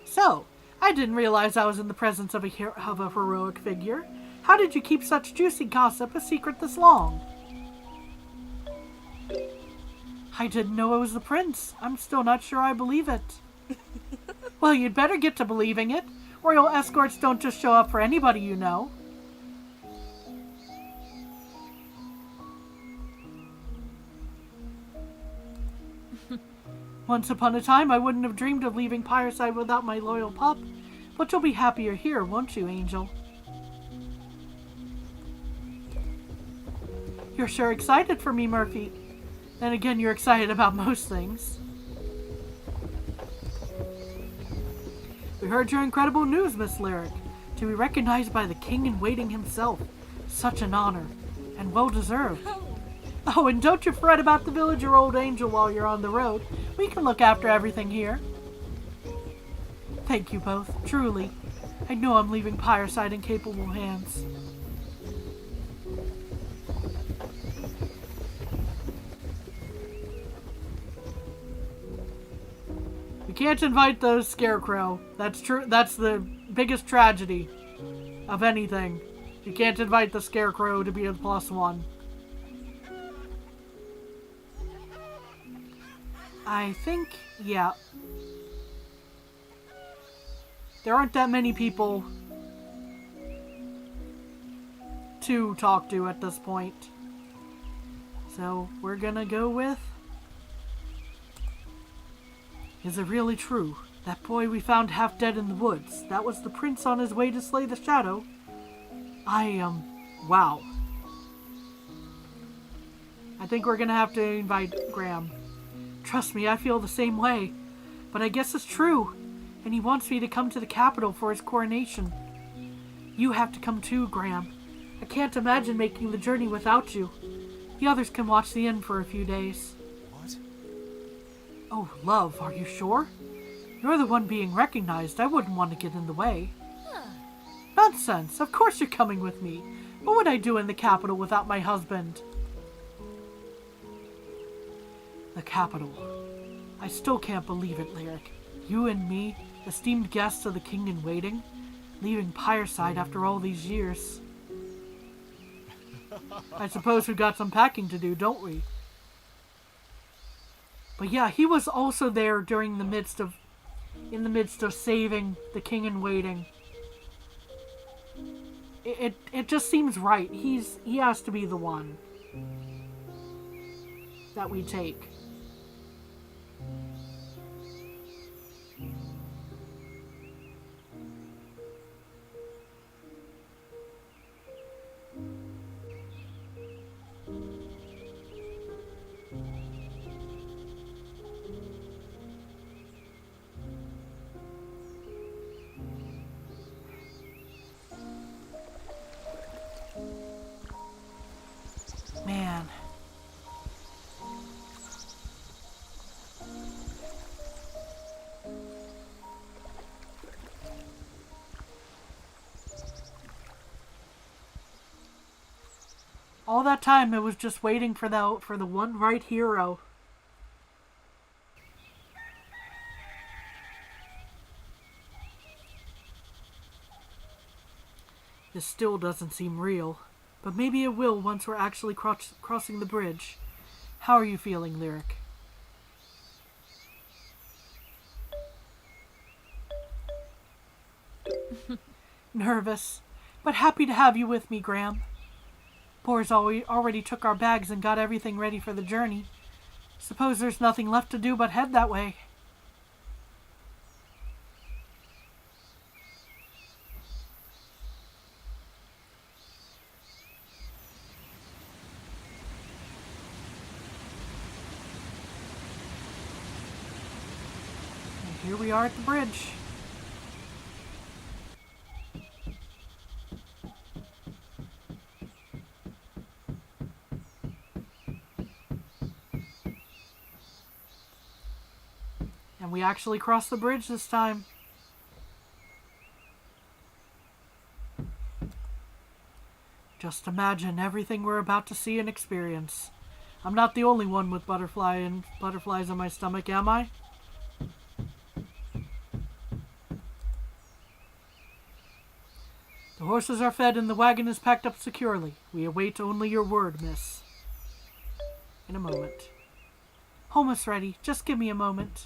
So, I didn't realize I was in the presence of a heroic figure. How did you keep such juicy gossip a secret this long? I didn't know it was the prince. I'm still not sure I believe it. Well, you'd better get to believing it. Royal escorts don't just show up for anybody you know. Once upon a time, I wouldn't have dreamed of leaving Pyreside without my loyal pup. But you'll be happier here, won't you, Angel? You're sure excited for me, Murphy. Then again, you're excited about most things. We heard your incredible news, Miss Lyric. To be recognized by the king-in-waiting himself. Such an honor. And well-deserved. Oh, and don't you fret about the village or old Angel while you're on the road. We can look after everything here. Thank you both, truly. I know I'm leaving Pyreside in capable hands. We can't invite the Scarecrow. That's true. That's the biggest tragedy of anything. You can't invite the Scarecrow to be a +1. I think, yeah. There aren't that many people to talk to at this point. So, we're gonna go with... Is it really true? That boy we found half dead in the woods, that was the prince on his way to slay the shadow? Wow. I think we're gonna have to invite Graham. Trust me, I feel the same way. But I guess it's true. And he wants me to come to the capital for his coronation. You have to come too, Graham. I can't imagine making the journey without you. The others can watch the inn for a few days. What? Oh, love, are you sure? You're the one being recognized. I wouldn't want to get in the way. Nonsense. Of course you're coming with me. What would I do in the capital without my husband? The capital. I still can't believe it, Lyric. You and me, esteemed guests of the king-in-waiting, leaving Pyreside after all these years. I suppose we've got some packing to do, don't we? But yeah, he was also there during in the midst of saving the king-in-waiting. It just seems right. He has to be the one that we take. Man. All that time it was just waiting for the one right hero. This still doesn't seem real. But maybe it will once we're actually crossing the bridge. How are you feeling, Lyric? Nervous, but happy to have you with me, Graham. Boar's already took our bags and got everything ready for the journey. Suppose there's nothing left to do but head that way. Here we are at the bridge. And we actually crossed the bridge this time. Just imagine everything we're about to see and experience. I'm not the only one with butterflies in my stomach, am I? The horses are fed and the wagon is packed up securely. We await only your word, miss. In a moment. Almost ready. Just give me a moment.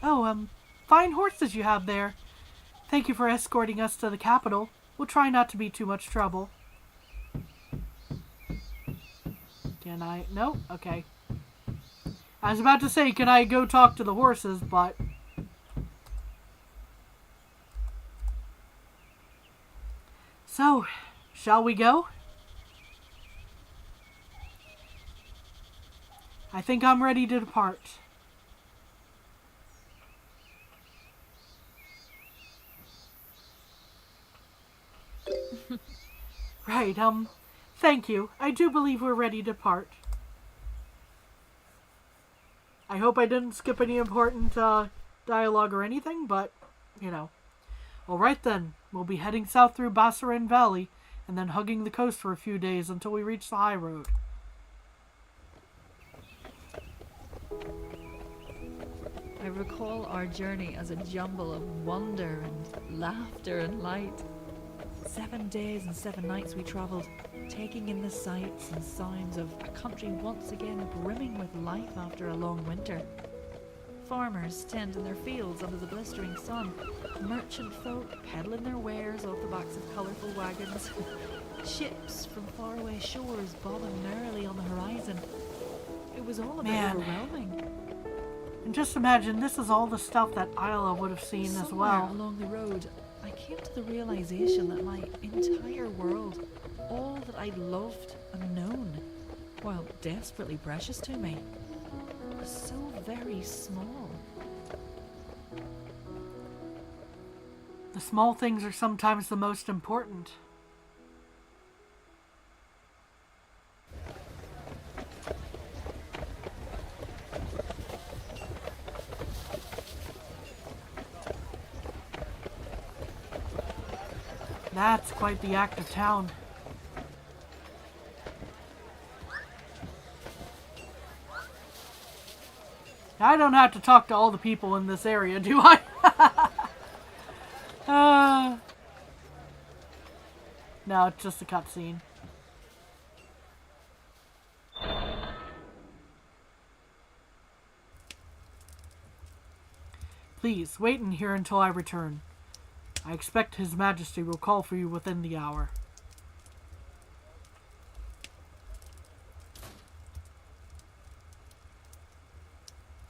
Oh, fine horses you have there. Thank you for escorting us to the capital. We'll try not to be too much trouble. Can I? No? Okay. I was about to say, can I go talk to the horses, but... So, shall we go? I think I'm ready to depart. Right, thank you. I do believe we're ready to depart. I hope I didn't skip any important, dialogue or anything, but, you know. Alright then, we'll be heading south through Bassarin Valley, and then hugging the coast for a few days until we reach the high road. I recall our journey as a jumble of wonder and laughter and light. 7 days and 7 nights we travelled, taking in the sights and sounds of a country once again brimming with life after a long winter. Farmers tending their fields under the blistering sun, merchant folk peddling their wares off the backs of colourful wagons, ships from faraway shores bobbing merrily on the horizon. It was all a bit overwhelming. And just imagine, this is all the stuff that Isla would have seen as well. Along the road, I came to the realization that my entire world, all that I'd loved and known, while desperately precious to me, was so very small. The small things are sometimes the most important. That's quite the active town. I don't have to talk to all the people in this area, do I? No, it's just a cutscene. Please, wait in here until I return. I expect His Majesty will call for you within the hour.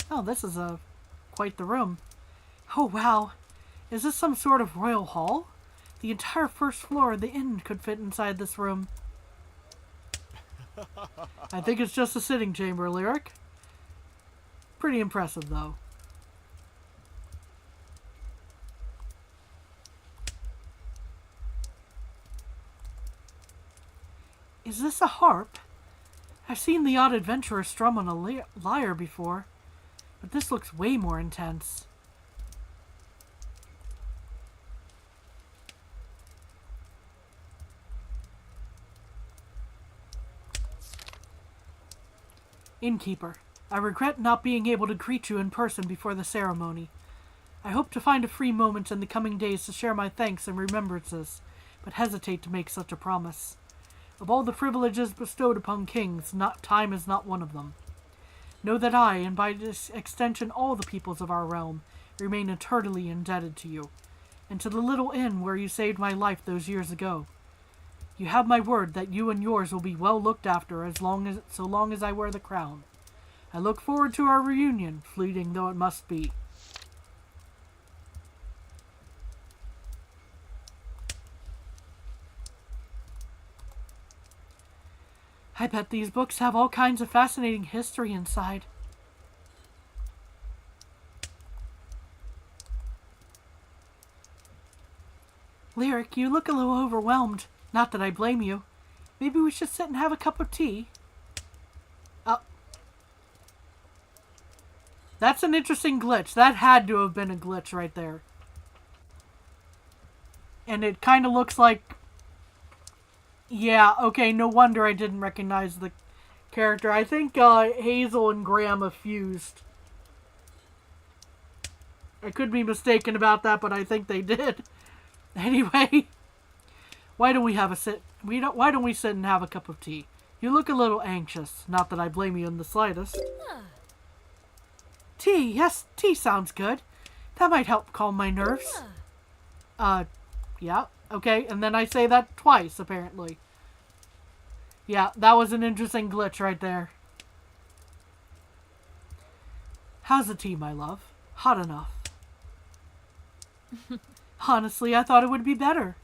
Oh, this is quite the room. Oh, wow. Is this some sort of royal hall? The entire first floor of the inn could fit inside this room. I think it's just a sitting chamber, Lyric. Pretty impressive, though. Is this a harp? I've seen the odd adventurer strum on a lyre before, but this looks way more intense. Innkeeper, I regret not being able to greet you in person before the ceremony. I hope to find a free moment in the coming days to share my thanks and remembrances, but hesitate to make such a promise. Of all the privileges bestowed upon kings, time is not one of them. Know that I, and by this extension all the peoples of our realm, remain eternally indebted to you, and to the little inn where you saved my life those years ago. You have my word that you and yours will be well looked after so long as I wear the crown. I look forward to our reunion, fleeting though it must be. I bet these books have all kinds of fascinating history inside. Lyric, you look a little overwhelmed. Not that I blame you. Maybe we should sit and have a cup of tea. Oh. That's an interesting glitch. That had to have been a glitch right there. And it kind of looks like... Yeah, okay, no wonder I didn't recognize the character. I think Hazel and Graham have fused. I could be mistaken about that, but I think they did. Anyway, why don't we have a sit? Why don't we sit and have a cup of tea? You look a little anxious. Not that I blame you in the slightest. Tea, yes, tea sounds good. That might help calm my nerves. Yeah, okay, and then I say that twice, apparently. Yeah, that was an interesting glitch right there. How's the tea, my love? Hot enough. Honestly, I thought it would be better.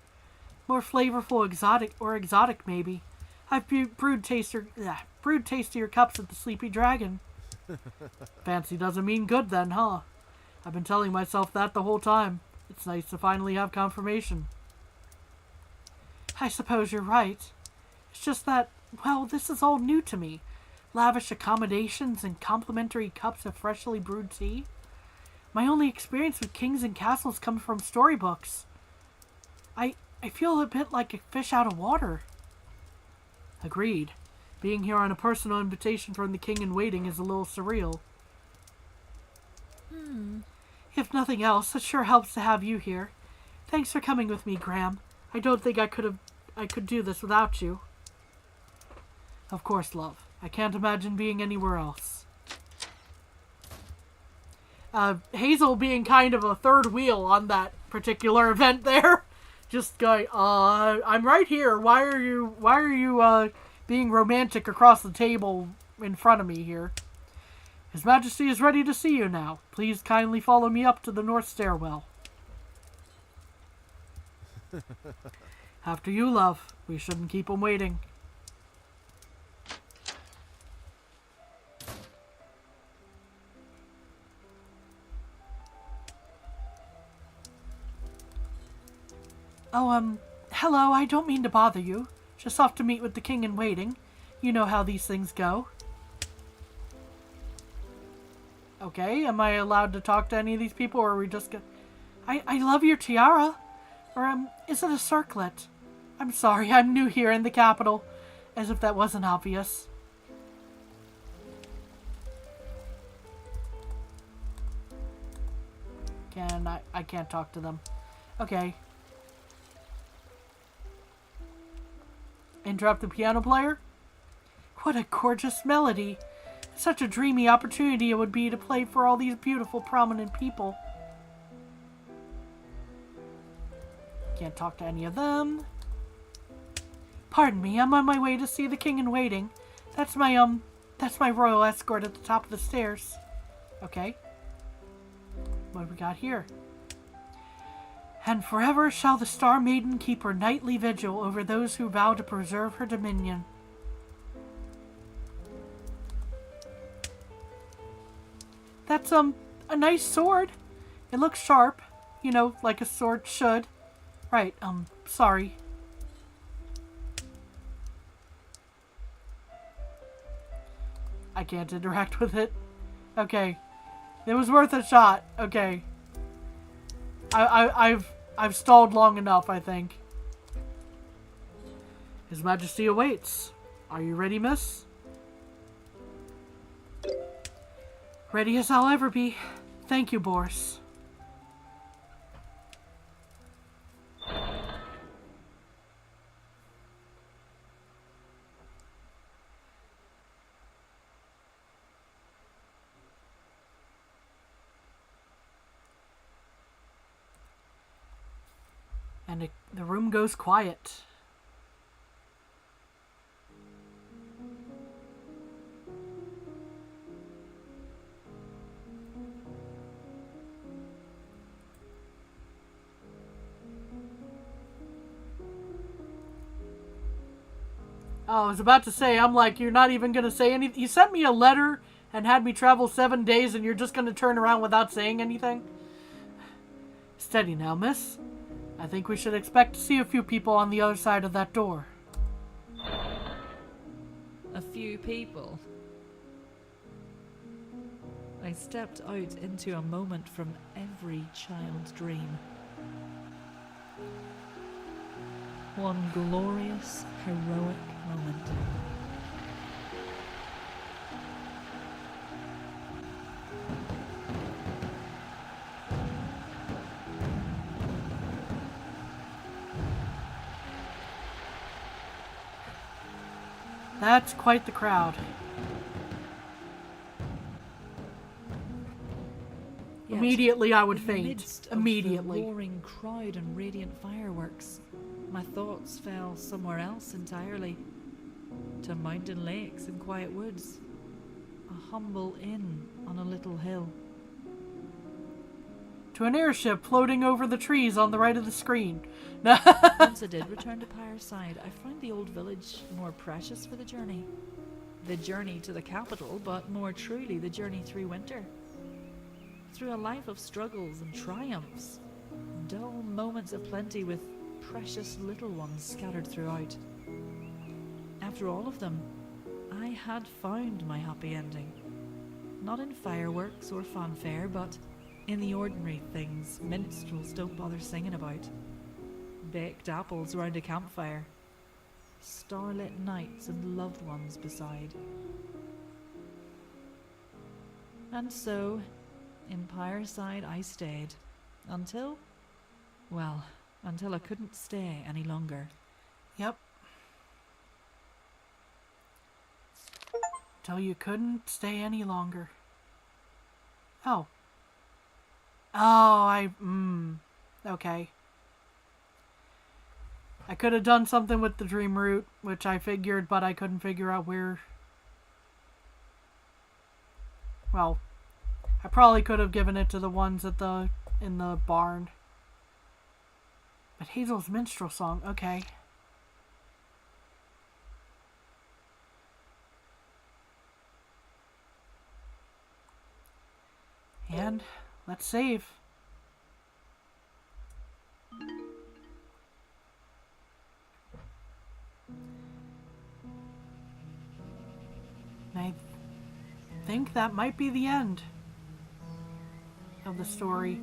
More flavorful, exotic maybe. I've brewed tastier cups at the Sleepy Dragon. Fancy doesn't mean good then, huh? I've been telling myself that the whole time. It's nice to finally have confirmation. I suppose you're right. It's just that, well, this is all new to me. Lavish accommodations and complimentary cups of freshly brewed tea. My only experience with kings and castles comes from storybooks. I feel a bit like a fish out of water. Agreed. Being here on a personal invitation from the king in waiting is a little surreal. If nothing else, it sure helps to have you here. Thanks for coming with me, Graham. I don't think I could do this without you. Of course, love. I can't imagine being anywhere else. Hazel being kind of a third wheel on that particular event there. Just going, I'm right here. Why are you being romantic across the table in front of me here? His Majesty is ready to see you now. Please kindly follow me up to the north stairwell. After you, love. We shouldn't keep him waiting. Oh, hello, I don't mean to bother you. Just off to meet with the king in waiting. You know how these things go. Okay, am I allowed to talk to any of these people, or are we just gonna... I love your tiara. Or, is it a circlet? I'm sorry, I'm new here in the capital. As if that wasn't obvious. I can't talk to them. Okay. Interrupt the piano player? What a gorgeous melody. Such a dreamy opportunity it would be to play for all these beautiful, prominent people. Can't talk to any of them. Pardon me, I'm on my way to see the king in waiting. That's my royal escort at the top of the stairs. Okay. What have we got here? And forever shall the Star Maiden keep her nightly vigil over those who vow to preserve her dominion. That's, a nice sword. It looks sharp. You know, like a sword should. Right, sorry. I can't interact with it. Okay. It was worth a shot. Okay. I've stalled long enough, I think. His Majesty awaits. Are you ready, miss? Ready as I'll ever be. Thank you, Boris. And the room goes quiet. Oh, I was about to say, I'm like, you're not even going to say anything. You sent me a letter and had me travel 7 days, and you're just going to turn around without saying anything? Steady now, miss. I think we should expect to see a few people on the other side of that door. A few people. I stepped out into a moment from every child's dream. One glorious, heroic moment. That's quite the crowd. Yet, Immediately I would in the faint. midst of Immediately. the roaring crowd and radiant fireworks, my thoughts fell somewhere else entirely. To mountain lakes and quiet woods. A humble inn on a little hill. To an airship floating over the trees on the right of the screen. Once I did return to Pyreside, I found the old village more precious for the journey. The journey to the capital, but more truly the journey through winter. Through a life of struggles and triumphs. Dull moments of plenty with precious little ones scattered throughout. After all of them, I had found my happy ending. Not in fireworks or fanfare, but in the ordinary things minstrels don't bother singing about. Baked apples round a campfire. Starlit nights and loved ones beside. And so, in Pyreside I stayed. Until I couldn't stay any longer. Yep. Till you couldn't stay any longer. Oh. Okay. I could have done something with the dream route, which I figured, but I couldn't figure out where. Well, I probably could have given it to the ones in the barn. But Hazel's minstrel song, okay. And let's save. I think that might be the end of the story.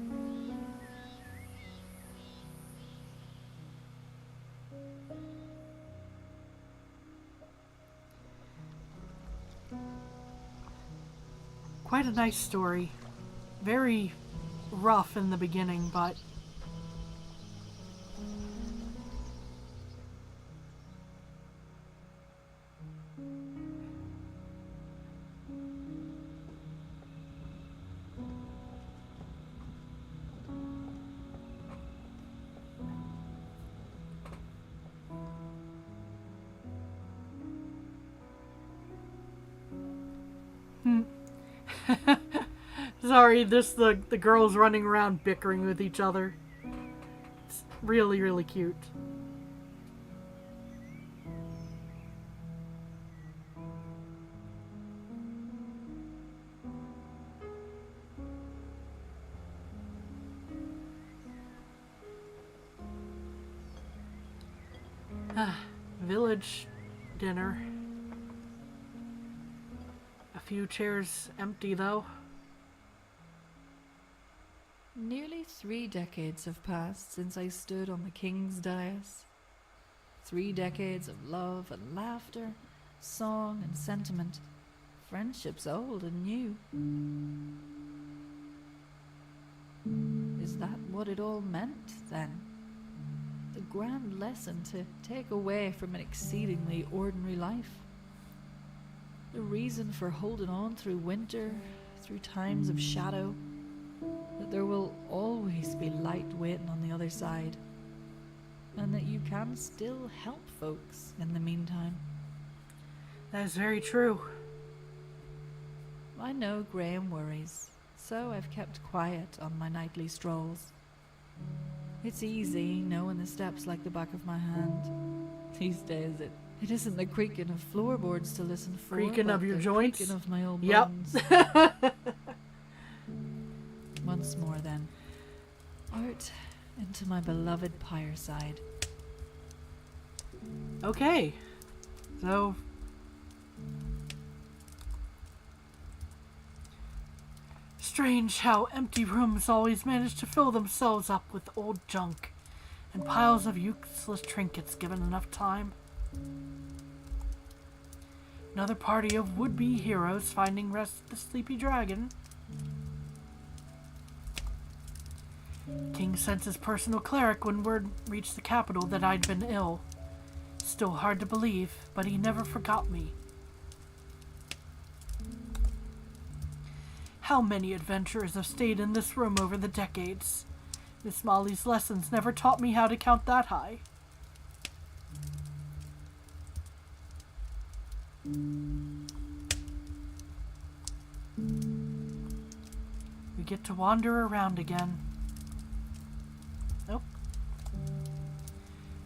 Quite a nice story. Very rough in the beginning, but sorry, just the girls running around bickering with each other. It's really, really cute. Village dinner. A few chairs empty though. Nearly 3 decades have passed since I stood on the king's dais. 3 decades of love and laughter, song and sentiment, friendships old and new. Is that what it all meant, then? The grand lesson to take away from an exceedingly ordinary life? The reason for holding on through winter, through times of shadow? That there will always be light waiting on the other side, and that you can still help folks in the meantime. That is very true. I know Graham worries, so I've kept quiet on my nightly strolls. It's easy knowing the steps like the back of my hand. These days it It isn't the creaking of floorboards to listen for. Creaking but of your the joints? creaking of my own Yep. bones. Once more, then. Out into my beloved fireside. Okay. So... Strange how empty rooms always manage to fill themselves up with old junk and piles of useless trinkets given enough time. Another party of would-be heroes finding rest at the Sleepy Dragon. King sent his personal cleric when word reached the capital that I'd been ill. Still hard to believe, but he never forgot me. How many adventurers have stayed in this room over the decades? Miss Molly's lessons never taught me how to count that high. We get to wander around again. Nope.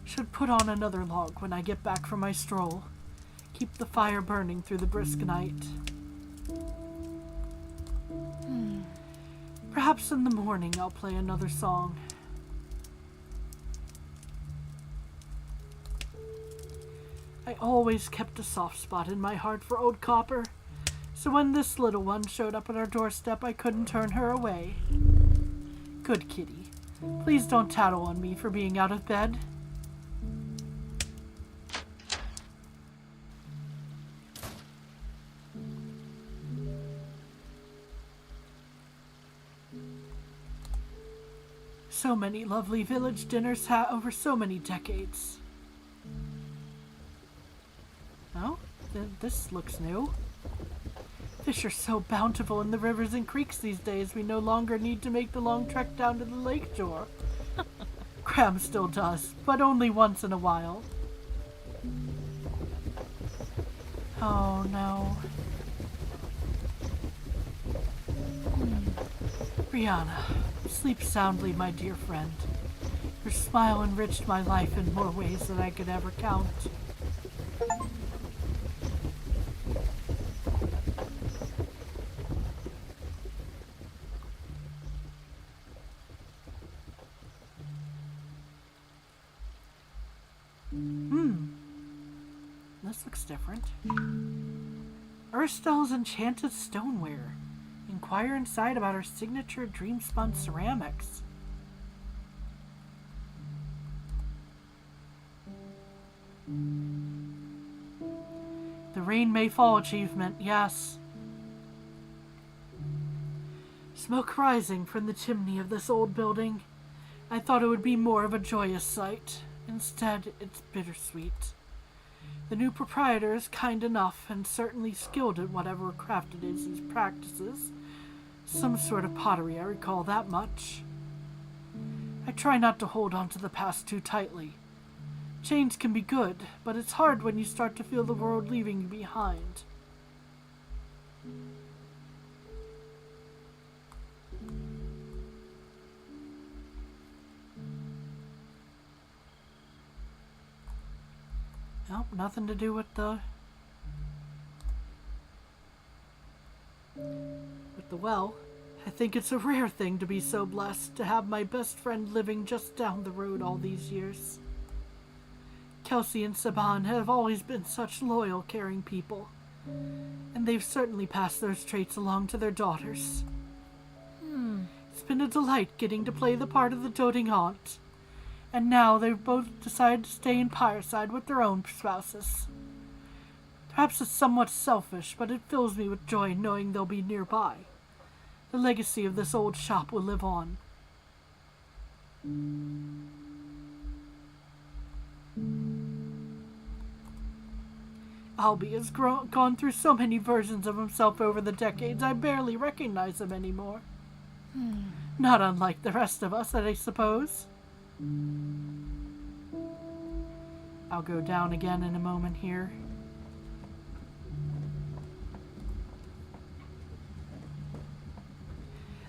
Should put on another log when I get back from my stroll. Keep the fire burning through the brisk night. Perhaps in the morning I'll play another song. I always kept a soft spot in my heart for old Copper, so when this little one showed up at our doorstep, I couldn't turn her away. Good kitty. Please don't tattle on me for being out of bed. So many lovely village dinners over so many decades. Oh, this looks new. Fish are so bountiful in the rivers and creeks these days, we no longer need to make the long trek down to the lake shore. Crab still does, but only once in a while. Oh no. Brianna, sleep soundly, my dear friend. Your smile enriched my life in more ways than I could ever count. This looks different. Urstel's enchanted stoneware. Inquire inside about her signature dream-spun ceramics. The rain may fall achievement, yes. Smoke rising from the chimney of this old building. I thought it would be more of a joyous sight. Instead, it's bittersweet. The new proprietor is kind enough and certainly skilled at whatever craft it is he practices. Some sort of pottery, I recall that much. I try not to hold on to the past too tightly. Change can be good, but it's hard when you start to feel the world leaving you behind. Nope, nothing to do with the well. I think it's a rare thing to be so blessed to have my best friend living just down the road all these years. Kelsey and Saban have always been such loyal, caring people, and they've certainly passed those traits along to their daughters. It's been a delight getting to play the part of the doting aunt. And now they've both decided to stay in Pyreside with their own spouses. Perhaps it's somewhat selfish, but it fills me with joy knowing they'll be nearby. The legacy of this old shop will live on. Albie has gone through so many versions of himself over the decades, I barely recognize him anymore. Not unlike the rest of us, I suppose. I'll go down again in a moment here.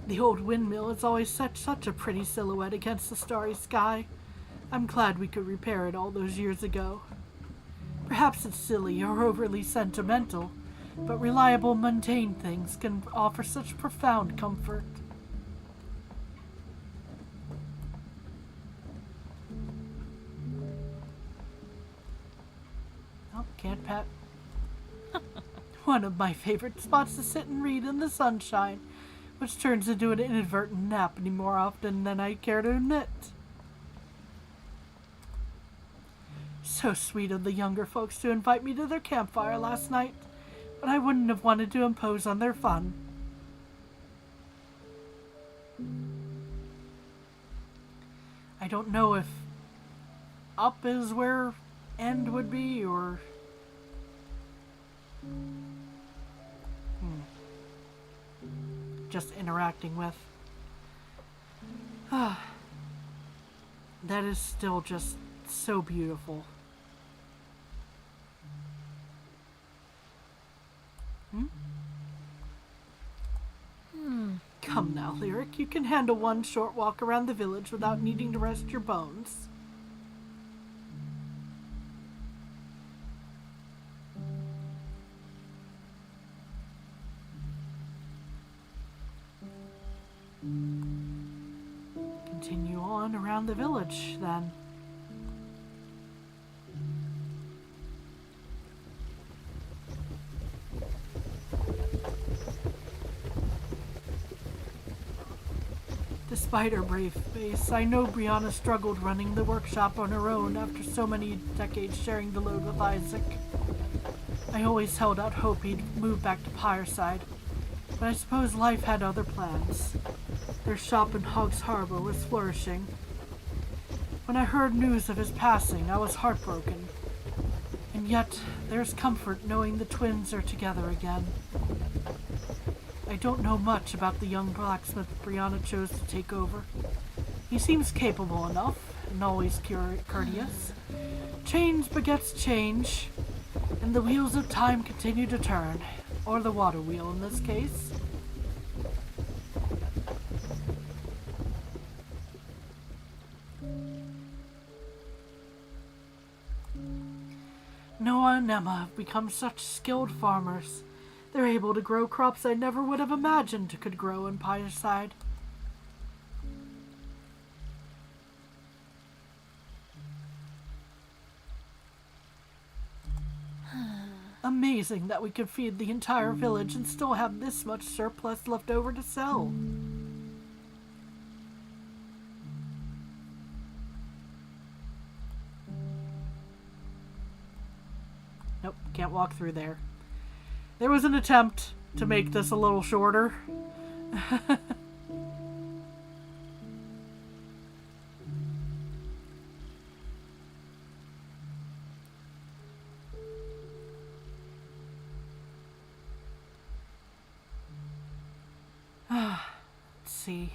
The old windmill has always set such a pretty silhouette against the starry sky. I'm glad we could repair it all those years ago. Perhaps it's silly or overly sentimental, but reliable, mundane things can offer such profound comfort. Oh, can't pet. One of my favorite spots to sit and read in the sunshine, which turns into an inadvertent nap any more often than I care to admit. So sweet of the younger folks to invite me to their campfire last night, but I wouldn't have wanted to impose on their fun. I don't know if up is where end would be, or... just interacting with. That is still just so beautiful. Come now, Lyric. You can handle one short walk around the village without needing to rest your bones. Continue on around the village, then. Despite her brave face, I know Brianna struggled running the workshop on her own after so many decades sharing the load with Isaac. I always held out hope he'd move back to Pyreside, but I suppose life had other plans. Their shop in Hogs Harbor was flourishing. When I heard news of his passing, I was heartbroken. And yet, there's comfort knowing the twins are together again. I don't know much about the young blacksmith Brianna chose to take over. He seems capable enough, and always courteous. Change begets change, and the wheels of time continue to turn. Or the water wheel in this case. Noah and Emma have become such skilled farmers. They're able to grow crops I never would have imagined could grow in Pyreside. Amazing that we could feed the entire village and still have this much surplus left over to sell. Nope, can't walk through there. There was an attempt to make this a little shorter. Let's see.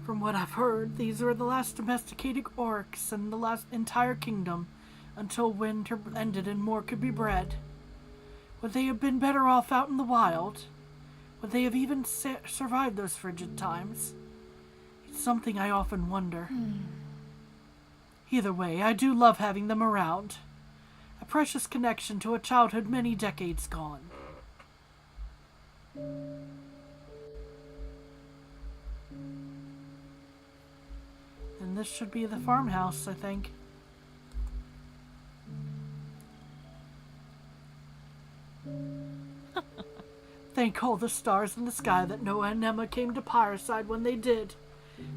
From what I've heard, these were the last domesticated orcs in the last entire kingdom until winter ended and more could be bred. Would they have been better off out in the wild? Would they have even survived those frigid times? It's something I often wonder. Either way, I do love having them around. A precious connection to a childhood many decades gone. And this should be the farmhouse, I think. Thank all the stars in the sky that Noah and Emma came to Pyreside when they did.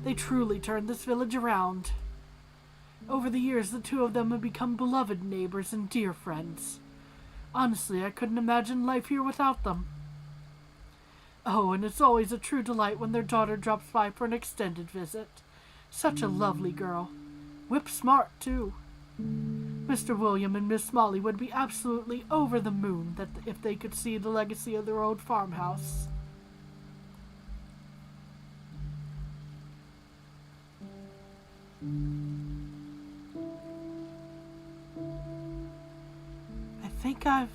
They truly turned this village around. Over the years, the two of them have become beloved neighbors and dear friends. Honestly, I couldn't imagine life here without them. Oh, and it's always a true delight when their daughter drops by for an extended visit. Such a lovely girl. Whip smart, too. Mr. William and Miss Molly would be absolutely over the moon that if they could see the legacy of their old farmhouse. I think I've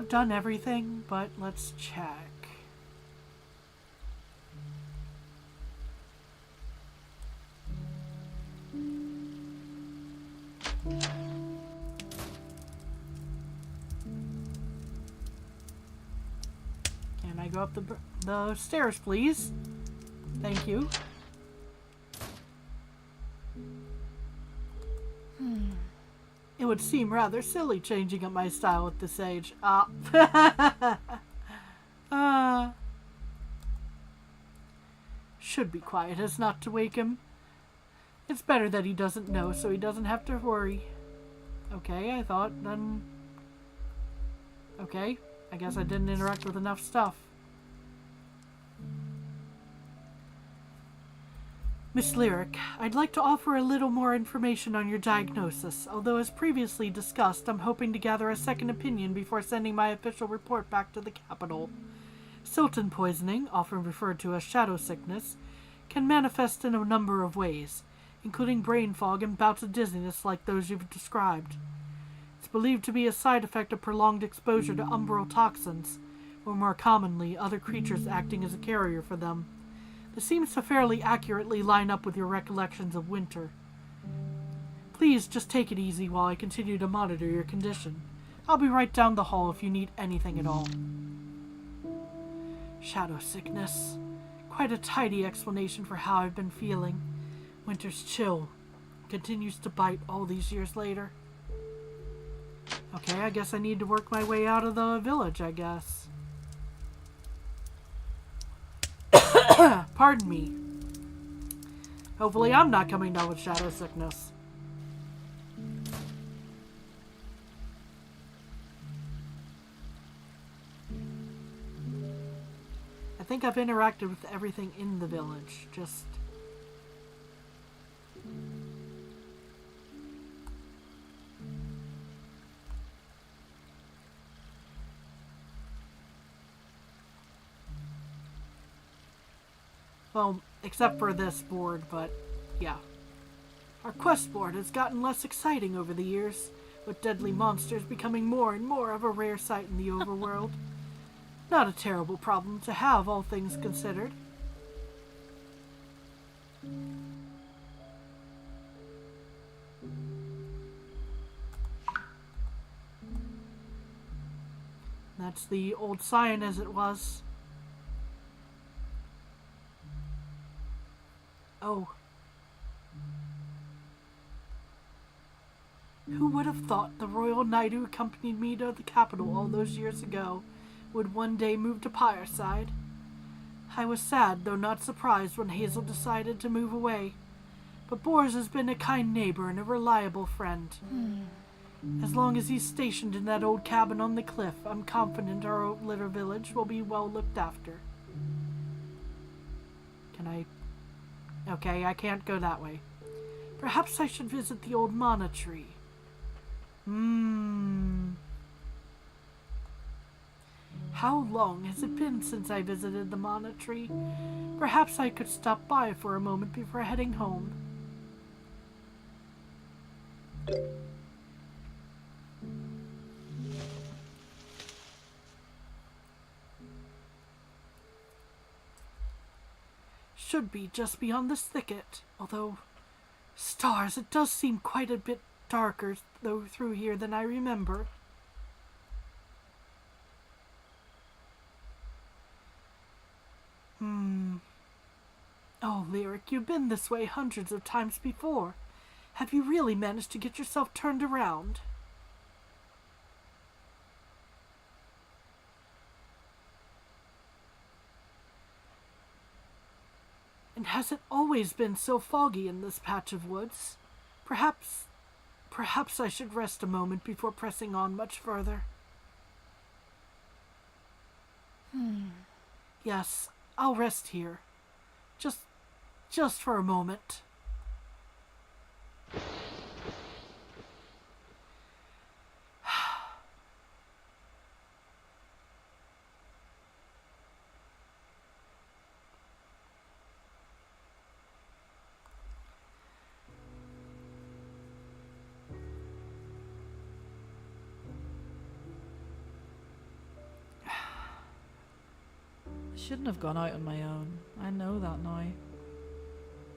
done everything, but let's check. I go up the stairs, please? Thank you. It would seem rather silly changing up my style at this age. Should be quiet as not to wake him. It's better that he doesn't know, so he doesn't have to worry. Okay, I thought then... Okay, I guess I didn't interact with enough stuff. Miss Lyric, I'd like to offer a little more information on your diagnosis, although as previously discussed, I'm hoping to gather a second opinion before sending my official report back to the capital. Silton poisoning, often referred to as shadow sickness, can manifest in a number of ways, including brain fog and bouts of dizziness like those you've described. It's believed to be a side effect of prolonged exposure to umbral toxins, or more commonly, other creatures acting as a carrier for them. This seems to fairly accurately line up with your recollections of winter. Please just take it easy while I continue to monitor your condition. I'll be right down the hall if you need anything at all. Shadow sickness. Quite a tidy explanation for how I've been feeling. Winter's chill continues to bite all these years later. Okay, I guess I need to work my way out of the village, I guess. Pardon me. Hopefully I'm not coming down with shadow sickness. I think I've interacted with everything in the village. Just... Well, except for this board, but yeah. Our quest board has gotten less exciting over the years, with deadly monsters becoming more and more of a rare sight in the overworld. Not a terrible problem to have, all things considered. That's the old sign as it was. Oh. Who would have thought the royal knight who accompanied me to the capital all those years ago would one day move to Pyreside? I was sad, though not surprised, when Hazel decided to move away. But Bors has been a kind neighbor and a reliable friend. As long as he's stationed in that old cabin on the cliff, I'm confident our little village will be well looked after. Can I... Okay, I can't go that way. Perhaps I should visit the old mana tree. How long has it been since I visited the mana tree? Perhaps I could stop by for a moment before heading home. Should be just beyond this thicket, although, stars, it does seem quite a bit darker though through here than I remember. Oh, Lyric, you've been this way hundreds of times before. Have you really managed to get yourself turned around? And has it always been so foggy in this patch of woods? Perhaps I should rest a moment before pressing on much further. Yes, I'll rest here. Just for a moment. I shouldn't have gone out on my own. I know that now.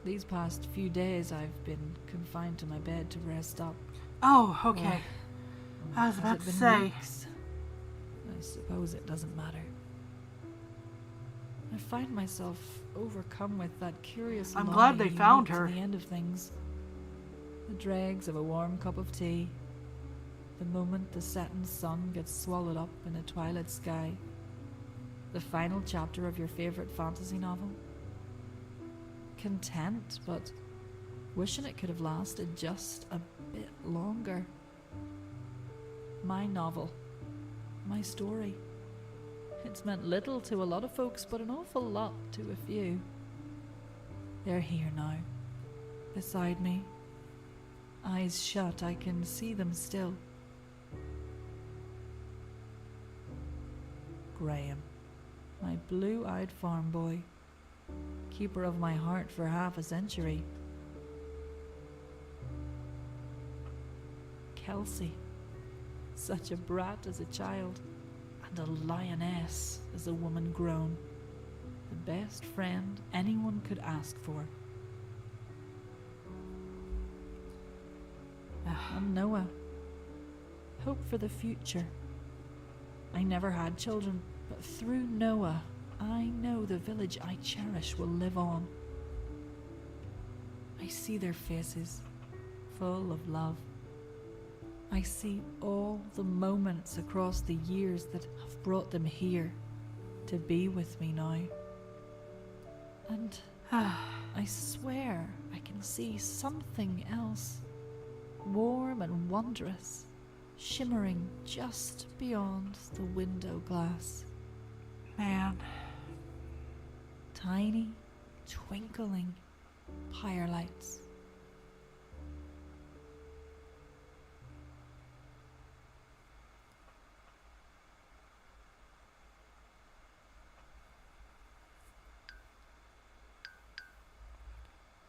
These past few days I've been confined to my bed to rest up. Oh, okay. I was about to say. Weeks? I suppose it doesn't matter. I find myself overcome with that curious I'm longing glad they found unique to her. the end of things. The dregs of a warm cup of tea. The moment the setting sun gets swallowed up in a twilight sky. The final chapter of your favorite fantasy novel. Content, but wishing it could have lasted just a bit longer. My novel. My story. It's meant little to a lot of folks, but an awful lot to a few. They're here now, beside me. Eyes shut, I can see them still. Graham, my blue-eyed farm boy, keeper of my heart for half a century. Kelsey, such a brat as a child, and a lioness as a woman grown. The best friend anyone could ask for. And Noah, hope for the future. I never had children, but through Noah, I know the village I cherish will live on. I see their faces, full of love. I see all the moments across the years that have brought them here to be with me now. And I swear I can see something else, warm and wondrous, shimmering just beyond the window glass. Man. Tiny, twinkling firelights.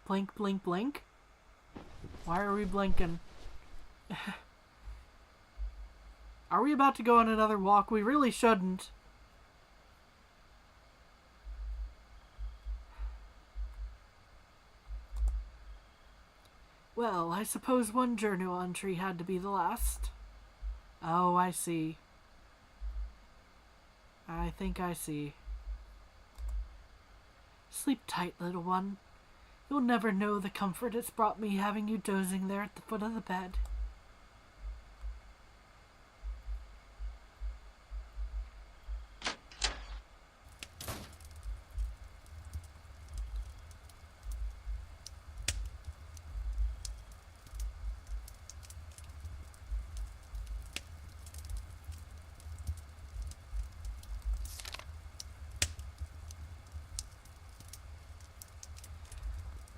Blink, blink, blink. Why are we blinking? Are we about to go on another walk? We really shouldn't. Well, I suppose one journal entry had to be the last. Oh, I see. I think I see. Sleep tight, little one. You'll never know the comfort it's brought me having you dozing there at the foot of the bed.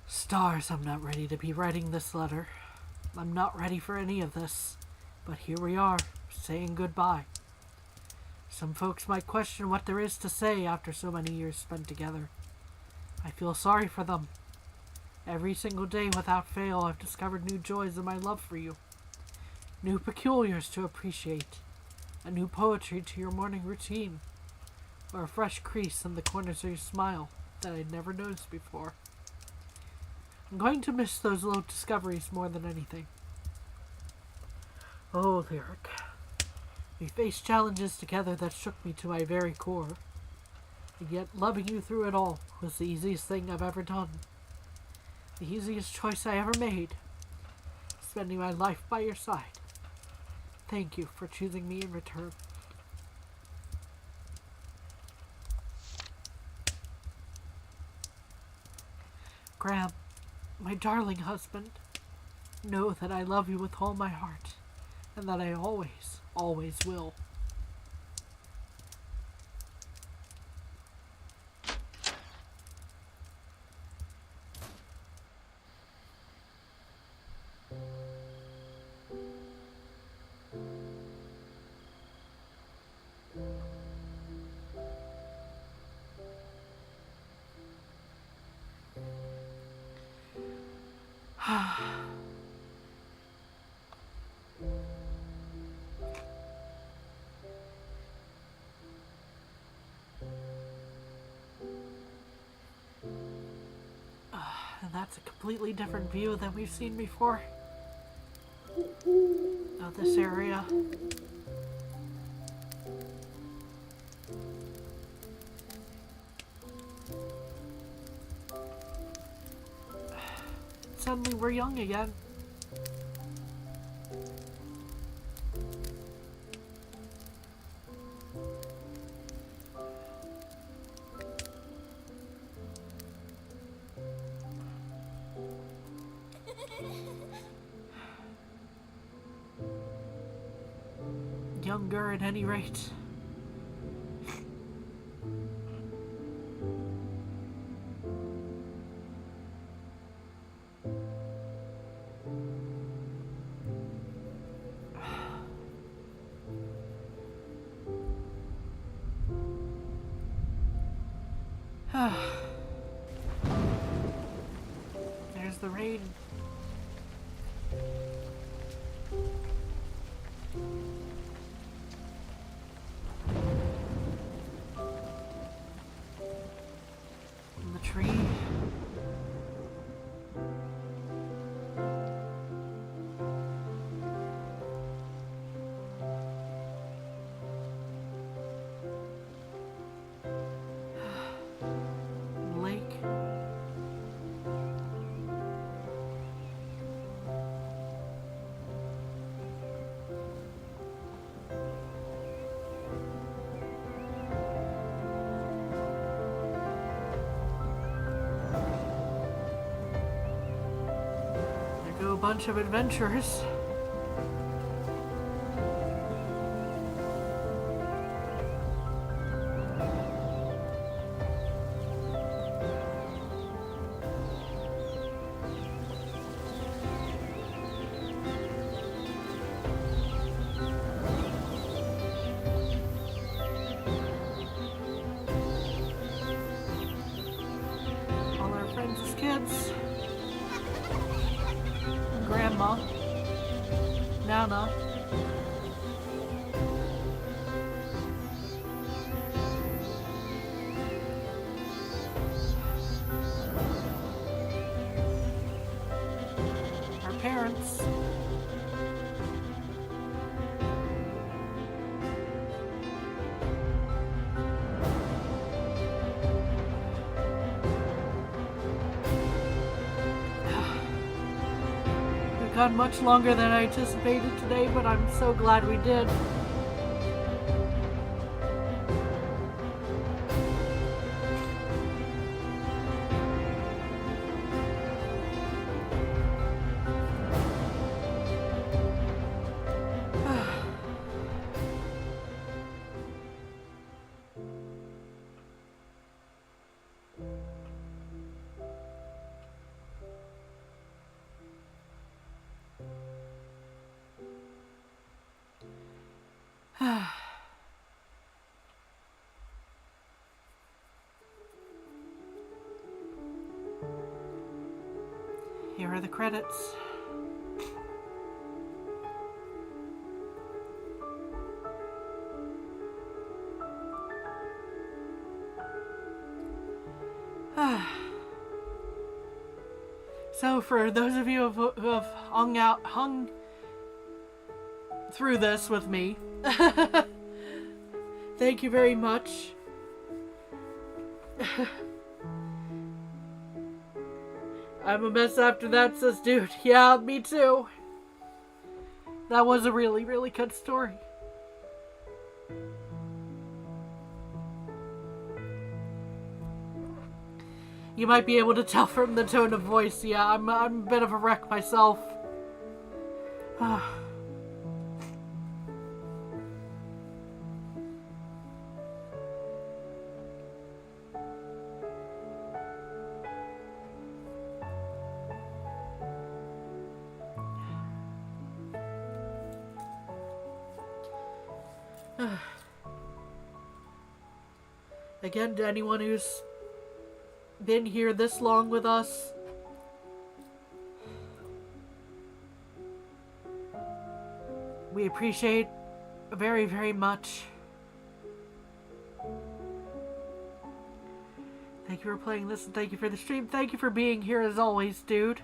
Stars, I'm not ready to be writing this letter. I'm not ready for any of this. But here we are, saying goodbye. Some folks might question what there is to say after so many years spent together. I feel sorry for them. Every single day without fail, I've discovered new joys in my love for you. New peculiars to appreciate. A new poetry to your morning routine. Or a fresh crease in the corners of your smile that I'd never noticed before. I'm going to miss those little discoveries more than anything. Oh, Lyric. We faced challenges together that shook me to my very core. And yet loving you through it all was the easiest thing I've ever done. The easiest choice I ever made. Spending my life by your side. Thank you for choosing me in return. Graham, my darling husband, know that I love you with all my heart, and that I always, always will. And that's a completely different view than we've seen before. Of this area. suddenly we're young again. Younger at any rate. There's the rain. And the tree. Lake. There go a bunch of adventurers. All our friends as kids. Grandma. Nana. Our parents. We've gone much longer than I anticipated today, but I'm so glad we did. Here are the credits. So for those of you who have hung through this with me, thank you very much. I'm a mess after that, says dude. Yeah, me too. That was a really, really good story. You might be able to tell from the tone of voice. Yeah, I'm a bit of a wreck myself. Again, to anyone who's been here this long with us, we appreciate very, very much. Thank you for playing this, and thank you for the stream. Thank you for being here as always, dude.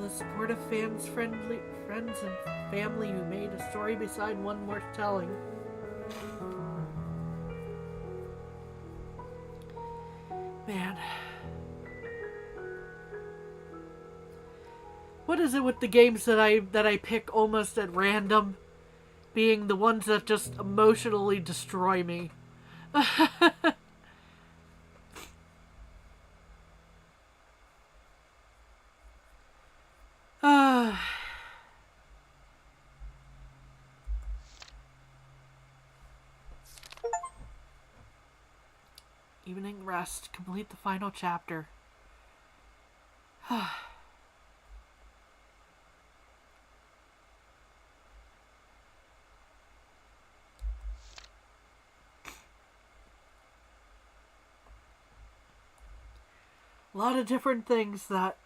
the supportive friends and family who made a story beside one worth telling. Man. What is it with the games that I pick almost at random being the ones that just emotionally destroy me? Evening rest. Complete the final chapter. A lot of different things that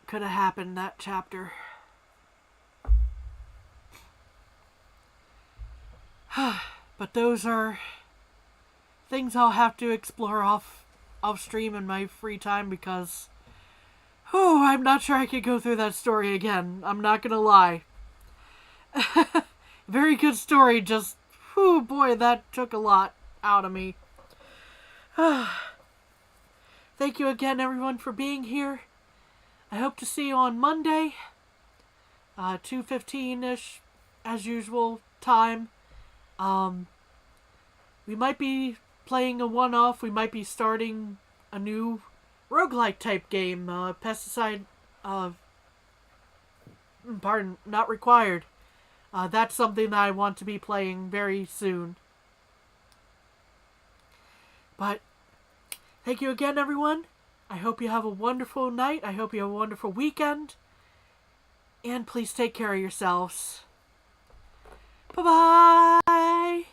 could have happened in that chapter. But those are things I'll have to explore off stream in my free time because I'm not sure I could go through that story again. I'm not gonna lie. Very good story, just boy, that took a lot out of me. Thank you again, everyone, for being here. I hope to see you on Monday, 2:15-ish, as usual, time. We might be playing a one-off. We might be starting a new roguelike type game. Pesticide, not required. That's something that I want to be playing very soon. But thank you again, everyone. I hope you have a wonderful night. I hope you have a wonderful weekend. And please take care of yourselves. Bye-bye.